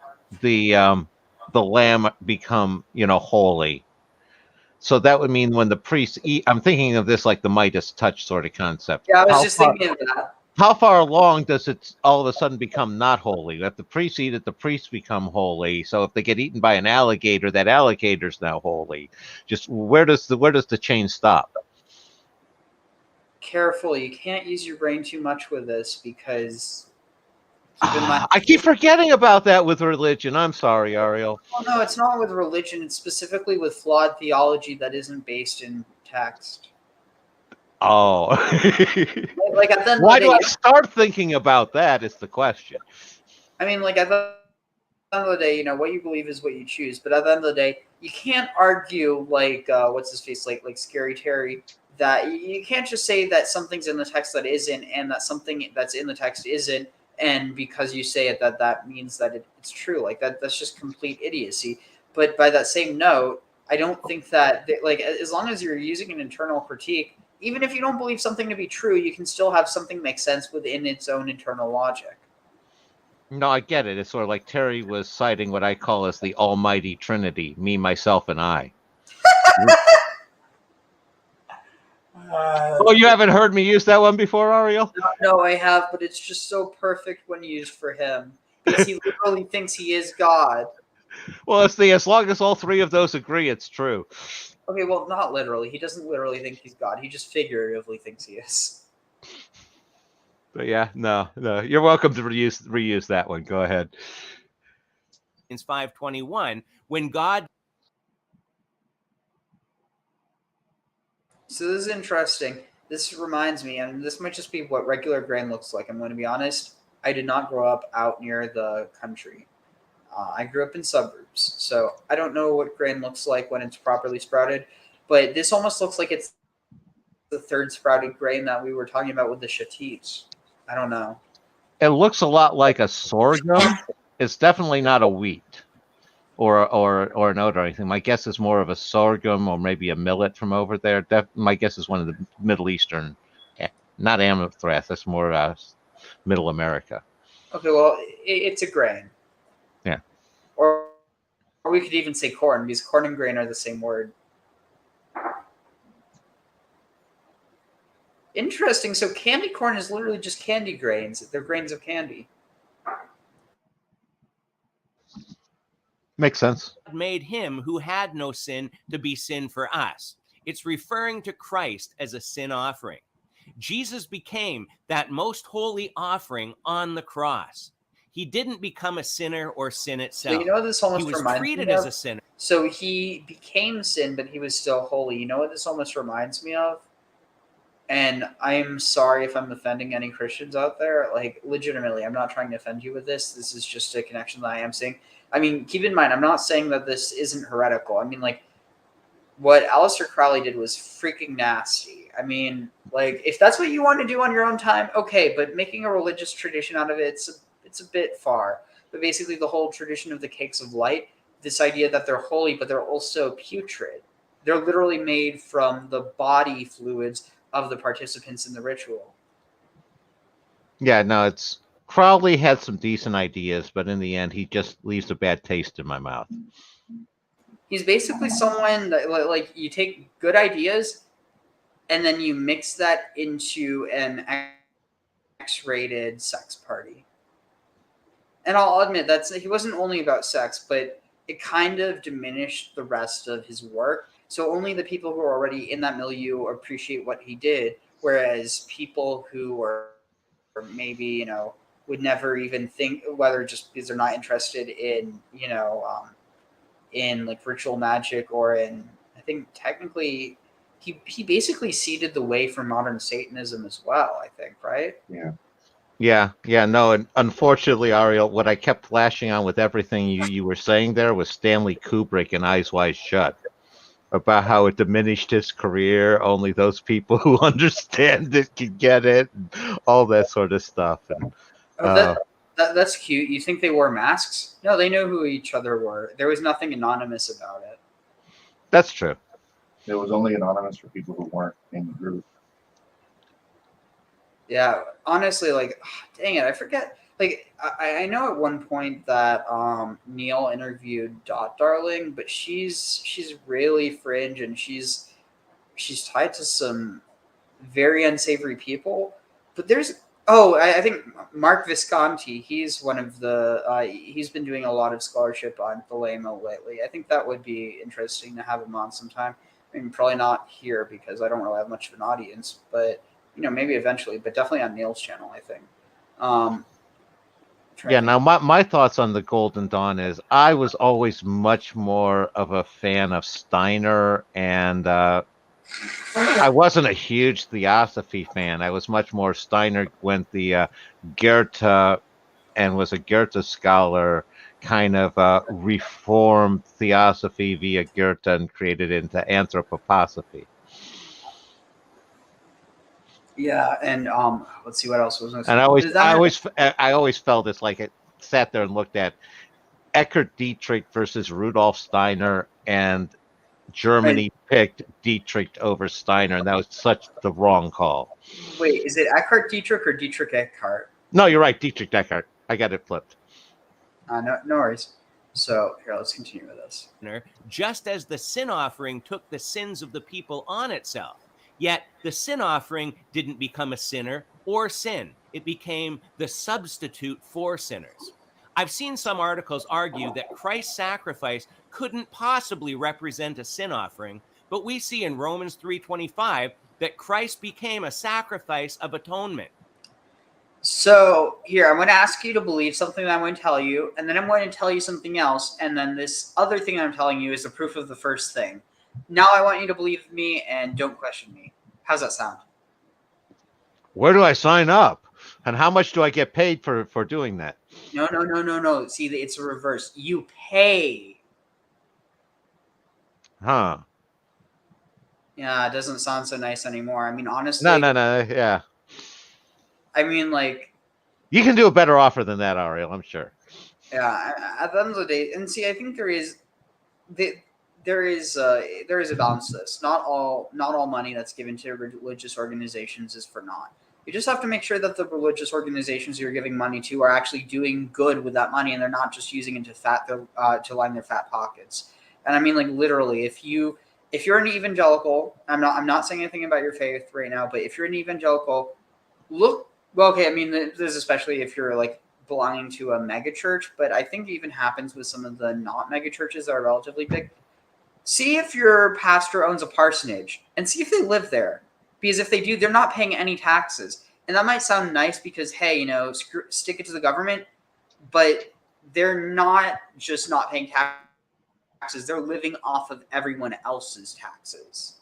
the lamb become holy, so that would mean when the priests eat. I'm thinking of this like the Midas touch sort of concept. Yeah, I was just thinking of that. How far along does it all of a sudden become not holy? If the priests eat it, the priests become holy. So if they get eaten by an alligator, that alligator's now holy. Just where does the chain stop? Careful, you can't use your brain too much with this because I keep forgetting about that with religion. I'm sorry, Ariel. Well, no, it's not with religion. It's specifically with flawed theology that isn't based in text. Oh. Like at the end Why of the do I day, start thinking about that is the question. I mean, like at the end of the day, what you believe is what you choose. But at the end of the day, you can't argue like what's his face, like Scary Terry, that you can't just say that something's in the text that isn't, and that something that's in the text isn't, and because you say it, that means that it's true. Like that's just complete idiocy. But by that same note, I don't think that like as long as you're using an internal critique, even if you don't believe something to be true, you can still have something make sense within its own internal logic. No, I get it. It's sort of like Terry was citing what I call as the almighty trinity, me, myself, and I. Oh, you haven't heard me use that one before, Ariel? No, I have, but it's just so perfect when used for him because he literally thinks he is God. Well, as long as all three of those agree, it's true. Okay, well, not literally. He doesn't literally think he's God. He just figuratively thinks he is. But yeah, no. You're welcome to reuse that one. Go ahead. In 5:21, when God. So this is interesting. This reminds me, and this might just be what regular grain looks like. I'm going to be honest. I did not grow up out near the country. I grew up in suburbs, so I don't know what grain looks like when it's properly sprouted. But this almost looks like it's the third sprouted grain that we were talking about with the shatis. I don't know. It looks a lot like a sorghum. It's definitely not a wheat or an oat or anything. My guess is more of a sorghum or maybe a millet from over there. My guess is one of the Middle Eastern, not Amathrath. That's more Middle America. Okay, well, it's a grain. Yeah. Or we could even say corn, because corn and grain are the same word. Interesting. So candy corn is literally just candy grains. They're grains of candy. Makes sense. God made him who had no sin to be sin for us. It's referring to Christ as a sin offering. Jesus became that most holy offering on the cross. He didn't become a sinner or sin itself. So this almost he was reminds treated me as of? a sinner. So he became sin, but he was still holy. You know what this almost reminds me of? And I'm sorry if I'm offending any Christians out there. Like, legitimately, I'm not trying to offend you with this. This is just a connection that I am seeing. I mean, keep in mind, I'm not saying that this isn't heretical. I mean, like, what Aleister Crowley did was freaking nasty. I mean, like, if that's what you want to do on your own time, okay, but making a religious tradition out of it, it's a bit far. But basically, the whole tradition of the cakes of light, this idea that they're holy, but they're also putrid. They're literally made from the body fluids of the participants in the ritual. Yeah, no, Crowley had some decent ideas, but in the end, he just leaves a bad taste in my mouth. He's basically someone that, like, you take good ideas and then you mix that into an X-rated sex party. And I'll admit he wasn't only about sex, but it kind of diminished the rest of his work. So only the people who are already in that milieu appreciate what he did, whereas people who are maybe, would never even think, whether just because they're not interested in, in like ritual magic or in, I think technically he basically seeded the way for modern Satanism as well, I think, right? Yeah. No, and unfortunately, Ariel, what I kept flashing on with everything you were saying there was Stanley Kubrick and Eyes Wide Shut, about how it diminished his career. Only those people who understand it can get it, and all that sort of stuff. And, that's cute. You think they wore masks? No, they know who each other were. There was nothing anonymous about it. That's true. It was only anonymous for people who weren't in the group. Yeah, honestly, like, dang it, I forget. Like, I know at one point that Neil interviewed Dot Darling, but she's really fringe, and she's tied to some very unsavory people. But I think Mark Visconti, he's one of the he's been doing a lot of scholarship on Thelema lately. I think that would be interesting to have him on sometime. I mean, probably not here because I don't really have much of an audience, but maybe eventually, but definitely on Neil's channel, I think. Yeah, now my thoughts on the Golden Dawn is I was always much more of a fan of Steiner, and I wasn't a huge theosophy fan. I was much more Steiner went the Goethe and was a Goethe scholar, kind of reformed theosophy via Goethe and created it into anthroposophy. Yeah, and let's see what else was. And I always felt it's like it sat there and looked at Eckhart Dietrich versus Rudolf Steiner, and Germany picked Dietrich over Steiner, and that was such the wrong call. Wait, is it Eckhart Dietrich or Dietrich Eckhart? No, you're right, Dietrich Eckhart. I got it flipped. No worries. So here, let's continue with this. Just as the sin offering took the sins of the people on itself, yet the sin offering didn't become a sinner or sin. It became the substitute for sinners. I've seen some articles argue that Christ's sacrifice couldn't possibly represent a sin offering, but we see in Romans 3:25 that Christ became a sacrifice of atonement. So here, I'm going to ask you to believe something that I'm going to tell you, and then I'm going to tell you something else, and then this other thing I'm telling you is the proof of the first thing. Now I want you to believe me and don't question me. How's that sound? Where do I sign up? And how much do I get paid for doing that? No. See, it's a reverse. You pay. Huh. Yeah, it doesn't sound so nice anymore. I mean, honestly. No. Yeah. I mean, like. You can do a better offer than that, Ariel, I'm sure. Yeah, at the end of the day, and see, I think there is a balance to this. Not all money that's given to religious organizations is for naught. You just have to make sure that the religious organizations you're giving money to are actually doing good with that money, and they're not just using it to line their fat pockets. And I mean, like, literally, if you're an evangelical, I'm not saying anything about your faith right now, but if you're an evangelical, I mean, this is especially if you're like belonging to a mega church, but I think it even happens with some of the not mega churches that are relatively big. See if your pastor owns a parsonage and see if they live there. Because if they do, they're not paying any taxes. And that might sound nice because, hey, stick it to the government, but they're not just not paying taxes. They're living off of everyone else's taxes.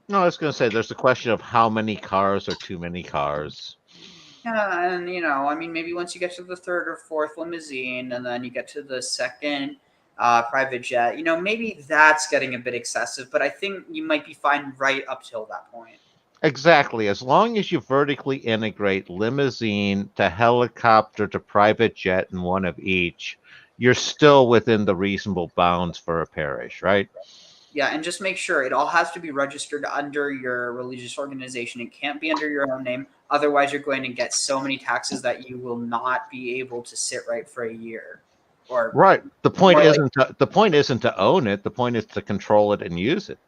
No, I was going to say there's the question of how many cars are too many cars. Yeah, and, I mean, maybe once you get to the third or fourth limousine and then you get to the second private jet, maybe that's getting a bit excessive, but I think you might be fine right up till that point. Exactly. As long as you vertically integrate limousine to helicopter to private jet and one of each, you're still within the reasonable bounds for a parish, right? Yeah, and just make sure it all has to be registered under your religious organization. It can't be under your own name. Otherwise, you're going to get so many taxes that you will not be able to sit right for a year. Right. The point isn't to own it. The point is to control it and use it.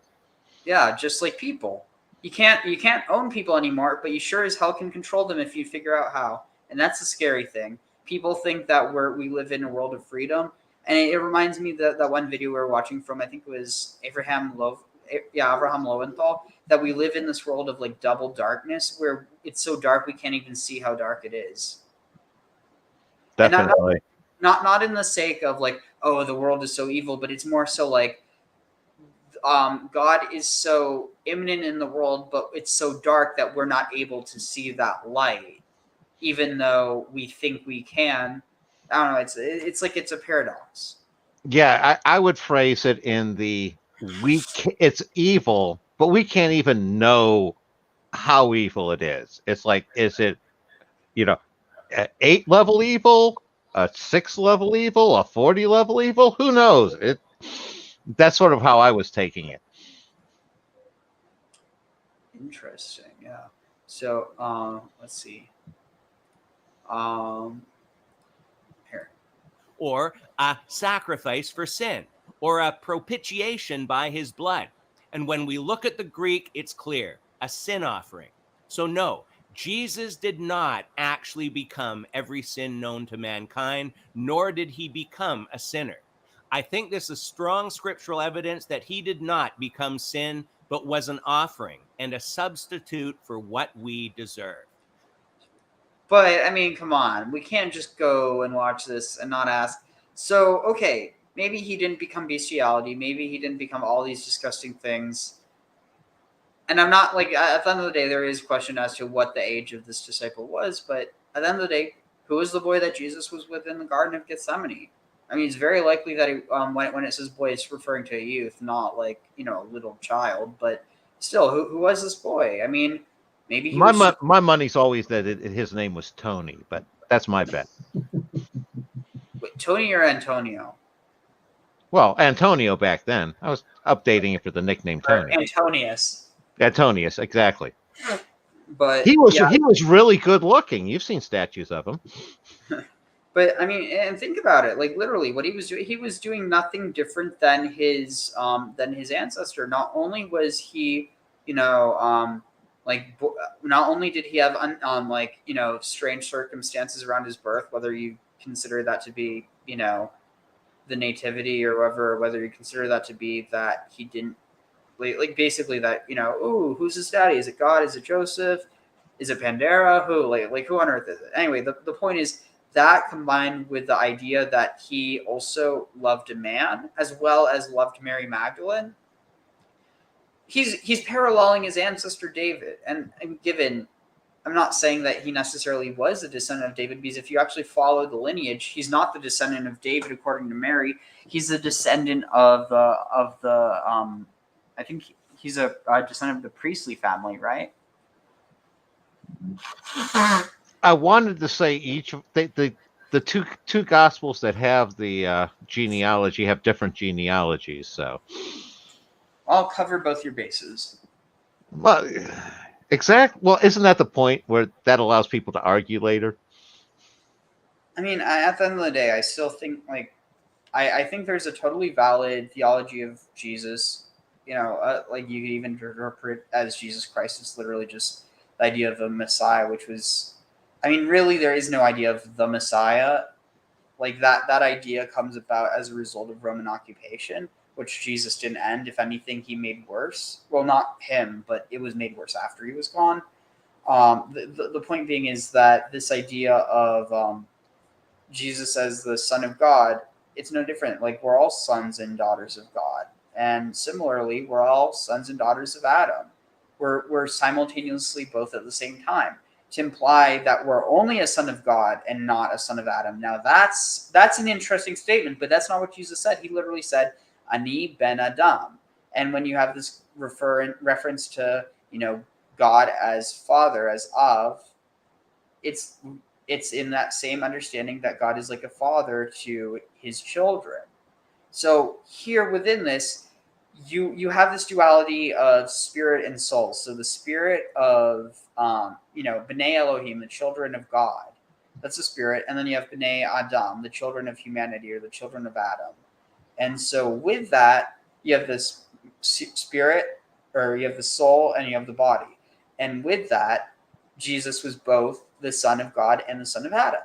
Yeah, just like people. You can't own people anymore, but you sure as hell can control them if you figure out how. And that's the scary thing. People think that we live in a world of freedom. And it reminds me that one video we were watching from, I think it was Abraham Lowenthal, that we live in this world of like double darkness where it's so dark we can't even see how dark it is. Definitely. Not in the sake of like, oh, the world is so evil, but it's more so like God is so imminent in the world, but it's so dark that we're not able to see that light, even though we think we can. I don't know. It's like it's a paradox. Yeah, I would phrase it in it's evil, but we can't even know how evil it is. It's like, is it, 8 level evil, a 6 level evil, a 40 level evil? Who knows? That's sort of how I was taking it. Interesting. Yeah. So let's see. Here. Or a sacrifice for sin, or a propitiation by his blood. And when we look at the Greek, it's clear, a sin offering. So no, Jesus did not actually become every sin known to mankind, nor did he become a sinner. I think this is strong scriptural evidence that he did not become sin, but was an offering and a substitute for what we deserve. But I mean, come on, we can't just go and watch this and not ask. So, okay, maybe he didn't become bestiality. Maybe he didn't become all these disgusting things. And I'm not like, at the end of the day, there is question as to what the age of this disciple was. But at the end of the day, who was the boy that Jesus was with in the Garden of Gethsemane? I mean, it's very likely that he, when it says boy, it's referring to a youth, not like, you know, a little child. But still, who was this boy? I mean, maybe he was. My money's always that his name was Tony, but that's my bet. Wait, Tony or Antonio? Well, Antonio back then. I was updating it for the nickname Tony. Antonius. Antonius, exactly. But he was really good looking. You've seen statues of him. But I mean, and think about it. Like literally, what he was doing nothing different than his ancestor. Not only was he, you know, not only did he have like, you know, strange circumstances around his birth, whether you consider that to be, you know, the nativity or whether you consider that to be that he didn't like basically that, you know, ooh, who's his daddy? Is it God? Is it Joseph? Is it Pandera? Who like who on earth is it? Anyway, the point is that combined with the idea that he also loved a man as well as loved Mary Magdalene, he's paralleling his ancestor David. And given, I'm not saying that he necessarily was a descendant of David, because if you actually follow the lineage, he's not the descendant of David according to Mary. He's the descendant of the I think he's a descendant of the priestly family, right? I wanted to say each the two gospels that have the genealogy have different genealogies, so I'll cover both your bases. Well, well, isn't that the point where that allows people to argue later? I mean, at the end of the day, I still think like I think there's a totally valid theology of Jesus. You know, like you could even interpret as Jesus Christ. It's literally just the idea of a Messiah, which was, I mean, really, there is no idea of the Messiah. Like that idea comes about as a result of Roman occupation, which Jesus didn't end. If anything, he made worse. Well, not him, but it was made worse after he was gone. The point being is that this idea of Jesus as the Son of God, it's no different. Like we're all sons and daughters of God. And similarly, we're all sons and daughters of Adam. We're simultaneously both at the same time. To imply that we're only a son of God and not a son of Adam. Now that's an interesting statement, but that's not what Jesus said. He literally said, Ani ben Adam. And when you have this reference to, you know, God as Father, as Av, it's in that same understanding that God is like a father to his children. So here within this, you have this duality of spirit and soul. So the spirit of you know, B'nai Elohim, the children of God, that's the spirit, and then you have B'nai Adam, the children of humanity or the children of Adam. And so with that, you have this spirit, or you have the soul, and you have the body. And with that, Jesus was both the Son of God and the Son of Adam.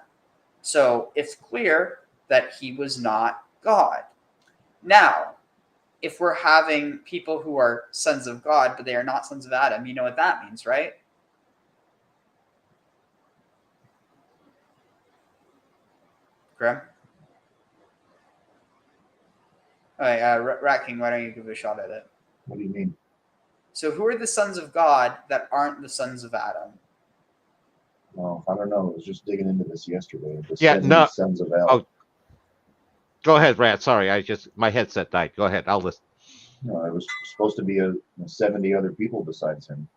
So it's clear that he was not God. Now, if we're having people who are sons of God, but they are not sons of Adam, you know what that means, right? Graham? All right, Rat King, why don't you give it a shot at it? What do you mean? So who are the sons of God that aren't the sons of Adam? Well, I don't know. I was just digging into this yesterday. The sons of El. Oh, go ahead, Rat. Sorry, my headset died. Go ahead. I'll listen. No, it was supposed to be 70 other people besides him,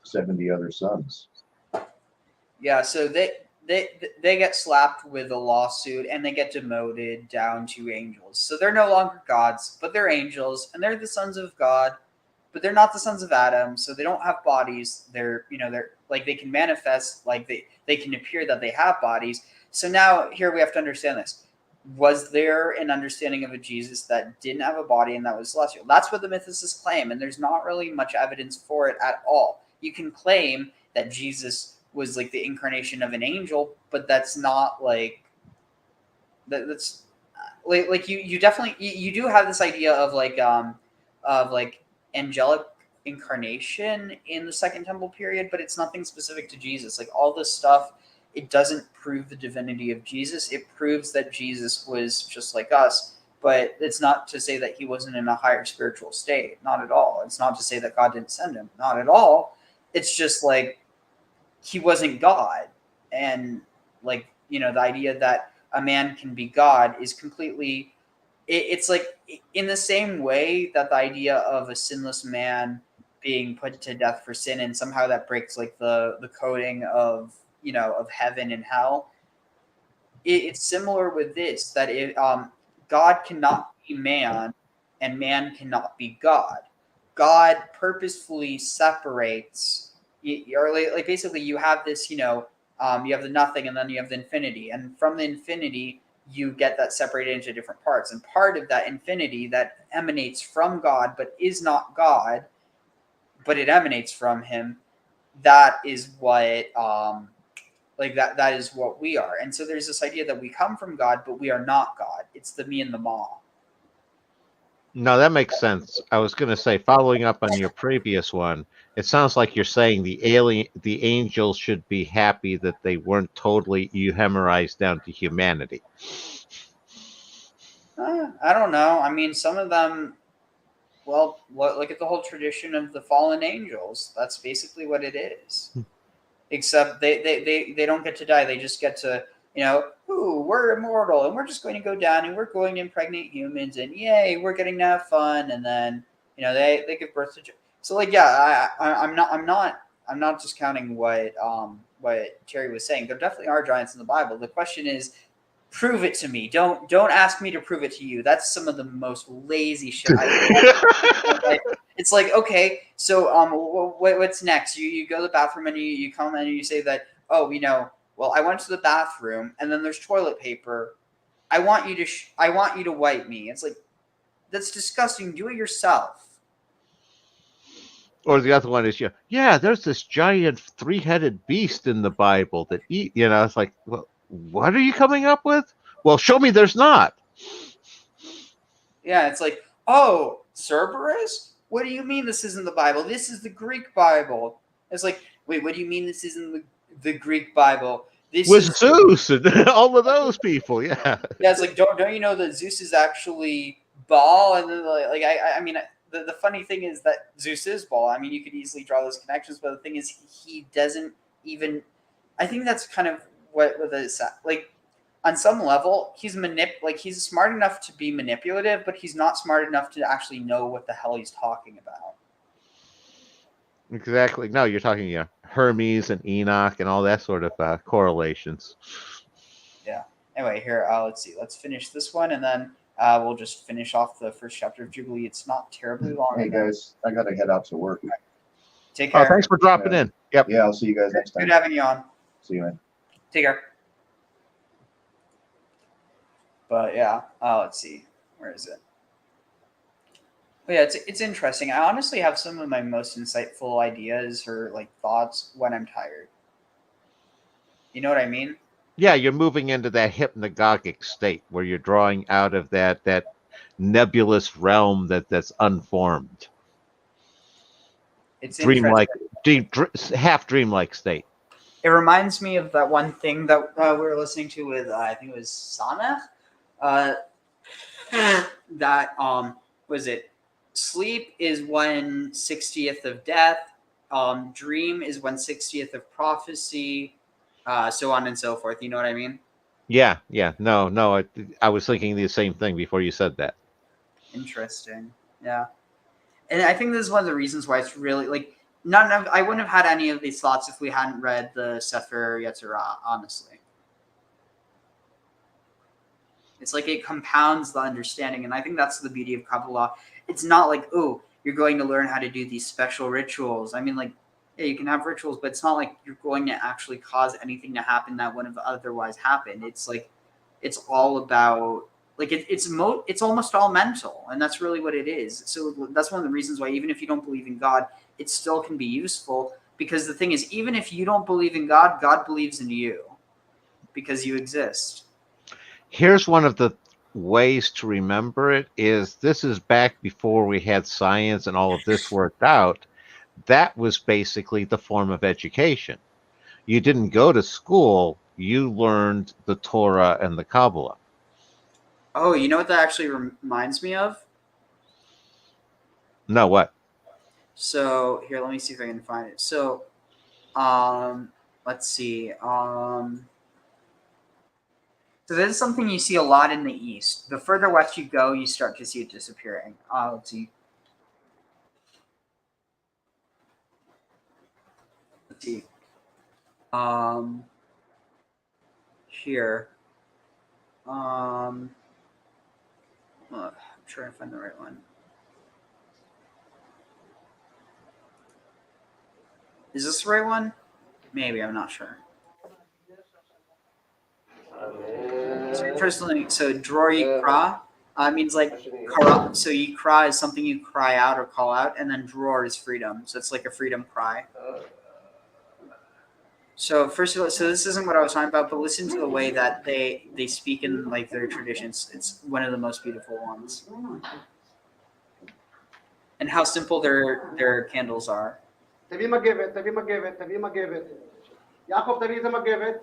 70 other sons. Yeah, so they get slapped with a lawsuit and they get demoted down to angels. So they're no longer gods, but they're angels, and they're the sons of God, but they're not the sons of Adam. So they don't have bodies. They're like, they can manifest, like they can appear that they have bodies. So now here we have to understand this. Was there an understanding of a Jesus that didn't have a body and that was celestial? That's what the mythicists claim, and there's not really much evidence for it at all. You can claim that Jesus was like the incarnation of an angel, but that's not like that's like you definitely you do have this idea of like angelic incarnation in the Second Temple period, but it's nothing specific to Jesus. Like all this stuff it doesn't prove the divinity of Jesus. It proves that Jesus was just like us, but it's not to say that he wasn't in a higher spiritual state. Not at all. It's not to say that God didn't send him. Not at all. It's just like he wasn't God. And like, you know, the idea that a man can be God is completely, it's like in the same way that the idea of a sinless man being put to death for sin, and somehow that breaks like the coding of, you know, of heaven and hell. It's similar with this, that God cannot be man and man cannot be God. God purposefully separates, or like basically you have this, you know, you have the nothing and then you have the infinity, and from the infinity you get that separated into different parts, and part of that infinity that emanates from God but is not God, but it emanates from him, that is what like that is what we are. And so there's this idea that we come from God but we are not God. It's the me and the ma. No, that makes sense. I was going to say, following up on your previous one, it sounds like you're saying the angels should be happy that they weren't totally euhemerized down to humanity. I don't know. I mean, some of them, well, look at the whole tradition of the fallen angels. That's basically what it is. Except they don't get to die. They just get to, you know, ooh, we're immortal and we're just going to go down and we're going to impregnate humans and yay, we're getting to have fun. And then, you know, they give birth to. So like, yeah, I'm not discounting what Terry was saying. There definitely are giants in the Bible. The question is, prove it to me. Don't ask me to prove it to you. That's some of the most lazy shit I've It's like, okay, so what's next? You go to the bathroom and you come in and you say that, oh, you know, well, I went to the bathroom and then there's toilet paper. I want you to wipe me. It's like, that's disgusting. Do it yourself. Or the other one is, yeah, there's this giant 3-headed beast in the Bible that eat. You know, it's like, well, what are you coming up with? Well, show me there's not. Yeah, it's like, oh, Cerberus? What do you mean this isn't the Bible? This is the Greek Bible. It's like, wait, what do you mean this isn't the Greek Bible? This with is Zeus and all of those people, yeah. Yeah, it's like, don't you know that Zeus is actually Baal? And then like I mean, the funny thing is that Zeus is Baal. I mean, you could easily draw those connections, but the thing is, he doesn't even. I think that's kind of what is like. On some level, he's smart enough to be manipulative, but he's not smart enough to actually know what the hell he's talking about. Exactly. No, you're talking Hermes and Enoch and all that sort of correlations. Yeah. Anyway, here, let's see. Let's finish this one, and then we'll just finish off the first chapter of Jubilee. It's not terribly long. Hey, guys, I got to head out to work. Take care. Oh, thanks for dropping in. Yep. Yeah, I'll see you guys next time. Good having you on. See you, man. Take care. But yeah, let's see. Where is it? But yeah, it's interesting. I honestly have some of my most insightful ideas or like thoughts when I'm tired. You know what I mean? Yeah, you're moving into that hypnagogic state where you're drawing out of that nebulous realm that's unformed. It's dreamlike, half dreamlike state. It reminds me of that one thing that we were listening to with I think it was Sana. That was it. Sleep is 1/60th of death. Dream is 1/60th of prophecy. So on and so forth. You know what I mean? Yeah. No. I was thinking the same thing before you said that. Interesting. Yeah. And I think this is one of the reasons why it's really like I wouldn't have had any of these thoughts if we hadn't read the Sefer Yetzirah, honestly. It's like it compounds the understanding, and I think that's the beauty of Kabbalah. It's not like, oh, you're going to learn how to do these special rituals. I mean, like, yeah, you can have rituals, but it's not like you're going to actually cause anything to happen that wouldn't have otherwise happened. It's like, it's all about, like, it's almost all mental, and that's really what it is. So that's one of the reasons why even if you don't believe in God, it still can be useful, because the thing is, even if you don't believe in God, God believes in you because you exist. Here's one of the ways to remember it is this is back before we had science and all of this worked out. That was basically the form of education. You didn't go to school you learned the Torah and the Kabbalah. Oh, you know what that actually reminds me of? No, what? So here, let me see if I can find it. So, let's see. So this is something you see a lot in the East. The further west you go, you start to see it disappearing. Let's see. Let's see. Here. I'm trying to find the right one. Is this the right one? Maybe, I'm not sure. So interestingly, so dror yikra means like kara. So yikra is something you cry out or call out, and then dror is freedom. So it's like a freedom cry. So first of all, so this isn't what I was talking about, but listen to the way that they speak in like their traditions. It's one of the most beautiful ones, and how simple their candles are. תביא מגבת, תביא מגבת, תביא מגבת. יעקב, תביא איזה מגבת.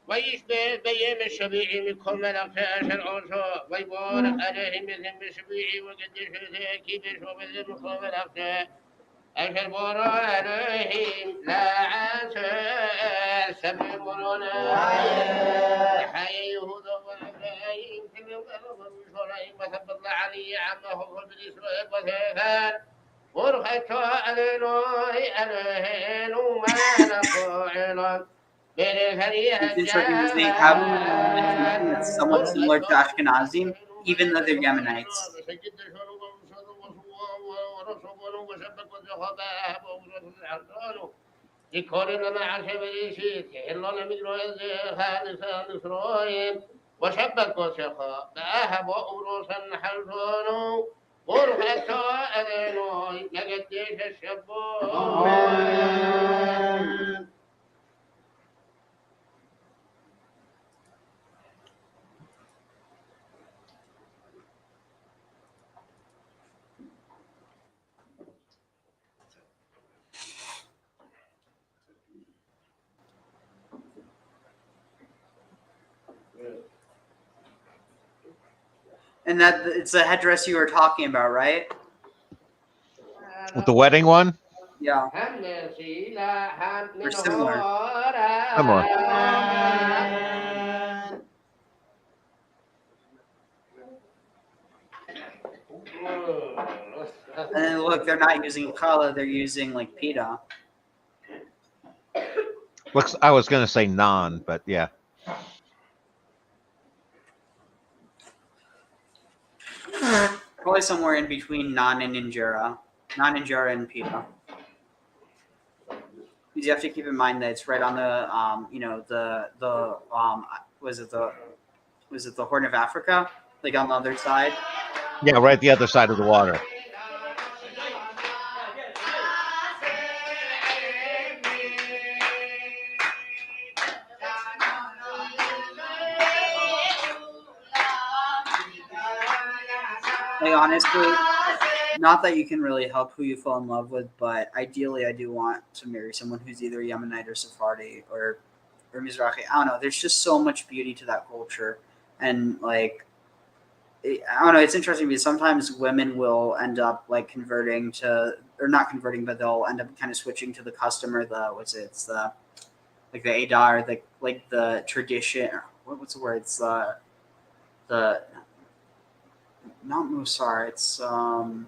ويشبه بيم الشبيع من كل ملك أشر عوزه ويبارك عليهم مثل الشبيع وقدش كيف يشوف مثل كل ملك أشر بارا عليهم لا عسى سبع برونا حي يهودا والعبرائيم كل يوم أرضا وشرائم وثبت الله علي عمه قلب الإسرائيل وثيفان ورخته علينوه عليهن وما نقوعنا It's interesting because they have something that's somewhat similar to Ashkenazim, even though they're Yemenites. وشبكوا سخاء فأهبوا أبروسا حلفونه ورخته أذنوه لقديش الشبون And that it's the headdress you were talking about, right? With the wedding one? Yeah. They're similar. Similar. And then look, they're not using challah, they're using like pita. Looks. I was going to say non, but yeah. Probably somewhere in between naan and injera. Naan, injera, and pita. Because you have to keep in mind that it's right on the was it the Horn of Africa? Like on the other side? Yeah, right the other side of the water. Like honestly, not that you can really help who you fall in love with, but ideally I do want to marry someone who's either Yemenite or Sephardi or Mizrahi. I don't know. There's just so much beauty to that culture. And like, I don't know. It's interesting because sometimes women will end up like converting to, or not converting, but they'll end up kind of switching to the custom or the, it's the, like the Adar, like the tradition, what's the word? It's the, not Musar, it's, dang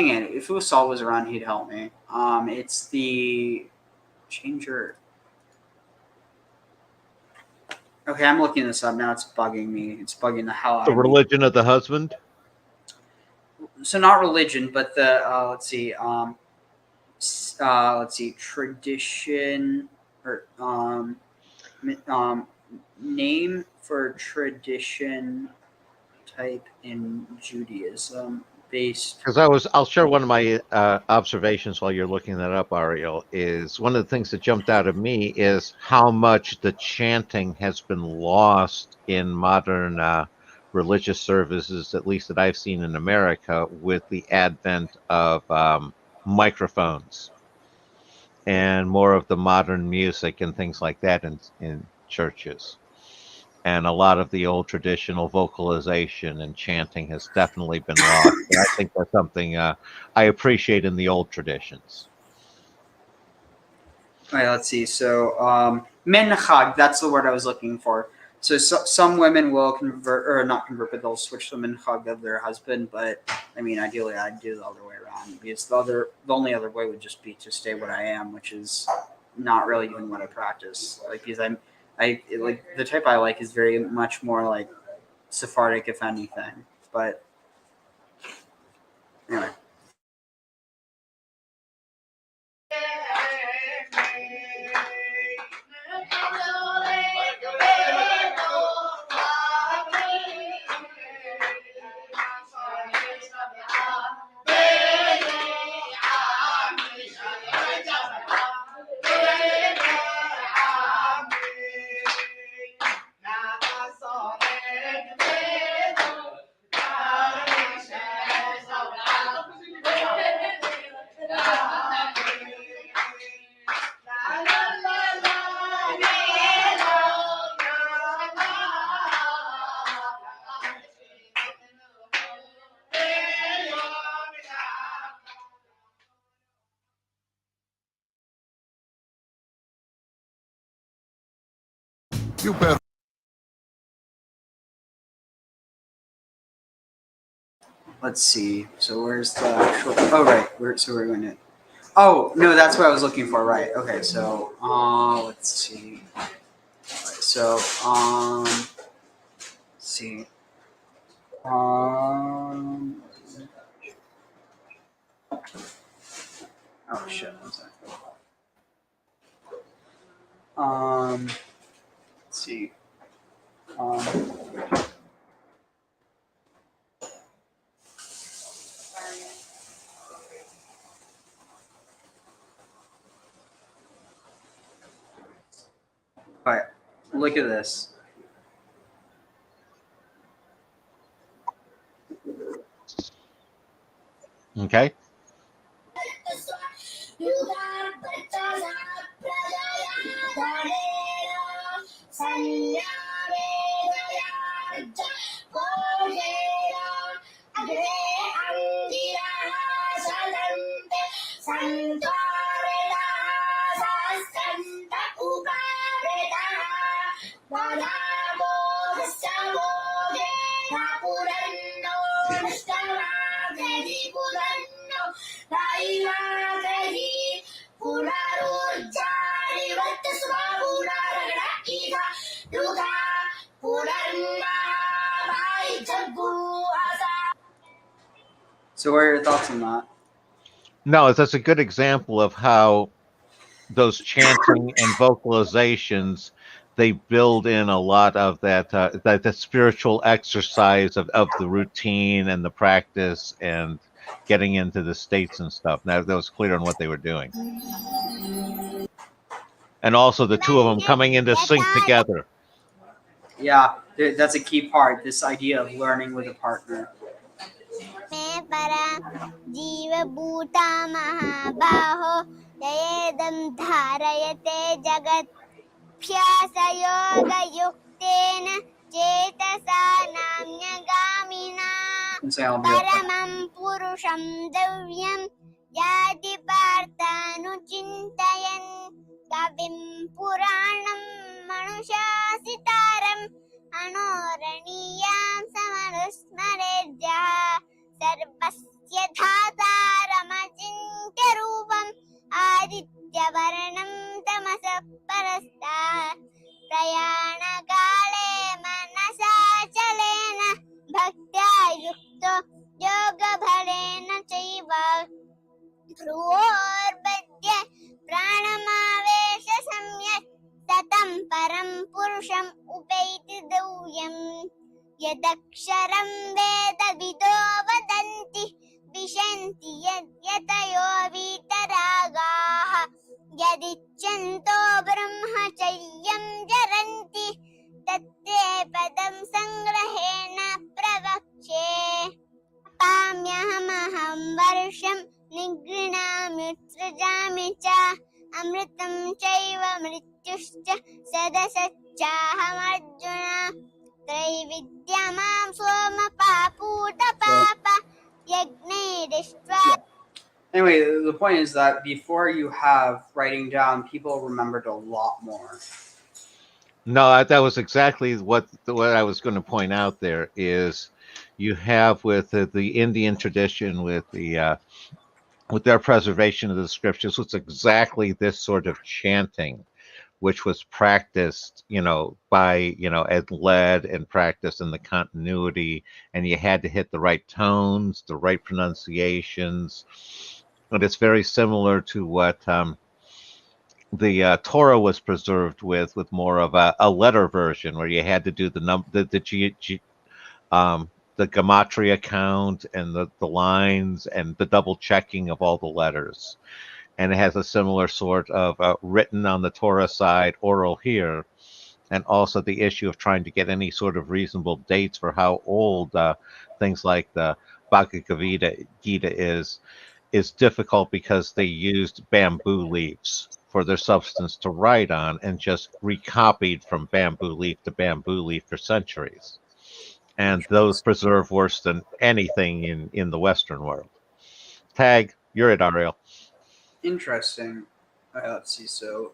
it, if Usal was around, he'd help me. It's the changer. Okay, I'm looking this up now. It's bugging me. It's bugging the hell out of me. The religion of the husband? So not religion, but the, let's see, tradition, or, name for tradition type in Judaism based. Because I'll share one of my observations while you're looking that up, Ariel. Is one of the things that jumped out at me is how much the chanting has been lost in modern religious services, at least that I've seen in America, with the advent of microphones and more of the modern music and things like that in churches. And a lot of the old traditional vocalization and chanting has definitely been lost. And I think that's something I appreciate in the old traditions. All right, let's see. So, minchag, that's the word I was looking for. So, some women will convert, or not convert, but they'll switch the minchag of their husband. But I mean, ideally, I'd do the other way around, because the only other way would just be to stay what I am, which is not really even what I practice. Like, because I like the type I like is very much more like Sephardic, if anything. But anyway. You better. Let's see. So where's the actual? Oh, right. So we're going to. Oh no, that's what I was looking for. Right. Okay. So let's see. Right, so let's see. Oh shit. One second. Let's see. All right, look at this. Okay. So what are your thoughts on that? No, that's a good example of how those chanting and vocalizations, they build in a lot of that spiritual exercise of the routine and the practice and getting into the states and stuff. Now that was clear on what they were doing. And also the two of them coming into sync together. Yeah, that's a key part. This idea of learning with a partner. Paramam Purusham Davyam Yadi Parthanuchintayan Kavim Puranam Manushasitaram Anoraniyam Samanusmareja Sarvasya Dhataramachinkarupam Aditya Varanam Tamasaparasta Prayana Kale Manasa Chalena Bhaktya Yukto Yoga Bhalena Chaiva Dhruvorbadya Pranamavesha Samyak Satam Param Purusham Upaiti Davyam Yadaksharam Veda Vido Vadanti विशन्ति यतयो वीतरागाः यदिच्छन्तो ब्रह्मचर्यं चरन्ति तत्ते पदं सङ्ग्रहेण प्रवक्ष्ये पाम्यहमहं वर्षं निगृह्णामि सृजामि च अमृतं चैव मृत्युश्च सदसच्चाहमर्जुन त्रैविद्या मां सोमपापूतपाप यज्ञैरिष्ट्वा. Anyway, the point is that before you have writing down, people remembered a lot more. No, that was exactly what I was going to point out. There is, you have with the Indian tradition, with their preservation of the scriptures, was exactly this sort of chanting, which was practiced, and led and practiced in the continuity, and you had to hit the right tones, the right pronunciations. And it's very similar to what the Torah was preserved with more of a letter version, where you had to do the gematria count and the lines and the double checking of all the letters. And it has a similar sort of written on the Torah side, oral here, and also the issue of trying to get any sort of reasonable dates for how old things like the Bhagavad Gita is difficult, because they used bamboo leaves for their substance to write on, and just recopied from bamboo leaf to bamboo leaf for centuries. And those preserve worse than anything in the Western world. Tag, you're it, Ariel. Interesting. Let's see. So,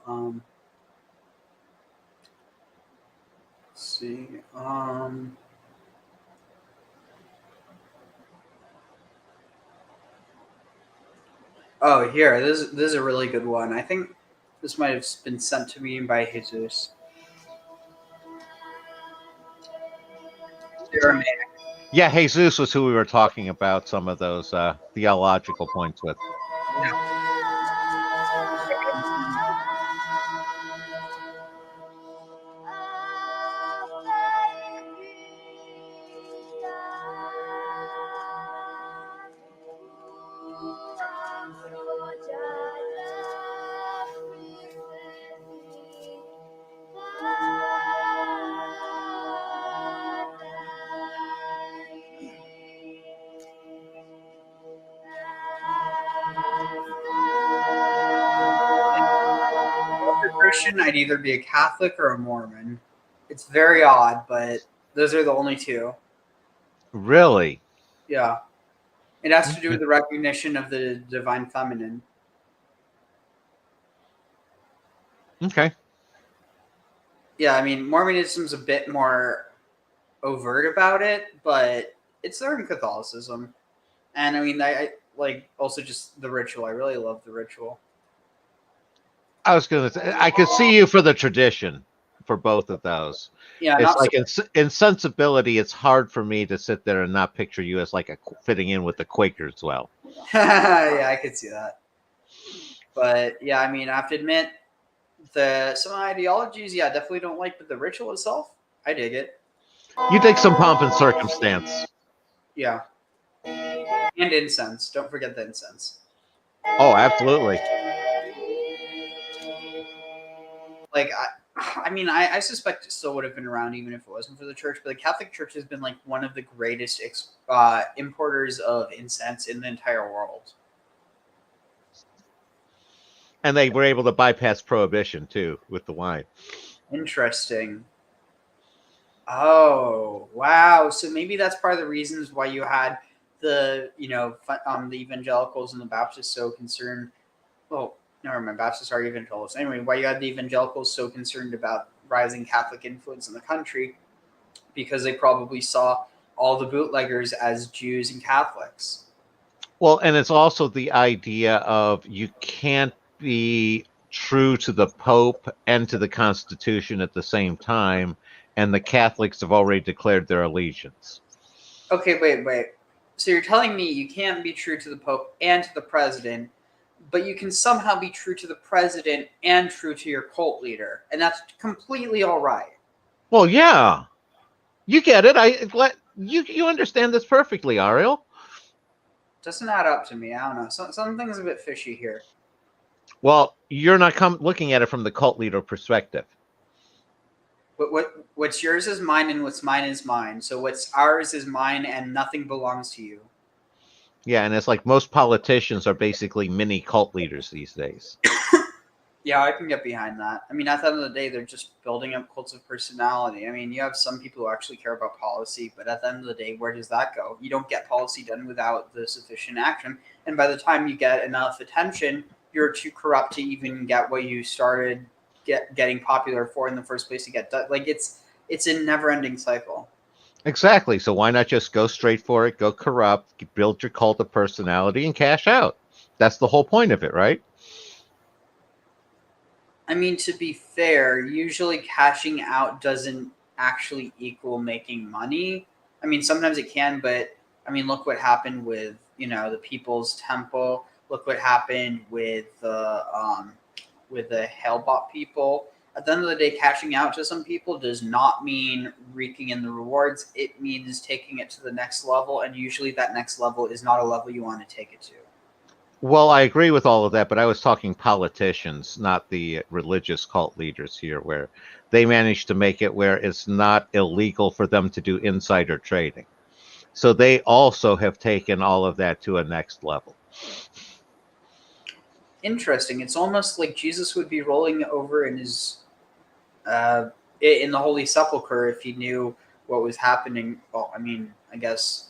let's see. Oh, here. This is a really good one. I think this might have been sent to me by Jesus. Yeah, Jesus was who we were talking about some of those theological points with. Christian, I'd either be a Catholic or a Mormon. It's very odd, but those are the only two. Really? Yeah. It has to do with the recognition of the divine feminine. Okay. Yeah, I mean, Mormonism's a bit more overt about it, but it's there in Catholicism. And I mean, I like also just the ritual. I really love the ritual. I was going to say, I could see you for the tradition for both of those. Yeah, it's like in sensibility, it's hard for me to sit there and not picture you as like fitting in with the Quakers well. Yeah, I could see that. But yeah, I mean, I have to admit, some ideologies, yeah, I definitely don't like, but the ritual itself, I dig it. You dig some pomp and circumstance. Yeah. And incense. Don't forget the incense. Oh, absolutely. Like, I mean, I suspect it still would have been around even if it wasn't for the church, but the Catholic Church has been like one of the greatest importers of incense in the entire world. And they were able to bypass prohibition too with the wine. Interesting. Oh, wow. So maybe that's part of the reasons why you had the evangelicals and the Baptists so concerned. Well, never mind, Baptists are evangelicals. Anyway, why you had the evangelicals so concerned about rising Catholic influence in the country, because they probably saw all the bootleggers as Jews and Catholics. Well, and it's also the idea of you can't be true to the Pope and to the Constitution at the same time, and the Catholics have already declared their allegiance. Okay, wait. So you're telling me you can't be true to the Pope and to the President, but you can somehow be true to the President and true to your cult leader, and that's completely all right. Well, yeah. You get it. You understand this perfectly, Ariel. doesn't add up to me. I don't know. Something's a bit fishy here. Well, you're not looking at it from the cult leader perspective. What's yours is mine, and what's mine is mine. So what's ours is mine, and nothing belongs to you. Yeah, and it's like most politicians are basically mini cult leaders these days. Yeah, I can get behind that. I mean, at the end of the day, they're just building up cults of personality. I mean, you have some people who actually care about policy, but at the end of the day, where does that go? You don't get policy done without the sufficient action. And by the time you get enough attention, you're too corrupt to even get what you started getting popular for in the first place to get done. Like, it's a never-ending cycle. Exactly. So why not just go straight for it, go corrupt, build your cult of personality, and cash out? That's the whole point of it, right? I mean, to be fair, usually cashing out doesn't actually equal making money. I mean, sometimes it can, but I mean, look what happened with, the People's Temple. Look what happened with the Hale-Bop people. At the end of the day, cashing out to some people does not mean reaping in the rewards. It means taking it to the next level, and usually that next level is not a level you want to take it to. Well, I agree with all of that, but I was talking politicians, not the religious cult leaders here, where they managed to make it where it's not illegal for them to do insider trading. So they also have taken all of that to a next level. Interesting. It's almost like Jesus would be rolling over in his in the Holy Sepulchre if he knew what was happening. Well, I mean, I guess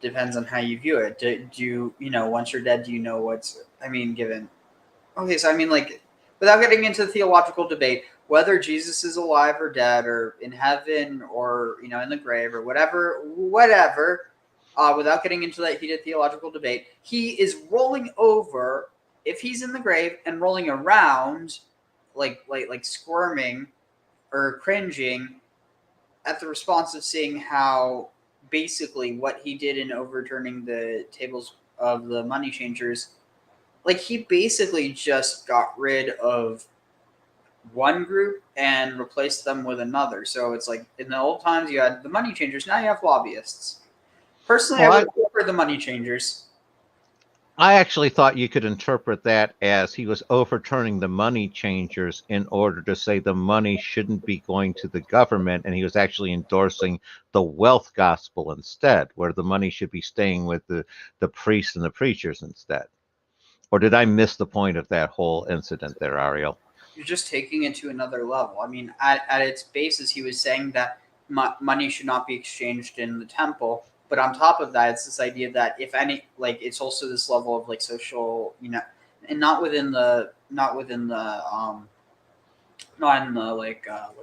depends on how you view it. Do you, once you're dead, do you know what's, given? Okay, so without getting into the theological debate, whether Jesus is alive or dead or in heaven or, in the grave or whatever, without getting into that heated theological debate, he is rolling over if he's in the grave and rolling around like squirming or cringing at the response of seeing how basically what he did in overturning the tables of the money changers, like he basically just got rid of one group and replaced them with another. So it's like in the old times you had the money changers, now you have lobbyists. Personally, I would prefer the money changers. I actually thought you could interpret that as he was overturning the money changers in order to say the money shouldn't be going to the government, and he was actually endorsing the wealth gospel instead, where the money should be staying with the priests and the preachers instead. Or did I miss the point of that whole incident there, Ariel? You're just taking it to another level. I mean, at its basis, he was saying that money should not be exchanged in the temple. But on top of that, it's this idea that if any, it's also this level of social, and not in the what's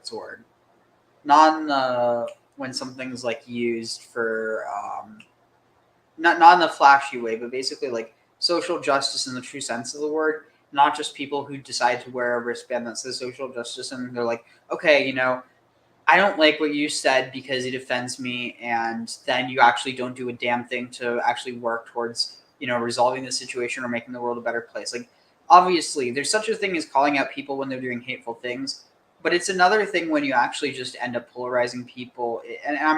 the word? Not in the, when something's used for, not in the flashy way, but basically social justice in the true sense of the word. Not just people who decide to wear a wristband that says social justice and they're like, okay, I don't like what you said because it offends me, and then you actually don't do a damn thing to actually work towards, resolving the situation or making the world a better place. Obviously, there's such a thing as calling out people when they're doing hateful things, but it's another thing when you actually just end up polarizing people. And I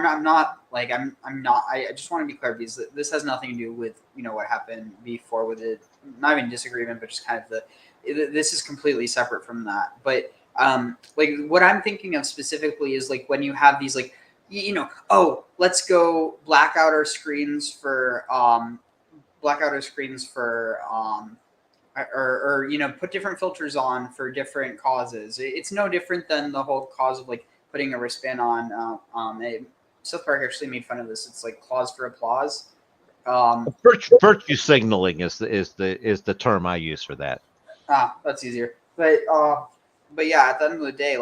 just want to be clear, because this has nothing to do with, what happened before with it, not even disagreement, but just kind of this is completely separate from that. But what I'm thinking of specifically is when you have these let's go black out our screens for put different filters on for different causes. It's no different than the whole cause of putting a wristband on. South Park actually made fun of this. It's clause for applause. Virtue signaling is the term I use for that. That's easier. But yeah, at the end of the day,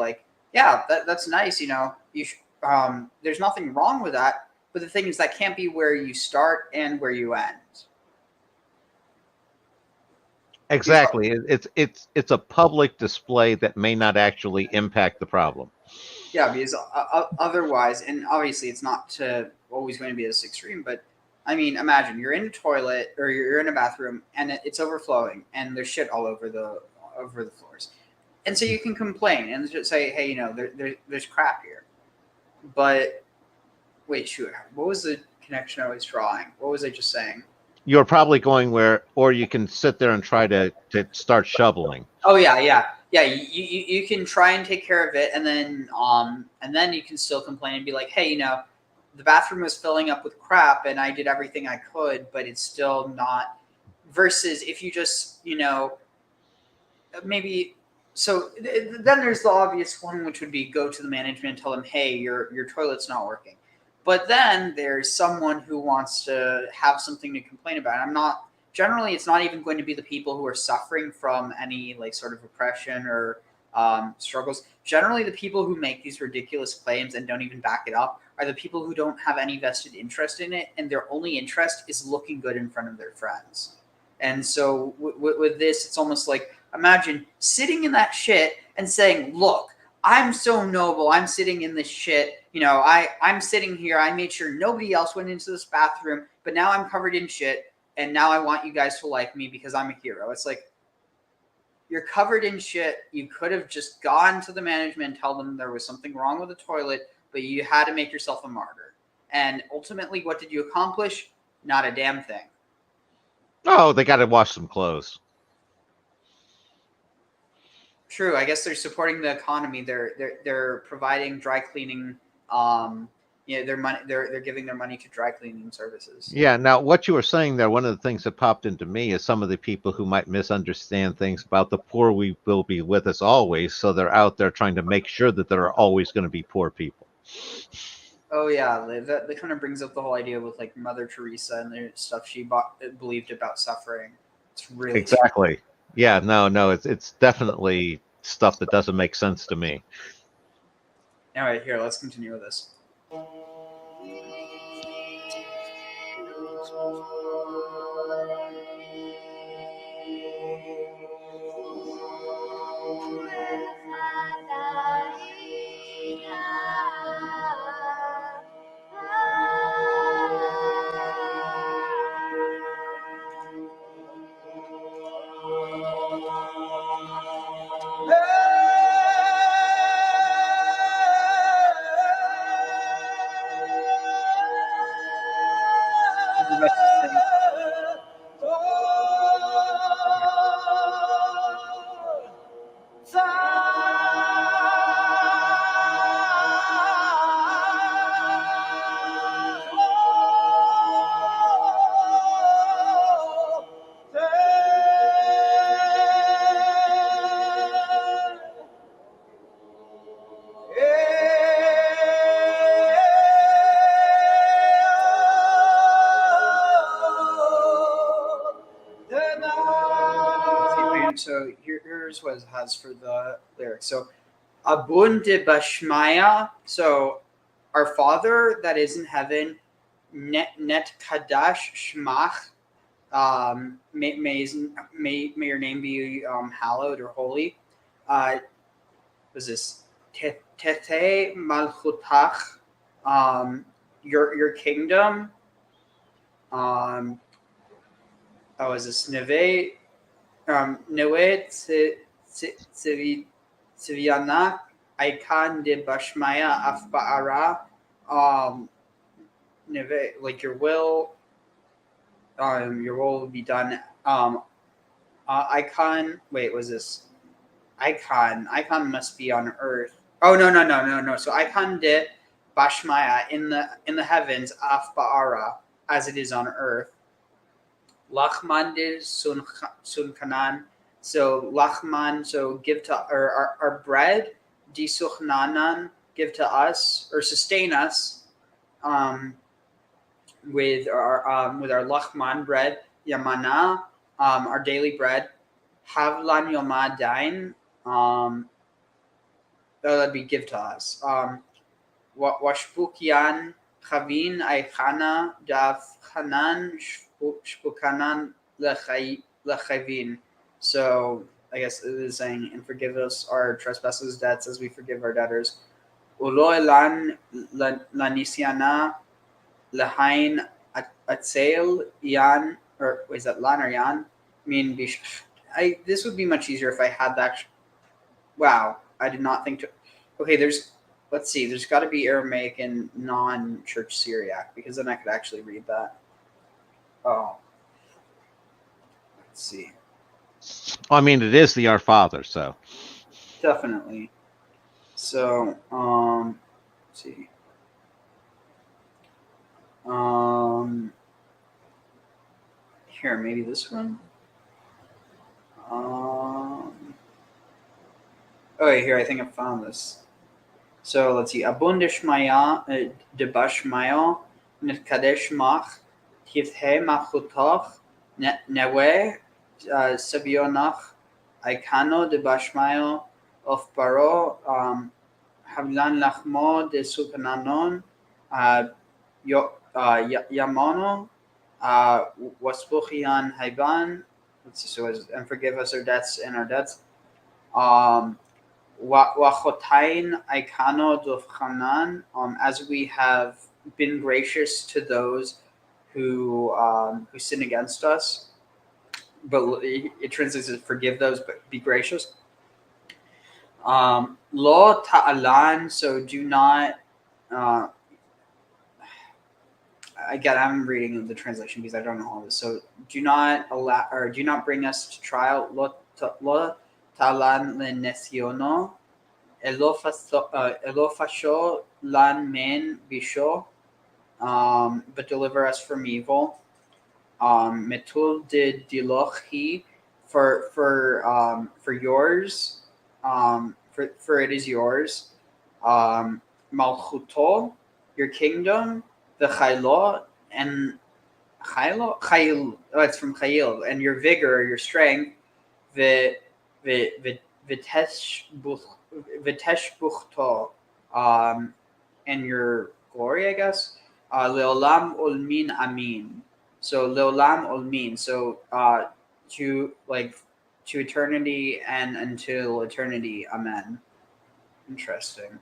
that's nice. There's nothing wrong with that. But the thing is, that can't be where you start and where you end. Exactly. It's a public display that may not actually impact the problem. Yeah, because otherwise, and obviously it's not always going to be this extreme, but I mean, imagine you're in a toilet or you're in a bathroom and it's overflowing and there's shit all over the floors. And so you can complain and just say, hey, there's crap here. But wait, shoot, what was the connection I was drawing? What was I just saying? You're probably going or you can sit there and try to start shoveling. Oh yeah. You can try and take care of it, and then you can still complain and be like, hey, the bathroom was filling up with crap, and I did everything I could, but it's still not. Versus if you just maybe. So then there's the obvious one, which would be go to the management and tell them, hey, your toilet's not working. But then there's someone who wants to have something to complain about. Generally, it's not even going to be the people who are suffering from any sort of oppression or struggles. Generally, the people who make these ridiculous claims and don't even back it up are the people who don't have any vested interest in it, and their only interest is looking good in front of their friends. And so with this, it's almost like, imagine sitting in that shit and saying, look, I'm so noble. I'm sitting in this shit. I'm sitting here. I made sure nobody else went into this bathroom, but now I'm covered in shit. And now I want you guys to like me because I'm a hero. It's like, you're covered in shit. You could have just gone to the management and tell them there was something wrong with the toilet, but you had to make yourself a martyr. And ultimately, what did you accomplish? Not a damn thing. Oh, they got to wash some clothes. True. I guess they're supporting the economy. They're providing dry cleaning. Their money. They're giving their money to dry cleaning services. Yeah. Now, what you were saying there, one of the things that popped into me is some of the people who might misunderstand things about the poor will be with us always. So they're out there trying to make sure that there are always going to be poor people. Oh yeah, that kind of brings up the whole idea with Mother Teresa and the stuff she believed about suffering. It's really exactly. Yeah. No. It's definitely stuff that doesn't make sense to me. All right, here, let's continue with this. So here's what it has for the lyrics. So, Abun de Bashmaya. So, our Father that is in heaven, Net Kadash Shmach. May your name be hallowed or holy. Was this Tete Malchutach? Your kingdom. Is this Neve? Newet Sivianak Icon de Bashmaya Afbaara. Neve, your will will be done. Icon. Wait, was this icon? Icon must be on earth. Oh no. So icon de Bashmaya in the heavens, Afbaara, as it is on earth. Lachman de sun kanan. So lachman, so give to our bread. Di suchnanan, give to us or sustain us. With our lachman bread. Yamana, our daily bread. Havlan yoma dain. That'd be give to us. Washpukian chavin aichana daf chanan shpukanan lechavin. So I guess it is saying, and forgive us our trespasses, debts, as we forgive our debtors. Ulo elan lanisiana lehain atzel yan, or is that lan or yan? I mean, this would be much easier if I had that. Wow, I did not think to. Okay, let's see. There's got to be Aramaic and non-Church Syriac, because then I could actually read that. Oh, Let's see. I mean, it is the Our Father, so. Definitely. So, let's see. Here, maybe this one. Oh, wait, here, I think I found this. So let's see. Abundishmaya, debashmaya, nitkadesh tivhe machutach, newe, sabionach, aikano debashmaya, of baro, havlan lachmo de supananon, yamono, waspuchian haiban. Let's see. So, and forgive us our debts and our debts. Wachotain Aikano Dovchanan, as we have been gracious to those who sin against us. But it translates as forgive those, but be gracious. Lo ta'alan, so do not. Again, I'm reading the translation because I don't know all this. So do not allow, or do not bring us to trial. Lo ta'alan lenesiono. Elofasho lan men bisho, but deliver us from evil. Metul de dilochi, for yours, for it is yours. Malchuto, your kingdom. The chaylo, and chayil. Oh, it's from chayil, and your vigor, your strength. The Viteshbuchto, and your glory, I guess. Leolam Olmin Amin. So Leolam Olmin. So to eternity and until eternity. Amen. Interesting.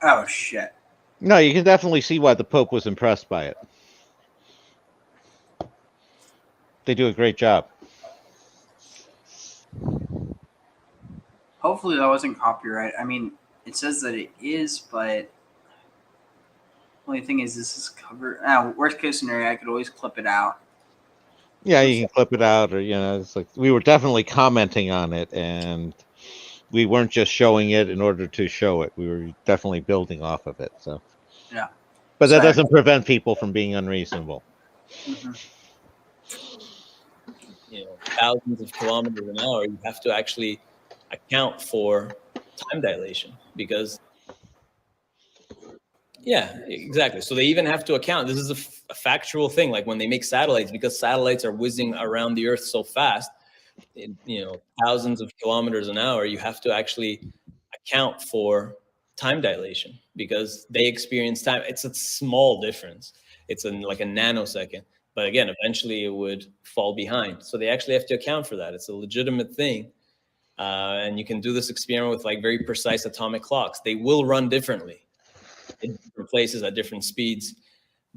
Oh shit. No, you can definitely see why the Pope was impressed by it. They do a great job. Hopefully that wasn't copyright. I mean, it says that it is, but only thing is this is covered. Worst case scenario, I could always clip it out. Yeah, you can clip it out, or it's like we were definitely commenting on it, and we weren't just showing it in order to show it. We were definitely building off of it. So yeah, but that doesn't prevent people from being unreasonable. Mm-hmm. Thousands of kilometers an hour, you have to actually account for time dilation because exactly. So they even have to account. This is a factual thing. Like when they make satellites, because satellites are whizzing around the Earth so fast, thousands of kilometers an hour, you have to actually account for time dilation because they experience time. It's a small difference. It's like a nanosecond. But again, eventually it would fall behind. So they actually have to account for that. It's a legitimate thing. And you can do this experiment with like very precise atomic clocks. They will run differently in different places at different speeds.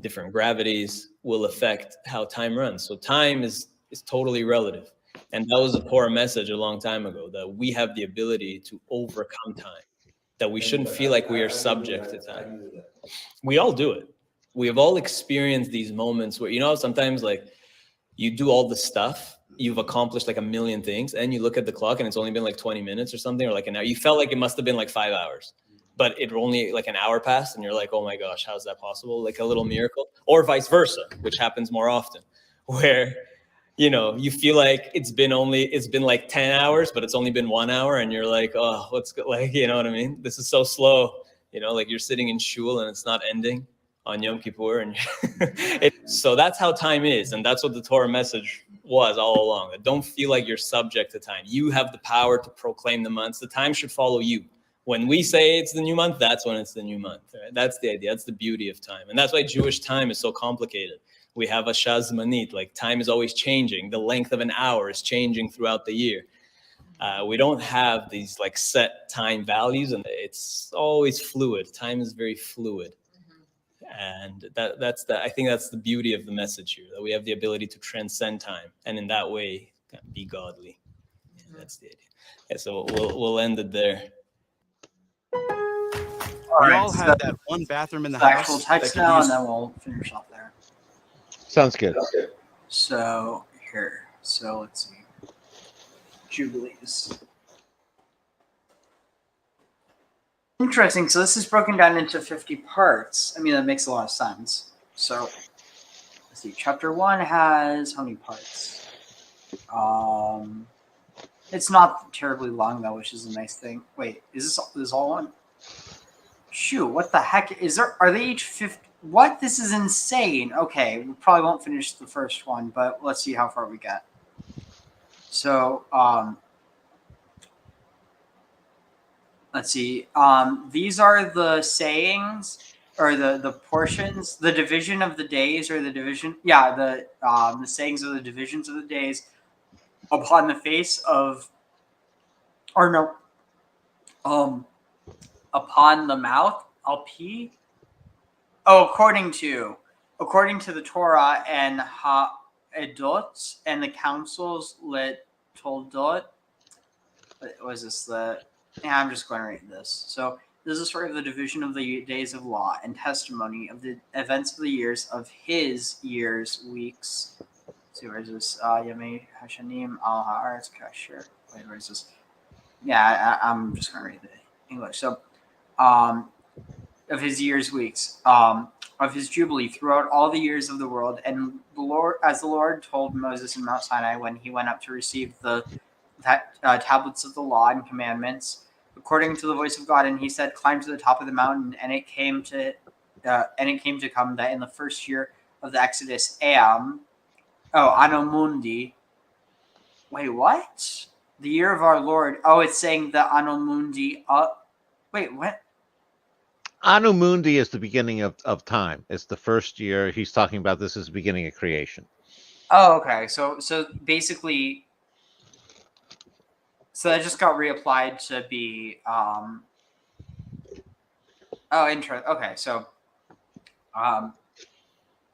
Different gravities will affect how time runs. So time is totally relative. And that was a core message a long time ago, that we have the ability to overcome time, that we shouldn't feel like we are subject to time. We all do it. We have all experienced these moments where, sometimes like you do all the stuff, you've accomplished like a million things, and you look at the clock and it's only been like 20 minutes or something, or like an hour. You felt like it must have been like 5 hours, but it only like an hour passed and you're like, oh my gosh, how's that possible? Like a little miracle. Or vice versa, which happens more often, where you feel like it's been like 10 hours, but it's only been 1 hour, and you're like, oh, what's like, you know what I mean? This is so slow, like you're sitting in shul and it's not ending on Yom Kippur, and so that's how time is, and that's what the Torah message was all along. That don't feel like you're subject to time. You have the power to proclaim the months. The time should follow you. When we say it's the new month, that's when it's the new month. Right? That's the idea. That's the beauty of time, and that's why Jewish time is so complicated. We have a shazmanit, like time is always changing. The length of an hour is changing throughout the year. We don't have these like set time values, and it's always fluid. Time is very fluid. And I think that's the beauty of the message here, that we have the ability to transcend time, and in that way be godly. Yeah, that's the idea. Yeah, so we'll end it there. We all have that one bathroom in the house. Actual text now, and then we'll finish off there. Sounds good. So here, let's see. Jubilees. Interesting. So this is broken down into 50 parts. I mean, that makes a lot of sense. So let's see. Chapter 1 has how many parts? It's not terribly long though, which is a nice thing. Wait, is this all one? Shoot, what the heck is there? Are they each 50? What? This is insane. Okay, we probably won't finish the first one, but let's see how far we get. So, let's see. These are the sayings, or the portions, the division of the days, or the division. Yeah, the sayings of the divisions of the days upon the face of, or no, upon the mouth. Al-P. Oh, according to the Torah and Ha'edot and the councils Lit Toldot. What was this? I'm just going to read this. So this is a story of the division of the days of law and testimony of the events of the years of his years, weeks. Let's see, where is this? Yamei Hashanim Al Haaretz Kasher. Wait, where is this? Yeah, I'm just going to read the English. So, of his years, weeks, of his Jubilee throughout all the years of the world, and the Lord, as the Lord told Moses in Mount Sinai when he went up to receive the tablets of the law and commandments, according to the voice of God, and he said, "Climb to the top of the mountain." And it came to come that in the first year of the Exodus, Anno Mundi. Wait, what? The year of our Lord. Oh, it's saying the Anno Mundi. Wait, what? Anno Mundi is the beginning of time. It's the first year. He's talking about this as the beginning of creation. Oh, okay. So basically, so that just got reapplied to be Oh, interesting. Okay, so, oh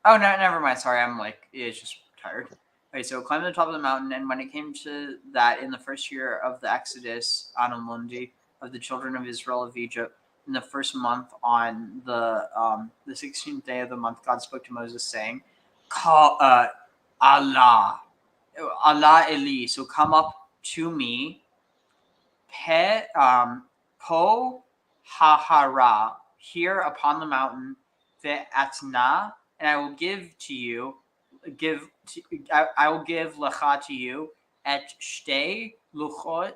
no, never mind. Sorry, it's just tired. Okay, so climb to the top of the mountain, and when it came to that, in the first year of the Exodus, Anumundi, of the children of Israel of Egypt, in the first month, on the 16th day of the month, God spoke to Moses, saying, "Call Allah Eli, so come up to me, po hahara, here upon the mountain, ve'atna, and I will give to you, I will give lecha to you, et shtei luchot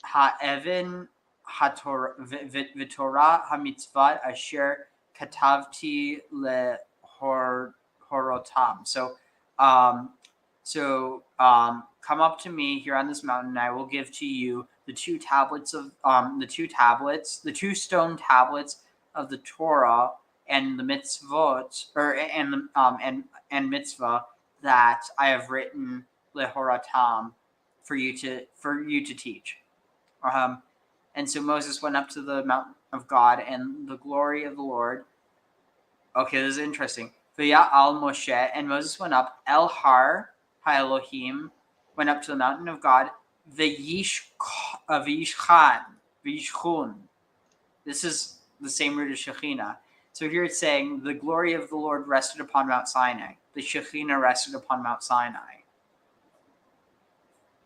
ha'evan v'torah hamitzvot asher katavti lehorotam." So come up to me here on this mountain, and I will give to you the two stone tablets of the Torah and the mitzvot, and mitzvah that I have written lehoratam for you to teach. And so Moses went up to the mountain of God, and the glory of the Lord. Okay, this is interesting. V'ya'al Moshe, and Moses went up, El Har HaElohim, went up to the mountain of God, V'yishchun. This is the same root as Shekhinah. So here it's saying the glory of the Lord rested upon Mount Sinai. The Shekhinah rested upon Mount Sinai.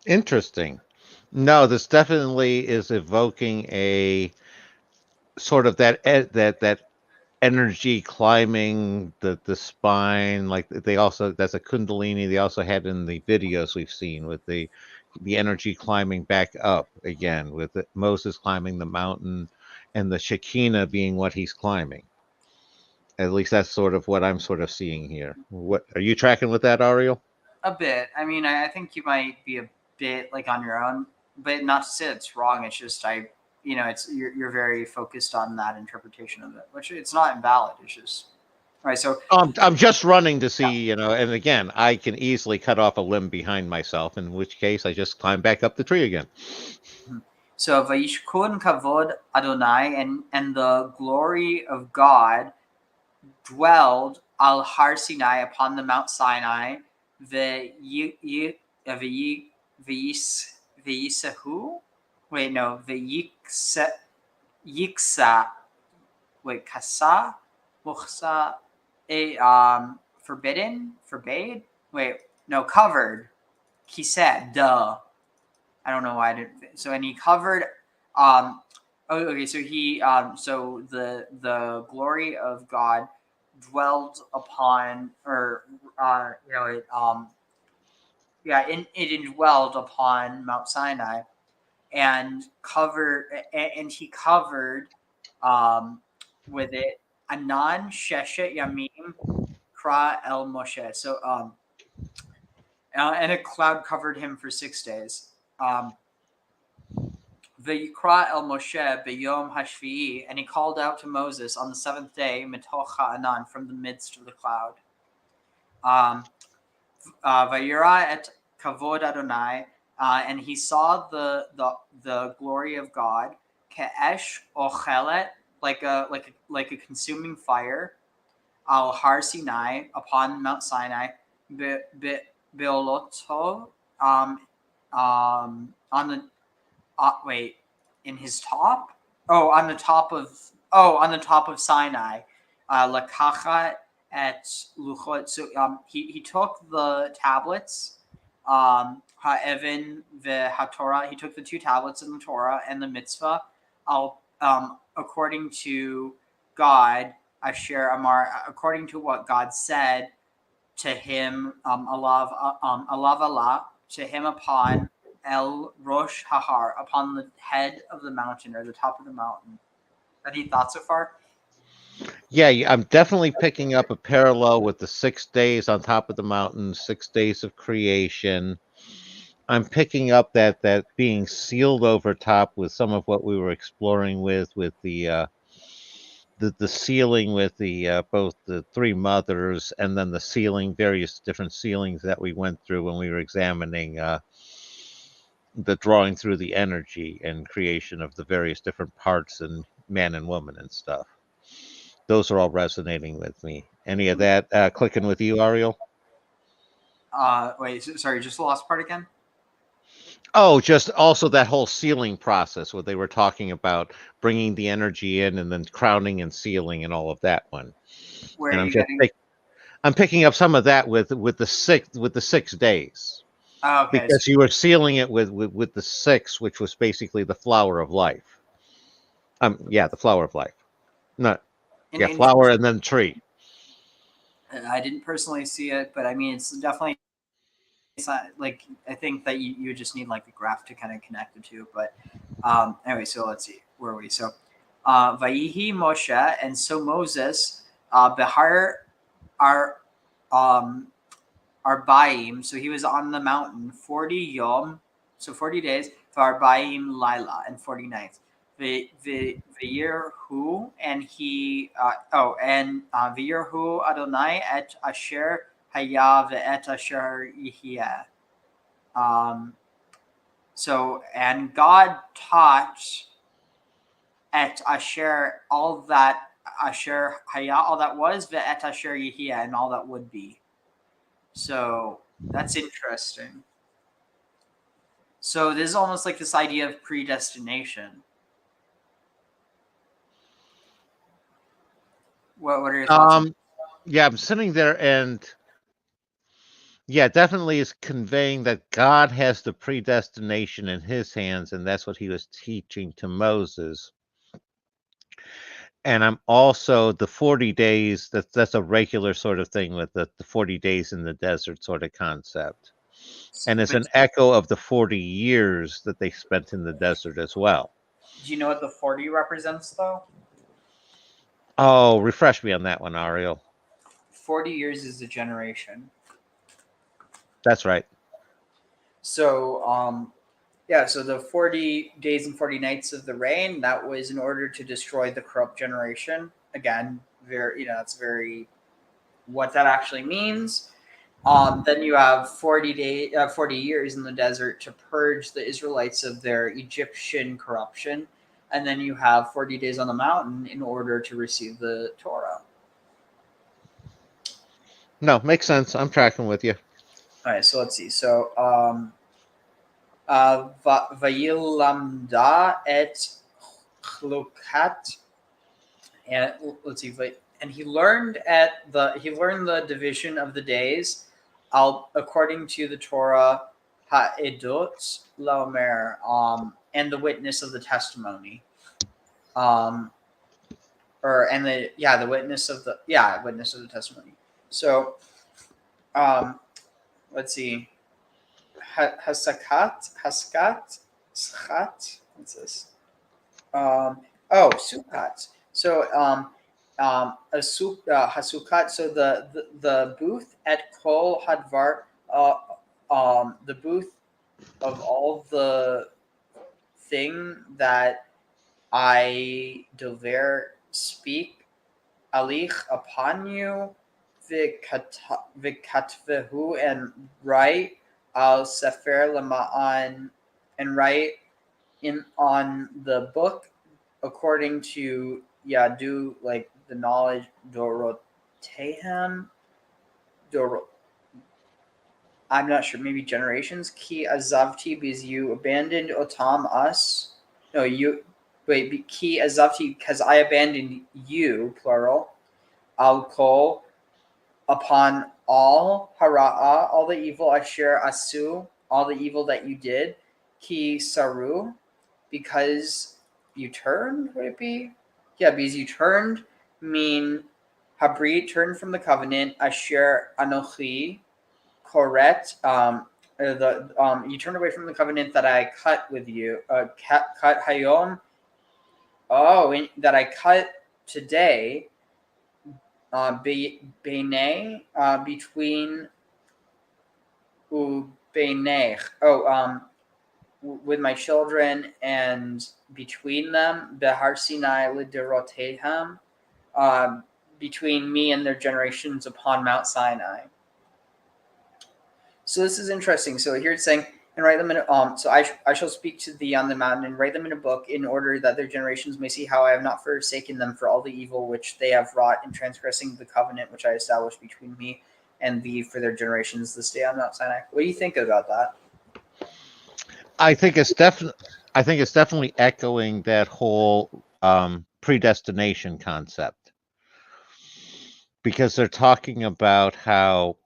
Interesting. No, this definitely is evoking a sort of that energy climbing the spine. Like they also, that's a Kundalini they also had in the videos we've seen, with the energy climbing back up again, with Moses climbing the mountain and the Shekinah being what he's climbing. At least that's sort of what I'm sort of seeing here. What are you tracking with that, Ariel? A bit. I mean, I think you might be a bit like on your own, but not to say it's wrong. It's just it's you're very focused on that interpretation of it, which it's not invalid. It's just all right. So I'm just running to see, and again, I can easily cut off a limb behind myself, in which case I just climb back up the tree again. So Vayishkun Kavod Adonai, and the glory of God dwelled al Har Sinai, upon the Mount Sinai, V'yisahu. Wait, no, Yiksa. Wait, Kasa, Mukhsa, forbade. Wait, no, covered. He said, duh. I don't know why I didn't. So, and he covered. Okay. So he. So the glory of God dwelled upon, or it indwelled upon Mount Sinai, and he covered with it Anan Sheshet Yamim Kra El Moshe. So and a cloud covered him for 6 days. V'yikra El Moshe b'yom hashvi'i, and he called out to Moses on the 7th day, mitoch ha'anan, from the midst of the cloud. Vayira et kavod Adonai, and he saw the glory of God, ke'esh ochelet, like a consuming fire, al Har Sinai, upon Mount Sinai, be'oloto, on the in his top. On the top of Sinai, lakachat et luchot. So he took the tablets, ha'evan ve'hatorah. He took the two tablets in the Torah and the mitzvah, according to God, asher amar, according to what God said to him, alav Allah, to him upon El Rosh Hahar, upon the head of the mountain, or the top of the mountain. Any thoughts so far? Yeah, I'm definitely picking up a parallel with the 6 days on top of the mountain, 6 days of creation. I'm picking up that being sealed over top with some of what we were exploring with the sealing with the both the three mothers, and then the sealing, various different sealings that we went through when we were examining the drawing through the energy and creation of the various different parts and man and woman and stuff. those are all resonating with me. Any of that clicking with you, Ariel? Wait, sorry, just the last part again. Oh, just also that whole sealing process where they were talking about bringing the energy in and then crowning and sealing and all of that one. Where And are you getting? I'm picking up some of that with the 6 days. Oh, okay. Because you were sealing it with the 6, which was basically the flower of life. The flower of life. Not flower and then tree. I didn't personally see it, but I mean, it's definitely. It's not like I think that you just need like a graph to kind of connect the two. But anyway, so let's see, where are we? So Vayihi Moshe, and so Moses Behar Arbaim, so he was on the mountain 40 yom, so 40 days, Varbaim Lila, and 40 nights. V'yirhu, and he V'yirhu Adonai et asher haya ve'et asher yihya. So, and God taught et asher, all that asher haya, all that was, ve'et asher yihya, and all that would be. So that's interesting. So this is almost like this idea of predestination. What are your thoughts? Yeah, I'm sitting there and definitely is conveying that God has the predestination in his hands, and that's what he was teaching to Moses. And I'm also the 40 days, that's a regular sort of thing with the 40 days in the desert sort of concept. And it's an echo of the 40 years that they spent in the desert as well. Do you know what the 40 represents, though? Oh, refresh me on that one, Ariel. 40 years is a generation. That's right. So, so the 40 days and 40 nights of the rain, that was in order to destroy the corrupt generation. Again, that's very what that actually means. Then you have 40 years in the desert to purge the Israelites of their Egyptian corruption. And then you have 40 days on the mountain in order to receive the Torah. No, makes sense. I'm tracking with you. All right, so let's see. So, Vayilamda et Chlukat, and let's see. And he learned the division of the days, according to the Torah, Ha'edut Laomer, and the witness of the testimony, the witness of the testimony. So, let's see. Haskat, Schat. What's this? Sukkot. So, Hasukat. So the booth at Kol Hadvar, the booth of all the thing that I dover speak, alich upon you, vikatvehu, and write al sefer lama'an, and write on the book according to Yadu, like the knowledge, Dorotehem, I'm not sure, maybe generations. Ki azavti, because you abandoned otam, us. No, you, wait, ki azavti, because I abandoned you, plural. Al kol, upon all, hara'a, all the evil, asher asu, all the evil that you did. Ki saru, because you turned, would it be? Yeah, because you turned, mean habrit, turned from the covenant, asher anochi, koret, you turned away from the covenant that I cut with you, cut hayom, that I cut today, beinei, between ubeinech, with my children and between them, Behar Sinai liderotehem, between me and their generations upon Mount Sinai. So this is interesting. So here it's saying, and write them in so I shall speak to thee on the mountain and write them in a book, in order that their generations may see how I have not forsaken them for all the evil which they have wrought in transgressing the covenant which I established between me and thee for their generations this day on Mount Sinai. What do you think about that? I think it's definitely echoing that whole predestination concept, because they're talking about how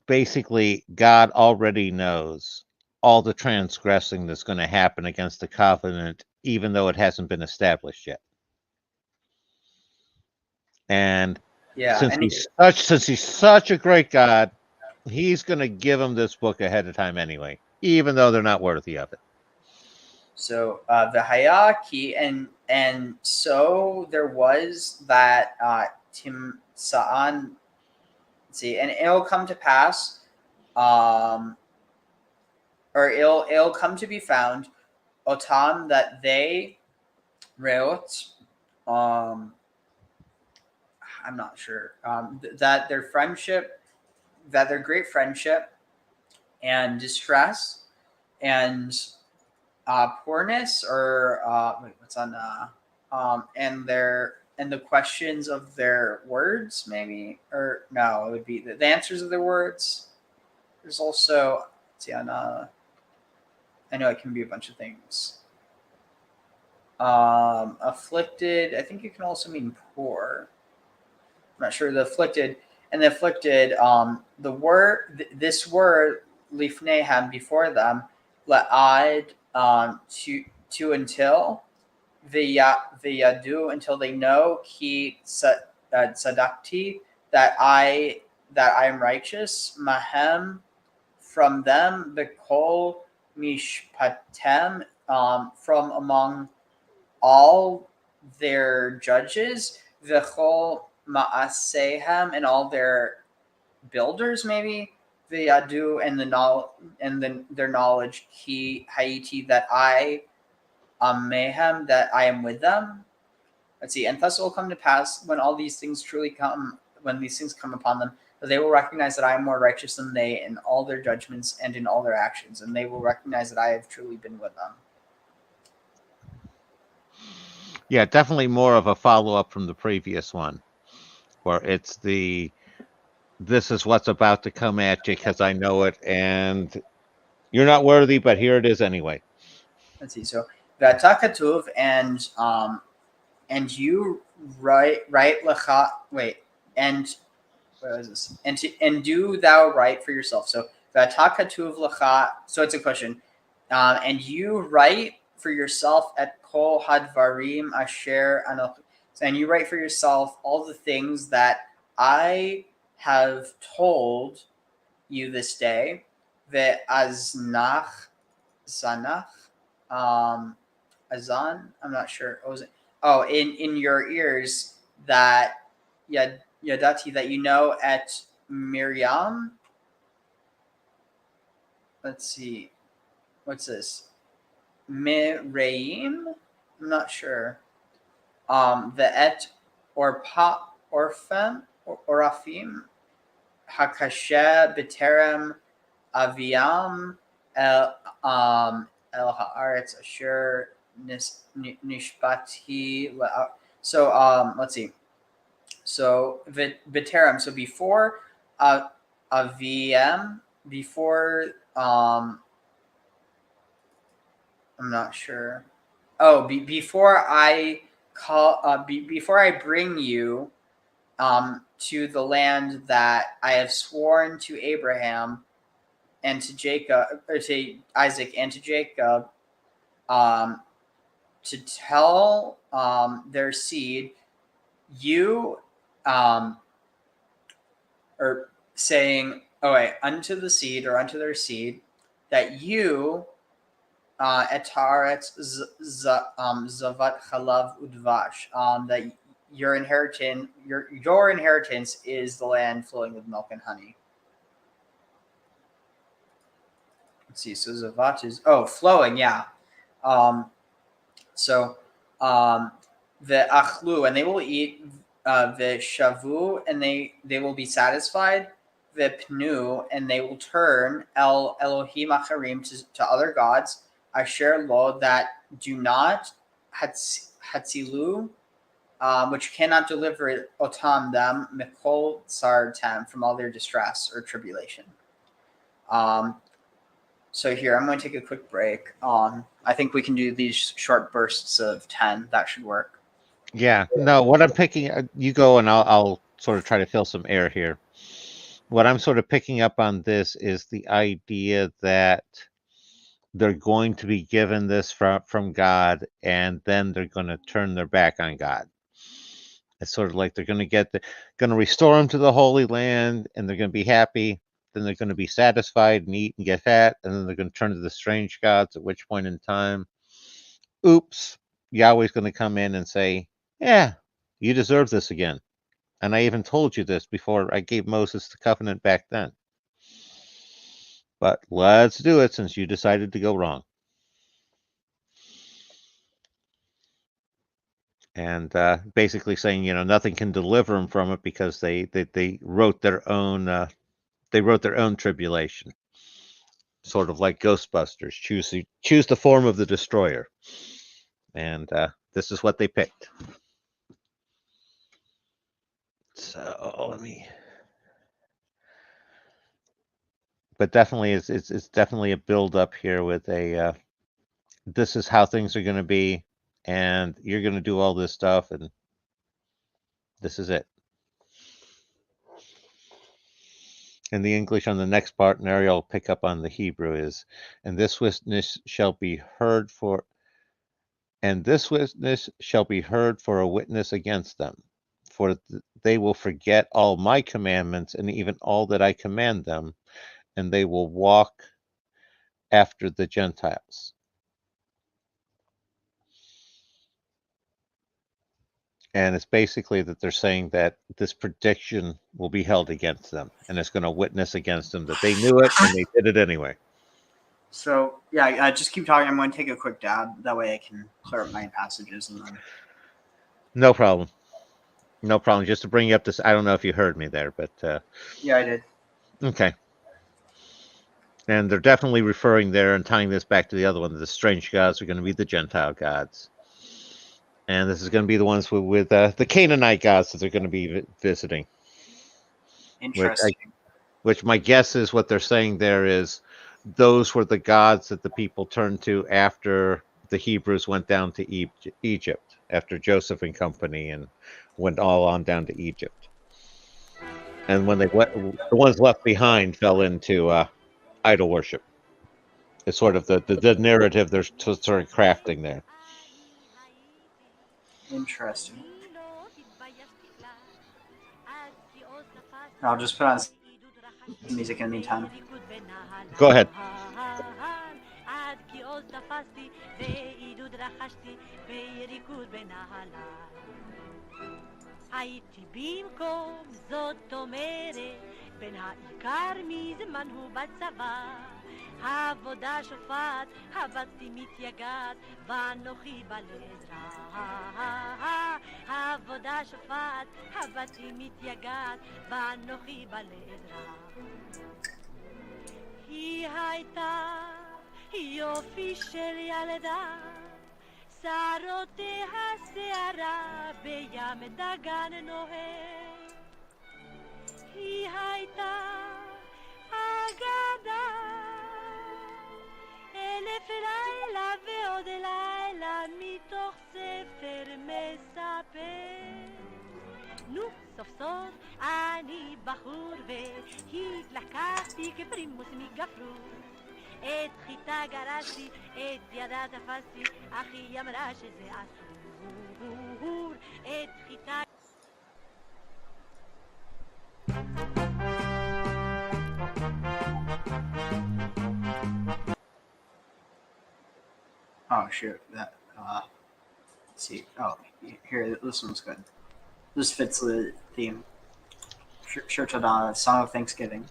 basically God already knows all the transgressing that's going to happen against the covenant, even though it hasn't been established yet. And since he's such a great God, he's going to give them this book ahead of time anyway, even though they're not worthy of it. So the Hayaki, and so there was that Tim Sa'an. See, and it'll come to pass, or it'll come to be found, Otam, that they wrote, I'm not sure, that their friendship, that their great friendship and distress and poorness, or wait, what's on and the questions of their words, maybe, or no, it would be the answers of their words. There's also, let's see, on I know it can be a bunch of things. Afflicted, I think it can also mean poor. I'm not sure. The afflicted, the word, this word lifnehem, before them, la'ad, to until the yadu, until they know ki tzadakti, that I am righteous, mahem, from them, bekol mishpatem, from among all their judges, v'chol ma'asehem, and all their builders, maybe, v'yadu, and their knowledge, ki haiti, that I mehem, that I am with them. Let's see, and thus it will come to pass, when all these things truly come, when these things come upon them, that they will recognize that I am more righteous than they in all their judgments and in all their actions, and they will recognize that I have truly been with them. Yeah, definitely more of a follow-up from the previous one, where it's this is what's about to come at you because I know it, and you're not worthy, but here it is anyway. Let's see. So v'ata katuv, and you write lecha. Wait, and what is this? And do thou write for yourself. So v'ata katuv lecha. So it's a question. And you write for yourself at kol hadvarim asher anoch. And you write for yourself all the things that I have told you this day. Ve'aznach, zanach, azan. I'm not sure. What was it? Oh, in your ears, that yadati, that you know, at Miriam. Let's see. What's this? Miraim? I'm not sure. The et or pa orfem or orafim hakashe b'terem aviam el haaretz asher nishbati. So let's see. So b'terem. So before aviem, before I'm not sure. Oh, before I before I bring you to the land that I have sworn to Abraham and to Jacob, or to Isaac and to Jacob, to tell their seed, you or saying, oh wait, unto the seed, or unto their seed, that you etaretz zavat chalav udvash, that your inheritance is the land flowing with milk and honey. Let's see. So zavat is flowing. Yeah. So the achlu, and they will eat the shavu, and they will be satisfied. v'pnu, and they will turn el Elohim acharim to other gods, asher lo, that do not hatzilu, which cannot deliver otam them mikol sartem, from all their distress or tribulation. So here I'm going to take a quick break. I think we can do these short bursts of 10. That should work. Yeah. No, what I'm picking, you go and I'll sort of try to fill some air here. What I'm sort of picking up on this is the idea that they're going to be given this from God, and then they're going to turn their back on God. It's sort of like they're going to restore them to the Holy Land, and they're going to be happy. Then they're going to be satisfied and eat and get fat, and then they're going to turn to the strange gods, at which point in time, oops, Yahweh's going to come in and say, yeah, you deserve this again. And I even told you this before I gave Moses the covenant back then. But let's do it since you decided to go wrong. And basically saying, nothing can deliver them from it because they wrote their own tribulation. Sort of like Ghostbusters, choose the form of the destroyer. And this is what they picked. So let me. But definitely, it's definitely a build up here with a. This is how things are going to be, and you're going to do all this stuff, and this is it. In the English on the next part, and Ariel will pick up on the Hebrew is, and this witness shall be heard for a witness against them, for they will forget all my commandments and even all that I command them, and they will walk after the Gentiles. And it's basically that they're saying that this prediction will be held against them, and it's going to witness against them that they knew it and they did it anyway. So, yeah, just keep talking. I'm going to take a quick dab. That way I can clear up my passages. And then... No problem. No problem. Just to bring you up to... I don't know if you heard me there, but... Yeah, I did. Okay. And they're definitely referring there and tying this back to the other one. The strange gods are going to be the Gentile gods. And this is going to be the ones with the Canaanite gods that they're going to be visiting. Interesting. Which my guess is what they're saying there is those were the gods that the people turned to after the Hebrews went down to Egypt, after Joseph and company, and went all on down to Egypt. And when the ones left behind fell into idol worship. It's sort of the narrative they're sort of crafting there. Interesting. I'll just put on some music in the meantime. Go ahead. הייתי במקום זאת אומרת בין העיקר מזמן הוא בצבא העבודה שופעת הבטתי מתייגעת ואנוכי בלב רע העבודה שופעת הבטתי מתייגעת ואנוכי בלב רע היא הייתה יופי של ילדה שערותיה שערה בים דגן נוהר היא הייתה אגדה אלף לילה ועוד לילה מתוך ספר מספר נו סוף סוף אני בחור והתלקחתי כפרימוס מגפרור את חיטה גרשתי, את ידה תפסתי, אך היא אמרה שזה אסור. את חיטה... Oh, shoot. That, let's see. Oh, here, this one's good. This fits the theme. Shir Todah, Song of Thanksgiving.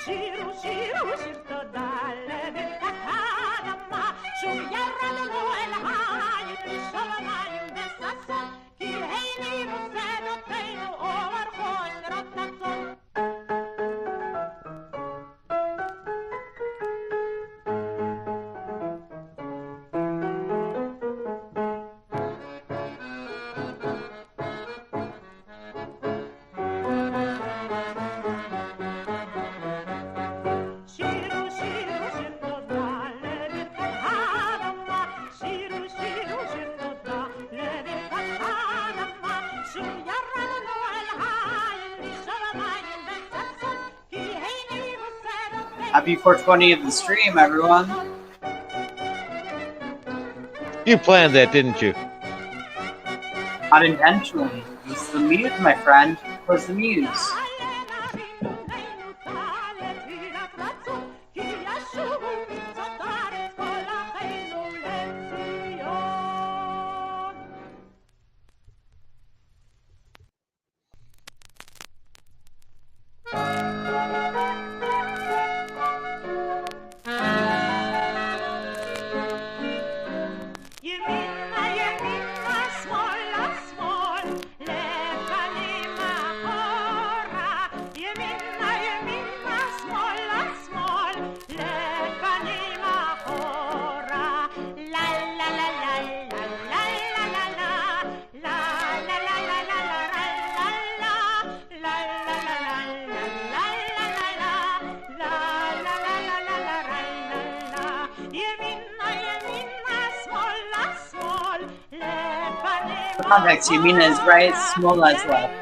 שירו שירו שיר תודה לברכת האדמה שוב ירדנו אל העין לשמיים וששון כי הנינו שדותינו אור חושרות הצאן Happy 420 of the stream, everyone. You planned that, didn't you? Not intentionally. It's the muse, my friend. It was the muse. Context, Yamina is right, Smola is left.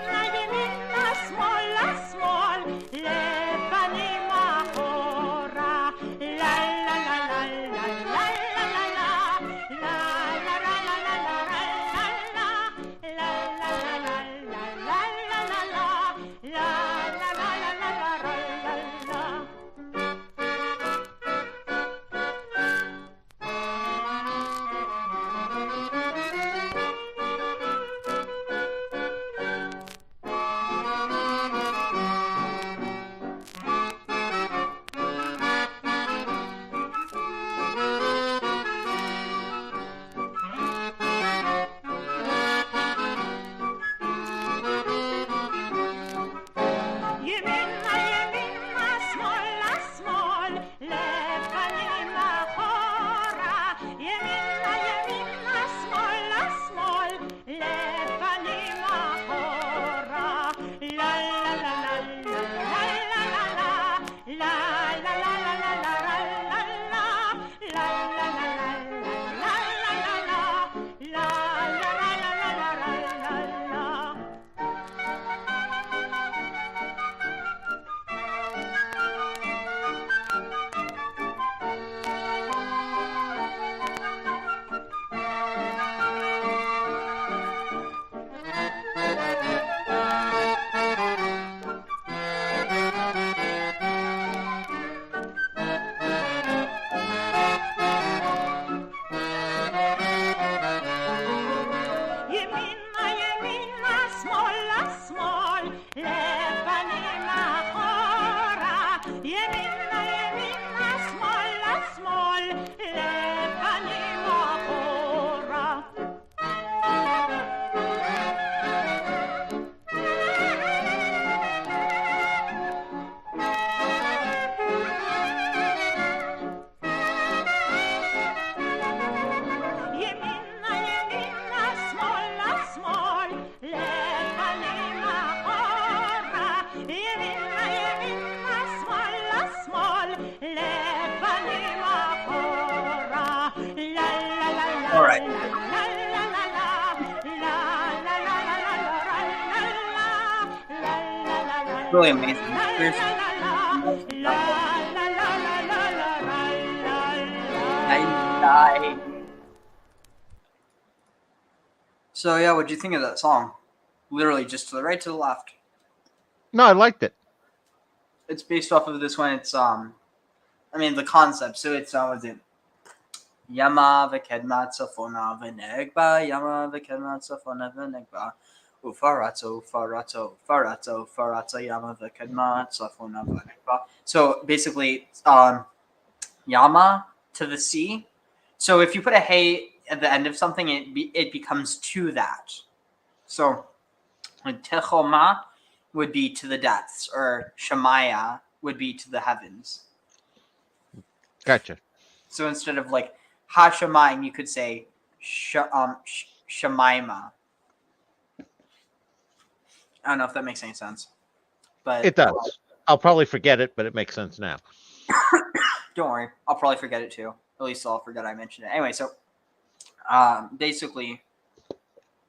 All right. Really amazing. So yeah, what'd you think of that song? Literally just to the right, to the left. No, I liked it. It's based off of this one. It's I mean the concept. So it's was it Yama v'kedma tzafona v'negba Yama v'kedma tzafona v'negba Ufaratzo, Faratzo, Faratzo, Faratzo, Yama, the Kedma, Safona, Vanekba. So basically, Yama to the sea. So if you put a hey at the end of something, it becomes to that. So Techoma would be to the depths, or Shemaya would be to the heavens. Gotcha. So instead of like Hashemayim, you could say Shemaima. I don't know if that makes any sense, but It does. I'll probably forget it, but it makes sense now. Don't worry, I'll probably forget it too. At least I'll forget I mentioned it. Anyway, so basically,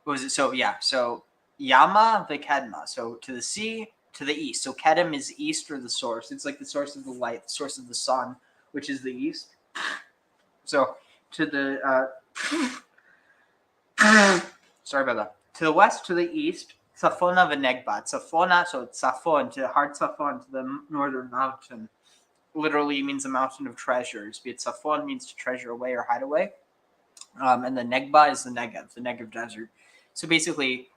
what was it? So yeah, so Yama the Kedma, so to the sea, to the east. So Kedem is east, or the source. It's like the source of the light, the source of the sun, which is the east. So to the sorry about that. To the west, to the east, Safona Venegba. Safona, so it's Safon, to Har Safon, to the northern mountain. Literally means a mountain of treasures. Be it Safon means to treasure away or hide away. And the Negba is the Negev desert. So basically,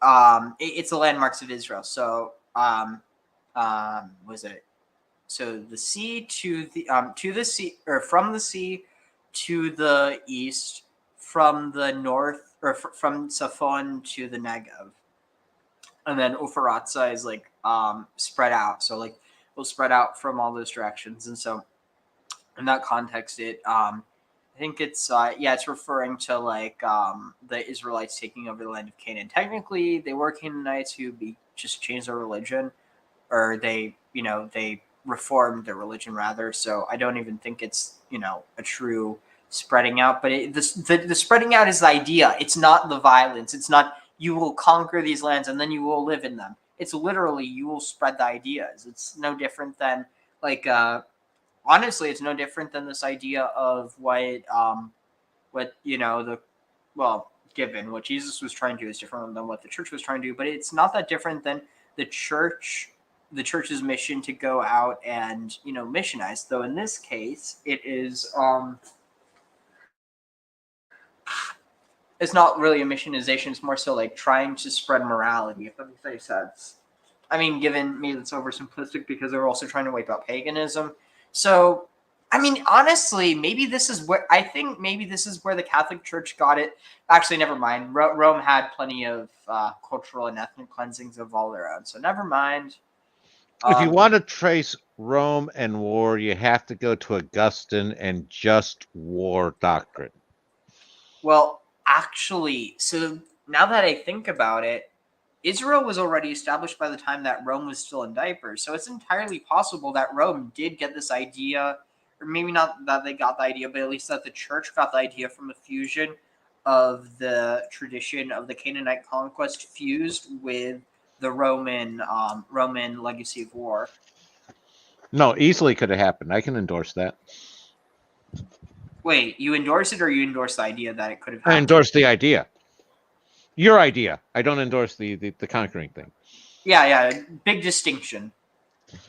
it's the landmarks of Israel. So, was it? So the sea to the sea, or from the sea to the east, from the north, or from Safon to the Negev, and then Ufaratza is like spread out. So like we'll spread out from all those directions, and so in that context, I think it's it's referring to like the Israelites taking over the land of Canaan. Technically, they were Canaanites who just changed their religion, or they reformed their religion rather. So I don't even think it's a true spreading out. But the spreading out is the idea. It's not the violence. It's not you will conquer these lands and then you will live in them. It's literally you will spread the ideas. It's no different than like honestly, it's no different than this idea of given what Jesus was trying to do is different than what the church was trying to do, but it's not that different than the church's mission to go out and missionize. Though in this case, it is it's not really a missionization. It's more so like trying to spread morality, if that makes any sense. I mean, given maybe that's oversimplistic because they're also trying to wipe out paganism. So, I mean, honestly, maybe this is where the Catholic Church got it. Actually, never mind. Rome had plenty of cultural and ethnic cleansings of all their own. So never mind. If you want to trace Rome and war, you have to go to Augustine and just war doctrine. Well, actually, so now that I think about it, Israel was already established by the time that Rome was still in diapers. So it's entirely possible that Rome did get this idea, or maybe not that they got the idea, but at least that the church got the idea from a fusion of the tradition of the Canaanite conquest fused with the Roman legacy of war. No, easily could have happened. I can endorse that. Wait, you endorse it, or you endorse the idea that it could have happened? I endorse the idea. Your idea. I don't endorse the conquering thing. Yeah, big distinction.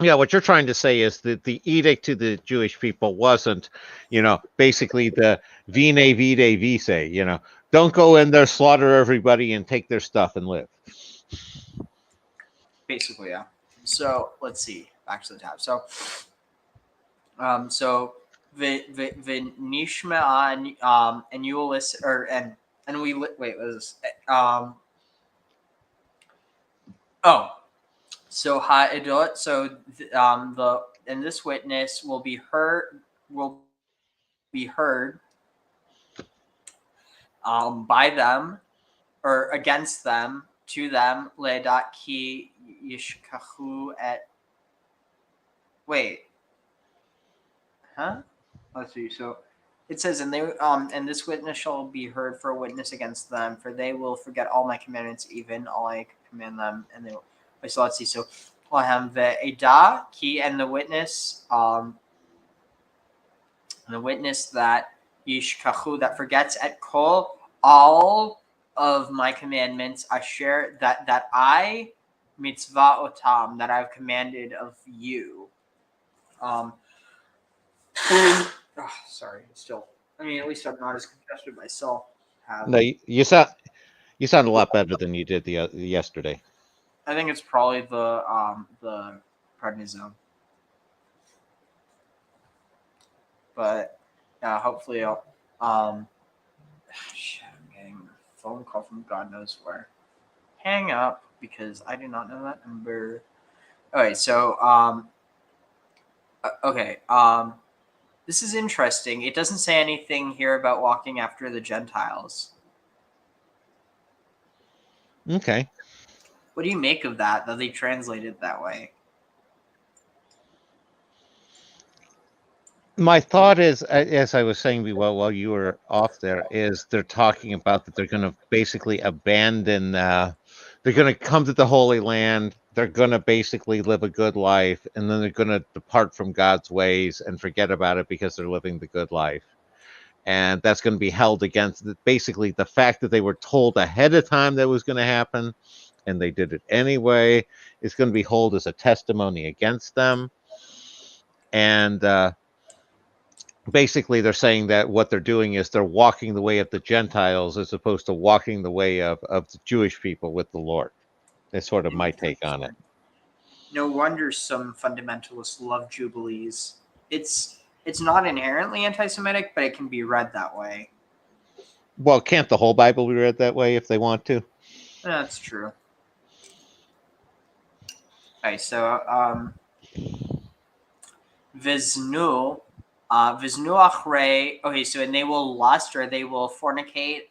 Yeah, what you're trying to say is that the edict to the Jewish people wasn't, basically the vine vide vice, don't go in there, slaughter everybody, and take their stuff and live. Basically, yeah. So let's see. Back to the tab. So, Nishma and you will listen, and we wait. What is this? So ha'edot. So this witness will be heard by them or against them to them ledat ki yishkachu et. Wait. Huh? Let's see. So it says, and this witness shall be heard for a witness against them, for they will forget all my commandments, even all I command them, and they will. So let's see. So lahem ve'edah ki, and the witness that yishkachu, that forgets at kol all of my commandments, asher that I mitzvah otam, that I've commanded of you. Sorry, still. I mean, at least I'm not as congested myself. No, You sound a lot better than you did the yesterday. I think it's probably the prednisone. But yeah, hopefully I'll shit, I'm getting a phone call from God knows where. Hang up because I do not know that number. Okay, so okay, this is interesting. It doesn't say anything here about walking after the Gentiles. Okay. What do you make of that they translate it that way? My thought is, as I was saying while you were off there, is they're talking about that they're going to basically abandon, they're going to come to the Holy Land, they're going to basically live a good life, and then they're going to depart from God's ways and forget about it because they're living the good life. And that's going to be held against basically the fact that they were told ahead of time that was going to happen, and they did it anyway, is going to be held as a testimony against them. And basically they're saying that what they're doing is they're walking the way of the Gentiles as opposed to walking the way of the Jewish people with the Lord. That's sort of my take on it. No wonder some fundamentalists love Jubilees. It's not inherently anti-Semitic, but it can be read that way. Well, can't the whole Bible be read that way if they want to? That's true. Okay, so Viznu achrei. Okay, so and they will lust or they will fornicate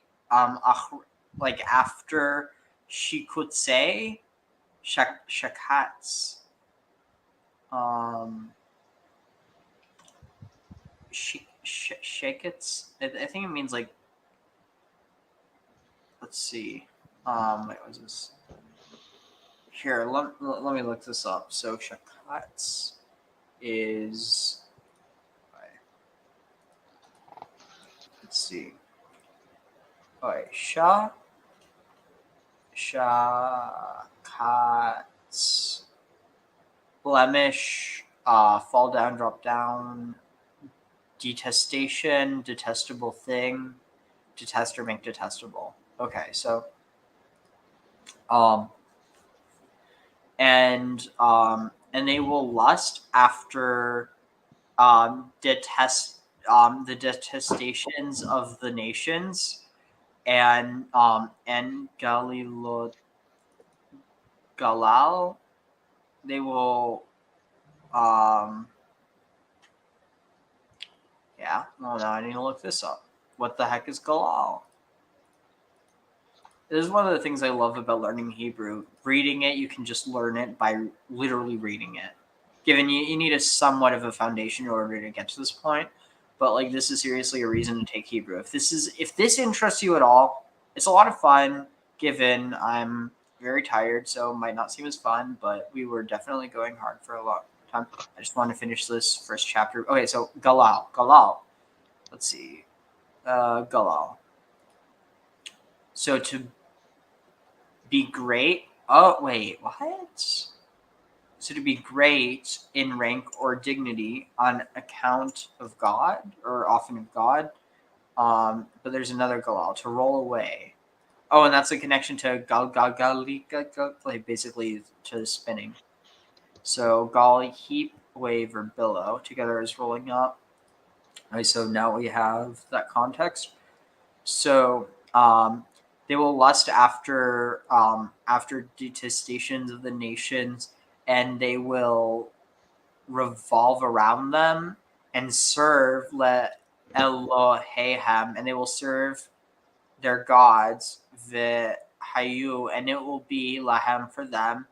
like after shikutse shakats. Shakets. I think it means like. Let's see. Wait, what is this? Here, let me look this up. So shakats is. Let's see. Okay, shakats. Blemish, fall down, drop down, detestation, detestable thing, detest or make detestable. Okay, so and they will lust after the detestations of the nations and Galal, they will yeah, well now I need to look this up. What the heck is Galal? This is one of the things I love about learning Hebrew. Reading it, you can just learn it by literally reading it. Given you need a somewhat of a foundation in order to get to this point, but like this is seriously a reason to take Hebrew. If this interests you at all, it's a lot of fun. Given I'm very tired, so it might not seem as fun, but we were definitely going hard for a long time. I just want to finish this first chapter. Okay, so Galal. Let's see, Galal. So to be great. Oh wait, what? So to be great in rank or dignity on account of God, or often of God. But there's another Galal, to roll away. Oh, and that's a connection to Galgalika, like basically to spinning. So Gal, heap, wave, or billow together is rolling up. Okay, so now we have that context. So they will lust after detestations of the nations, and they will revolve around them and serve Elohim, and they will serve their gods v'hayu, and it will be lahem for them.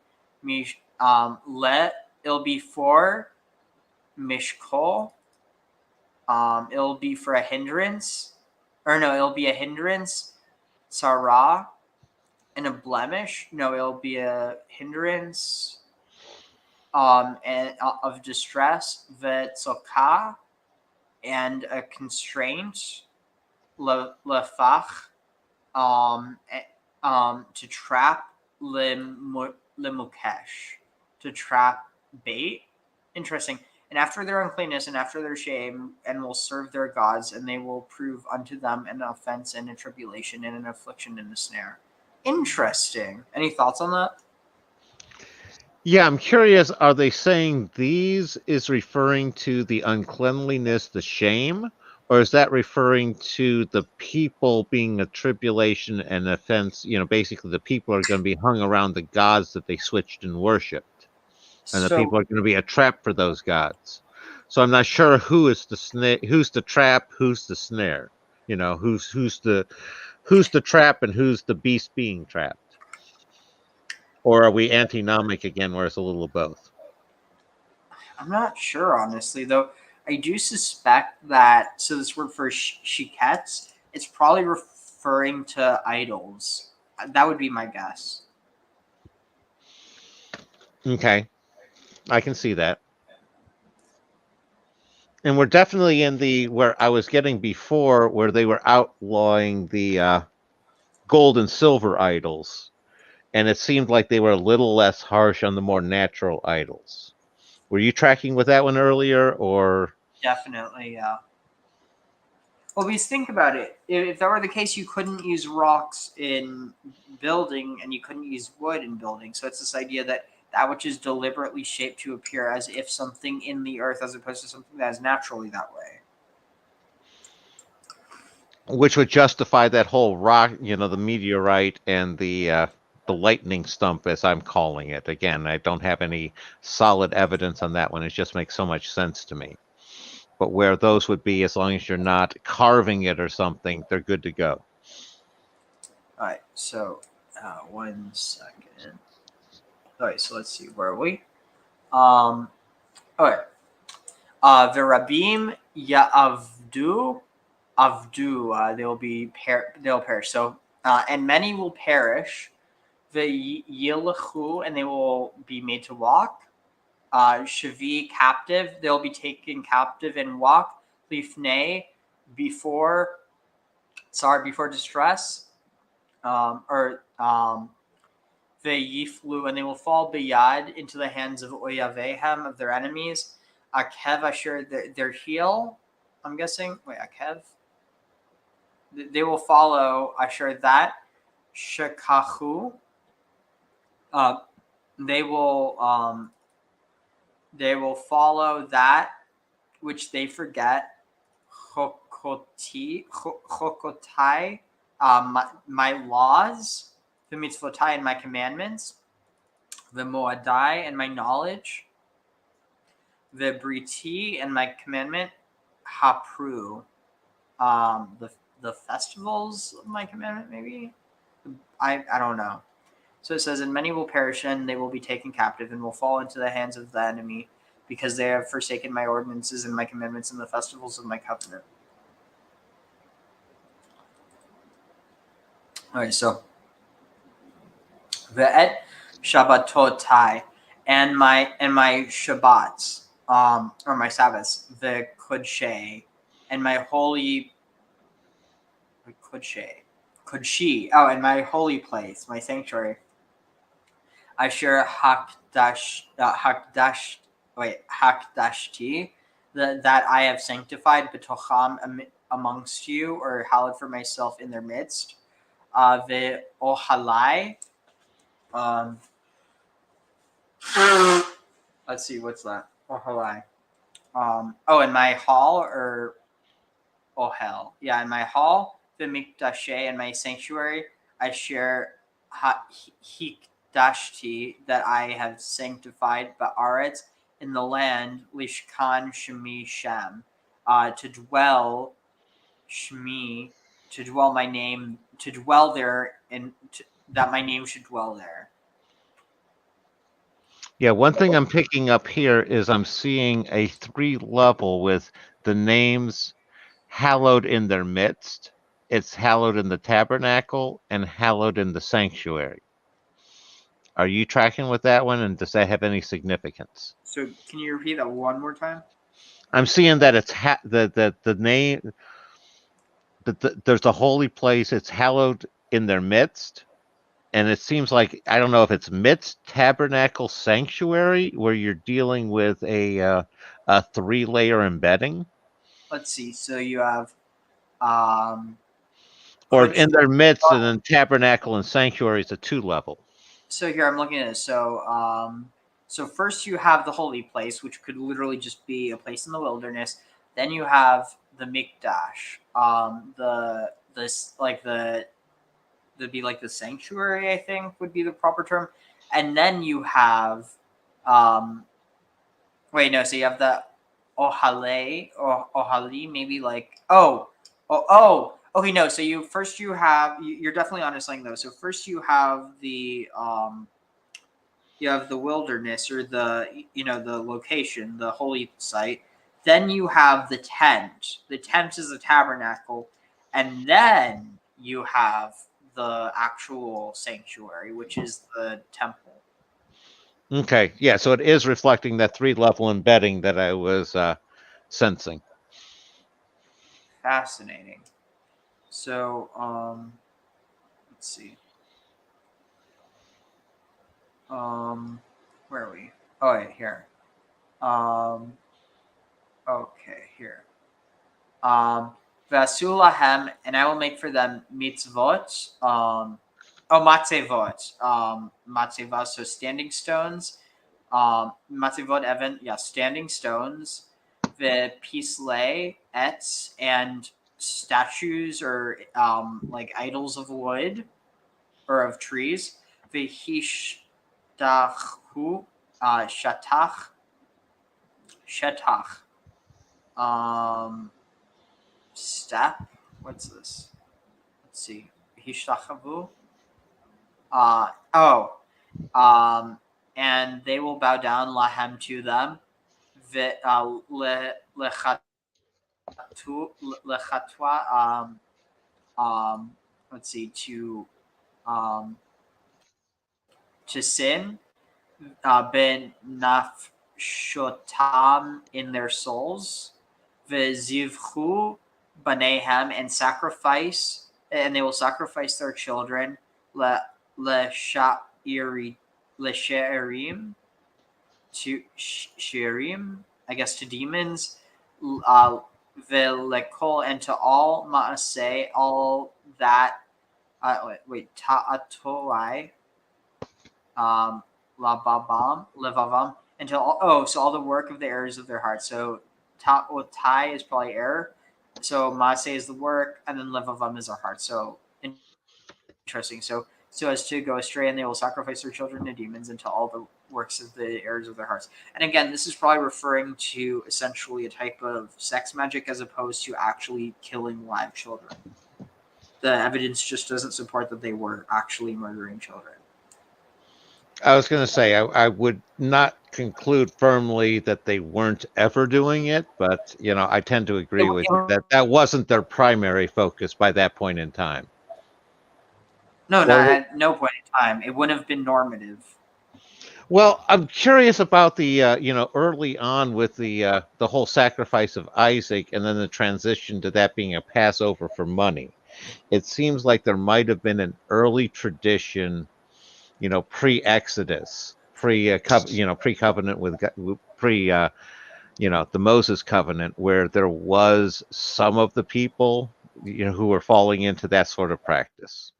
It'll be for mishkol. It'll be for a hindrance, or no, it'll be a hindrance, sarah, and a blemish. No, it'll be a hindrance, and of distress, v'tzokah, and a constraint, lefach, to trap, lemukesh, to trap bait. Interesting. And after their uncleanness and after their shame, and will serve their gods, and they will prove unto them an offense and a tribulation and an affliction and a snare. Interesting. Any thoughts on that? Yeah, I'm curious. Are they saying these is referring to the uncleanliness, the shame, or is that referring to the people being a tribulation and offense? Basically, the people are going to be hung around the gods that they switched and worshipped, and the people are going to be a trap for those gods. So I'm not sure who is who's the trap, who's the snare. Who's the trap and who's the beast being trapped. Or are we antinomic again, where it's a little of both? I'm not sure, honestly, though. I do suspect that, so this word for shikets, it's probably referring to idols. That would be my guess. Okay. I can see that. And we're definitely in where I was getting before, where they were outlawing the gold and silver idols. And it seemed like they were a little less harsh on the more natural idols. Were you tracking with that one earlier, or? Definitely, yeah. Well, because think about it. If that were the case, you couldn't use rocks in building and you couldn't use wood in building. So it's this idea that which is deliberately shaped to appear as if something in the earth as opposed to something that is naturally that way. Which would justify that whole rock, the meteorite and the lightning stump, as I'm calling it. Again, I don't have any solid evidence on that one. It just makes so much sense to me. But where those would be, as long as you're not carving it or something, they're good to go. All right, so 1 second. All right, so let's see, where are we? All right. Verabim ya'avdu, they'll perish. So, and many will perish. V'yilchu, and they will be made to walk. Shavi, captive, they'll be taken captive and walk. Lifnei, before distress. Ve'yiflu, and they will fall biyad, into the hands of oyavehem, of their enemies. Akev asher, their heel, I'm guessing. Wait, Akev? They will follow asher that. Shekachu. They will follow that which they forget. Chokotai, my laws. The mitzvotai, and my commandments. The moadai, and my knowledge. The briti, and my commandment. Hapru, the festivals of my commandment, maybe. I don't know. So it says, and many will perish, and they will be taken captive, and will fall into the hands of the enemy, because they have forsaken my ordinances and my commandments and the festivals of my covenant. All right, so ve'et shabbatotai, and my shabbats, or my Sabbaths, the kodshe, and my holy kodshi, and my holy place, my sanctuary. Asher hakdashti, that I have sanctified, betocham, amongst you, or hallowed for myself in their midst. The ohalai. Let's see, what's that? Ohalai. And my hall, or ohel. Yeah, in my hall, the mikdashe, and my sanctuary, Asher hikdashti, that I have sanctified, ba'aretz, in the land, lishkan shemi shem, to dwell shmi, to dwell my name, to dwell there, and that my name should dwell there. Yeah, one thing I'm picking up here is I'm seeing a 3-level with the names hallowed in their midst. It's hallowed in the tabernacle and hallowed in the sanctuary. Are you tracking with that one, and does that have any significance? So can you repeat that one more time? I'm seeing that it's the name, there's a holy place. It's hallowed in their midst, and it seems like, I don't know if it's midst, tabernacle, sanctuary, where you're dealing with a 3-layer embedding. Let's see. So you have Or in their midst, and then tabernacle and sanctuary is a 2-level. So here I'm looking at it. So first you have the holy place, which could literally just be a place in the wilderness. Then you have the mikdash, that'd be like the sanctuary, I think would be the proper term. And then you have, so you have the ohali, maybe like okay, no. So you're definitely onto something though. So first you have the wilderness, or the location, the holy site. Then you have the tent. The tent is a tabernacle, and then you have the actual sanctuary, which is the temple. Okay, yeah. So it is reflecting that 3-level embedding that I was sensing. Fascinating. So, let's see. Where are we? Oh, wait, here. Okay, here. Vasulahem, and I will make for them mitzvot. Matzevot. Matzevot, so standing stones. Matzevot Evan, yeah, standing stones. The Pisle, etz, and statues, or like idols of wood or of trees. The Hishtachu, shatach. Step. What's this? Let's see. Hishtachavu. And they will bow down lahem to them. Let's see, to sin, ben nafshotam, in their souls, v'zivchu banehem, and sacrifice, and they will sacrifice their children, leshe'erim, to shirim, I guess, to demons, v'lekol, and to all ma'aseh, all that, ta'atoai, levavam, until all the work of the errors of their heart. So ta'otai is probably error. So maaseh is the work, and then levavam is our heart. So interesting. So as to go astray, and they will sacrifice their children to demons until all the works of the errors of their hearts. And again, this is probably referring to essentially a type of sex magic as opposed to actually killing live children. The evidence just doesn't support that they were actually murdering children. I was going to say, I would not conclude firmly that they weren't ever doing it, but, I tend to agree with you that wasn't their primary focus by that point in time. No, not at no point in time. It wouldn't have been normative. Well, I'm curious about the, early on with the whole sacrifice of Isaac, and then the transition to that being a Passover for money. It seems like there might have been an early tradition, pre-Exodus, pre-covenant with the Moses covenant, where there was some of the people, who were falling into that sort of practice.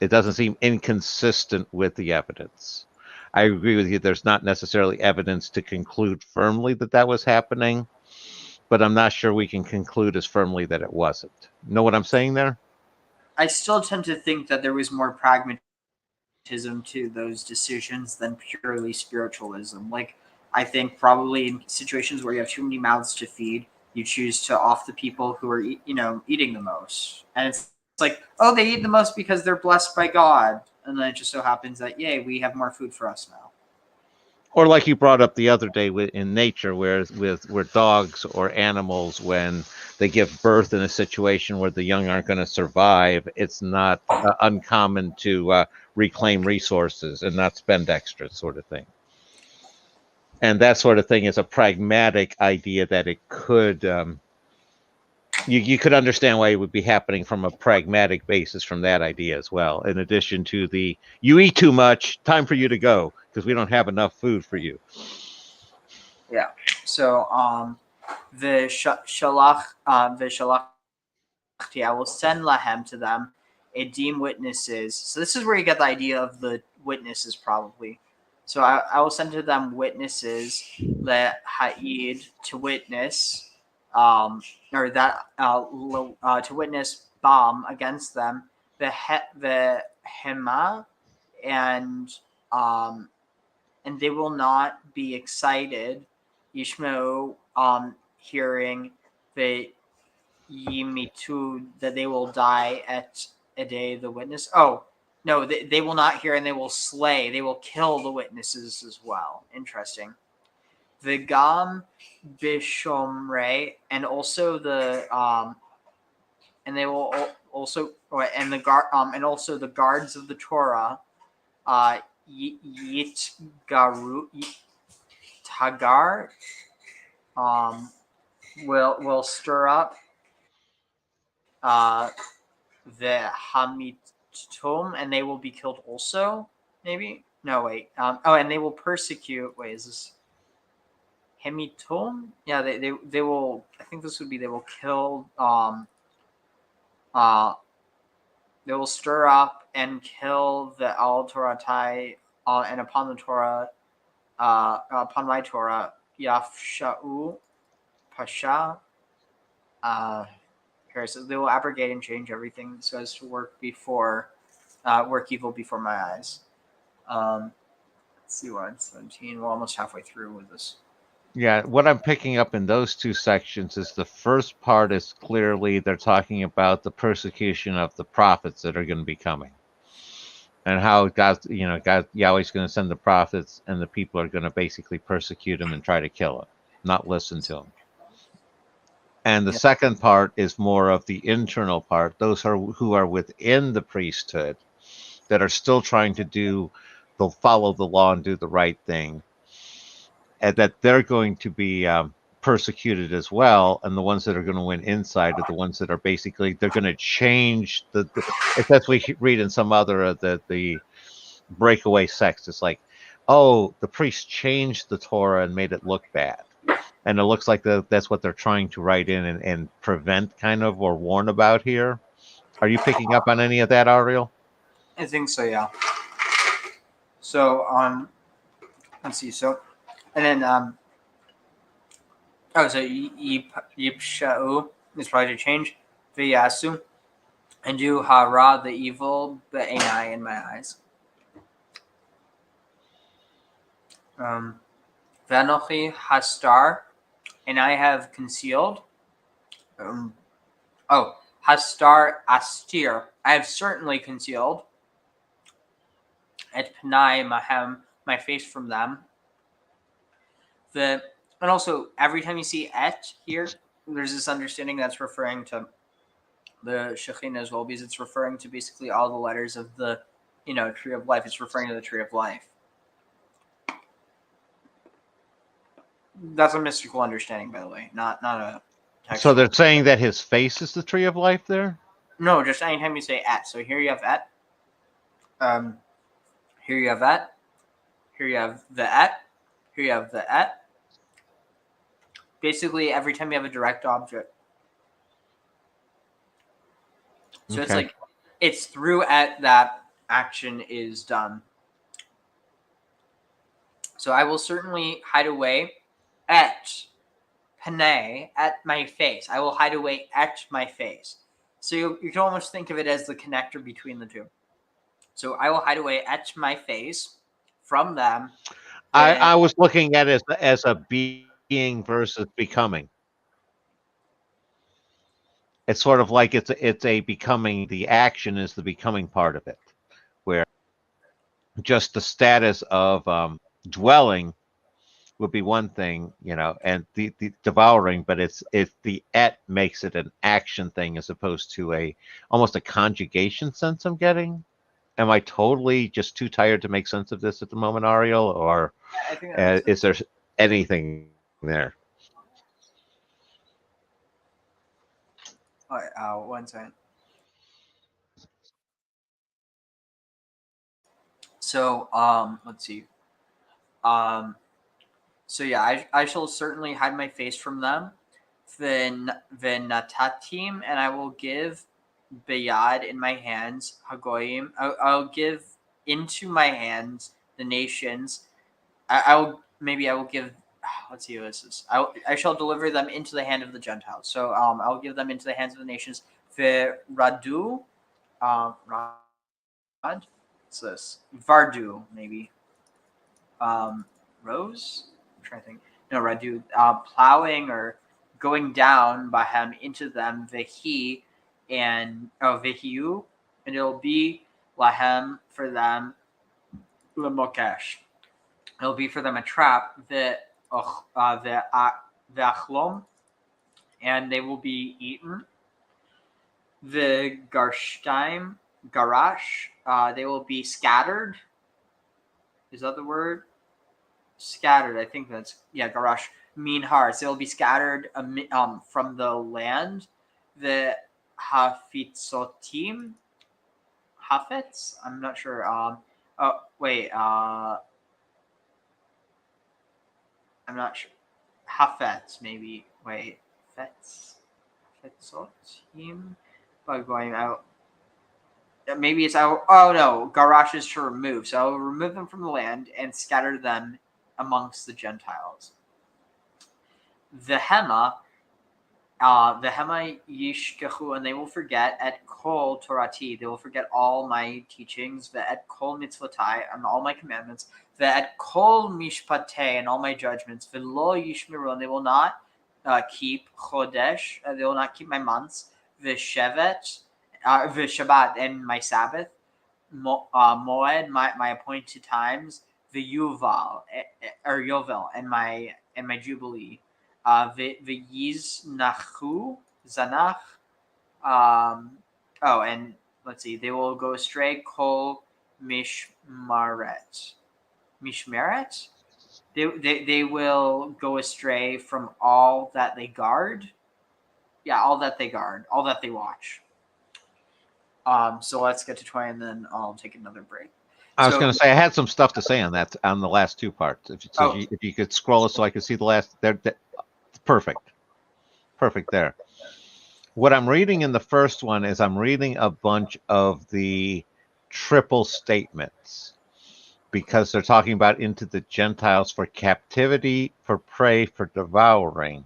It doesn't seem inconsistent with the evidence. I agree with you. There's not necessarily evidence to conclude firmly that was happening, but I'm not sure we can conclude as firmly that it wasn't. Know what I'm saying there? I still tend to think that there was more pragmatism to those decisions than purely spiritualism. Like, I think probably in situations where you have too many mouths to feed, you choose to off the people who are, eating the most. And it's like, oh, they eat the most because they're blessed by God. And then it just so happens that, yay, we have more food for us now. Or like you brought up the other day in nature, where dogs or animals, when they give birth in a situation where the young aren't going to survive, it's not uncommon to reclaim resources and not spend extra, sort of thing. And that sort of thing is a pragmatic idea that it could, you could understand why it would be happening from a pragmatic basis from that idea as well. In addition to the, you eat too much, time for you to go, because we don't have enough food for you. Yeah. So the shalach I will send lahem to them, edim witnesses. So this is where you get the idea of the witnesses, probably. So I will send to them witnesses, le ha'id, to witness, or that to witness against them, the hema, and they will not be excited, Yishmo, hearing the Yimitu, that they will die at a day the witness. Oh, no, they will not hear, and they will slay. They will kill the witnesses as well. Interesting. The Gam Bishomre, and also the and they will also and the and also the guards of the Torah, Yitgaru Tagar, will stir up the Hamitum, and they will be killed also. Maybe no, wait. And they will persecute. Wait, is this Hamitum? Yeah, they will. I think this would be they will kill. They will stir up and kill the Al Toratai, and upon the Torah, upon my Torah, Yafsha'u Pasha. Here, so they will abrogate and change everything so as to work evil before my eyes. Let's see, 117. We're almost halfway through with this. Yeah, what I'm picking up in those two sections is the first part is clearly they're talking about the persecution of the prophets that are going to be coming, and how God, Yahweh's going to send the prophets, and the people are going to basically persecute him and try to kill him, not listen to him. And the second part is more of the internal part, those who are within the priesthood that are still trying to follow the law and do the right thing, and that they're going to be persecuted as well. And the ones that are going to win inside are the ones that are basically, they're going to change as we read in some other of the breakaway sects. It's like, oh, the priests changed the Torah and made it look bad. And it looks like that's what they're trying to write in and prevent, kind of, or warn about here. Are you picking up on any of that, Ariel? I think so, yeah. So, let's see. So, and then, so Yipsha'u is probably to change. V'yasu, and do hara, the evil, be'enai, in my eyes. Vanochi hastar, and I have concealed. Hastar astir, I have certainly concealed. Et pnai mahem, my face from them. And also, every time you see et here, there's this understanding that's referring to the Shekhinah as well, because it's referring to basically all the letters of the, tree of life. It's referring to the tree of life. That's a mystical understanding, by the way, not a textual. So they're saying that his face is the tree of life there? No, just anytime you say et. So here you have et. Here you have et. Here you have the et. Here you have the et. Basically, every time you have a direct object. So It's like, it's through et that action is done. So I will certainly hide away et panay, at my face. I will hide away et my face. So you can almost think of it as the connector between the two. So I will hide away et my face from them. I was looking at it as a being versus becoming. It's sort of like it's a becoming. The action is the becoming part of it, where just the status of dwelling would be one thing, and the devouring, but it's the et makes it an action thing as opposed to almost a conjugation sense I'm getting. Am I totally just too tired to make sense of this at the moment, Ariel, or is there anything there? All right, 1 second. So, let's see. So yeah, I shall certainly hide my face from them. v'natatim, and I will give beyad in my hands, hagoyim. I'll give into my hands the nations. I will give. Let's see what this is. I shall deliver them into the hand of the Gentiles. So I will give them into the hands of the nations. V'radu, rad. What's this? Vardu, maybe. Rose. I'm trying to think. No, radu. Plowing or going down bahem into them. Vehi and vehiu, and it'll be lahem for them. Lemokesh. It'll be for them a trap. The achlom, and they will be eaten. The garshtaim, garash, they will be scattered. Is that the word? Scattered. I think that's garash. Minhar. So they'll be scattered from the land. The hafitzotim, hafetz. I'm not sure. Oh wait. I'm not sure. Hafetz, maybe. Wait. Fetzotim. By going out. Maybe it's out. Oh no. Garash is to remove. So I will remove them from the land and scatter them amongst the Gentiles. The Hema yishkechu, and they will forget at kol torati. They will forget all my teachings. The at kol mitzvotai, and all my commandments. The at kol mishpatei, and all my judgments. V'lo yishmeru, and they will not keep chodesh. They will not keep my months. V'shevet, v'shabbat, and my Sabbath. Moed, my appointed times. V'yuval, or yovel, and my jubilee. V'yiznachu, zanach. And let's see. They will go astray. Kol mishmaret. Mishmeret. They will go astray from all that they guard. Yeah, all that they guard, all that they watch. So let's get to 20, and then I'll take another break. I was going to say I had some stuff to say on that, on the last two parts. If you could scroll it so I could see the last. Perfect there. What I'm reading in the first one is I'm reading a bunch of the triple statements, because they're talking about into the Gentiles for captivity, for prey, for devouring.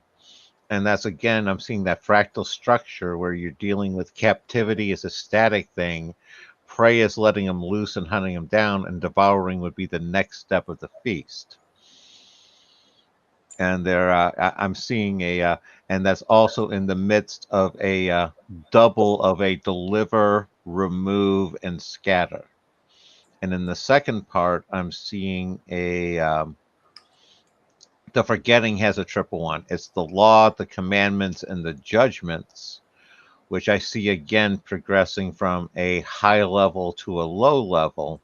And that's, again, I'm seeing that fractal structure where you're dealing with captivity as a static thing, prey is letting them loose and hunting them down, and devouring would be the next step of the feast. And there, I'm seeing and that's also in the midst of a double of a deliver, remove, and scatter. And in the second part, I'm seeing the forgetting has a triple one. It's the law, the commandments, and the judgments, which I see again progressing from a high level to a low level.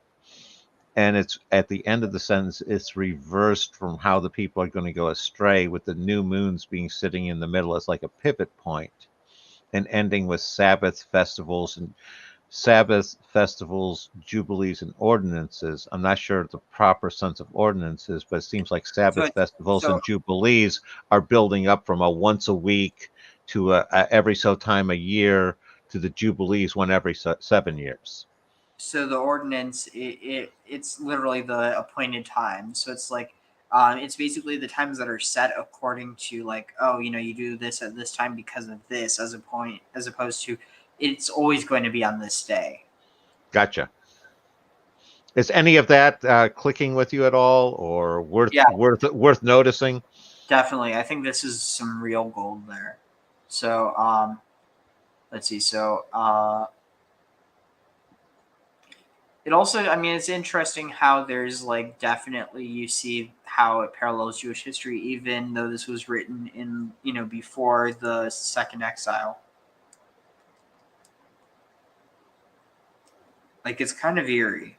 And it's at the end of the sentence, it's reversed from how the people are going to go astray, with the new moons being sitting in the middle as like a pivot point, and ending with Sabbath festivals, Jubilees, and ordinances. I'm not sure the proper sense of ordinances, but it seems like Sabbath festivals and Jubilees are building up from a once a week to every so time a year to the Jubilees, one every 7 years. So the ordinance, it's literally the appointed time. So it's like, it's basically the times that are set according to, like, you do this at this time because of this, as opposed to it's always going to be on this day. Gotcha. Is any of that clicking with you at all, or worth noticing? Definitely. I think this is some real gold there. So let's see. So it also, it's interesting how there's like definitely you see how it parallels Jewish history, even though this was written in before the second exile. Like, it's kind of eerie.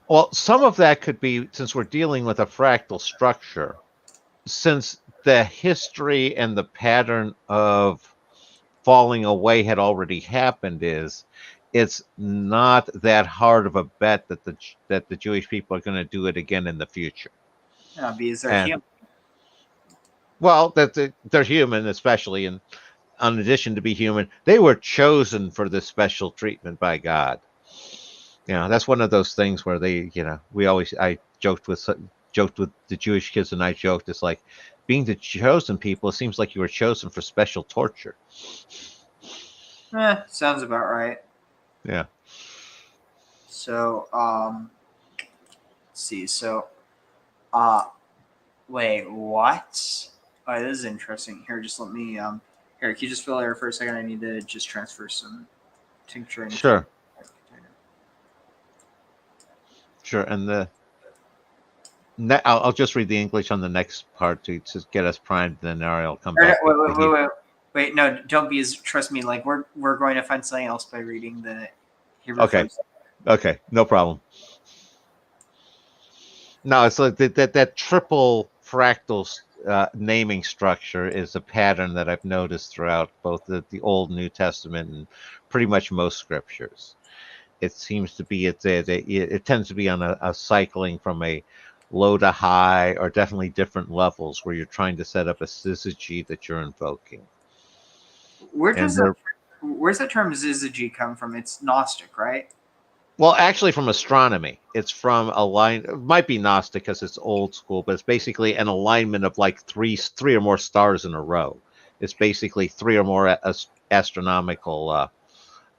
Well, some of that could be, since we're dealing with a fractal structure, since the history and the pattern of falling away had already happened, it's not that hard of a bet that the Jewish people are going to do it again in the future. Yeah, because they're human. Well, they're human, especially, and in addition to be human, they were chosen for this special treatment by God. That's one of those things where I joked with the Jewish kids, and I joked, it's like being the chosen people. It seems like you were chosen for special torture. Sounds about right. Yeah. So, let's see. So, wait, what? Oh, this is interesting. Here, just let me, here, can you just fill air for a second? I need to just transfer some tincture into Sure. Sure, and I'll just read the English on the next part to get us primed, then I'll come back. Wait, no, don't be trust me, like we're going to find something else by reading the Hebrew Okay. first. Okay, no problem. No, it's like that triple fractal naming structure is a pattern that I've noticed throughout both the Old and New Testament and pretty much most scriptures. It seems to be it tends to be on a cycling from a low to high, or definitely different levels where you're trying to set up a syzygy that you're invoking. Where's the term syzygy come from? It's Gnostic, right? Well, actually, from astronomy, it's from it might be Gnostic because it's old school, but it's basically an alignment of like three or more stars in a row. It's basically three or more astronomical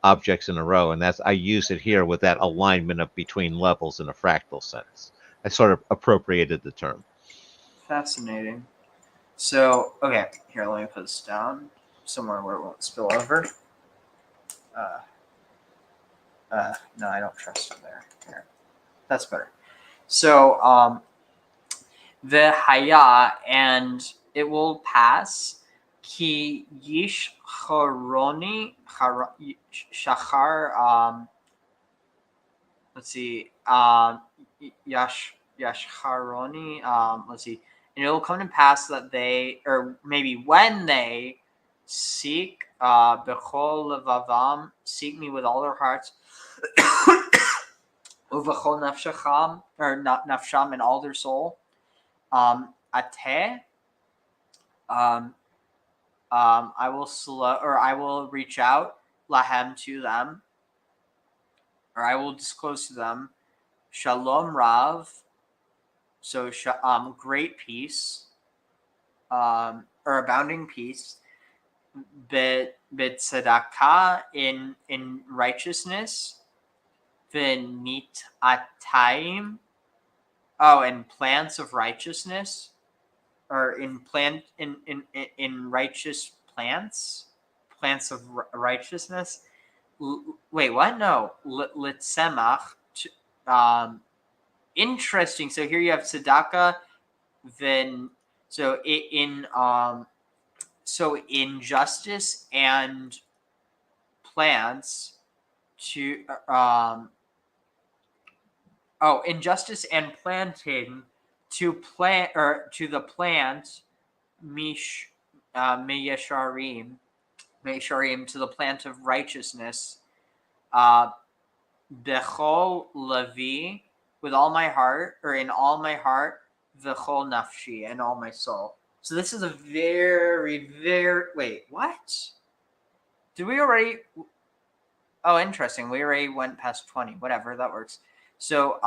objects in a row, and I use it here with that alignment of between levels in a fractal sense. I sort of appropriated the term. Fascinating. So, okay, here, let me put this down somewhere where it won't spill over. No, I don't trust it there. Here. That's better. So, the haya, and it will pass. Ki yish charoni shachar. Let's see. Yashcharoni. Let's see. And it will come to pass that they, or maybe when they seek bechol levavam, seek me with all their hearts, uvechol nafshacham, or nafsham, and all their soul. Ateh. I will reach out lahem to them, or I will disclose to them shalom rav. So great peace, or abounding peace, bit tzedakah in righteousness, v'nit atayim, and plants of righteousness, or in righteous plants of righteousness. Wait, what? No, litzemach. Interesting. So here you have tzedakah, then in justice and plants to injustice and planting to plant, or to the plant meyesharim to the plant of righteousness, bechol levi, with all my heart, or in all my heart, v'chol nafshi, and all my soul. So this is a very, very, wait, what? Did we already? Oh, interesting. We already went past 20. Whatever, that works. So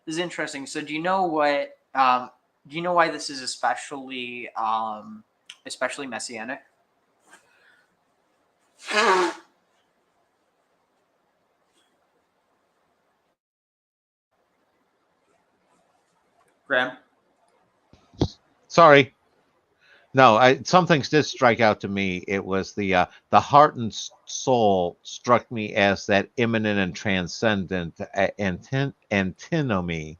this is interesting. So do you know what? Do you know why this is especially messianic? Graham? Sorry. No, some things did strike out to me. It was the heart and soul struck me as that immanent and transcendent antinomy,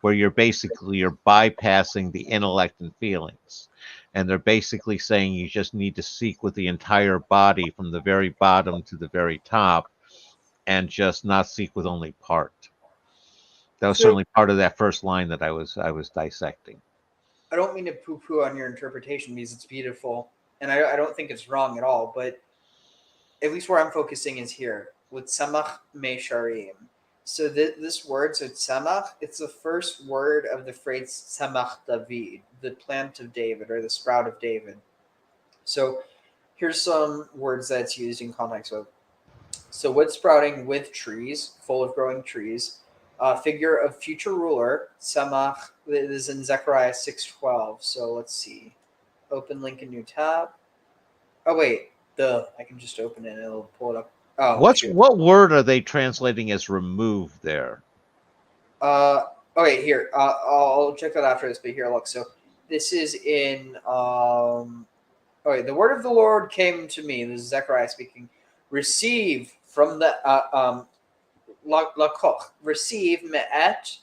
where you're bypassing the intellect and feelings. And they're basically saying you just need to seek with the entire body from the very bottom to the very top, and just not seek with only part. That was certainly part of that first line that I was dissecting. I don't mean to poo-poo on your interpretation, because it's beautiful, and I don't think it's wrong at all, but at least where I'm focusing is here, with samach meisharim. So this word, so tzemach, it's the first word of the phrase tzemach David, the plant of David or the sprout of David. So here's some words that it's used in context of. So wood sprouting with trees, full of growing trees, figure of future ruler, tzemach, this is in Zechariah 6:12. So let's see. Open link in new tab. Oh wait, I can just open it and it'll pull it up. Oh, what word are they translating as remove there? Okay, here. I'll check that after this, but here, look. So this is in okay, the word of the Lord came to me. This is Zechariah speaking. Receive from the lakoch. Receive me'et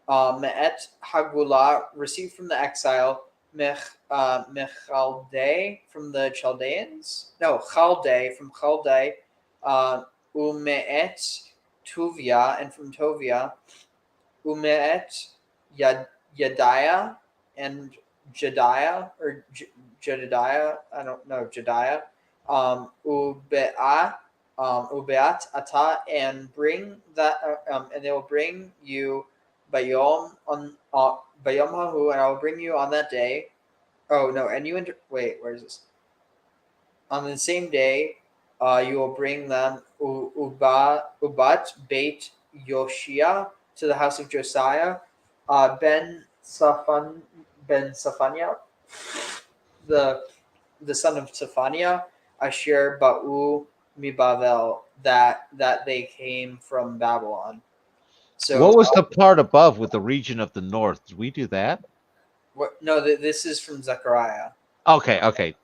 hagula. Receive from the exile. Mechalde from the Chaldeans. No, Chalde from Chalde. Ume'et Tuvia, and from Tovia. Ume'et Yadiah and Jediah or Jedidiah. I don't know, Jediah. Ubeat Ata, and bring that, and they will bring you Bayom Hahu, and I will bring you on that day. Oh no, and you wait, where is this? On the same day, you will bring them Ubat Beit Yoshia to the house of Josiah, Ben Saphania, the son of Saphania, Asher Ba'u Mibavel, that they came from Babylon. So what was the part above with the region of the north? Did we do that? What? No, this is from Zechariah. Okay.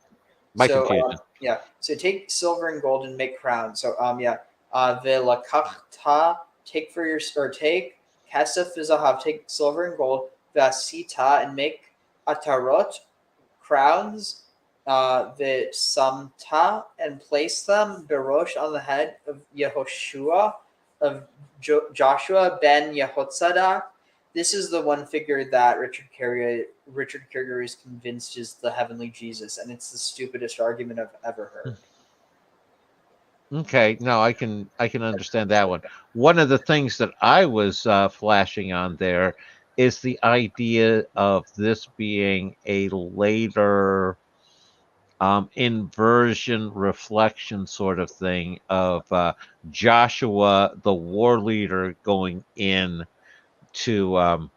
My confusion. Yeah. So take silver and gold and make crowns. So Velakachta, take for your, or take kesef v'zahav, take silver and gold, vasita, and make atarot, crowns, v'samta, and place them berosh, on the head of Yehoshua, of Joshua ben Yehotzadak. This is the one figure that Richard Carrier is convinced is the heavenly Jesus, and it's the stupidest argument I've ever heard. Okay, no, I can understand that one. One of the things that I was flashing on there is the idea of this being a later inversion reflection sort of thing of Joshua, the war leader, going in to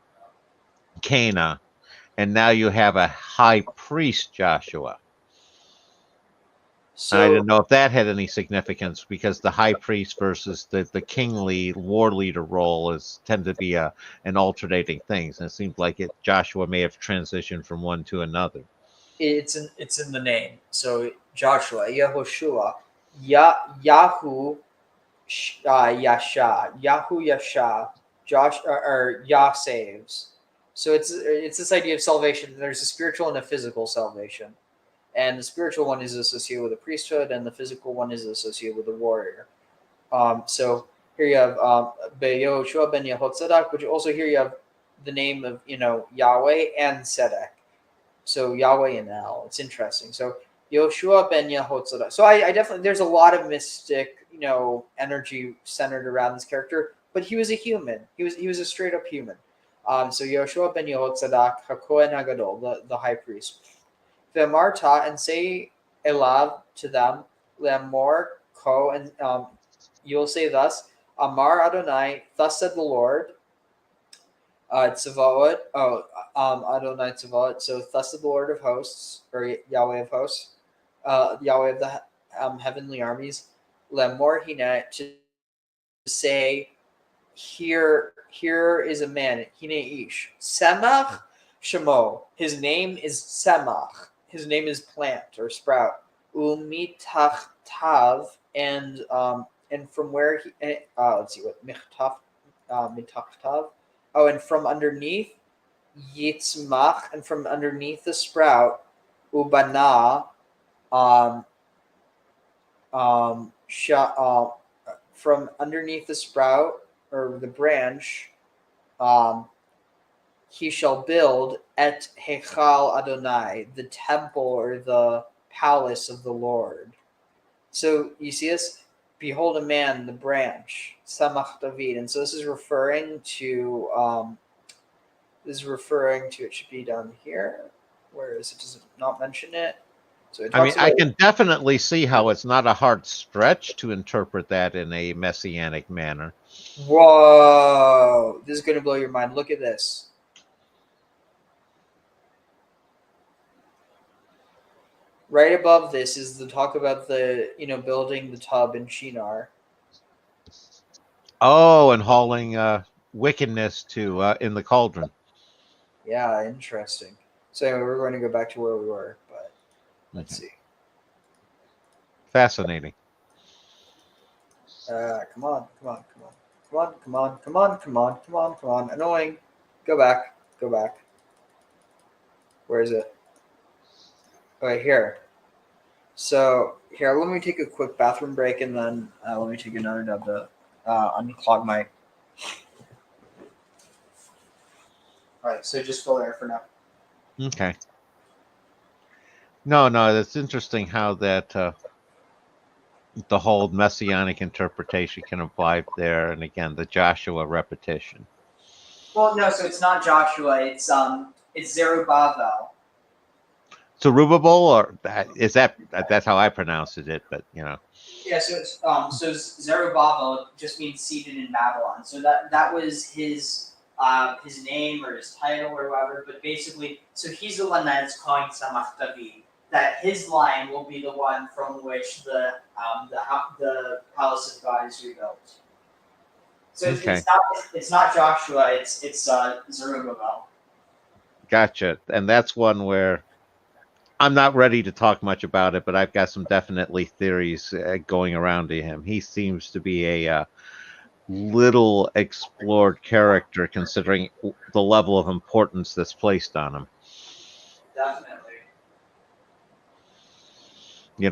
Cana, and now you have a high priest Joshua. So I didn't know if that had any significance, because the high priest versus the kingly war leader role tend to be an alternating things, and it seems like Joshua may have transitioned from one to another. It's in the name. So Joshua, Yehoshua, Yahu, Yasha, Yahu Yasha, Josh, or Yah saves. So it's this idea of salvation. There's a spiritual and a physical salvation, and the spiritual one is associated with the priesthood, and the physical one is associated with the warrior. So here you have Yehoshua ben Yehotzadak, which also here you have the name of Yahweh and Sedek. So Yahweh and El. It's interesting. So Yehoshua ben Yehotzadak. So I definitely, there's a lot of mystic energy centered around this character, but he was a human. He was a straight up human. So Yehoshua ben Yehotzadak, HaKohen HaGadol, the high priest. V'marta, and say elav to them, lemor ko, and you'll say thus, Amar Adonai, thus said the Lord, Tzavaot, Adonai Tzavaot, so thus said the Lord of hosts, or Yahweh of hosts, Yahweh of the heavenly armies, lemor hine, to say, here is a man, hine ish, Semach Shemo, his name is Semach, his name is plant or sprout, Umitach Tav, and from where he, let's see what Michtach Tav. Oh, and from underneath Yitzmach, and from underneath the sprout, Ubana, from underneath the sprout or the branch, he shall build et Hechal Adonai, the temple or the palace of the Lord. So you see this? behold a man, the branch, Samach David. And so this is referring to, it should be down here. Where is it? Does it not mention it? So it I mean, talks I about, can definitely see how it's not a hard stretch to interpret that in a messianic manner. whoa, this is going to blow your mind. Look at this. Right above this is the talk about the, building the tub in Shinar. Oh, and hauling wickedness to in the cauldron. Yeah, interesting. So anyway, we're going to go back to where we were, but let's see. Fascinating. Come on. Annoying. Go back. Where is it? Okay, here. So here, let me take a quick bathroom break, and then let me take another dub to unclog my. All right, so just fill there for now. Okay. No, that's interesting how that the whole messianic interpretation can apply there, and again, the Joshua repetition. Well, no, so it's not Joshua. It's Zerubbabel. Zerubbabel, or that's how I pronounced it, but Yeah, so it's so Zerubbabel just means seated in Babylon. So that was his name or his title or whatever. But basically, so he's the one that's calling Samach David. That his line will be the one from which the palace of God is rebuilt. So okay. it's not Joshua. It's Zerubbabel. Gotcha. And that's one where I'm not ready to talk much about it, but I've got some definitely theories going around to him. He seems to be a little explored character, considering the level of importance that's placed on him. Definitely.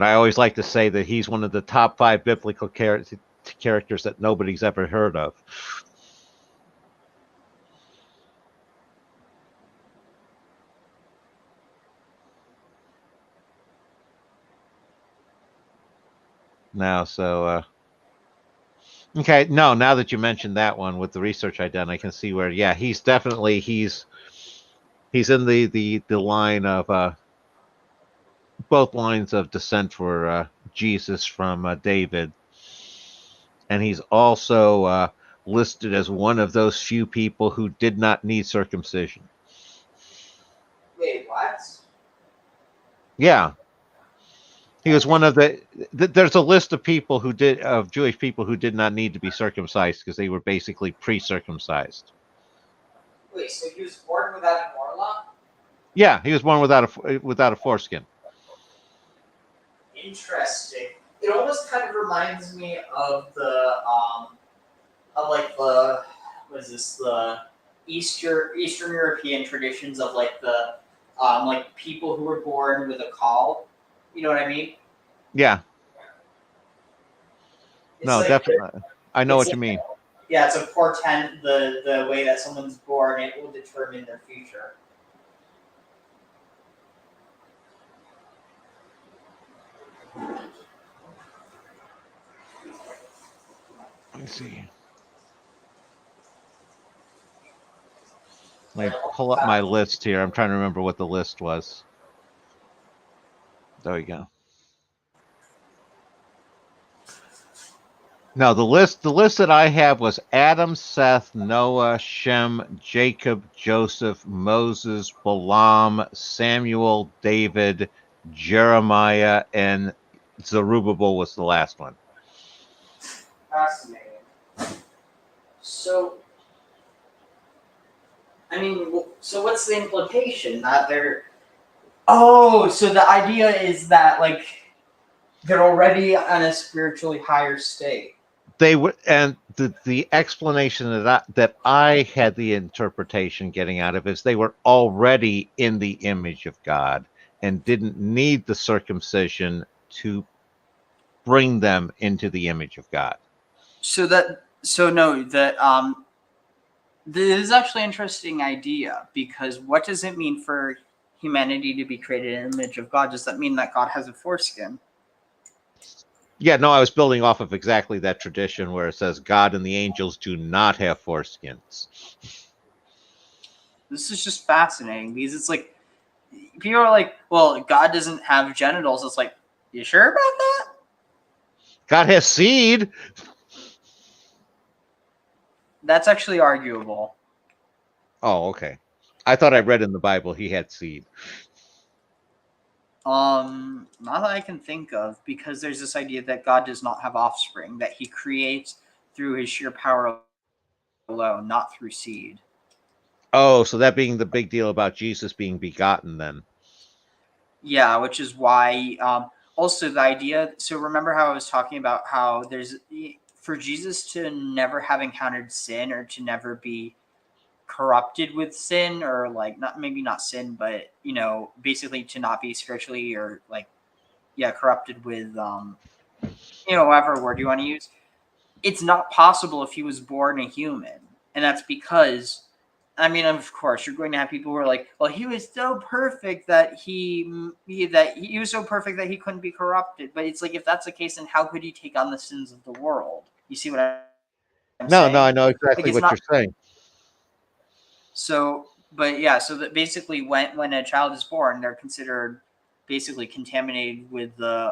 I always like to say that he's one of the top 5 biblical characters that nobody's ever heard of. Now, okay, no, now that you mentioned that one with the research I done, I can see where, yeah, he's definitely, he's in the line of, both lines of descent for Jesus from David. And he's also listed as one of those few people who did not need circumcision. Wait, what? Yeah. He was one of there's a list of people of Jewish people who did not need to be circumcised because they were basically pre-circumcised. Wait, so he was born without a forelock? Yeah, he was born without a foreskin. Interesting. It almost kind of reminds me of the Eastern European traditions of like the people who were born with a caul. You know what I mean? Yeah. It's no, like, definitely. I know what you mean. Yeah, it's a portent. The way that someone's born, it will determine their future. Let me see. Let me pull up my list here. I'm trying to remember what the list was. There we go. No, the list that I have was Adam, Seth, Noah, Shem, Jacob, Joseph, Moses, Balaam, Samuel, David, Jeremiah, and Zerubbabel was the last one. Fascinating. So, I mean, so what's the implication that they're? Oh, so the idea is that like they're already on a spiritually higher state. They were, and the explanation that I had the interpretation getting out of is they were already in the image of God and didn't need the circumcision to bring them into the image of God. This is actually an interesting idea, because what does it mean for humanity to be created in the image of God? Does that mean that God has a foreskin? Yeah, no, I was building off of exactly that tradition where it says God and the angels do not have foreskins. This is just fascinating because it's like people are like, well, God doesn't have genitals. It's like, you sure about that? God has seed. That's actually arguable. Oh, okay. I thought I read in the Bible he had seed. Not that I can think of, because there's this idea that God does not have offspring, that he creates through his sheer power alone, not through seed. Oh, so that being the big deal about Jesus being begotten then. Yeah, which is why also the idea, so remember how I was talking about how there's, for Jesus to never have encountered sin or to never be corrupted with sin, or like not, maybe not sin, but basically to not be spiritually or like corrupted with whatever word you want to use, it's not possible if he was born a human. And that's because, I mean, of course you're going to have people who are like, well, he was so perfect that he was so perfect that he couldn't be corrupted. But it's like, if that's the case, then how could he take on the sins of the world? You see what I'm saying? No, I know exactly Like, what you're saying. So, but yeah, so that basically when a child is born, they're considered basically contaminated with the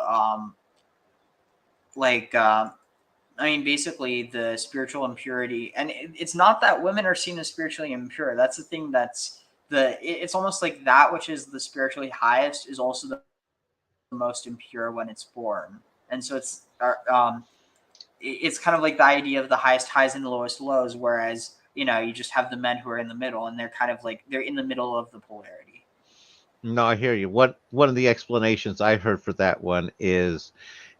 basically the spiritual impurity. And it's not that women are seen as spiritually impure. That's the thing. It's almost like that which is the spiritually highest is also the most impure when it's born. And so it's kind of like the idea of the highest highs and the lowest lows, whereas you just have the men who are in the middle, and they're kind of like they're in the middle of the polarity. No, I hear you. One of the explanations I heard for that one is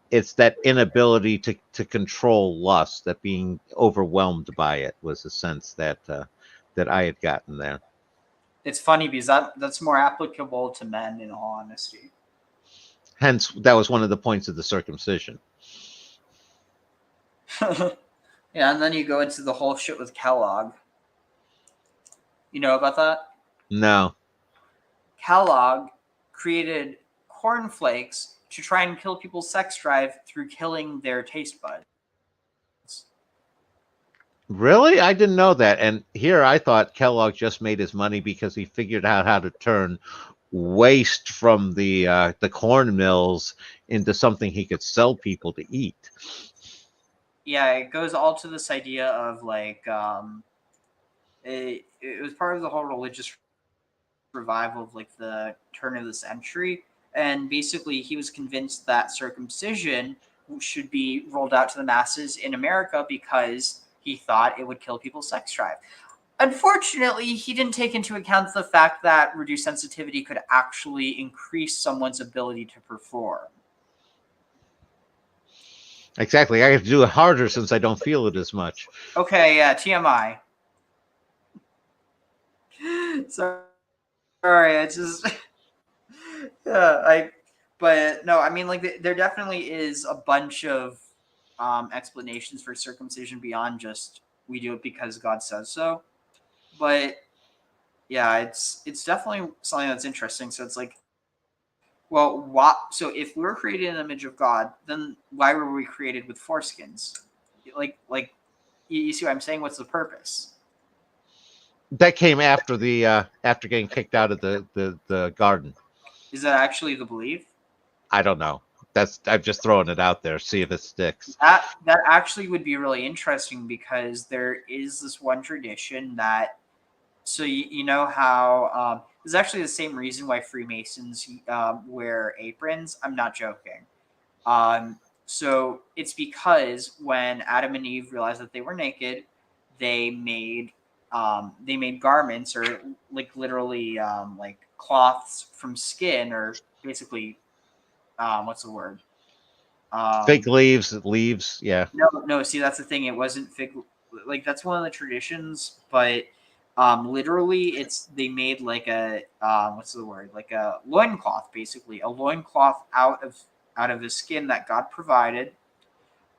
it's that inability to control lust, that being overwhelmed by it was the sense that I had gotten there. It's funny because that's more applicable to men, in all honesty. Hence, that was one of the points of the circumcision. Yeah, and then you go into the whole shit with Kellogg. You know about that? No. Kellogg created cornflakes to try and kill people's sex drive through killing their taste buds. Really? I didn't know that. And here I thought Kellogg just made his money because he figured out how to turn waste from the corn mills into something he could sell people to eat. Yeah, it goes all to this idea of like it was part of the whole religious revival of like the turn of the century, and basically he was convinced that circumcision should be rolled out to the masses in America because he thought it would kill people's sex drive. Unfortunately, he didn't take into account the fact that reduced sensitivity could actually increase someone's ability to perform. Exactly. I have to do it harder since I don't feel it as much. Okay, yeah, TMI. Sorry, it's just but no, I mean, like there definitely is a bunch of explanations for circumcision beyond just we do it because God says so. But yeah, it's definitely something that's interesting. So it's like, well, what? So if we were created in the image of God, then why were we created with foreskins? Like you see what I'm saying? What's the purpose? That came after the after getting kicked out of the garden. Is that actually the belief? I don't know. I'm just throwing it out there. See if it sticks. That actually would be really interesting, because there is this one tradition that, so you know how it's actually the same reason why Freemasons wear aprons. I'm not joking. So it's because when Adam and Eve realized that they were naked, they made garments, or like literally like cloths from skin, or basically what's the word? Fig leaves, yeah. No. See, that's the thing. It wasn't fig. Like that's one of the traditions, but literally, they made like a what's the word? Like a loincloth, basically a loincloth out of the skin that God provided.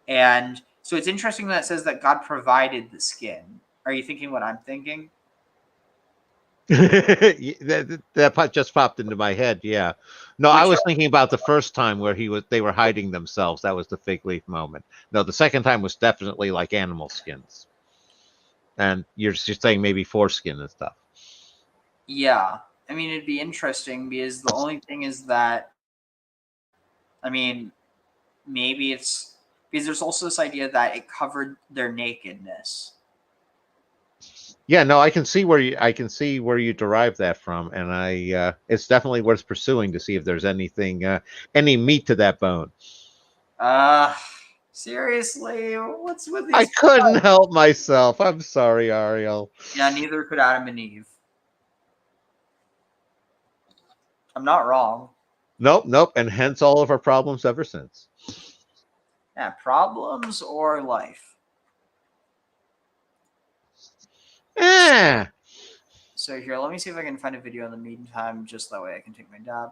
And so it's interesting that it says that God provided the skin. Are you thinking what I'm thinking? That just popped into my head. Yeah. No, I was thinking about the first time where they were hiding themselves. That was the fig leaf moment. No, the second time was definitely like animal skins. And you're just saying maybe foreskin and stuff. Yeah. I mean, it'd be interesting because the only thing is that, I mean, maybe it's because there's also this idea that it covered their nakedness. Yeah, no, I can see where you derive that from, and it's definitely worth pursuing to see if there's anything, any meat to that bone. Seriously, what's with these? I couldn't help myself. I'm sorry, Ariel. Yeah, neither could Adam and Eve. I'm not wrong. Nope, and hence all of our problems ever since. Yeah, problems or life. So here, let me see if I can find a video in the meantime, just that way I can take my dab.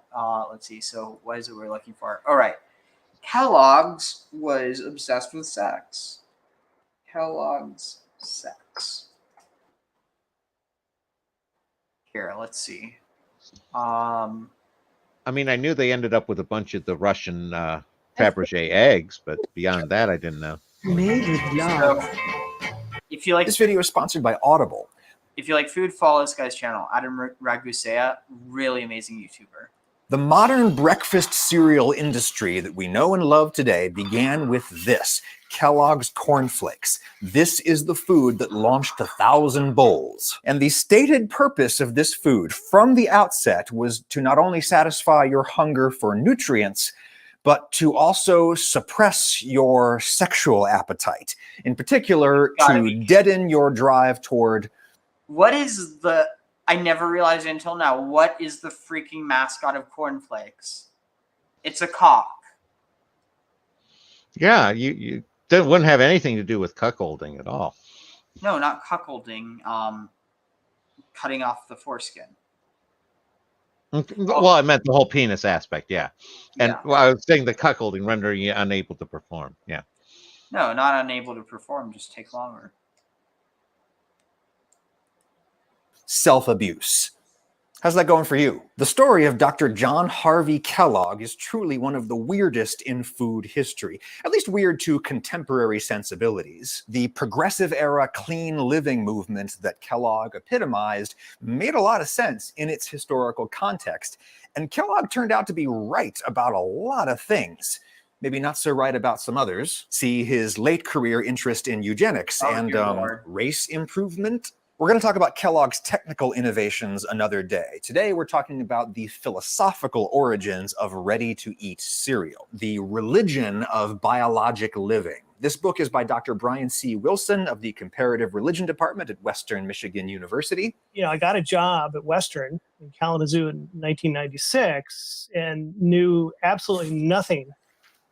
Let's see. So what is it we're looking for? All right. Kellogg's was obsessed with sex. Kellogg's sex. Here, let's see. I mean, I knew they ended up with a bunch of the Russian Fabergé eggs, but beyond that, I didn't know. Made with love. If you like, this video is sponsored by Audible. If you like food, follow this guy's channel, Adam Ragusea, really amazing YouTuber. The modern breakfast cereal industry that we know and love today began with this, Kellogg's Corn Flakes. This is the food that launched 1,000 bowls. And the stated purpose of this food from the outset was to not only satisfy your hunger for nutrients, but to also suppress your sexual appetite. In particular, to deaden your drive toward... What is the... I never realized until now. What is the freaking mascot of cornflakes? It's a cock. Yeah, you that wouldn't have anything to do with cuckolding at all. No, not cuckolding. Cutting off the foreskin. Well, I meant the whole penis aspect, yeah. And well, I was saying the cuckolding, rendering you unable to perform, yeah. No, not unable to perform, just take longer. Self-abuse. How's that going for you? The story of Dr. John Harvey Kellogg is truly one of the weirdest in food history, at least weird to contemporary sensibilities. The progressive era clean living movement that Kellogg epitomized made a lot of sense in its historical context, and Kellogg turned out to be right about a lot of things. Maybe not so right about some others. See his late career interest in eugenics and race improvement. We're going to talk about Kellogg's technical innovations another day. Today, we're talking about the philosophical origins of ready-to-eat cereal, the religion of biologic living. This book is by Dr. Brian C. Wilson of the Comparative Religion Department at Western Michigan University. You know, I got a job at Western in Kalamazoo in 1996 and knew absolutely nothing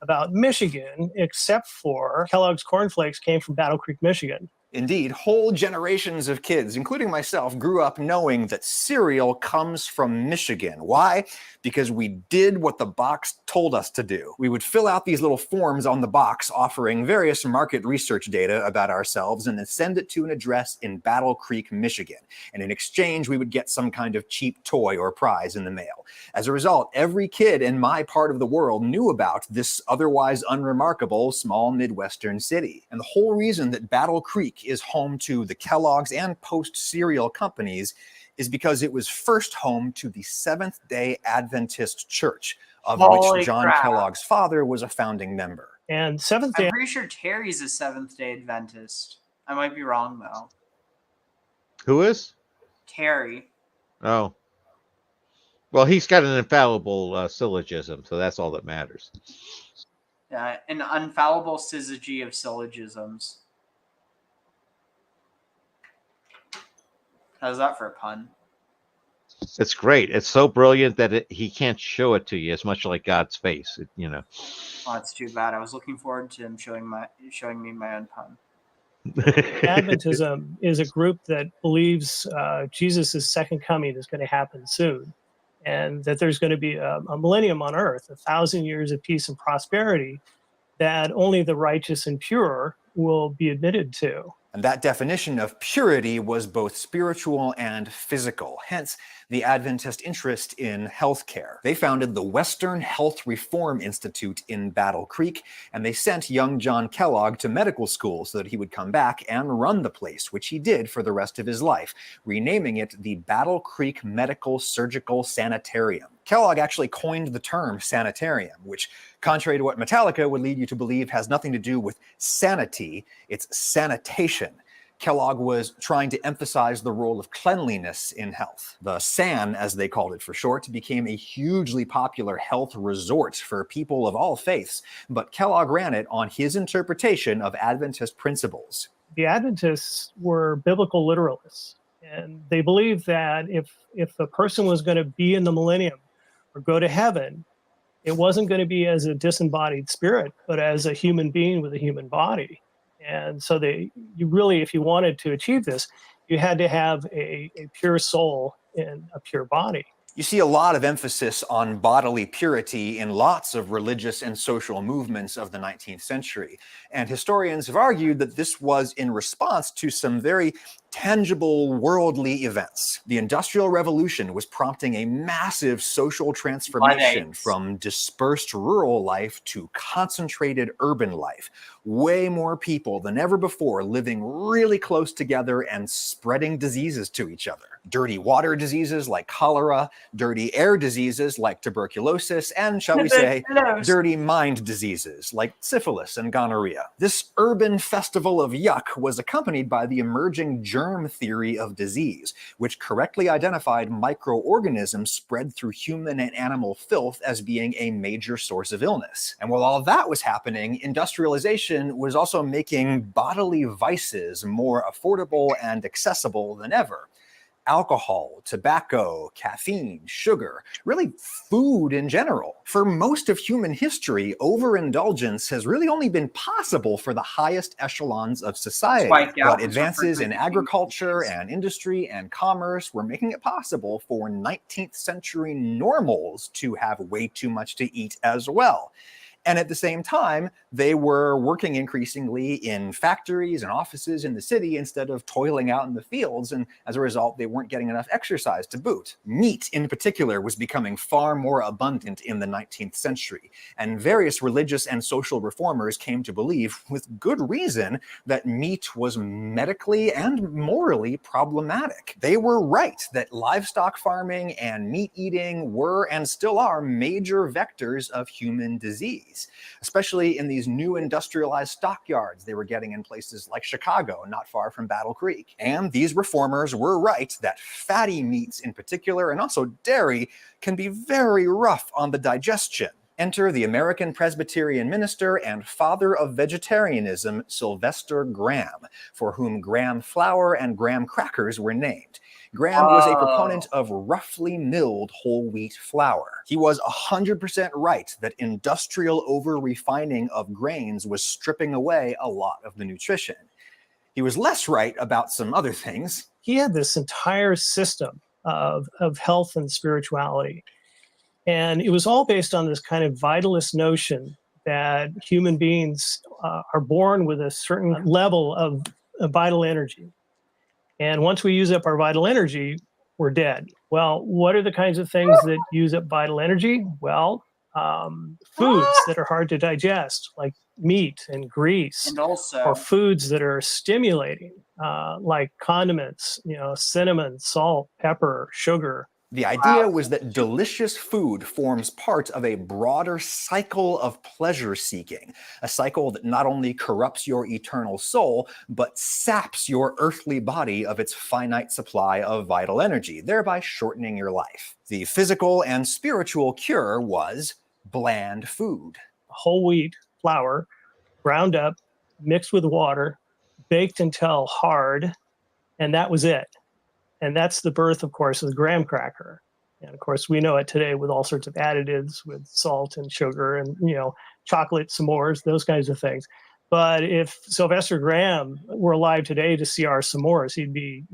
about Michigan except for Kellogg's Corn Flakes came from Battle Creek, Michigan. Indeed, whole generations of kids, including myself, grew up knowing that cereal comes from Michigan. Why? Because we did what the box told us to do. We would fill out these little forms on the box offering various market research data about ourselves and then send it to an address in Battle Creek, Michigan. And in exchange, we would get some kind of cheap toy or prize in the mail. As a result, every kid in my part of the world knew about this otherwise unremarkable small Midwestern city. And the whole reason that Battle Creek is home to the Kellogg's and Post cereal companies is because it was first home to the Seventh-day Adventist Church, of which John Kellogg's father was a founding member. And Seventh-day... I'm pretty sure Terry's a Seventh-day Adventist. I might be wrong, though. Who is? Terry. Oh. Well, he's got an infallible syllogism, so that's all that matters. Yeah, an infallible syzygy of syllogisms. How's that for a pun? It's great. It's so brilliant that he can't show it to you. It's much like God's face, you know. Oh, that's too bad. I was looking forward to him showing me my own pun. Adventism is a group that believes Jesus' second coming is going to happen soon, and that there's going to be a millennium on earth, 1,000 years of peace and prosperity that only the righteous and pure will be admitted to. And that definition of purity was both spiritual and physical, hence the Adventist interest in healthcare. They founded the Western Health Reform Institute in Battle Creek, and they sent young John Kellogg to medical school so that he would come back and run the place, which he did for the rest of his life, renaming it the Battle Creek Medical Surgical Sanitarium. Kellogg actually coined the term sanitarium, which, contrary to what Metallica would lead you to believe, has nothing to do with sanity, it's sanitation. Kellogg was trying to emphasize the role of cleanliness in health. The San, as they called it for short, became a hugely popular health resort for people of all faiths, but Kellogg ran it on his interpretation of Adventist principles. The Adventists were biblical literalists, and they believed that if a person was going to be in the millennium or go to heaven, it wasn't going to be as a disembodied spirit, but as a human being with a human body. And so you really, if you wanted to achieve this, you had to have a pure soul in a pure body. You see a lot of emphasis on bodily purity in lots of religious and social movements of the 19th century. And historians have argued that this was in response to some very tangible worldly events. The Industrial Revolution was prompting a massive social transformation from dispersed rural life to concentrated urban life. Way more people than ever before living really close together and spreading diseases to each other. Dirty water diseases like cholera, dirty air diseases like tuberculosis, and, shall we say, dirty mind diseases like syphilis and gonorrhea. This urban festival of yuck was accompanied by the emerging germ theory of disease, which correctly identified microorganisms spread through human and animal filth as being a major source of illness. And while all that was happening, industrialization was also making bodily vices more affordable and accessible than ever. Alcohol, tobacco, caffeine, sugar, really food in general. For most of human history, overindulgence has really only been possible for the highest echelons of society. But advances in agriculture and industry and commerce were making it possible for 19th century normals to have way too much to eat as well. And at the same time, they were working increasingly in factories and offices in the city instead of toiling out in the fields. And as a result, they weren't getting enough exercise to boot. Meat, in particular, was becoming far more abundant in the 19th century. And various religious and social reformers came to believe, with good reason, that meat was medically and morally problematic. They were right that livestock farming and meat eating were and still are major vectors of human disease, especially in these new industrialized stockyards they were getting in places like Chicago, not far from Battle Creek. And these reformers were right that fatty meats in particular, and also dairy, can be very rough on the digestion. Enter the American Presbyterian minister and father of vegetarianism, Sylvester Graham, for whom Graham flour and Graham crackers were named. Graham was a proponent of roughly milled whole wheat flour. He was 100% right that industrial over-refining of grains was stripping away a lot of the nutrition. He was less right about some other things. He had this entire system of health and spirituality. And it was all based on this kind of vitalist notion that human beings are born with a certain level of vital energy. And once we use up our vital energy, we're dead. Well, what are the kinds of things that use up vital energy? Well, foods that are hard to digest, like meat and grease, And also, or foods that are stimulating, like condiments, cinnamon, salt, pepper, sugar. The idea was that delicious food forms part of a broader cycle of pleasure seeking, a cycle that not only corrupts your eternal soul, but saps your earthly body of its finite supply of vital energy, thereby shortening your life. The physical and spiritual cure was bland food. Whole wheat flour, ground up, mixed with water, baked until hard, and that was it. And that's the birth, of course, of the graham cracker. And of course, we know it today with all sorts of additives, with salt and sugar and, chocolate s'mores, those kinds of things. But if Sylvester Graham were alive today to see our s'mores, he'd be,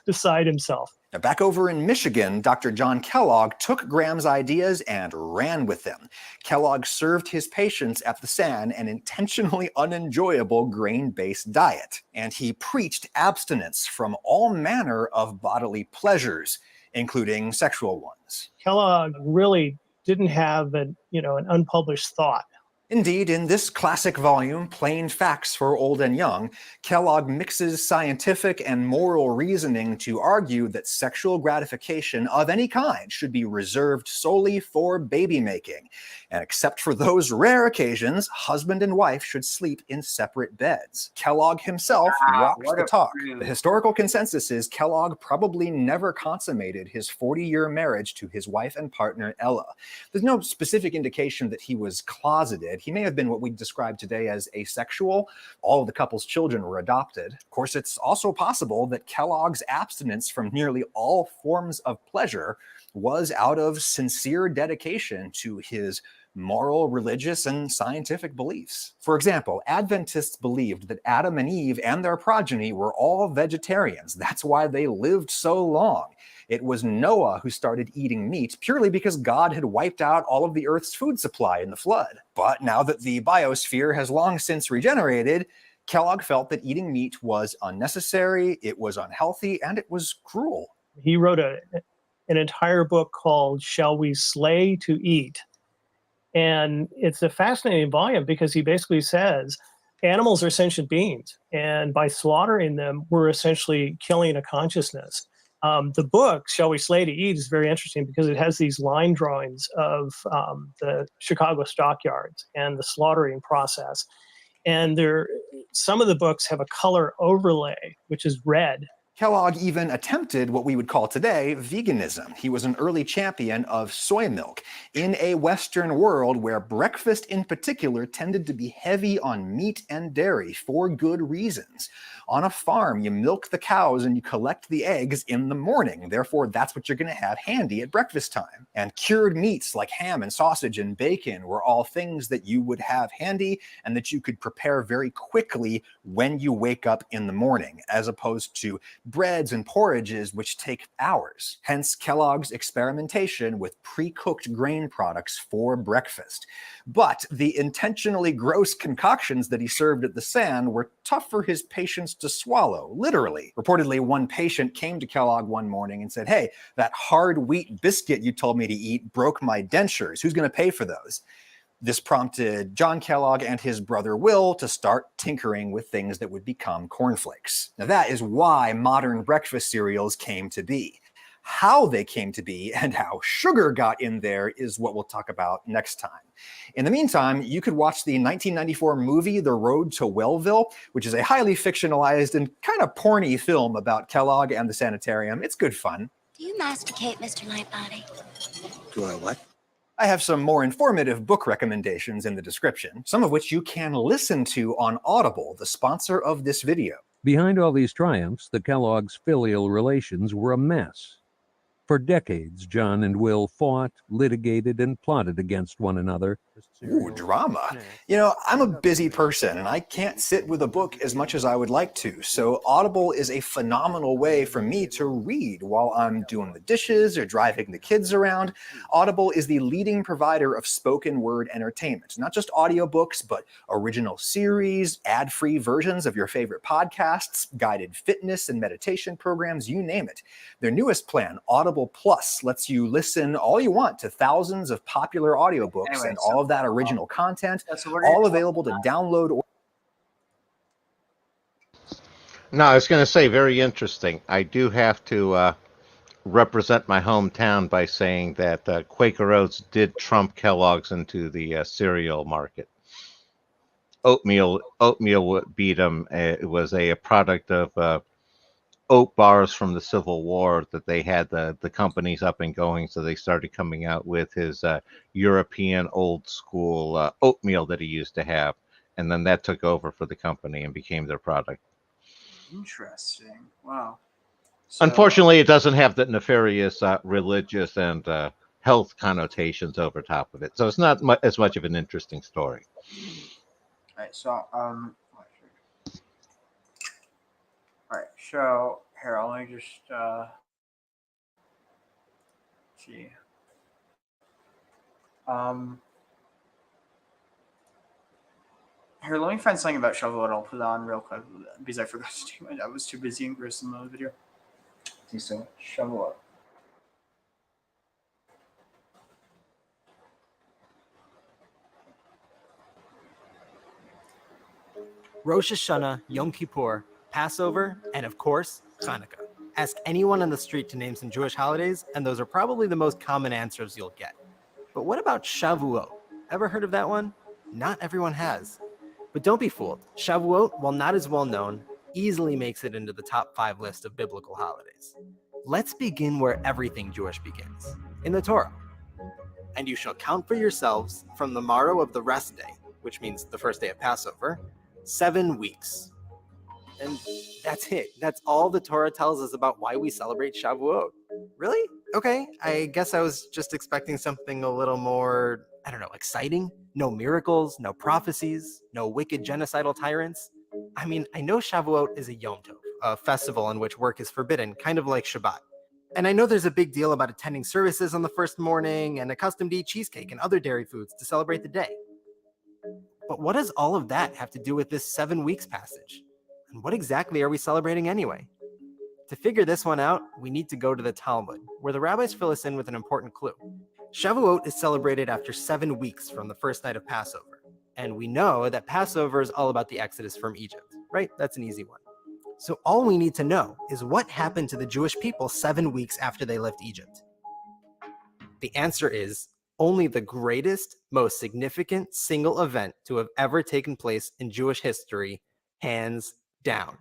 beside himself. Now, back over in Michigan, Dr. John Kellogg took Graham's ideas and ran with them. Kellogg served his patients at the SAN an intentionally unenjoyable grain-based diet, and he preached abstinence from all manner of bodily pleasures, including sexual ones. Kellogg really didn't have an unpublished thought. Indeed, in this classic volume, Plain Facts for Old and Young, Kellogg mixes scientific and moral reasoning to argue that sexual gratification of any kind should be reserved solely for baby making. And except for those rare occasions, husband and wife should sleep in separate beds. Kellogg himself walked the talk. The historical consensus is Kellogg probably never consummated his 40-year marriage to his wife and partner, Ella. There's no specific indication that he was closeted. He may have been what we describe today as asexual. All of the couple's children were adopted. Of course, it's also possible that Kellogg's abstinence from nearly all forms of pleasure was out of sincere dedication to his moral, religious, and scientific beliefs. For example, Adventists believed that Adam and Eve and their progeny were all vegetarians. That's why they lived so long. It was Noah who started eating meat purely because God had wiped out all of the Earth's food supply in the flood. But now that the biosphere has long since regenerated, Kellogg felt that eating meat was unnecessary, it was unhealthy, and it was cruel. He wrote an entire book called Shall We Slay to Eat? And it's a fascinating volume because he basically says animals are sentient beings, and by slaughtering them, we're essentially killing a consciousness. The book, Shall We Slay to Eat, is very interesting because it has these line drawings of the Chicago stockyards and the slaughtering process. And some of the books have a color overlay, which is red. Kellogg even attempted what we would call today veganism. He was an early champion of soy milk in a Western world where breakfast in particular tended to be heavy on meat and dairy for good reasons. On a farm, you milk the cows and you collect the eggs in the morning. Therefore, that's what you're going to have handy at breakfast time. And cured meats like ham and sausage and bacon were all things that you would have handy and that you could prepare very quickly when you wake up in the morning, as opposed to breads and porridges which take hours. Hence Kellogg's experimentation with pre-cooked grain products for breakfast. But the intentionally gross concoctions that he served at the SAN were tough for his patients to swallow, literally. Reportedly, one patient came to Kellogg one morning and said, "Hey, that hard wheat biscuit you told me to eat broke my dentures. Who's going to pay for those?" This prompted John Kellogg and his brother Will to start tinkering with things that would become cornflakes. Now that is why modern breakfast cereals came to be. How they came to be and how sugar got in there is what we'll talk about next time. In the meantime, you could watch the 1994 movie The Road to Wellville, which is a highly fictionalized and kind of porny film about Kellogg and the sanitarium. It's good fun. Do you masticate, Mr. Lightbody? Do I what? I have some more informative book recommendations in the description, some of which you can listen to on Audible, the sponsor of this video. Behind all these triumphs, the Kellogg's filial relations were a mess. For decades, John and Will fought, litigated, and plotted against one another. Ooh, drama. You know, I'm a busy person and I can't sit with a book as much as I would like to, so Audible is a phenomenal way for me to read while I'm doing the dishes or driving the kids around. Audible is the leading provider of spoken word entertainment, not just audiobooks, but original series, ad-free versions of your favorite podcasts, guided fitness and meditation programs, you name it. Their newest plan, Audible Plus, lets you listen all you want to thousands of popular audiobooks and all of that original content, all available to download. No, I was going to say, very interesting. I do have to represent my hometown by saying that Quaker Oats did trump Kellogg's into the cereal market. Oatmeal beat them. It was a product of oat bars from the Civil War that they had the companies up and going, so they started coming out with his European old school oatmeal that he used to have, and then that took over for the company and became their product. Interesting. Wow. So, unfortunately, it doesn't have the nefarious religious and health connotations over top of it, so it's not as much of an interesting story. all right, so all right, so here, let me just see. Here, let me find something about Shavuot. I'll put it on real quick because I forgot to do it. I was too busy engrossed in the video. See, so Shavuot. Rosh Hashanah, Yom Kippur, Passover, and of course, Hanukkah. Ask anyone on the street to name some Jewish holidays, and those are probably the most common answers you'll get. But what about Shavuot? Ever heard of that one? Not everyone has. But don't be fooled. Shavuot, while not as well known, easily makes it into the top 5 list of biblical holidays. Let's begin where everything Jewish begins, in the Torah. And you shall count for yourselves from the morrow of the rest day, which means the first day of Passover, 7 weeks. And that's it. That's all the Torah tells us about why we celebrate Shavuot. Really? Okay, I guess I was just expecting something a little more, I don't know, exciting. No miracles, no prophecies, no wicked genocidal tyrants. I mean, I know Shavuot is a Yom Tov, a festival in which work is forbidden, kind of like Shabbat. And I know there's a big deal about attending services on the first morning and accustomed to eat cheesecake and other dairy foods to celebrate the day. But what does all of that have to do with this 7 weeks passage? And what exactly are we celebrating anyway? To figure this one out, we need to go to the Talmud, where the rabbis fill us in with an important clue. Shavuot is celebrated after 7 weeks from the first night of Passover. And we know that Passover is all about the Exodus from Egypt, right? That's an easy one. So all we need to know is what happened to the Jewish people 7 weeks after they left Egypt. The answer is only the greatest, most significant single event to have ever taken place in Jewish history, hands down.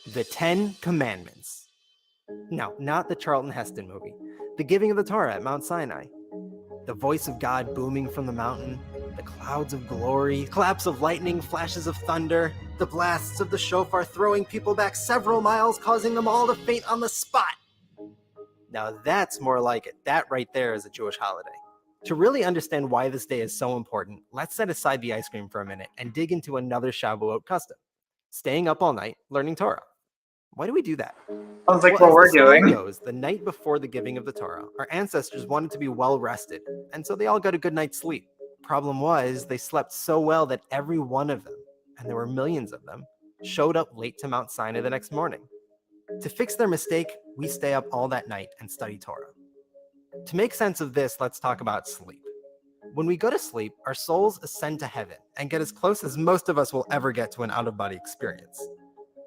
The 10 Commandments. No, not the Charlton Heston movie. The giving of the Torah at Mount Sinai. The voice of God booming from the mountain, the clouds of glory, claps of lightning, flashes of thunder, the blasts of the shofar throwing people back several miles, causing them all to faint on the spot. Now that's more like it. That right there is a Jewish holiday. To really understand why this day is so important, let's set aside the ice cream for a minute and dig into another Shavuot custom. Staying up all night, learning Torah. Why do we do that? Sounds like what as we're the story doing. goes, the night before the giving of the Torah, our ancestors wanted to be well rested, and so they all got a good night's sleep. Problem was, they slept so well that every one of them, and there were millions of them, showed up late to Mount Sinai the next morning. To fix their mistake, we stay up all that night and study Torah. To make sense of this, let's talk about sleep. When we go to sleep, our souls ascend to heaven and get as close as most of us will ever get to an out-of-body experience.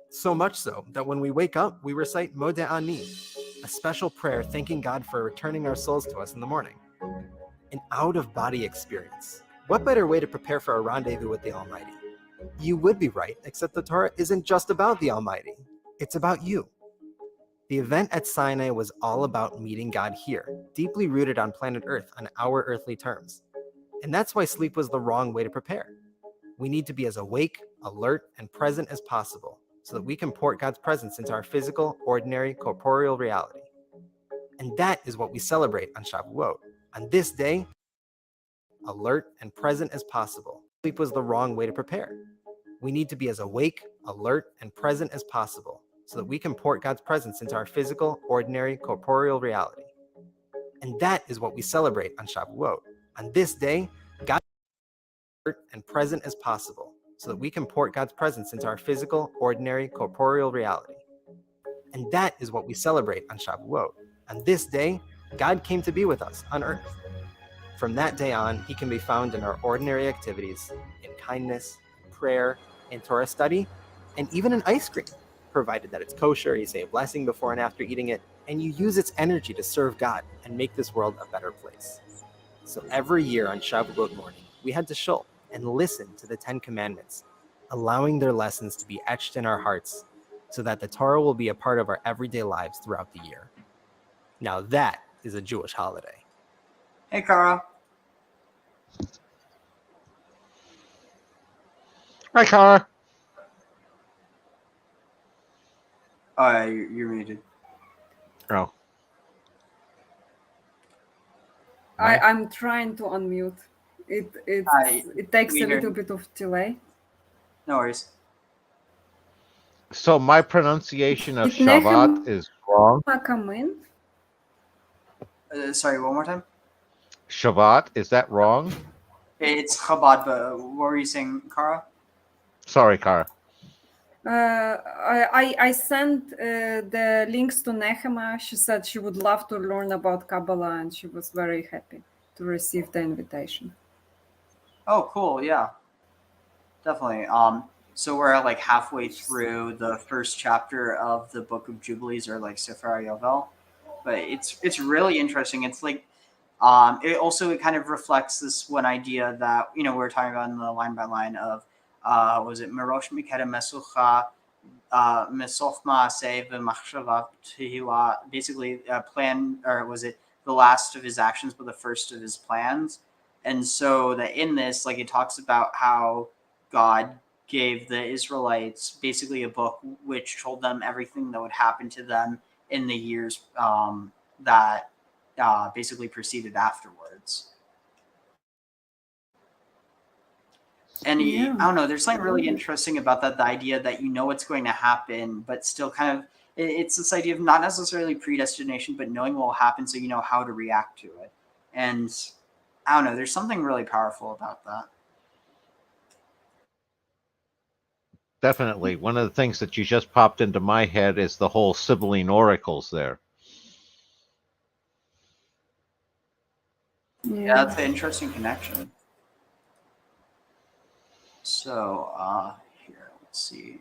So much so that when we wake up, we recite Modeh Ani, a special prayer thanking God for returning our souls to us in the morning. An out-of-body experience. What better way to prepare for a rendezvous with the Almighty? You would be right, except the Torah isn't just about the Almighty. It's about you. The event at Sinai was all about meeting God here, deeply rooted on planet Earth on our earthly terms. And that's why sleep was the wrong way to prepare. We need to be as awake, alert, and present as possible so that we can port God's presence into our physical, ordinary, corporeal reality. And that is what we celebrate on Shavuot. On this day, alert and present as possible. Sleep was the wrong way to prepare. We need to be as awake, alert, and present as possible so that we can port God's presence into our physical, ordinary, corporeal reality. And that is what we celebrate on Shavuot. On this day, God is alert and present as possible so that we can port God's presence into our physical, ordinary, corporeal reality. And that is what we celebrate on Shavuot. On this day, God came to be with us on earth. From that day on, he can be found in our ordinary activities, in kindness, prayer, in Torah study, and even in ice cream, provided that it's kosher, you say a blessing before and after eating it, and you use its energy to serve God and make this world a better place. So every year on Shavuot morning, we head to Shul and listen to the 10 Commandments, allowing their lessons to be etched in our hearts so that the Torah will be a part of our everyday lives throughout the year. Now that is a Jewish holiday. Hey, Kara. Hi, Kara. You're muted. Oh. I'm trying to unmute. It takes a little bit of delay. No worries. So my pronunciation of Shabbat is wrong. Come in. Sorry, one more time. Shabbat, is that wrong? It's Chabad, but what were you saying, Kara? Sorry, Kara. I sent the links to Nehema. She said she would love to learn about Kabbalah, and she was very happy to receive the invitation. Oh, cool. Yeah, definitely. So we're like halfway through the first chapter of the Book of Jubilees, or like Sefer Yovel, but it's really interesting. It's like it kind of reflects this one idea that we were talking about in the line by line of was it Merosh Mikeda Mesucha Mesof Maaseh V'Machshava Tehila, basically a plan, or was it the last of his actions but the first of his plans? And so that in this, like, it talks about how God gave the Israelites basically a book which told them everything that would happen to them in the years that basically proceeded afterwards. And I don't know, there's something really interesting about that, the idea that you know what's going to happen, but still kind of, it's this idea of not necessarily predestination, but knowing what will happen so you know how to react to it. And I don't know, there's something really powerful about that. Definitely. One of the things that you just popped into my head is the whole Sibylline oracles there. Yeah, that's an interesting connection. So here, let's see.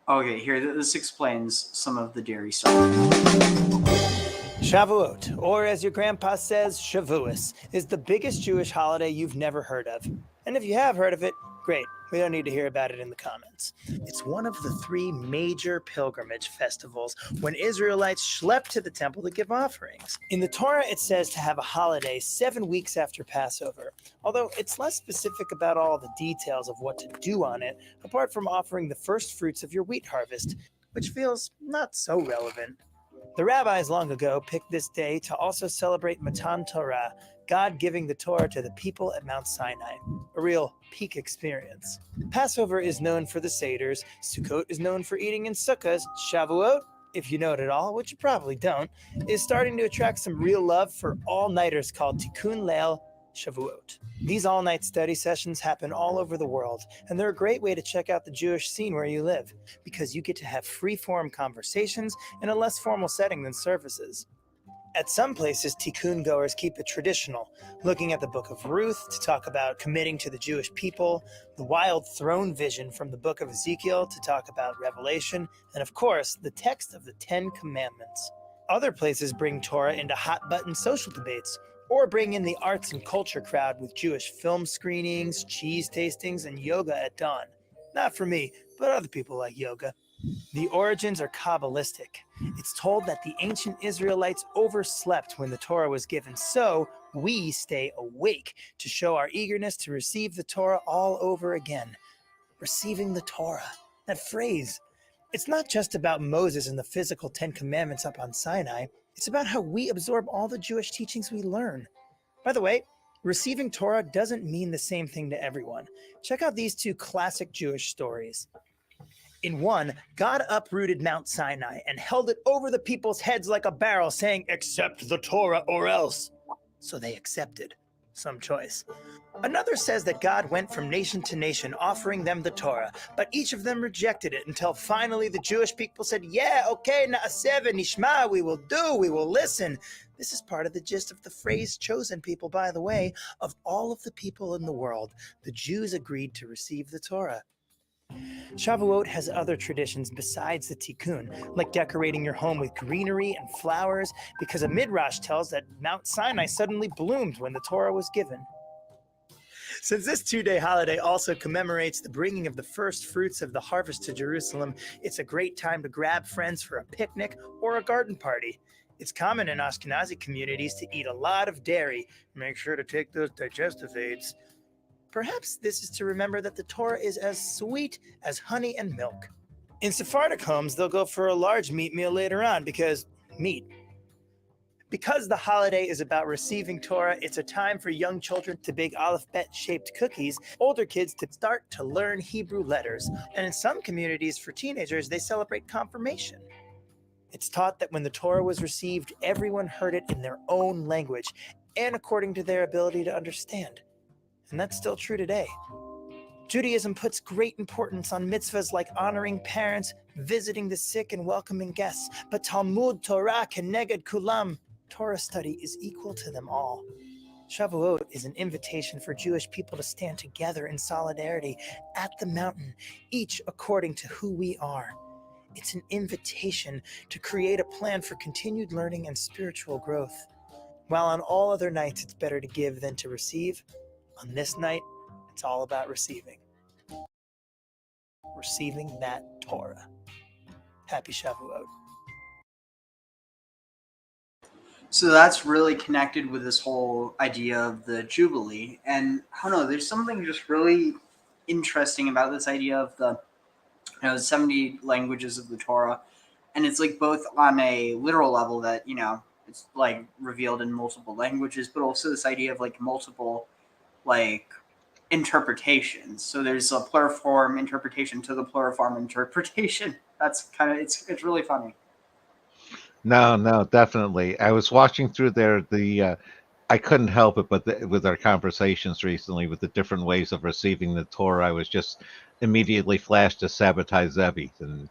Okay, here, this explains some of the dairy stuff. Shavuot, or as your grandpa says, Shavuos, is the biggest Jewish holiday you've never heard of. And if you have heard of it, great. We don't need to hear about it in the comments. It's one of the 3 major pilgrimage festivals when Israelites schlepped to the temple to give offerings. In the Torah, it says to have a holiday 7 weeks after Passover, although it's less specific about all the details of what to do on it, apart from offering the first fruits of your wheat harvest, which feels not so relevant. The rabbis long ago picked this day to also celebrate Matan Torah, God giving the Torah to the people at Mount Sinai, a real peak experience. Passover is known for the Seders, Sukkot is known for eating in sukkahs, Shavuot, if you know it at all, which you probably don't, is starting to attract some real love for all-nighters called Tikkun Leil Shavuot. These all-night study sessions happen all over the world, and they're a great way to check out the Jewish scene where you live, because you get to have free-form conversations in a less formal setting than services. At some places, Tikkun goers keep it traditional, looking at the Book of Ruth to talk about committing to the Jewish people, the wild throne vision from the Book of Ezekiel to talk about Revelation, and of course, the text of the 10 Commandments. Other places bring Torah into hot-button social debates, or bring in the arts and culture crowd with Jewish film screenings, cheese tastings, and yoga at dawn. Not for me, but other people like yoga. The origins are Kabbalistic. It's told that the ancient Israelites overslept when the Torah was given, so we stay awake to show our eagerness to receive the Torah all over again. Receiving the Torah, that phrase. It's not just about Moses and the physical 10 Commandments up on Sinai. It's about how we absorb all the Jewish teachings we learn. By the way, receiving Torah doesn't mean the same thing to everyone. Check out these 2 classic Jewish stories. In one, God uprooted Mount Sinai and held it over the people's heads like a barrel, saying, "Accept the Torah or else." So they accepted. Some choice. Another says that God went from nation to nation offering them the Torah, but each of them rejected it until finally the Jewish people said, "Yeah, okay, na'aseh v'nishma, we will do, we will listen." This is part of the gist of the phrase chosen people, by the way. Of all of the people in the world, the Jews agreed to receive the Torah. Shavuot has other traditions besides the Tikkun, like decorating your home with greenery and flowers, because a midrash tells that Mount Sinai suddenly bloomed when the Torah was given. Since this 2-day holiday also commemorates the bringing of the first fruits of the harvest to Jerusalem, it's a great time to grab friends for a picnic or a garden party. It's common in Ashkenazi communities to eat a lot of dairy. Make sure to take those digestive aids. Perhaps this is to remember that the Torah is as sweet as honey and milk. In Sephardic homes, they'll go for a large meat meal later on because meat. Because the holiday is about receiving Torah, it's a time for young children to bake aleph-bet-shaped cookies, older kids to start to learn Hebrew letters, and in some communities for teenagers, they celebrate confirmation. It's taught that when the Torah was received, everyone heard it in their own language and according to their ability to understand. And that's still true today. Judaism puts great importance on mitzvahs like honoring parents, visiting the sick, and welcoming guests. But Talmud Torah keneged kulam, Torah study, is equal to them all. Shavuot is an invitation for Jewish people to stand together in solidarity at the mountain, each according to who we are. It's an invitation to create a plan for continued learning and spiritual growth. While on all other nights it's better to give than to receive, on this night, it's all about receiving. Receiving that Torah. Happy Shavuot. So that's really connected with this whole idea of the Jubilee. And I don't know, there's something just really interesting about this idea of the 70 languages of the Torah. And it's like both on a literal level that, it's like revealed in multiple languages, but also this idea of like multiple like interpretations. So there's a pluriform interpretation to the pluriform interpretation. That's kind of, it's really funny. No, definitely. I was watching through there I couldn't help it, but with our conversations recently with the different ways of receiving the Torah, I was just immediately flashed to Sabbatai Zevi, and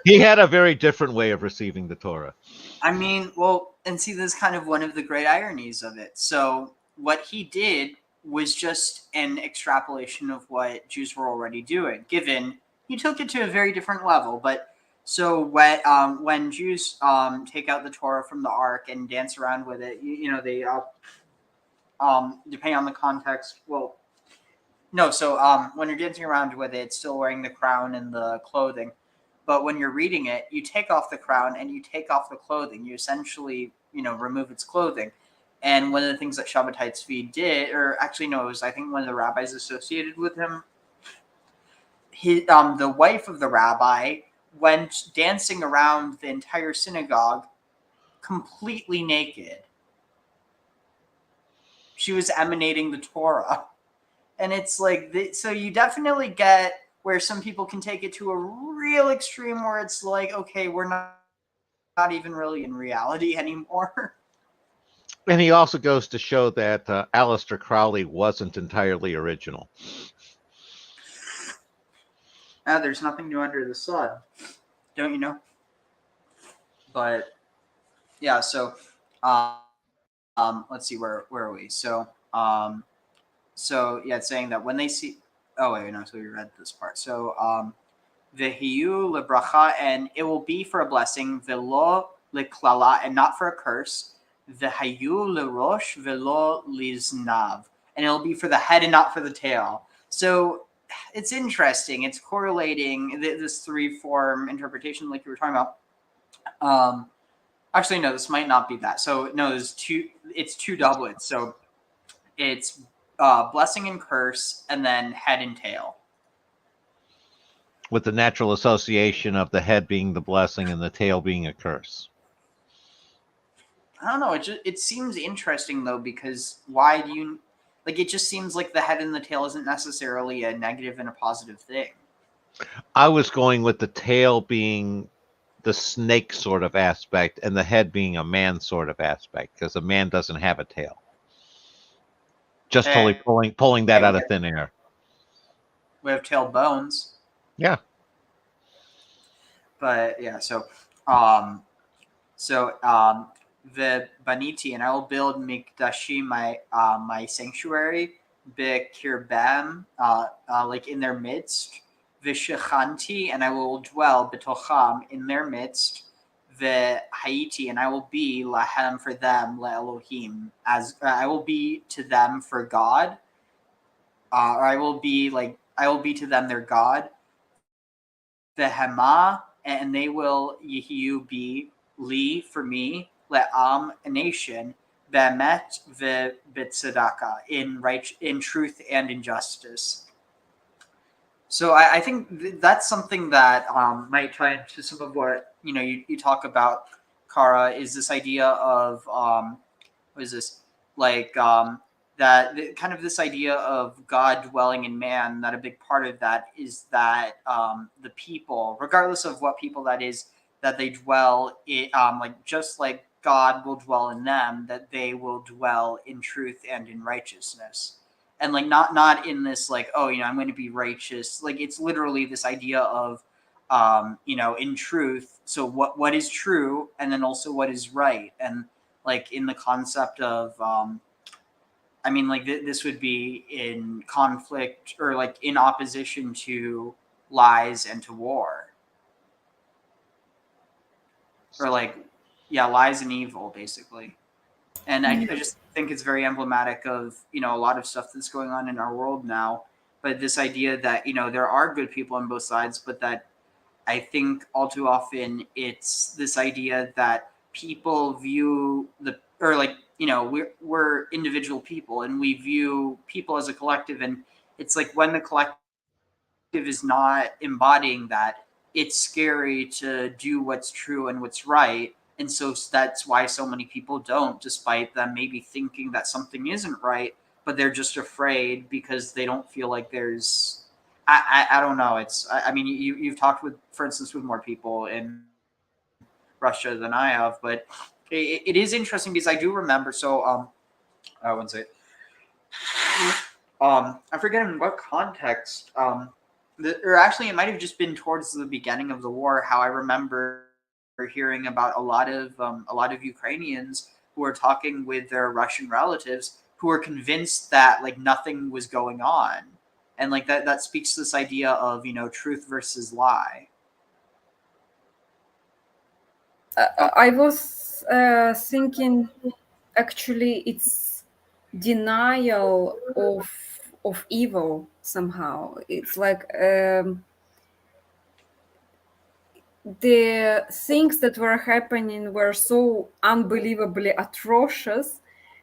he had a very different way of receiving the Torah. I mean, well, and see, this is kind of one of the great ironies of it. So what he did was just an extrapolation of what Jews were already doing, given he took it to a very different level. But so when Jews take out the Torah from the ark and dance around with it, they depending on the context. Well, no. So when you're dancing around with it, still wearing the crown and the clothing. But when you're reading it, you take off the crown and you take off the clothing. You essentially, remove its clothing. And one of the things that Shabbatai Tzvi did, or actually no, it was I think one of the rabbis associated with him. The wife of the rabbi went dancing around the entire synagogue completely naked. She was emanating the Torah. And it's like, so you definitely get where some people can take it to a real extreme where it's like, okay, we're not even really in reality anymore. And he also goes to show that Aleister Crowley wasn't entirely original. There's nothing new under the sun, don't you know? But yeah, so let's see, where are we? So yeah, it's saying that when they see, oh wait, no, so we read this part. So Vehiyu lebracha, and it will be for a blessing, velo leklala, and not for a curse. Vehayu lerosh velo liznav, and it'll be for the head and not for the tail. So it's interesting. It's correlating this three-form interpretation, like you were talking about. Actually, no, this might not be that. So no, there's two. It's two doublets. So it's blessing and curse, and then head and tail. With the natural association of the head being the blessing and the tail being a curse. I don't know. It seems interesting though, because why do you like? It just seems like the head and the tail isn't necessarily a negative and a positive thing. I was going with the tail being the snake sort of aspect and the head being a man sort of aspect, because a man doesn't have a tail. Just totally pulling that out of thin air. We have tail bones. Yeah. But yeah, so the baniti, and I will build mikdashi, my sanctuary, bekirbam, like in their midst, v'shechanti, and I will dwell betocham, in their midst, v'haiti, and I will be lahem, for them, le'elohim, as I will be to them for God, or I will be to them their God, v'hema, and they will yehiyu be li, for me, le'am, a nation, v'emet v'bitzedaka, in truth and in justice. So I think that's something that might tie into some of what you talk about, Kara, is this idea of what is this, like that kind of this idea of God dwelling in man, that a big part of that is that the people, regardless of what people that is, that they dwell in, like just like God will dwell in them, that they will dwell in truth and in righteousness. And like not in this like, oh, I'm going to be righteous. Like it's literally this idea of in truth. So what is true, and then also what is right, and like in the concept of this would be in conflict or like in opposition to lies and to war, or like lies and evil basically. And I just think it's very emblematic of a lot of stuff that's going on in our world now. But this idea that there are good people on both sides, but that I think all too often it's this idea that people view we're individual people and we view people as a collective, and it's like when the collective is not embodying that, it's scary to do what's true and what's right. And so that's why so many people don't, despite them maybe thinking that something isn't right, but they're just afraid because they don't feel like there's I don't know. You've talked with, for instance, with more people in Russia than I have, but it is interesting because I do remember. So, one second. I forget in what context. Or actually, it might have just been towards the beginning of the war. How I remember hearing about a lot of Ukrainians who were talking with their Russian relatives who were convinced that like nothing was going on. And like that speaks to this idea of truth versus lie. I was thinking, actually, it's denial of evil somehow. It's like the things that were happening were so unbelievably atrocious,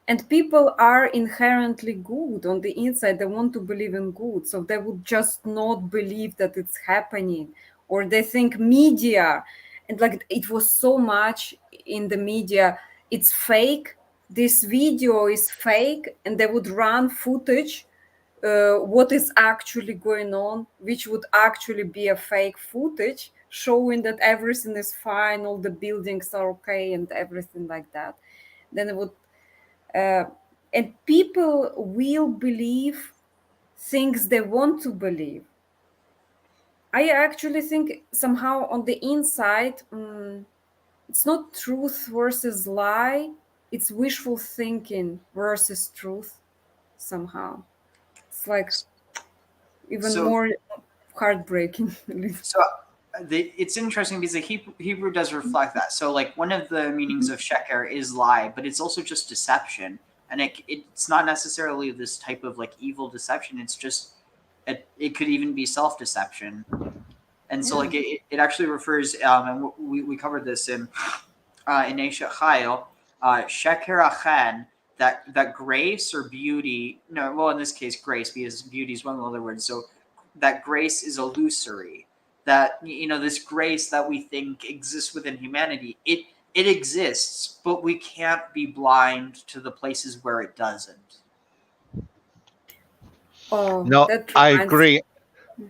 and people are inherently good on the inside. They want to believe in good, so they would just not believe that it's happening, or they think media, and like it was so much in the media, it's fake, this video is fake, and they would run footage what is actually going on, which would actually be a fake footage showing that everything is fine, all the buildings are okay, and everything like that. Then it would and people will believe things they want to believe. I actually think somehow on the inside, it's not truth versus lie, it's wishful thinking versus truth somehow. It's like even more heartbreaking. So it's interesting because the Hebrew does reflect that. So like one of the meanings of sheker is lie, but it's also just deception. And it's not necessarily this type of like evil deception. It's just, it could even be self-deception. And so like it actually refers, and we covered this in Eshet Chayil, sheker achen, that grace or beauty, no, well in this case grace, because beauty is one of the other words. So that grace is illusory. That this grace that we think exists within humanity, it exists, but we can't be blind to the places where it doesn't. No, I agree.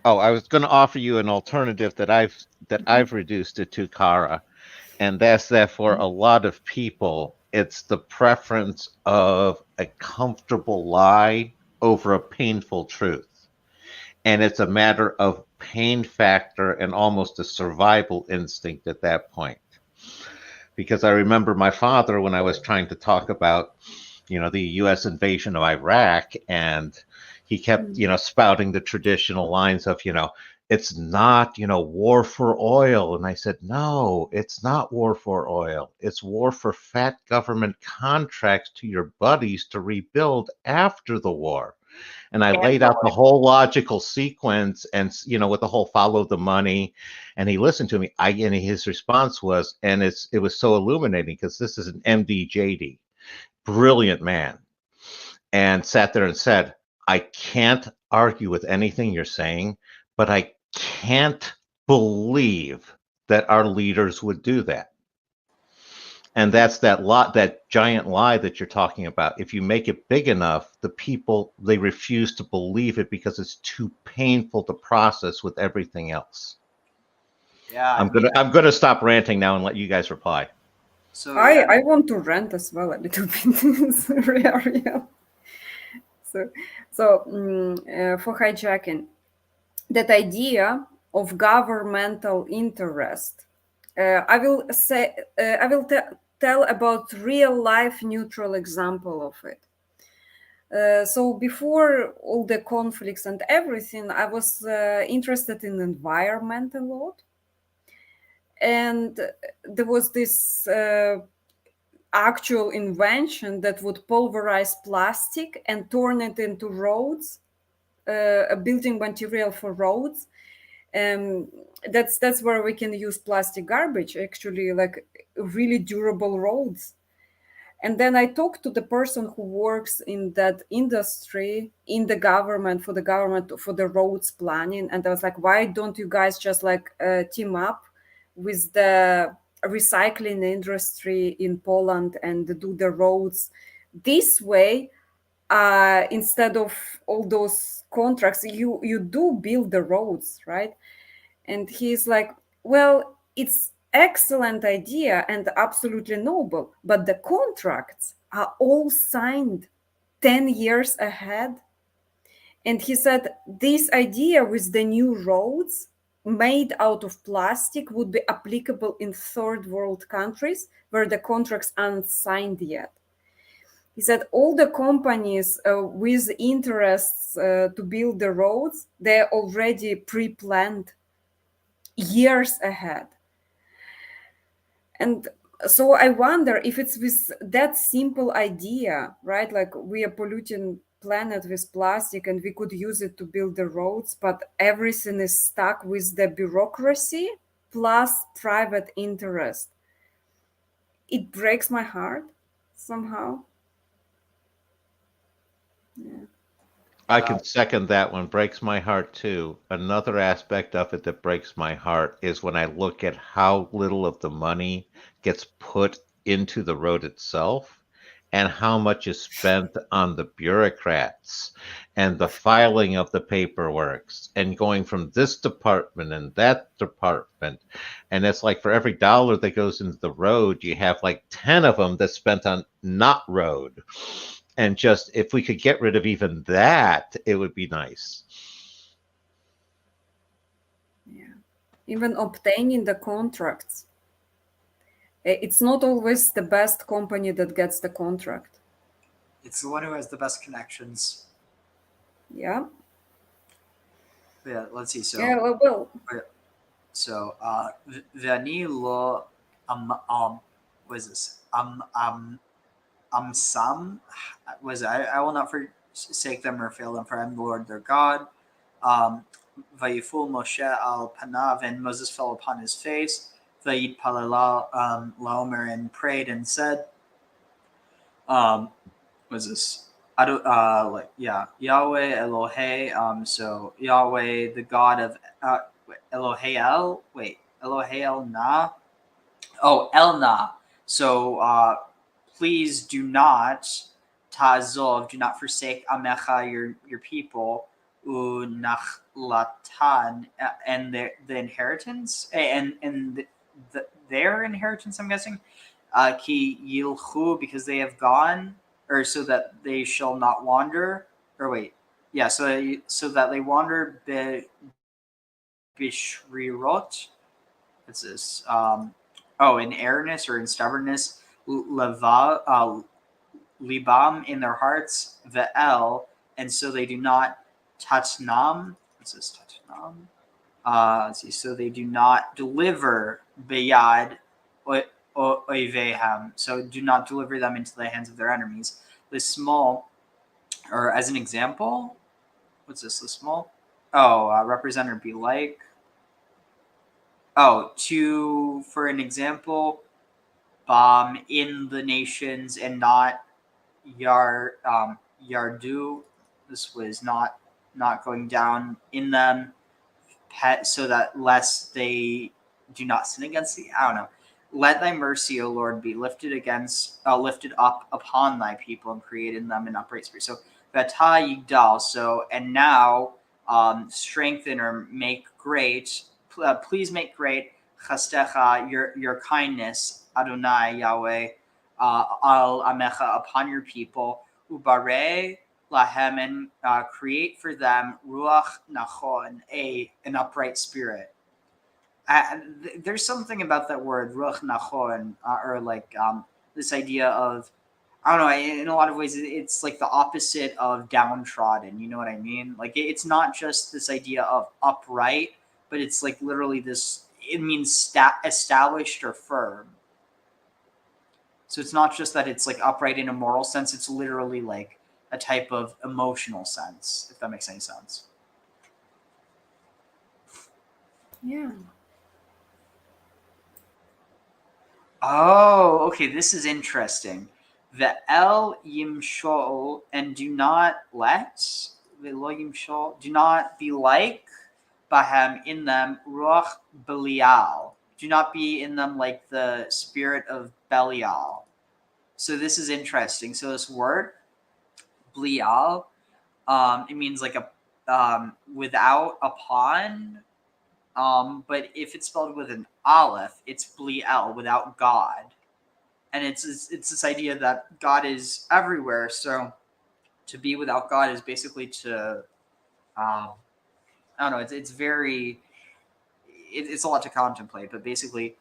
Oh, I was going to offer you an alternative that I've reduced it to, Kara, and that's that for a lot of people, it's the preference of a comfortable lie over a painful truth. And it's a matter of pain factor and almost a survival instinct at that point. Because I remember my father, when I was trying to talk about, the U.S. invasion of Iraq, and he kept, spouting the traditional lines of, it's not, war for oil. And I said, no, it's not war for oil. It's war for fat government contracts to your buddies to rebuild after the war. And I laid out the whole logical sequence and, with the whole follow the money. And he listened to me. And his response was, and it was so illuminating because this is an MD JD, brilliant man, and sat there and said, I can't argue with anything you're saying, but I can't believe that our leaders would do that. And that's that giant lie that you're talking about. If you make it big enough, the people, they refuse to believe it because it's too painful to process with everything else. Yeah, I'm gonna stop ranting now and let you guys reply. So I want to rant as well a little bit. It's real. For hijacking, that idea of governmental interest, I will tell about real life neutral example of it. So before all the conflicts and everything, I was interested in environment a lot, and there was this actual invention that would pulverize plastic and turn it into roads, a building material for roads. That's where we can use plastic garbage, actually, like really durable roads. And then I talked to the person who works in that industry in the government, for the roads planning. And I was like, why don't you guys just team up with the recycling industry in Poland and do the roads this way? Instead of all those contracts, you do build the roads, right? And he's like, well, it's excellent idea and absolutely noble, but the contracts are all signed 10 years ahead. And he said this idea with the new roads made out of plastic would be applicable in third world countries where the contracts aren't signed yet. He said all the companies with interests to build the roads, they're already pre-planned years ahead. And so I wonder if it's with that simple idea, right? Like we are polluting planet with plastic and we could use it to build the roads, but everything is stuck with the bureaucracy plus private interest. It breaks my heart somehow. Yeah. I can second that one. Breaks my heart too. Another aspect of it that breaks my heart is when I look at how little of the money gets put into the road itself and how much is spent on the bureaucrats and the filing of the paperwork and going from this department and that department. And it's like for every dollar that goes into the road, you have like 10 of them that's spent on not road. And just if we could get rid of even that, it would be nice. Yeah. Even obtaining the contracts. It's not always the best company that gets the contract. It's the one who has the best connections. Yeah. Yeah, let's see. So Yeah, well. So Vani lo what is this? Some was I will not forsake them or fail them, for I am the Lord their God. Vayiful Moshe al panav, and Moses fell upon his face. Vayit palala laomer, and prayed and said, was this? Yahweh Elohe. So Yahweh, the God of Elohe El Na. Oh, El Na. So please do not ta'azov, do not forsake Amecha, your people, Unachlatan, and the inheritance, and their inheritance, I'm guessing, Ki Yilchu, because they have gone, or so that they shall not wander, or wait, yeah, so that they wander Bishrirot. What's this? In airness or in stubbornness, Libam, in their hearts, Ve'el, and so they do not Tatnam. What's this? Tatnam? Let's see. So they do not deliver Beyad Oiveham. So do not deliver them into the hands of their enemies. The small, or as an example, what's this? The small? Representative be like. For an example, in the nations and not Yardu. This was not going down in them, so that lest they do not sin against the. I don't know. Let thy mercy, O Lord, be lifted up upon thy people and create in them an upright spirit. So v'ata yigdal. So and now strengthen or make great. Please make great chastecha, your kindness, Adonai Yahweh, al amecha, upon your people. Ubare lahem, and create for them ruach nachon, an upright spirit. There's something about that word ruach nachon, or like this idea of, I don't know, in a lot of ways it's like the opposite of downtrodden, you know what I mean? Like it's not just this idea of upright, but it's like literally this, it means established or firm. So it's not just that it's like upright in a moral sense, it's literally like a type of emotional sense, if that makes any sense. Yeah. Oh, okay, this is interesting. The el yimshol, and do not let, v'lo yimshol, do not be like bahem, in them, ruach belial. Do not be in them like the spirit of Belial. So this is interesting. So this word, Belial, it means like a without, upon, but if it's spelled with an aleph, it's Belial, without God. And it's this idea that God is everywhere. So to be without God is basically to, I don't know, it's very, it's a lot to contemplate, but basically,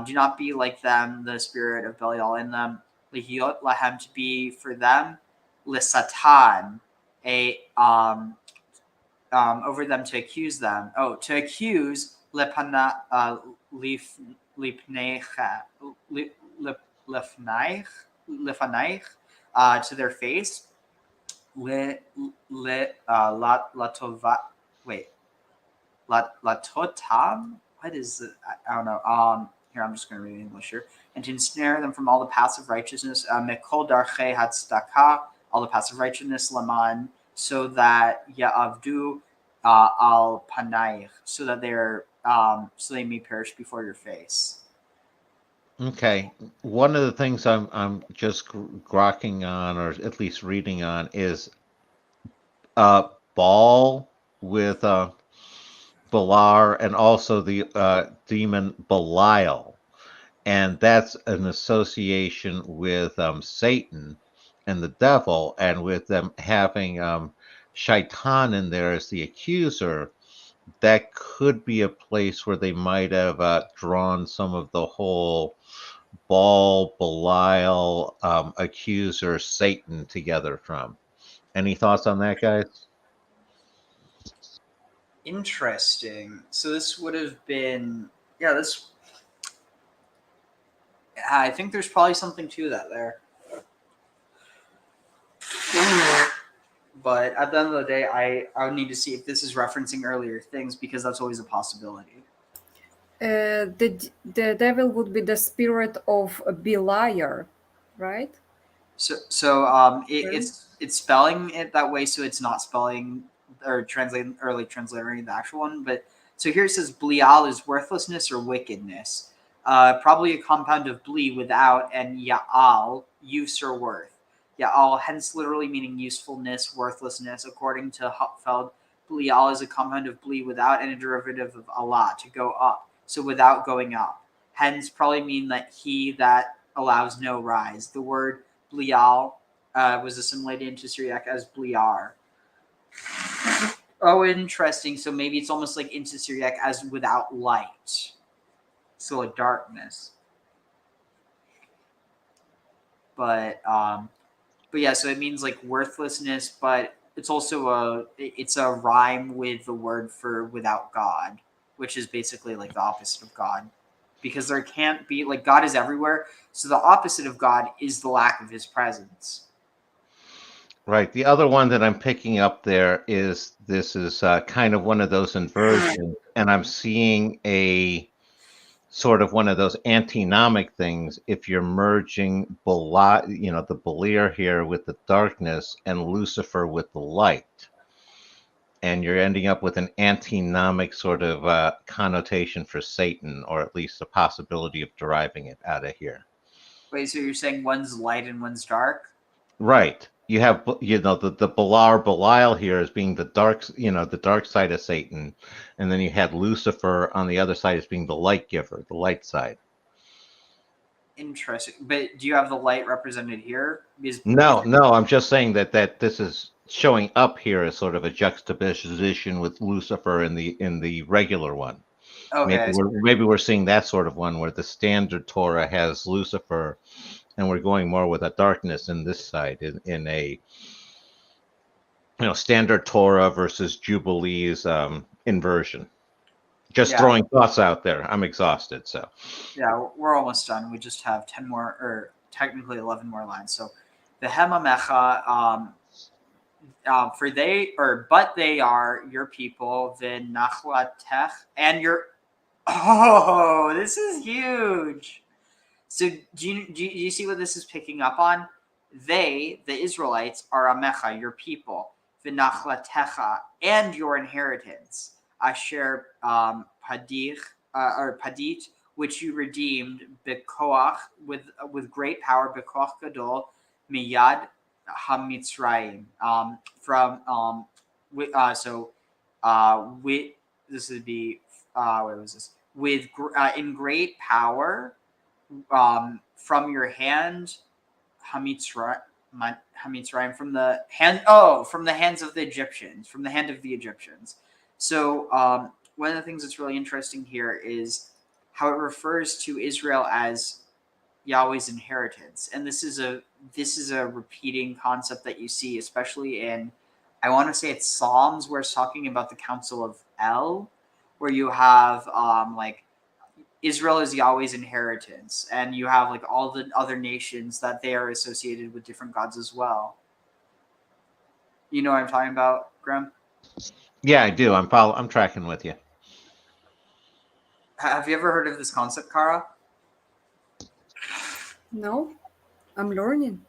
do not be like them, the spirit of Belial in them. Lihiyot lahem, to be for them. Lisatan, over them, to accuse them. Oh, to accuse lipana lifnaich, to their face. Latova. Wait. Latotam? What is it? I don't know. Here, I'm just going to read it in English here. And to ensnare them from all the paths of righteousness, Mekol darchei hatzdaka, all the paths of righteousness, Laman, so that Ya'avdu al panaich, so that so they may perish before your face. Okay, one of the things I'm just grokking on, or at least reading on, is Baal with Balar, and also the demon Belial, and that's an association with Satan and the devil, and with them having Shaitan in there as the accuser. That could be a place where they might have drawn some of the whole Baal, Belial, accuser, Satan together from. Any thoughts on that, guys? Interesting. So this would have been, yeah, this, I think there's probably something to that there. But at the end of the day, I would need to see if this is referencing earlier things, because that's always a possibility. The devil would be the spirit of Beliar, right? So it's spelling it that way, so it's not spelling or translating the actual one. But so here it says Belial is worthlessness or wickedness, probably a compound of bli, without, and Ya'al, use or worth. Ya'al, hence literally meaning usefulness, worthlessness. According to Hupfeld, Belial is a compound of bli, without, and a derivative of Allah, to go up. So without going up. Hence probably mean that he that allows no rise. The word Belial was assimilated into Syriac as Bliar. Oh, interesting. So maybe it's almost like into Syriac as without light. So like darkness. But yeah, so it means like worthlessness, but it's also it's a rhyme with the word for without God, which is basically like the opposite of God. Because there can't be, like, God is everywhere, so the opposite of God is the lack of his presence. Right. The other one that I'm picking up there is, this is kind of one of those inversions, and I'm seeing a sort of one of those antinomic things. If you're merging the Beliar here with the darkness, and Lucifer with the light. and you're ending up with an antinomic sort of connotation for Satan, or at least the possibility of deriving it out of here. Wait, so you're saying one's light and one's dark? Right. You have, the Belial here as being the dark, the dark side of Satan, and then you had Lucifer on the other side as being the light giver, the light side. Interesting. But do you have the light represented here? No, I'm just saying that this is showing up here as sort of a juxtaposition with Lucifer in the regular one. Okay. Maybe we're seeing that sort of one where the standard Torah has Lucifer, and we're going more with a darkness in this side in a standard Torah versus Jubilees inversion. Just throwing thoughts out there. I'm exhausted, so. Yeah, we're almost done. We just have 10 more, or technically 11 more lines. So the Hemamecha, but they are your people, the Nachlatech, and your, this is huge. So do you see what this is picking up on? They, the Israelites, are Amecha, your people, the Nachlatecha, and your inheritance. Asher Padich or Padit, which you redeemed Bekoach with great power, Bekoach Gadol, Miyad Hamitzrayim. This would be where was this? With in great power, from your hand, Hamitzrayim, from the hands of the Egyptians, from the hand of the Egyptians. So one of the things that's really interesting here is how it refers to Israel as Yahweh's inheritance, and this is a repeating concept that you see, especially in, I want to say it's Psalms, where it's talking about the Council of El, where you have like Israel is Yahweh's inheritance, and you have like all the other nations that they are associated with different gods as well. You know what I'm talking about, Graham? Yeah, I do. I'm tracking with you. Have you ever heard of this concept, Kara? No, I'm learning.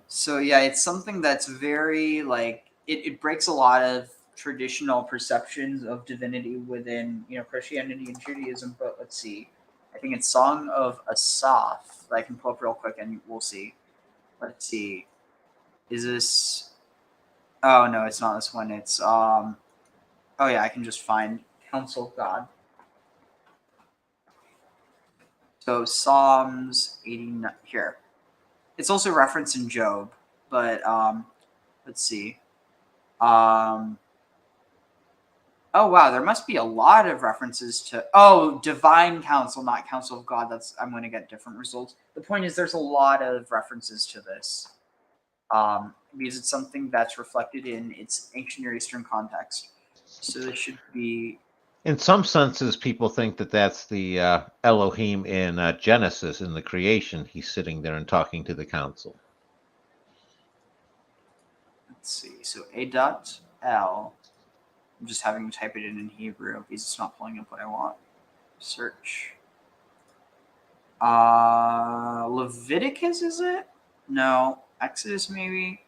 So yeah, it's something that's very like it breaks a lot of traditional perceptions of divinity within Christianity and Judaism. But let's see, I think it's Song of Asaph that I can pull up real quick and we'll see. Let's see, is this? Oh no, it's not this one. It's oh yeah, I can just find Council of God. So Psalms 89 here. It's also referenced in Job, but let's see. Oh wow, there must be a lot of references to divine counsel, not counsel of God. I'm going to get different results. The point is, there's a lot of references to this because it's something that's reflected in its ancient Near Eastern context. So this should be. In some senses, people think that that's the Elohim in Genesis, in the creation. He's sitting there and talking to the council. Let's see. So A.L. I'm just having to type it in Hebrew because it's not pulling up what I want. Search. Leviticus, is it? No. Exodus, maybe.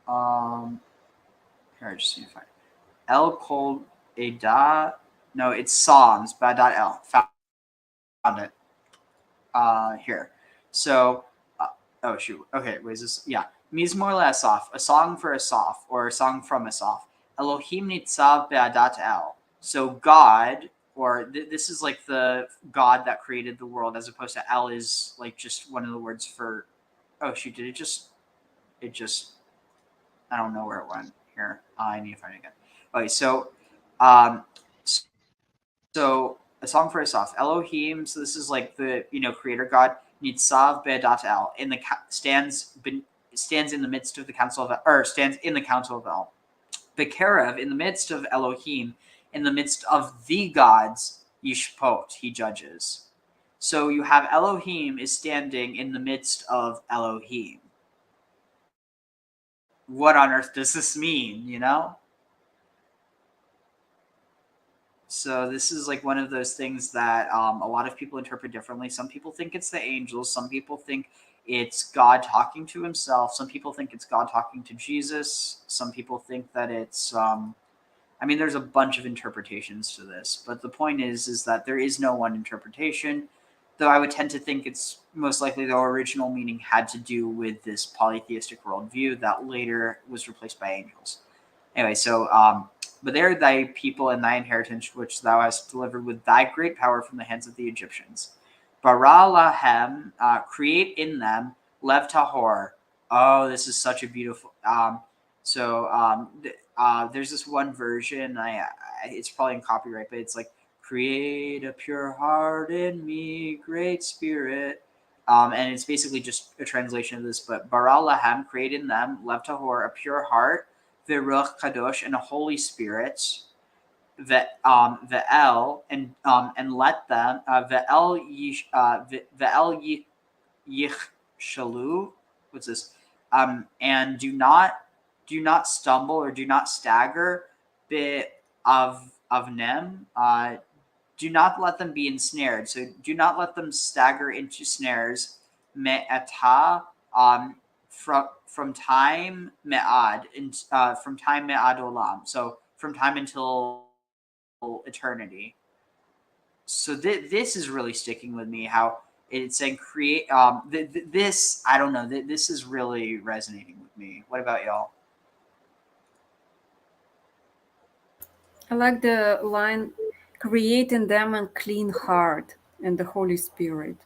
Here, I just need to find it. El Kol Eda. No, it's Psalms, Bad.L. Found it. Here. So, oh shoot. Okay, wait, is this? Yeah. Mizmor le'Asaph, a song for Asaph, or a song from Asaph. Elohim nitzav be'adat-el. So God, or this is like the God that created the world, as opposed to El is like just one of the words for. Oh shoot! Did it just? I don't know where it went. Here, I need to find it again. Okay, so a song for Asaph, Elohim. So this is like the creator God. Nitzav be'adat-el in the stands in the midst of the council of, or stands in the council of El. Bekerev, in the midst of Elohim, in the midst of the gods, Yishpot, he judges. So you have Elohim is standing in the midst of Elohim. What on earth does this mean, So this is like one of those things that a lot of people interpret differently. Some people think it's the angels. Some people think it's God talking to himself. Some people think it's God talking to Jesus. Some people think that it's I mean, there's a bunch of interpretations to this, but the point is that there is no one interpretation, though I would tend to think it's most likely the original meaning had to do with this polytheistic worldview that later was replaced by angels. Anyway, so, but they are thy people and thy inheritance, which thou hast delivered with thy great power from the hands of the Egyptians. Bara lahem, create in them, lev tahor. Oh, this is such a beautiful. There's this one version. It's probably in copyright, but it's like, create a pure heart in me, great spirit. And it's basically just a translation of this. But bara lahem, create in them, lev tahor, a pure heart, v'ruach kadosh, and a holy spirit. Ve'el, and let them ve'el yichshalu. What's this? And do not stumble or do not stagger. Of nem. Do not let them be ensnared. So do not let them stagger into snares. Me'ata, from time me'ad, from time me'ad olam. So from time until eternity. So this is really sticking with me, how it's saying create. This, I don't know, this is really resonating with me. What about y'all? I like the line, create in them a clean heart and the Holy Spirit.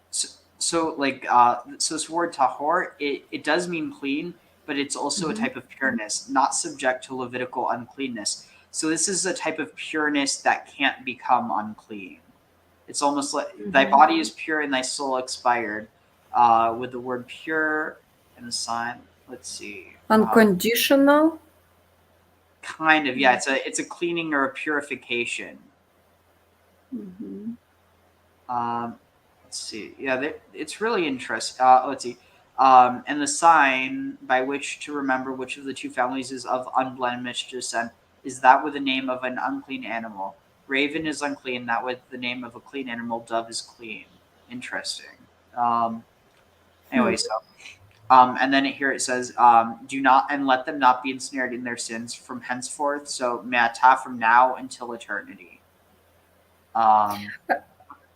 So this word tahor, it does mean clean, but it's also a type of pureness, not subject to Levitical uncleanness. So this is a type of pureness that can't become unclean. It's almost like thy body is pure and thy soul expired, with the word pure and the sign. Let's see. Unconditional? Kind of, yeah. It's a cleaning or a purification. Let's see. Yeah, it's really interesting. Let's see. And the sign by which to remember which of the two families is of unblemished descent is that with the name of an unclean animal. Raven is unclean, that with the name of a clean animal. Dove is clean. Interesting. Anyway, so. And then here it says, do not, and let them not be ensnared in their sins from henceforth. So, me'ata, from now until eternity. I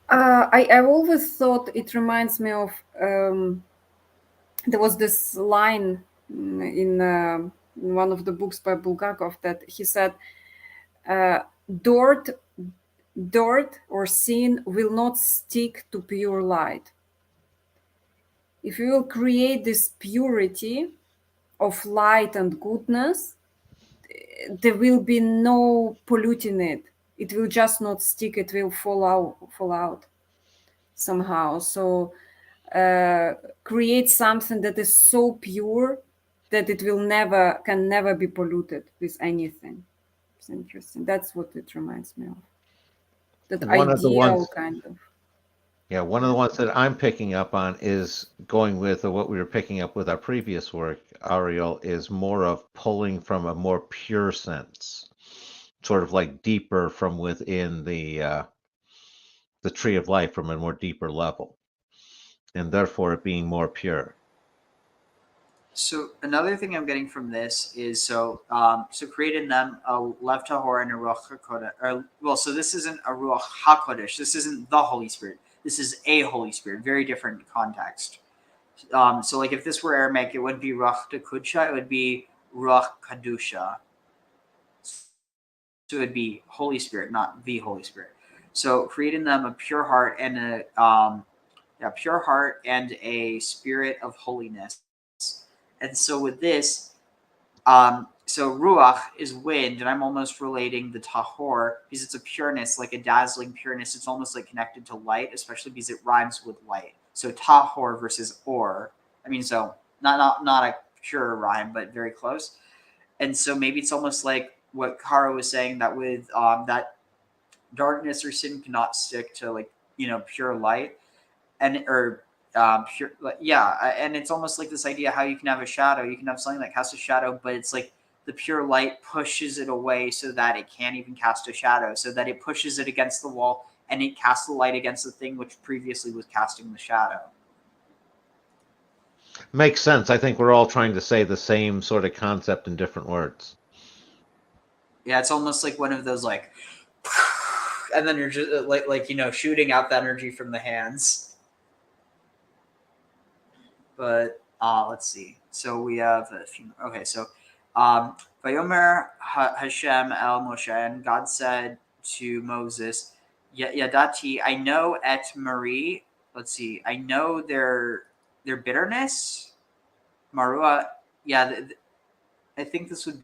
always thought it reminds me of, there was this line in one of the books by Bulgakov that he said, dirt or sin will not stick to pure light. If you will create this purity of light and goodness, there will be no polluting it. It will just not stick. It will fall out somehow. So create something that is so pure that it can never be polluted with anything. It's interesting. That's what it reminds me of. That ideal kind of. Yeah, one of the ones that I'm picking up on is going with what we were picking up with our previous work, Ariel, is more of pulling from a more pure sense, sort of like deeper from within the tree of life, from a more deeper level, and therefore it being more pure. So another thing I'm getting from this is so create in them a lev tahor and a ruach hakodesh. So this isn't a ruach hakodesh. This isn't the Holy Spirit. This is a Holy Spirit, very different context. So like if this were Aramaic, it wouldn't be Ruach Kedusha, it would be Ruach Kedusha. So it would be Holy Spirit, not the Holy Spirit. So create in them a pure heart and a spirit of holiness. And so with this, so ruach is wind, and I'm almost relating the tahor because it's a pureness, like a dazzling pureness. It's almost like connected to light, especially because it rhymes with light. So tahor versus or. I mean, so not a pure rhyme, but very close. And so maybe it's almost like what Kara was saying, that with that darkness or sin cannot stick to pure light, and and it's almost like this idea how you can have a shadow, you can have something that casts a shadow, but it's like the pure light pushes it away so that it can't even cast a shadow, so that it pushes it against the wall and it casts the light against the thing which previously was casting the shadow. Makes sense. I think we're all trying to say the same sort of concept in different words. Yeah, it's almost like one of those like, and then you're just like shooting out the energy from the hands. But let's see. So we have a few. Okay, so Vayomer Hashem el Moshe, and God said to Moses, Yadati, I know et Marie. Let's see. I know their bitterness. Marua, yeah. I think this would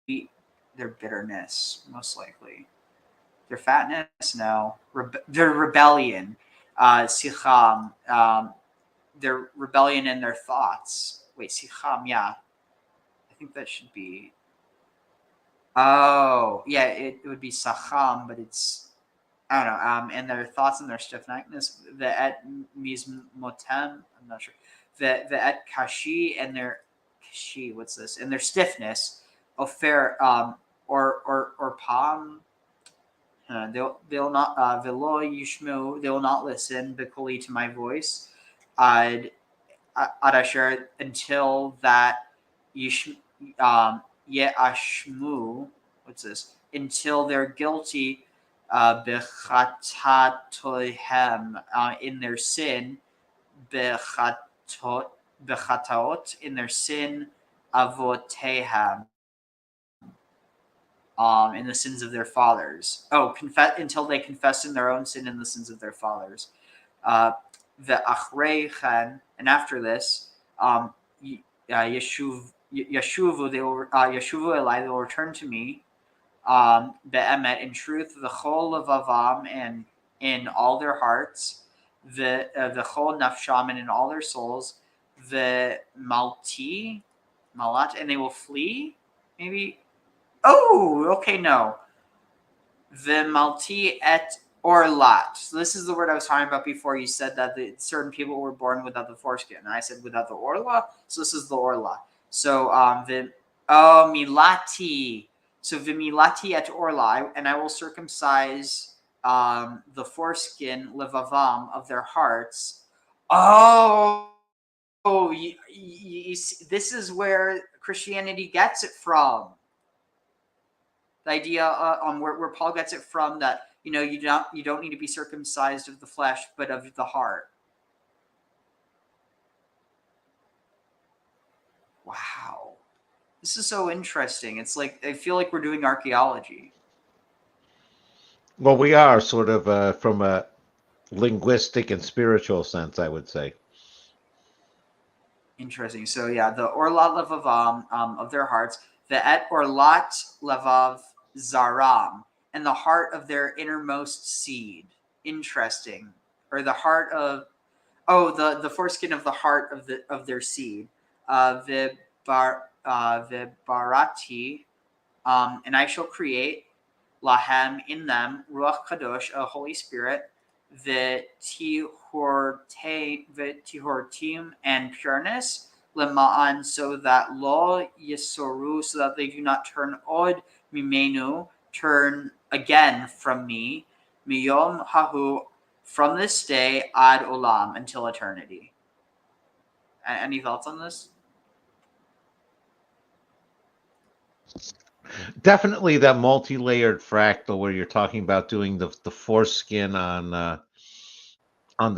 be their bitterness, most likely. Their fatness, no. Their rebellion, sicham. Their rebellion in their thoughts. Wait, sicham, yeah. I think that should be. Oh, yeah, it would be sacham, but it's, I don't know. And their thoughts and their stiff-neckedness. The et mizmotem, I'm not sure. The et kashi and their kashi. What's this? And their stiffness. Ofer, or palm. They'll not velo yishmu. They will not listen bikoli to my voice. Adasher until that yeashmu. What's this? Until they're guilty bechatatohem in their sin, bechataot in their sin, avotehem in the sins of their fathers. Confess until they confess in their own sin and the sins of their fathers. The achreichen, and after this, Yeshuvu, they will Yeshuvu Eli, they will return to me. Be'emet, in truth, the chol levavam, and in all their hearts, the chol nafsham, and in all their souls, the malat, and they will flee. Maybe. Oh, okay, no. The malti et orlat. So this is the word I was talking about before. You said that certain people were born without the foreskin, and I said without the orla. So this is the orla. So milati. So vimilati et orla, and I will circumcise the foreskin levavam of their hearts. You see, this is where Christianity gets it from. The idea where Paul gets it from, that you don't need to be circumcised of the flesh, but of the heart. Wow, this is so interesting. It's like I feel like we're doing archaeology. Well, we are sort of from a linguistic and spiritual sense, I would say. Interesting. So yeah, the orlat levavam of their hearts, the et orlat levav zaram, and the heart of their innermost seed. Interesting. Or the heart of the foreskin of the heart of their seed. Vibarati, and I shall create lahem in them ruach kadosh, a Holy Spirit, the tihortim, and pureness, lema'an, so that lo yisoru, so that they do not turn od mimenu, turn again from me, miyom hahu, from this day ad olam, until eternity. Any thoughts on this? Definitely that multi-layered fractal where you're talking about doing the foreskin on the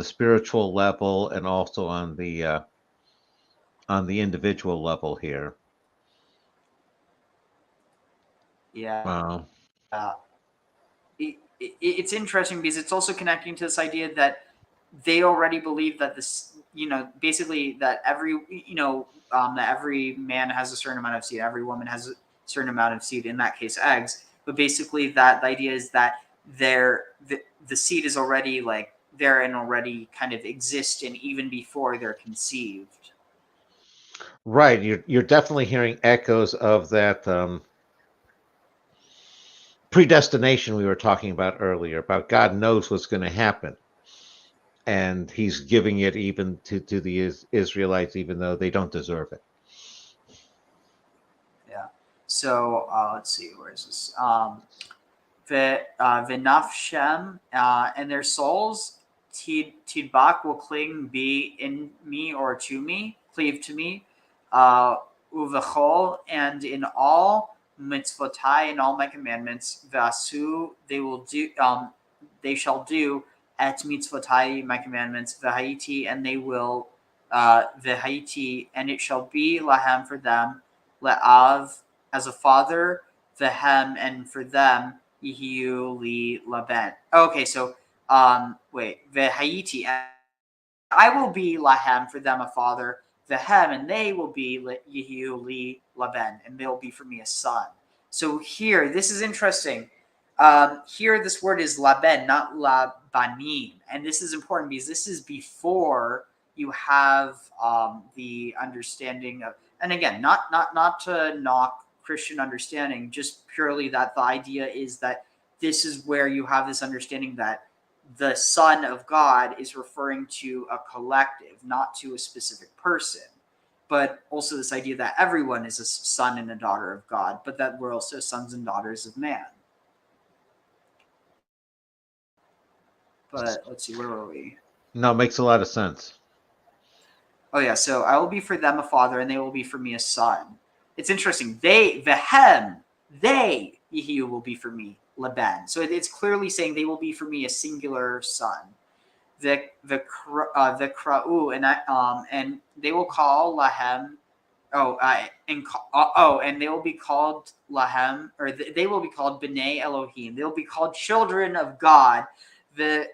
spiritual level and also on the individual level here. Yeah. Wow. It's interesting because it's also connecting to this idea that they already believe that this, basically that every, that every man has a certain amount of seed, every woman has a certain amount of seed, in that case eggs, but basically that the idea is that the seed is already like there and already kind of exist, and even before they're conceived. Right, you're definitely hearing echoes of that predestination we were talking about earlier, about God knows what's going to happen, and he's giving it even to the Israelites, even though they don't deserve it. Yeah. So let's see, where is this? V'nafshem, and their souls, tidbak, will cling, be in me or to me, cleave to me, uvechol, and in all mitzvotai, and all my commandments. Vasu, they will do. They shall do et mitzvotai, my commandments. V'haiti, and they will. V'haiti, and it shall be lahem for them. Le'av, as a father. V'hem, and for them. Yihiu li laben. Okay, so wait. V'haiti, I will be lahem for them a father. Vehem, and they will be Yehu li laben, and they'll be for me a son. So here, this is interesting. Here, this word is laben, not labanim, and this is important because this is before you have the understanding of, and again, not to knock Christian understanding, just purely that the idea is that this is where you have this understanding that the Son of God is referring to a collective, not to a specific person, but also this idea that everyone is a son and a daughter of God, but that we're also sons and daughters of man. But let's see, where were we? No, it makes a lot of sense. Oh yeah, so I will be for them a father, and they will be for me a son. It's interesting. They, Vehem, they, Yehu, will be for me Laban. So it's clearly saying they will be for me a singular son. The kra'u, and they will call lahem. And they will be called lahem, or they will be called b'nei Elohim. They will be called children of God. The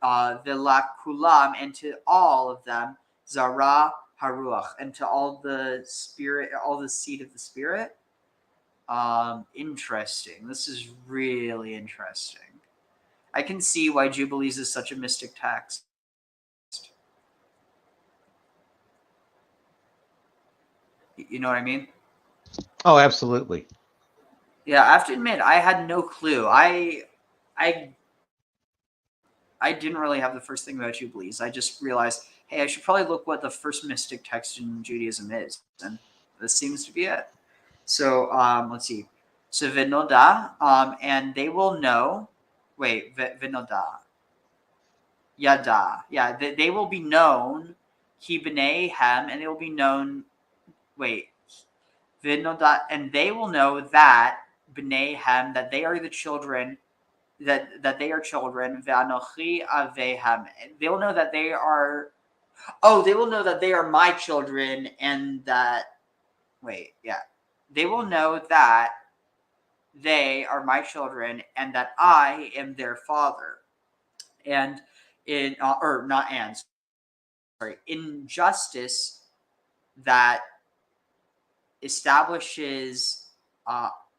lakulam, and to all of them zara haruach, and to all the spirit, all the seed of the spirit. Interesting. This is really interesting. I can see why Jubilees is such a mystic text. You know what I mean? Oh, absolutely. Yeah, I have to admit, I had no clue. I didn't really have the first thing about Jubilees. I just realized, hey, I should probably look what the first mystic text in Judaism is, and this seems to be it. So let's see. So v'noda, and they will know. Wait, v'noda. Yada. Yeah, they will be known. Ki b'nei hem, and they will be known. Wait. V'noda, and they will know that b'nei hem, that they are the children. That they are children. V'anochi avehem. They will know that they are. Oh, they will know that they are my children, and that. Wait, yeah. They will know that they are my children and that I am their father. And in injustice that establishes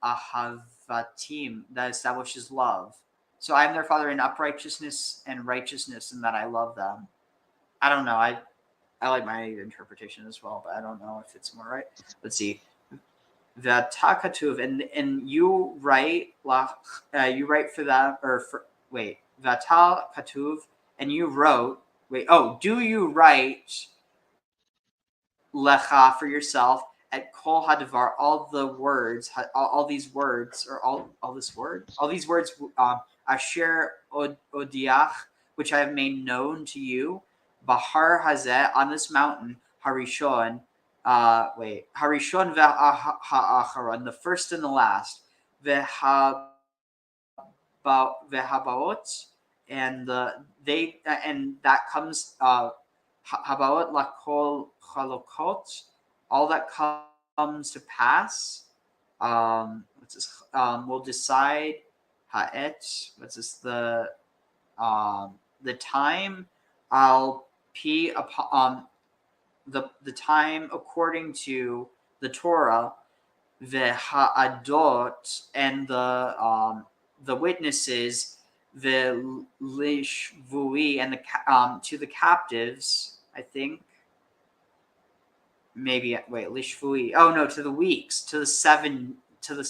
ahavatim, that establishes love. So I am their father in uprightness and righteousness, and that I love them. I don't know. I like my interpretation as well, but I don't know if it's more right. Let's see. The takatuv, and you write for them, or for vatal katuv, and you wrote do you write lecha for yourself at kol hadavar, all the words, all these words, or all these words asher odiach, which I have made known to you, bahar hazeh, on this mountain, harishon. Harishon ve'acharon, the first and the last. Ve'habaot, and and that comes habaot lakol chalokot, all that comes to pass. What's this? We'll decide ha'et. What's this? The time. I'll p upon. The time according to the Torah, the ha'adot, and the witnesses, the lishvui, and the to the captives. I think maybe lishvui. Oh no, to the weeks, to the seventh, to the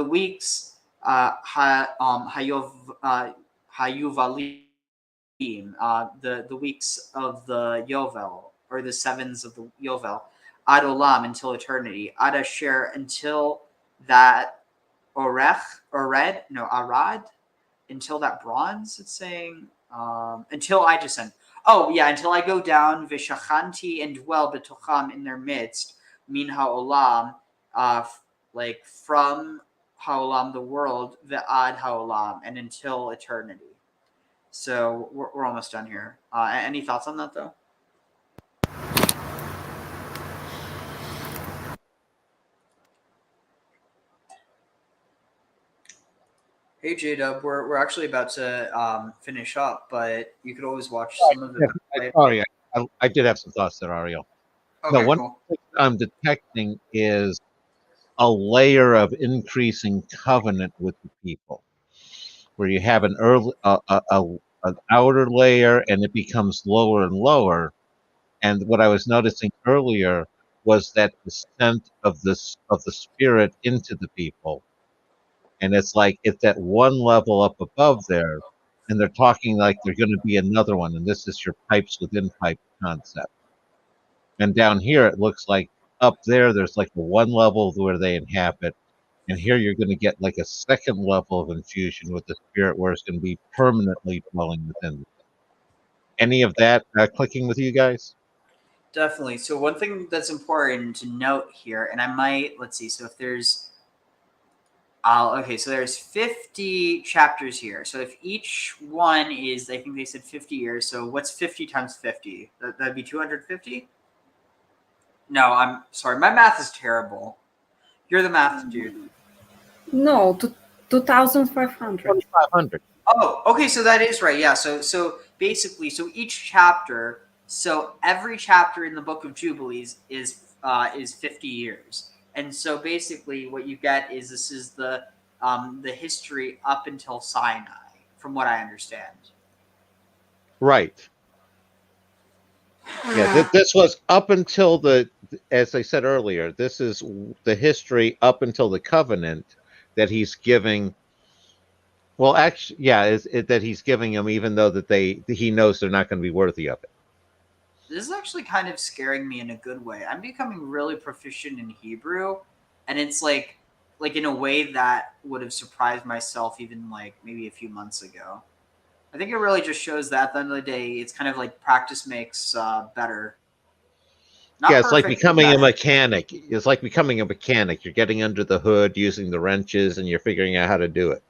weeks. Hayuvalim. The weeks of the Yovel, or the sevens of the Yovel, ad olam, until eternity, ad asher, until that arad, until that bronze. It's saying until I descend. Oh yeah, until I go down, v'shachanti, and dwell betocham, in their midst, min ha'olam, like from Haolam, the world, Ve'ad Haolam, and until eternity. So we're almost done here. Any thoughts on that, though? Hey, J-Dub, we're actually about to finish up, but you could always watch some of it. Sorry, I did have some thoughts there, Ariel. Okay, No, one cool. thing I'm detecting is a layer of increasing covenant with the people, where you have an outer layer and it becomes lower and lower. And what I was noticing earlier was that descent of the spirit into the people, and it's like it's at one level up above there, and they're talking like there's going to be another one, and this is your pipes within pipe concept. And down here, it looks like up there's like a one level where they inhabit, and here you're going to get like a second level of infusion with the spirit where it's going to be permanently dwelling within them. Any of that clicking with you guys? Definitely. So one thing that's important to note here, and I might, let's see, so if there's, okay, so there's 50 chapters here. So if each one is, I think they said 50 years, so what's 50 times 50? That'd be 250? No, I'm sorry, my math is terrible. You're the math dude. No, 2,500. 2,500. Oh, okay, so that is right. Yeah, so basically, so each chapter, so every chapter in the Book of Jubilees is 50 years, and so basically, what you get is this is the history up until Sinai, from what I understand. Right. Yeah, this was up until as I said earlier, this is the history up until the covenant that he's giving. Well, actually, yeah, that he's giving them, even though that he knows they're not going to be worthy of it. This is actually kind of scaring me in a good way. I'm becoming really proficient in Hebrew, and it's like in a way that would have surprised myself even like maybe a few months ago. I think it really just shows that at the end of the day, it's kind of like practice makes better. Yeah, it's like becoming a mechanic. It's like becoming a mechanic. You're getting under the hood, using the wrenches, and you're figuring out how to do it.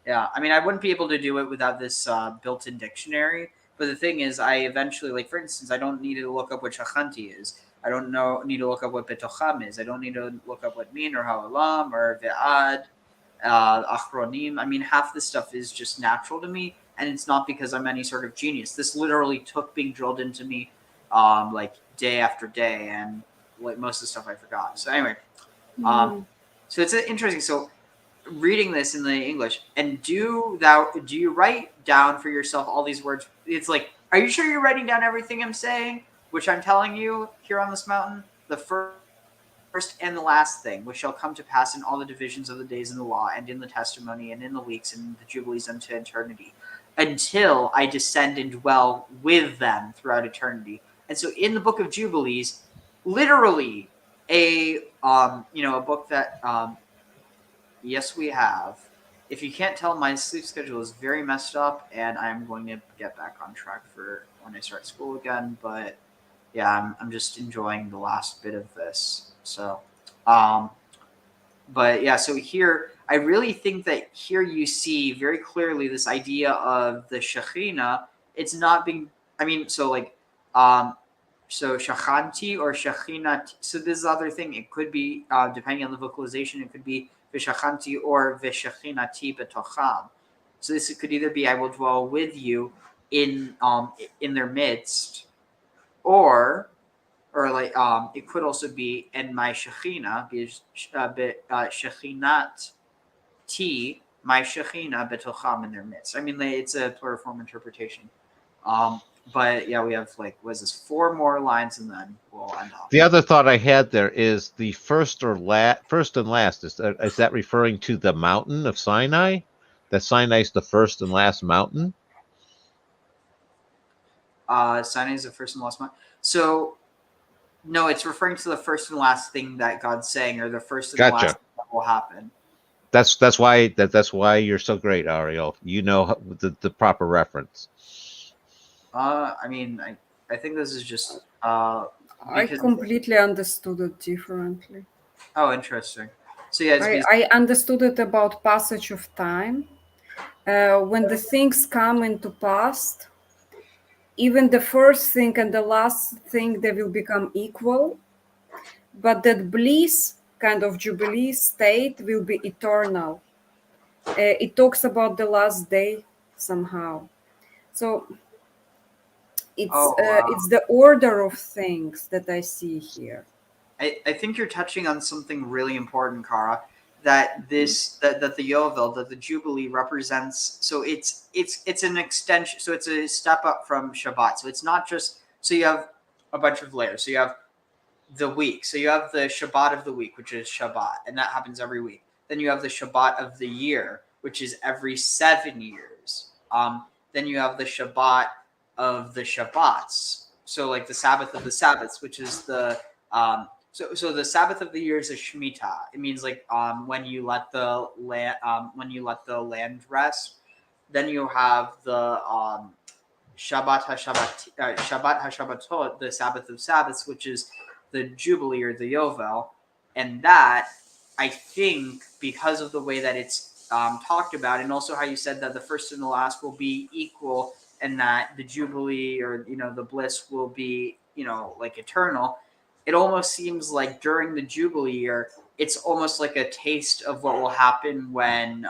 Yeah, I mean, I wouldn't be able to do it without this built-in dictionary. But the thing is, I eventually, like for instance, I don't need to look up what shachanti is. I don't need to look up what betocham is. I don't need to look up what min or ha'olam or ve'ad, achronim. I mean, half this stuff is just natural to me, and it's not because I'm any sort of genius. This literally took being drilled into me, like day after day, and like most of the stuff I forgot. So anyway, so it's interesting. So reading this in the English, and do you write down for yourself all these words? It's like, are you sure you're writing down everything I'm saying, which I'm telling you here on this mountain? The first and the last thing, which shall come to pass in all the divisions of the days in the law, and in the testimony, and in the weeks, and the jubilees unto eternity, until I descend and dwell with them throughout eternity. And so in the Book of Jubilees, literally a book that yes, we have. If you can't tell, my sleep schedule is very messed up, and I'm going to get back on track for when I start school again. But yeah, I'm just enjoying the last bit of this. So, but yeah, so here, I really think that here you see very clearly this idea of the Shekhinah. It's not being, I mean, so like, so Shachanti or Shekhinah. So this is the other thing. It could be, depending on the vocalization, it could be V'shachanti or V'shechinati betocham. So this could either be I will dwell with you in their midst, or like it could also be and my Shekhinah, Shechinat ti, my Shekhinah betocham in their midst. I mean, it's a pluriform interpretation. But yeah, we have like, what is this, 4 more lines, and then we'll end off. The other thought I had there is the first and last. Is that referring to the mountain of Sinai? That Sinai is the first and last mountain? Sinai is the first and last mountain. So no, it's referring to the first and last thing that God's saying, or the first and the last thing that will happen. That's why you're so great, Ariel. You know the proper reference. I mean, I think this is just I completely understood it differently. Oh, interesting. So yeah, it's I understood it about passage of time. When the things come into past, even the first thing and the last thing, they will become equal. But that bliss kind of Jubilee state will be eternal. It talks about the last day somehow. So it's the order of things that I see here. I think you're touching on something really important, Kara. That that the Yovel, that the Jubilee represents. So it's an extension. So it's a step up from Shabbat. So it's not just. So you have a bunch of layers. So you have the week. So you have the Shabbat of the week, which is Shabbat, and that happens every week. Then you have the Shabbat of the year, which is every 7 years. Then you have the Shabbat of the Shabbats. So like the Sabbath of the Sabbaths, which is the so the Sabbath of the year is a Shemitah. It means like when you let the land rest. Then you have the Shabbat HaShabbatot, the Sabbath of Sabbaths, which is the Jubilee or the Yovel, and that I think because of the way that it's talked about, and also how you said that the first and the last will be equal, and that the Jubilee or the bliss will be like eternal. It almost seems like during the Jubilee year, it's almost like a taste of what will happen when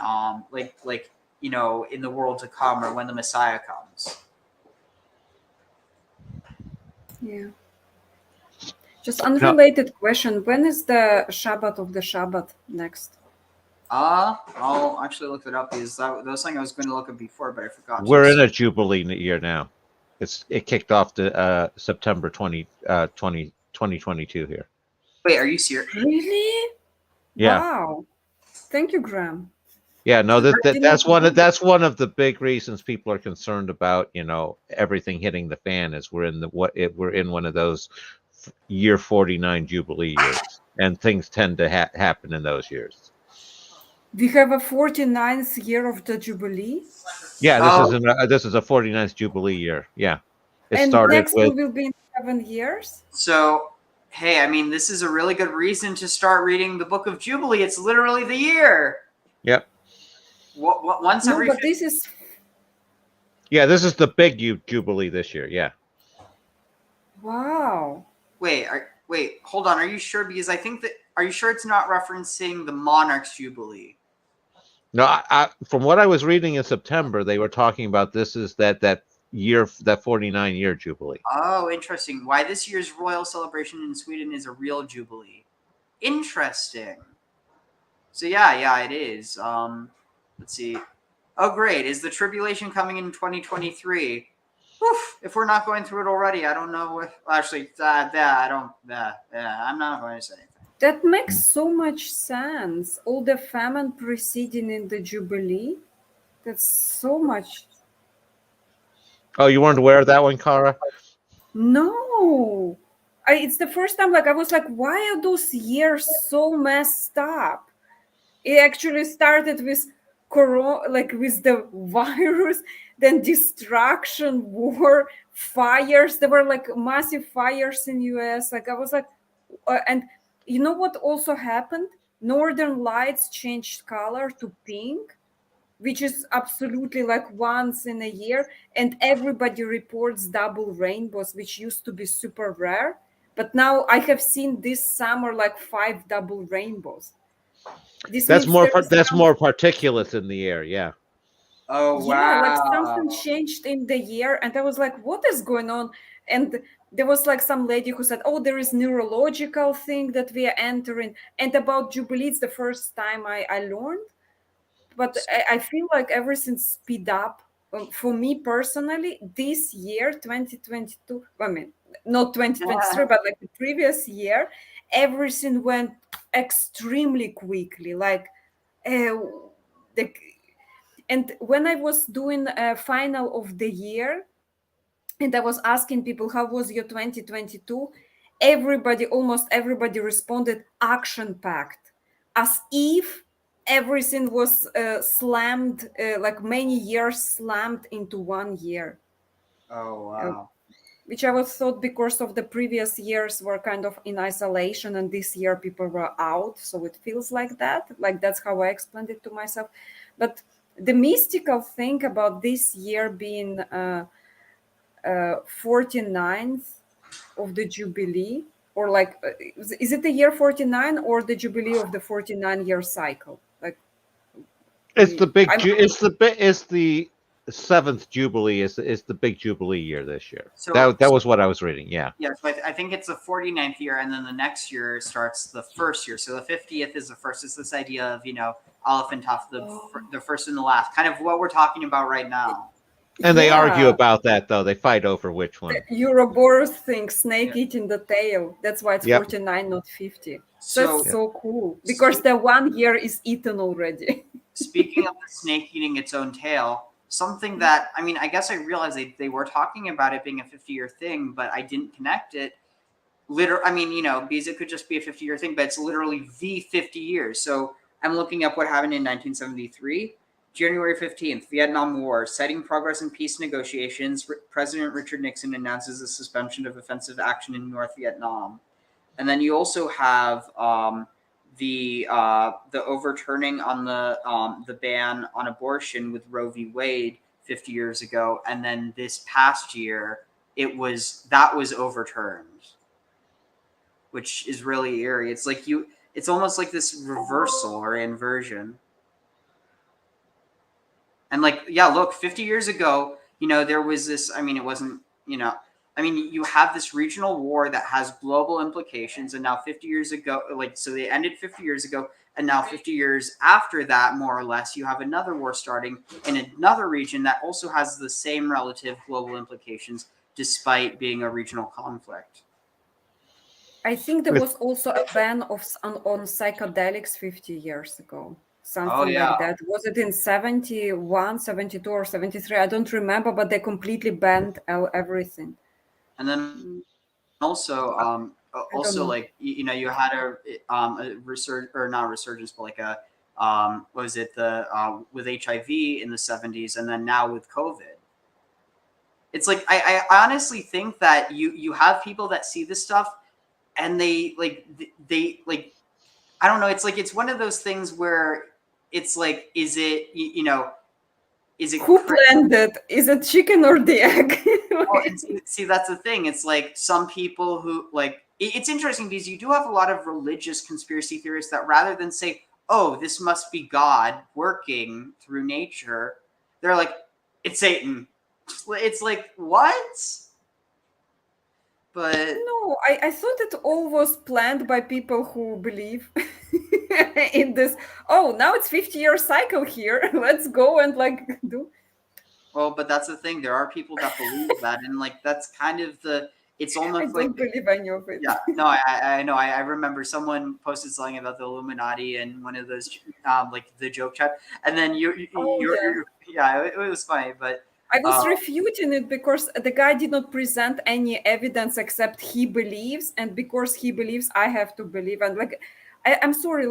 in the world to come or when the Messiah comes. Yeah. Just unrelated question. When is the Shabbat of the Shabbat next? I'll actually look it up because that was something I was going to look up before, but I forgot. We're in a Jubilee year now. It kicked off to September 2022 here. Wait, are you serious? Really? Yeah. Wow. Thank you, Graham. Yeah, no, that's one of the big reasons people are concerned about, everything hitting the fan is we're in one of those year 49 Jubilee years, and things tend to happen in those years. We have a 49th year of the Jubilee. Yeah, this is a 49th Jubilee year. Yeah, and next one will be in 7 years. So, hey, I mean, this is a really good reason to start reading the Book of Jubilee. It's literally the year. Yep. Once every. No, but this is. Yeah, this is the big Jubilee this year. Yeah. Wow. Wait, hold on. Are you sure? Because I think that. Are you sure it's not referencing the Monarch's Jubilee? No, from what I was reading in September, they were talking about this is that 49-year Jubilee. Oh, interesting. Why this year's royal celebration in Sweden is a real Jubilee. Interesting. So yeah, it is. Let's see. Oh, great. Is the tribulation coming in 2023? Oof, if we're not going through it already, I don't know if actually I'm not going to say anything. That makes so much sense. All the famine preceding in the Jubilee. That's so much. Oh, you weren't aware of that one, Kara? No. It's the first time I was like, why are those years so messed up? It actually started with corona, with the virus, then destruction, war, fires. There were massive fires in US. I was like, and you know what also happened? Northern Lights changed color to pink, which is absolutely once in a year. And everybody reports double rainbows, which used to be super rare. But now I have seen this summer 5 double rainbows. That's more particulates in the air, yeah. Oh, wow. Yeah, something changed in the year, and I was like, what is going on? And there was some lady who said, oh, there is neurological thing that we are entering. And about Jubilee, it's the first time I learned. But I feel like everything speed up. For me personally, this year, 2022, I mean, not 2023, but the previous year, everything went extremely quickly. And when I was doing a final of the year, and I was asking people, how was your 2022? Almost everybody responded action-packed, as if everything was slammed, many years slammed into 1 year. Oh, wow. which I was thought because of the previous years were kind of in isolation, and this year people were out, so it feels like that. Like that's how I explained it to myself. But the mystical thing about this year being 49th of the Jubilee, or like, is it the year 49 or the Jubilee of the 49-year cycle? Like, It's the big. I'm- It's the seventh Jubilee. Is the big Jubilee year this year? So- that was what I was reading. Yeah. Yeah, so I think it's the 49th year, and then the next year starts the first year. So the 50th is the first. It's this idea of, elephant off the first and the last, kind of what we're talking about right now. And they Yeah. argue about that, though. They fight over which one. Ouroboros thing, snake eating the tail. That's why it's Yep. 49, not 50. So- That's so cool, because the 1 year is eaten already. Speaking of the snake eating its own tail, something that, I guess I realized they were talking about it being a 50-year thing, but I didn't connect it. Because it could just be a 50-year thing, but it's literally the 50 years. So I'm looking up what happened in 1973. January 15th, Vietnam War, citing progress in peace negotiations, President Richard Nixon announces the suspension of offensive action in North Vietnam. And then you also have the overturning on the ban on abortion with Roe v. Wade 50 years ago, and then this past year that was overturned, which is really eerie. It's like it's almost like this reversal or inversion. And look, 50 years ago, there was this, it wasn't, you have this regional war that has global implications, and now 50 years ago, so they ended 50 years ago, and now 50 years after that, more or less, you have another war starting in another region that also has the same relative global implications, despite being a regional conflict. I think there was also a ban on psychedelics 50 years ago. Something like that. Was it in 71, 72, or 73? I don't remember, but they completely banned everything. And then also, you had a resurgence, or not resurgence, but with HIV in the 70s, and then now with COVID. It's like I honestly think that you have people that see this stuff, and they I don't know. It's like it's one of those things where it's like, is it is it who planned it? Is it chicken or the egg? See, that's the thing. It's like some people who it's interesting because you do have a lot of religious conspiracy theorists that rather than say, "Oh, this must be God working through nature," they're like, "It's Satan." It's like, what? But no, I thought it all was planned by people who believe in this. Oh, now it's 50-year cycle here. Let's go and do. Well, but that's the thing. There are people that believe that, and that's kind of it's almost I don't believe any of it. Yeah, no, I know. I remember someone posted something about the Illuminati in one of those the joke chat, and then it was funny, but. I was refuting it because the guy did not present any evidence except he believes, and because he believes, I have to believe. And I'm sorry,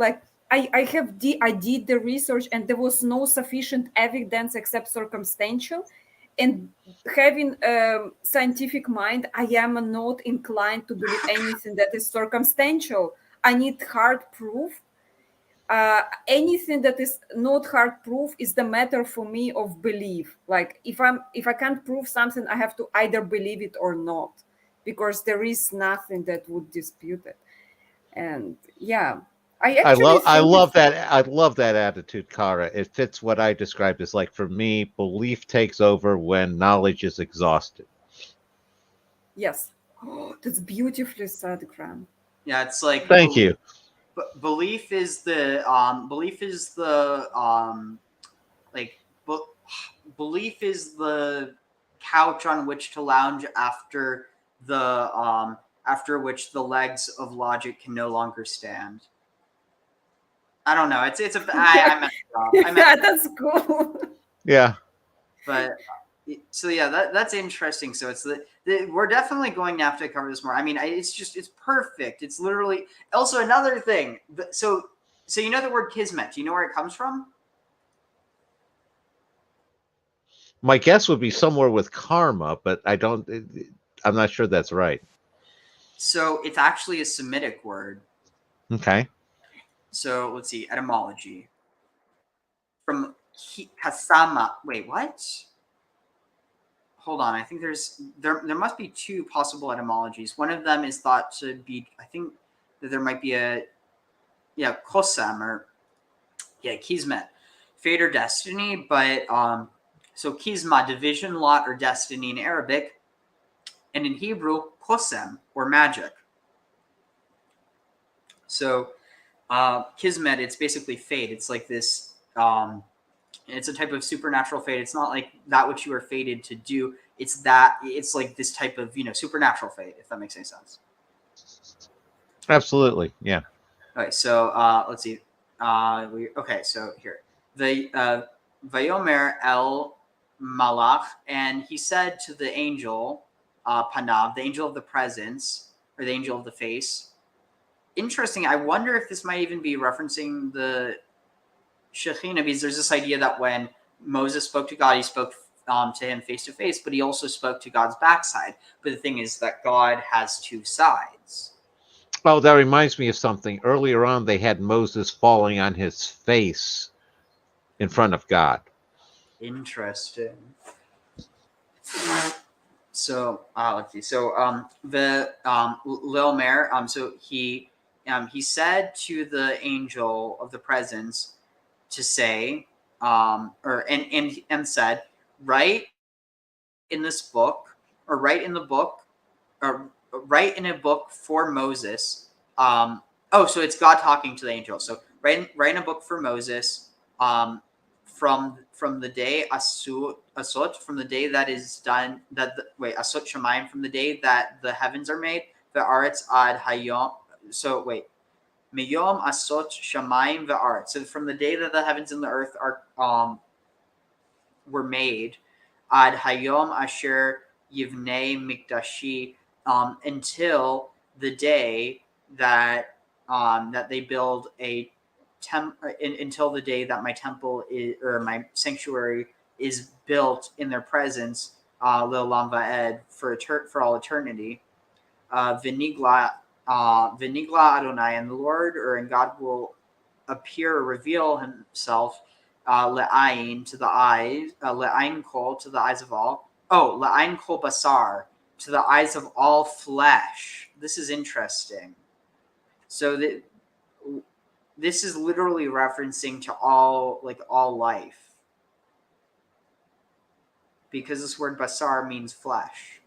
I did the research, and there was no sufficient evidence except circumstantial. And having a scientific mind, I am not inclined to believe anything that is circumstantial. I need hard proof. Anything that is not hard proof is the matter for me of belief. Like if I can't prove something, I have to either believe it or not, because there is nothing that would dispute it. And yeah, I love that attitude, Kara. It fits what I described as, for me, belief takes over when knowledge is exhausted. Yes. Oh, that's beautifully said, Graham. Yeah, it's like thank you. Belief is the belief is the couch on which to lounge after which the legs of logic can no longer stand. I don't know. I messed up. Yeah, that's cool. Yeah. But so yeah, that's interesting. So it's we're definitely going to have to cover this more. It's perfect. It's literally also another thing. So you know the word kismet. Do you know where it comes from? My guess would be somewhere with karma, but I don't. I'm not sure that's right. So it's actually a Semitic word. Okay. So let's see, etymology. From Kasama. Wait, what? Hold on. I think there must be two possible etymologies. One of them is thought to be, I think that there might be Kosam or Kismet, fate or destiny. But so Kisma, division, lot, or destiny in Arabic, and in Hebrew, Kosem, or magic. So Kismet, it's basically fate. It's like this. It's a type of supernatural fate. It's not like that which you are fated to do. It's like this type of supernatural fate, if that makes any sense. Absolutely, yeah. Okay, so let's see. So here the Vayomer El Malach, and he said to the angel Panav, the angel of the presence, or the angel of the face. Interesting. I wonder if this might even be referencing the Shekhinah, because there's this idea that when Moses spoke to God, he spoke to him face to face, but he also spoke to God's backside. But the thing is that God has two sides. Oh, that reminds me of something. Earlier on, they had Moses falling on his face in front of God. Interesting. So let's see. So the Lil Mare, so he said to the angel of the presence to say, and said, write in this book, or write in the book, or write in a book for Moses. So it's God talking to the angel. So write in a book for Moses. From the day asot, from the day that is done, asot shamayim, from the day that the heavens are made, ve'aretz ad hayom. So wait, miyom asot shamayim ve'aretz. So from the day that the heavens and the earth are were made, ad hayom asher yivnei mikdashi, until the day that they build until the day that my temple is, or my sanctuary is built in their presence, le'olam va'ed, for all eternity. Vinigla Adonai, and the Lord, and God will appear or reveal himself, le'ayin, to the eyes, le'ayin kol, to the eyes of all. Oh, le'ayin kol basar, to the eyes of all flesh. This is interesting. So this is literally referencing to all life, because this word basar means flesh.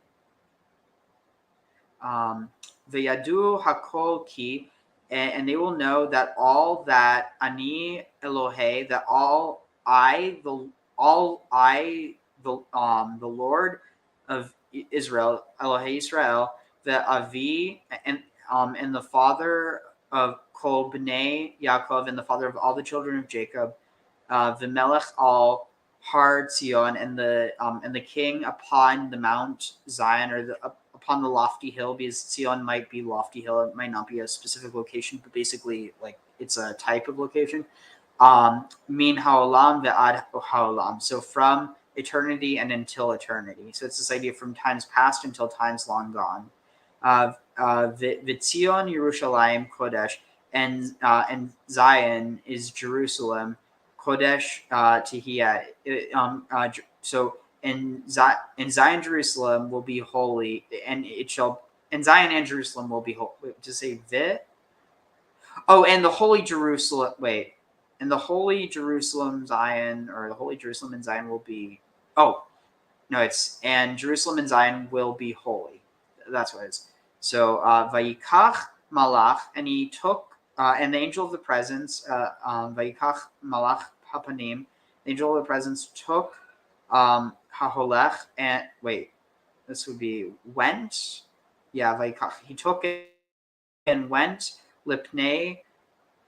V'yadu hakol ki, and they will know that all that ani Elohe, that the Lord of Israel, Elohe Israel, the Avi, and the father of Kol B'nai Yaakov, and the father of all the children of Jacob, the Melech al Har Zion, and the king upon the Mount Zion, or upon the lofty hill, because Zion might be lofty hill, it might not be a specific location, but basically it's a type of location. Min haolam ve'ad haolam, so from eternity and until eternity. So it's this idea from times past until times long gone. V'tzion Yerushalayim Kodesh, and Zion is Jerusalem, Kodesh Tehiyah. So in Zion, Jerusalem will be holy, and Zion and Jerusalem will be holy. To say vit. Oh, and the holy Jerusalem. Wait, and the holy Jerusalem Zion, or the holy Jerusalem and Zion will be. Oh, no, and Jerusalem and Zion will be holy. That's what it is. So Vayikach Malach, and he took, and the angel of the presence, Vayikach Malach Hapanim, the angel of the presence took Haholech, and this would be went. Yeah, Vayikach. He took it and went Lipnei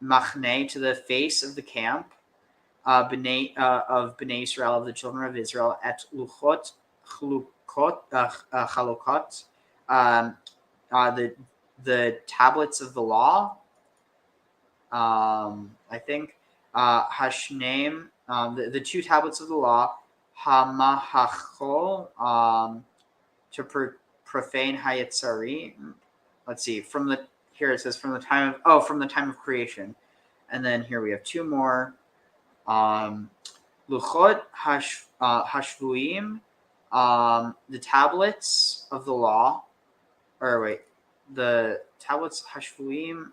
Machne, to the face of the camp, of Bnei Israel, of the children of Israel, at Luchot Chalukot, the tablets of the law, I think, Hashneim, the two tablets of the law, Hamahachol, to profane hayetzari. Let's see. Here it says from the time of creation, and then here we have two more. Luchot hashvuim, the tablets of the law, or wait, the tablets hashvuim.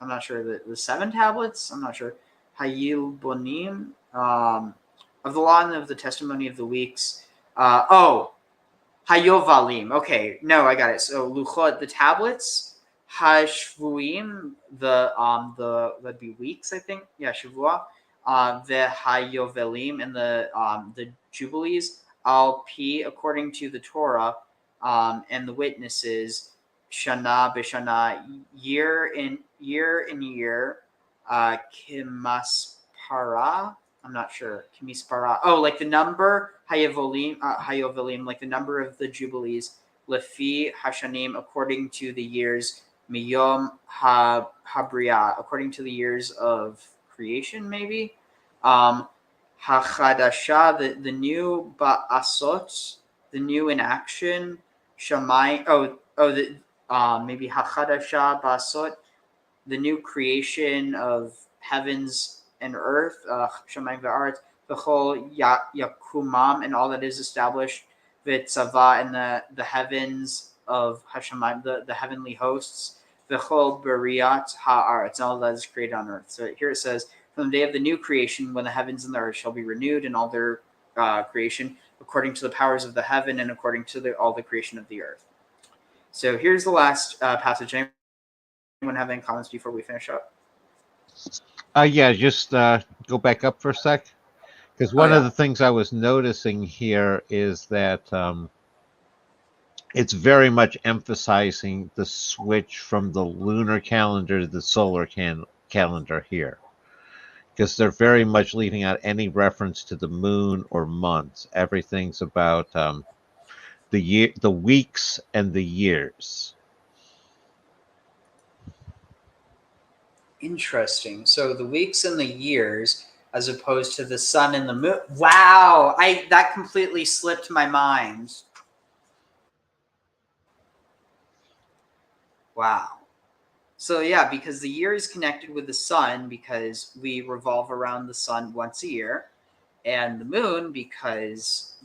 I'm not sure the 7 tablets. I'm not sure. Hayil bonim, of the law and of the testimony of the weeks. Hayovalim. Okay, no, I got it. So luchot, the tablets. Hashvuim, that'd be weeks, I think. Yeah, shavua. The hayovelim and the jubilees. Al pi, according to the Torah, and the witnesses. Shana b'shana, year in year. Kimaspara. I'm not sure. Kimispara. Oh, like the number hayovelim, like the number of the jubilees. Lefi hashanim, according to the years. Miyom habriya, according to the years of creation, maybe. Hachadasha, the new ba'asot, the new in action. Shamai. Maybe hachadasha ba'asot, the new creation of heavens and earth. Shamayim v'aretz, v'chol yakumam, and all that is established. V'tzava, and the heavens of Hashemayim, the heavenly hosts. V'chol b'riyat ha'aretz, and all that is created on earth. So here it says, from the day of the new creation, when the heavens and the earth shall be renewed, and all their creation, according to the powers of the heaven and according to all the creation of the earth. So here's the last passage. Anyone have any comments before we finish up? Yeah, just go back up for a sec. Because one of the things I was noticing here is that it's very much emphasizing the switch from the lunar calendar to the solar calendar here. Because they're very much leaving out any reference to the moon or months. Everything's about the weeks and the years. Interesting. So the weeks and the years, as opposed to the sun and the moon. Wow, that completely slipped my mind. Wow. So yeah, because the year is connected with the sun because we revolve around the sun once a year, and the moon because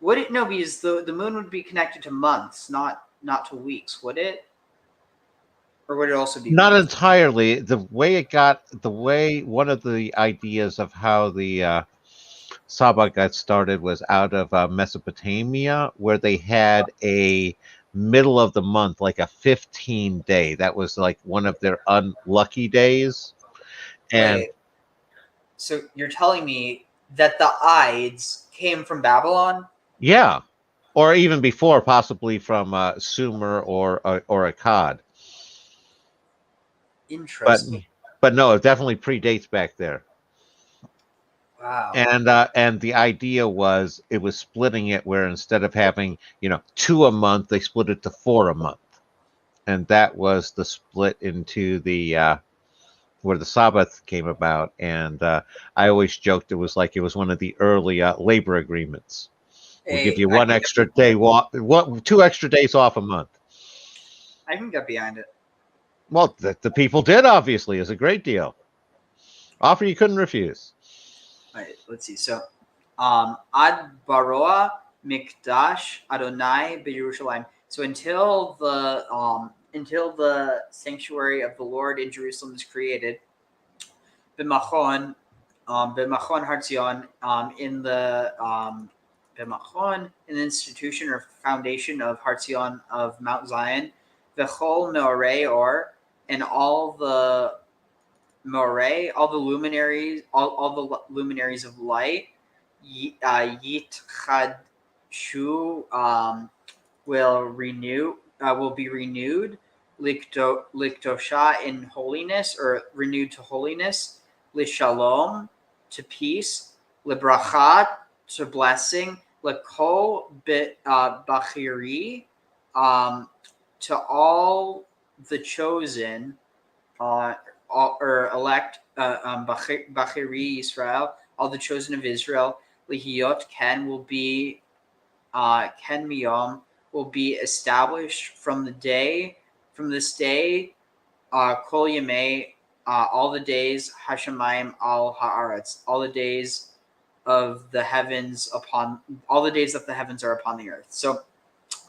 would it? No, because the moon would be connected to months, not to weeks, would it? Or would it also be not weeks? entirely? The way one of the ideas of how the Sabbath got started was out of Mesopotamia, where they had a middle of the month, like a 15-day. That was like one of their unlucky days. And Wait, so you're telling me that the Ides came from Babylon? yeah, or even before, possibly from Sumer or Akkad. Interesting. But no, it definitely predates back there. Wow. And the idea was it was splitting it where instead of having 2 a month, they split it to 4 a month, and that was the split into the where the Sabbath came about. And I always joked it was one of the early labor agreements. We'll give you 1 extra day, 2 extra days off a month. I can get behind it. Well, the people did, obviously. It's a great deal. Offer you couldn't refuse. All right, let's see. So, Ad Baroa Mikdash Adonai B'Yerushalayim. So until the sanctuary of the Lord in Jerusalem is created, B'Machon Hartzion, in the B'Machon, in the institution or foundation of Hartzion of Mount Zion, V'chol Meorei Or, and all the Moreh, all the luminaries of light, Yit Chadshu, will be renewed, Liktosha, in holiness, or renewed to holiness, Lishalom, to peace, Librachat, to blessing, Lekol Bachiri, to all the chosen, or elect, Bachiri Israel, all the chosen of Israel. Lihiyot Ken will be Ken Miyom will be established from this day, Kol Yamei, all the days, Hashemayim al Haaretz, all the days of the heavens all the days that the heavens are upon the earth. So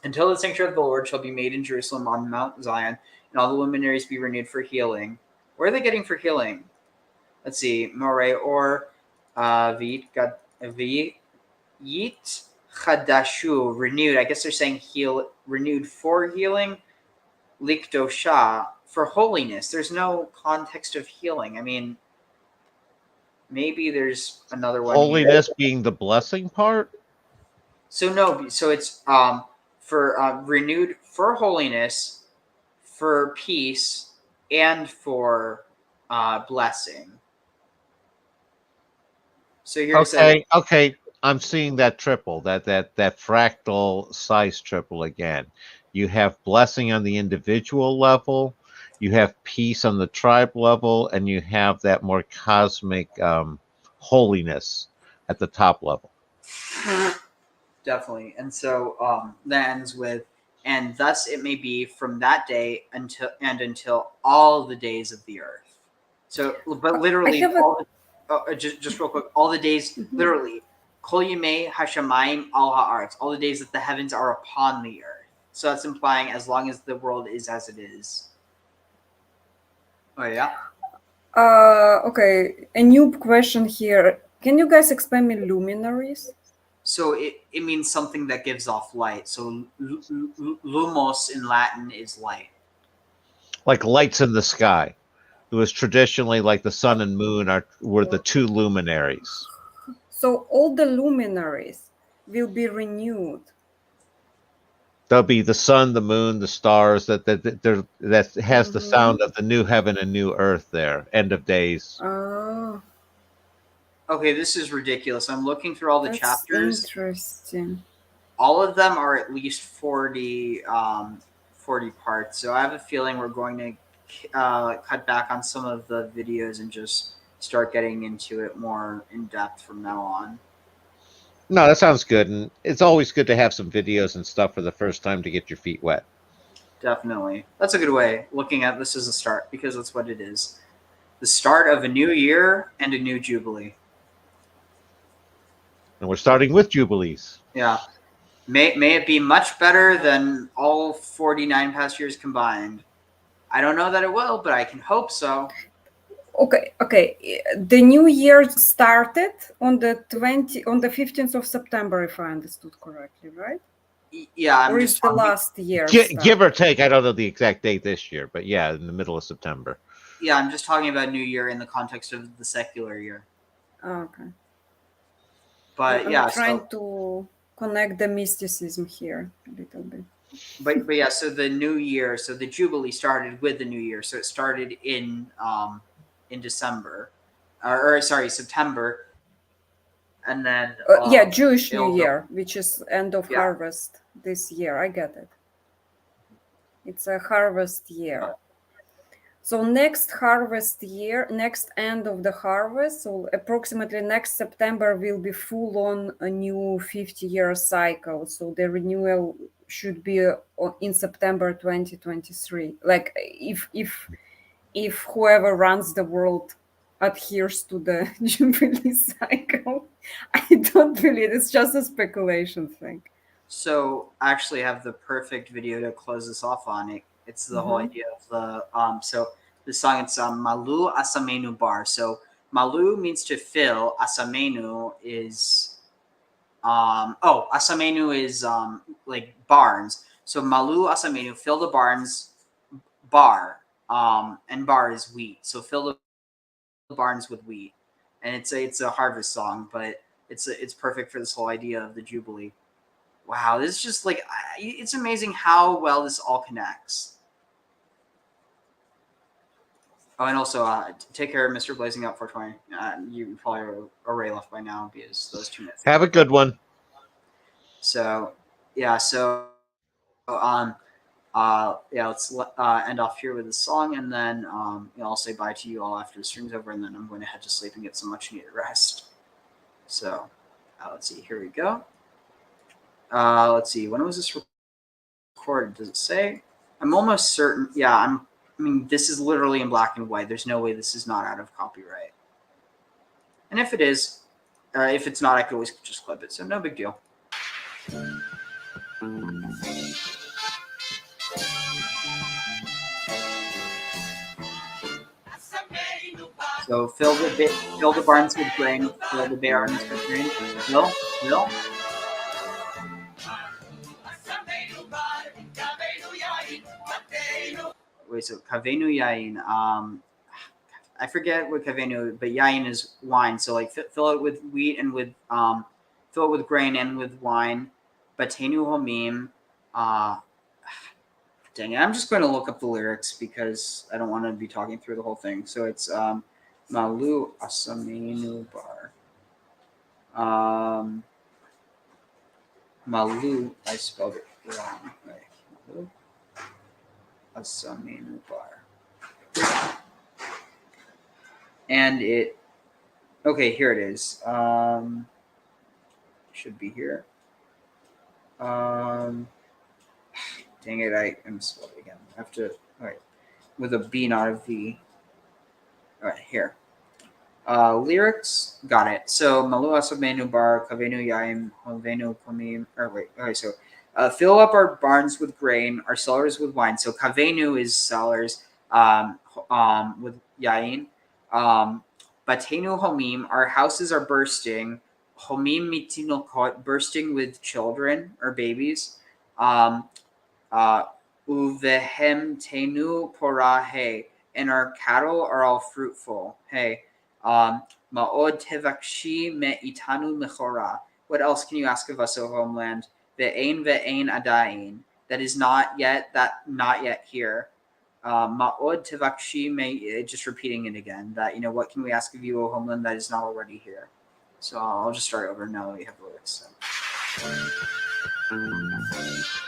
until the sanctuary of the Lord shall be made in Jerusalem on Mount Zion, and all the luminaries be renewed for healing. Where are they getting for healing? Let's see, More or Vit Yit Chadashu, renewed. I guess they're saying renewed for healing. Likdosha, for holiness. There's no context of healing. I mean, maybe there's another one. Holiness here. being the blessing part? So no, so it's for renewed for holiness, for peace, and for blessing. So here it says, Okay. I'm seeing that triple, that fractal size triple again. You have blessing on the individual level, you have peace on the tribe level, and you have that more cosmic holiness at the top level. definitely. And so that ends with, and thus it may be from that day until all the days of the earth. So, but literally, just real quick, all the days, literally, Kol Yimei Hashemayim al Haaretz, all the days that the heavens are upon the earth. So that's implying as long as the world is as it is. Oh yeah. Okay, a new question here. Can you guys explain me luminaries? So it means something that gives off light. So lumos in Latin is light. Like lights in the sky. It was traditionally like the sun and moon were the two luminaries. So all the luminaries will be renewed. There'll be the sun, the moon, the stars. That has the sound of the new heaven and new earth. There, end of days. Oh. Okay, this is ridiculous. I'm looking through all the chapters. Interesting. All of them are at least 40 parts. So I have a feeling we're going to cut back on some of the videos and just start getting into it more in depth from now on. No, that sounds good, and it's always good to have some videos and stuff for the first time to get your feet wet. Definitely. That's a good way, looking at this as a start, because that's what it is. The start of a new year and a new Jubilee. And we're starting with Jubilees. Yeah. May it be much better than all 49 past years combined. I don't know that it will, but I can hope so. Okay. The new year started on the 15th of September, if I understood correctly, right? Yeah. Or is the last year? Give or take. I don't know the exact date this year, but yeah, in the middle of September. Yeah, I'm just talking about New Year in the context of the secular year. Okay. But I'm trying to connect the mysticism here a little bit. But yeah, so the new year, so the Jubilee started with the new year. So it started in December, or sorry, September, and then Jewish New Year, which is end of harvest this year. I get it. It's a harvest year. So next harvest year, next end of the harvest, so approximately next September will be full on a new 50-year cycle. So the renewal should be in September 2023. Like if whoever runs the world adheres to the Jubilee cycle, I don't believe it's just a speculation thing. So I actually have the perfect video to close this off on it. It's the whole idea of the so the song, it's Malu Asamenu Bar. So Malu means to fill. Asamenu is Asamenu is like barns. So Malu Asamenu, fill the barns, bar. And bar is wheat. So fill the barns with wheat. And it's a harvest song, but it's perfect for this whole idea of the Jubilee. Wow, this is just like, it's amazing how well this all connects. Oh, and also, take care of Mr. Blazing Out 420. You probably are already left by now because those 2 minutes. Have a good one. So, yeah, let's end off here with a song, and then I'll say bye to you all after the stream's over, and then I'm going to head to sleep and get some much needed rest. So let's see. Here we go. Let's see. When was this recorded? Does it say? I'm almost certain. Yeah, I mean, this is literally in black and white. There's no way this is not out of copyright. And if it is, if it's not, I could always just clip it. So no big deal. So fill the barns with grain. Fill the barns with grain. Fill. Wait, so kavenu yain. I forget what kavenu, but yain is wine. So like fill it with wheat and with fill it with grain and with wine. Batenu homim. Dang it, I'm just going to look up the lyrics because I don't want to be talking through the whole thing. So it's Malu Asamenu Bar. Malu, I spelled it wrong. Malu Asamenu Bar. And it, okay, here it is. Should be here. Dang it, I misspelled it again. I have to, all right, with a B, not a V. All right, here. Lyrics, got it. So, Malu Asamenu Bar, Kavenu Yaim, Hovenu Komim, or wait, okay, so, fill up our barns with grain, our cellars with wine. So, Kavenu is cellars, with Yain. Batenu Homim, our houses are bursting. Homim Mitinokot, bursting with children or babies. Uvehem tenu porahe, and our cattle are all fruitful. Hey, ma'od tevakshi me itanu mechora. What else can you ask of us, O homeland? Ve'ein adain, that is not yet here. Ma'od tevakshi me, just repeating it again. That, you know, what can we ask of you, O homeland, that is not already here? So I'll just start over now that we have lyrics. So.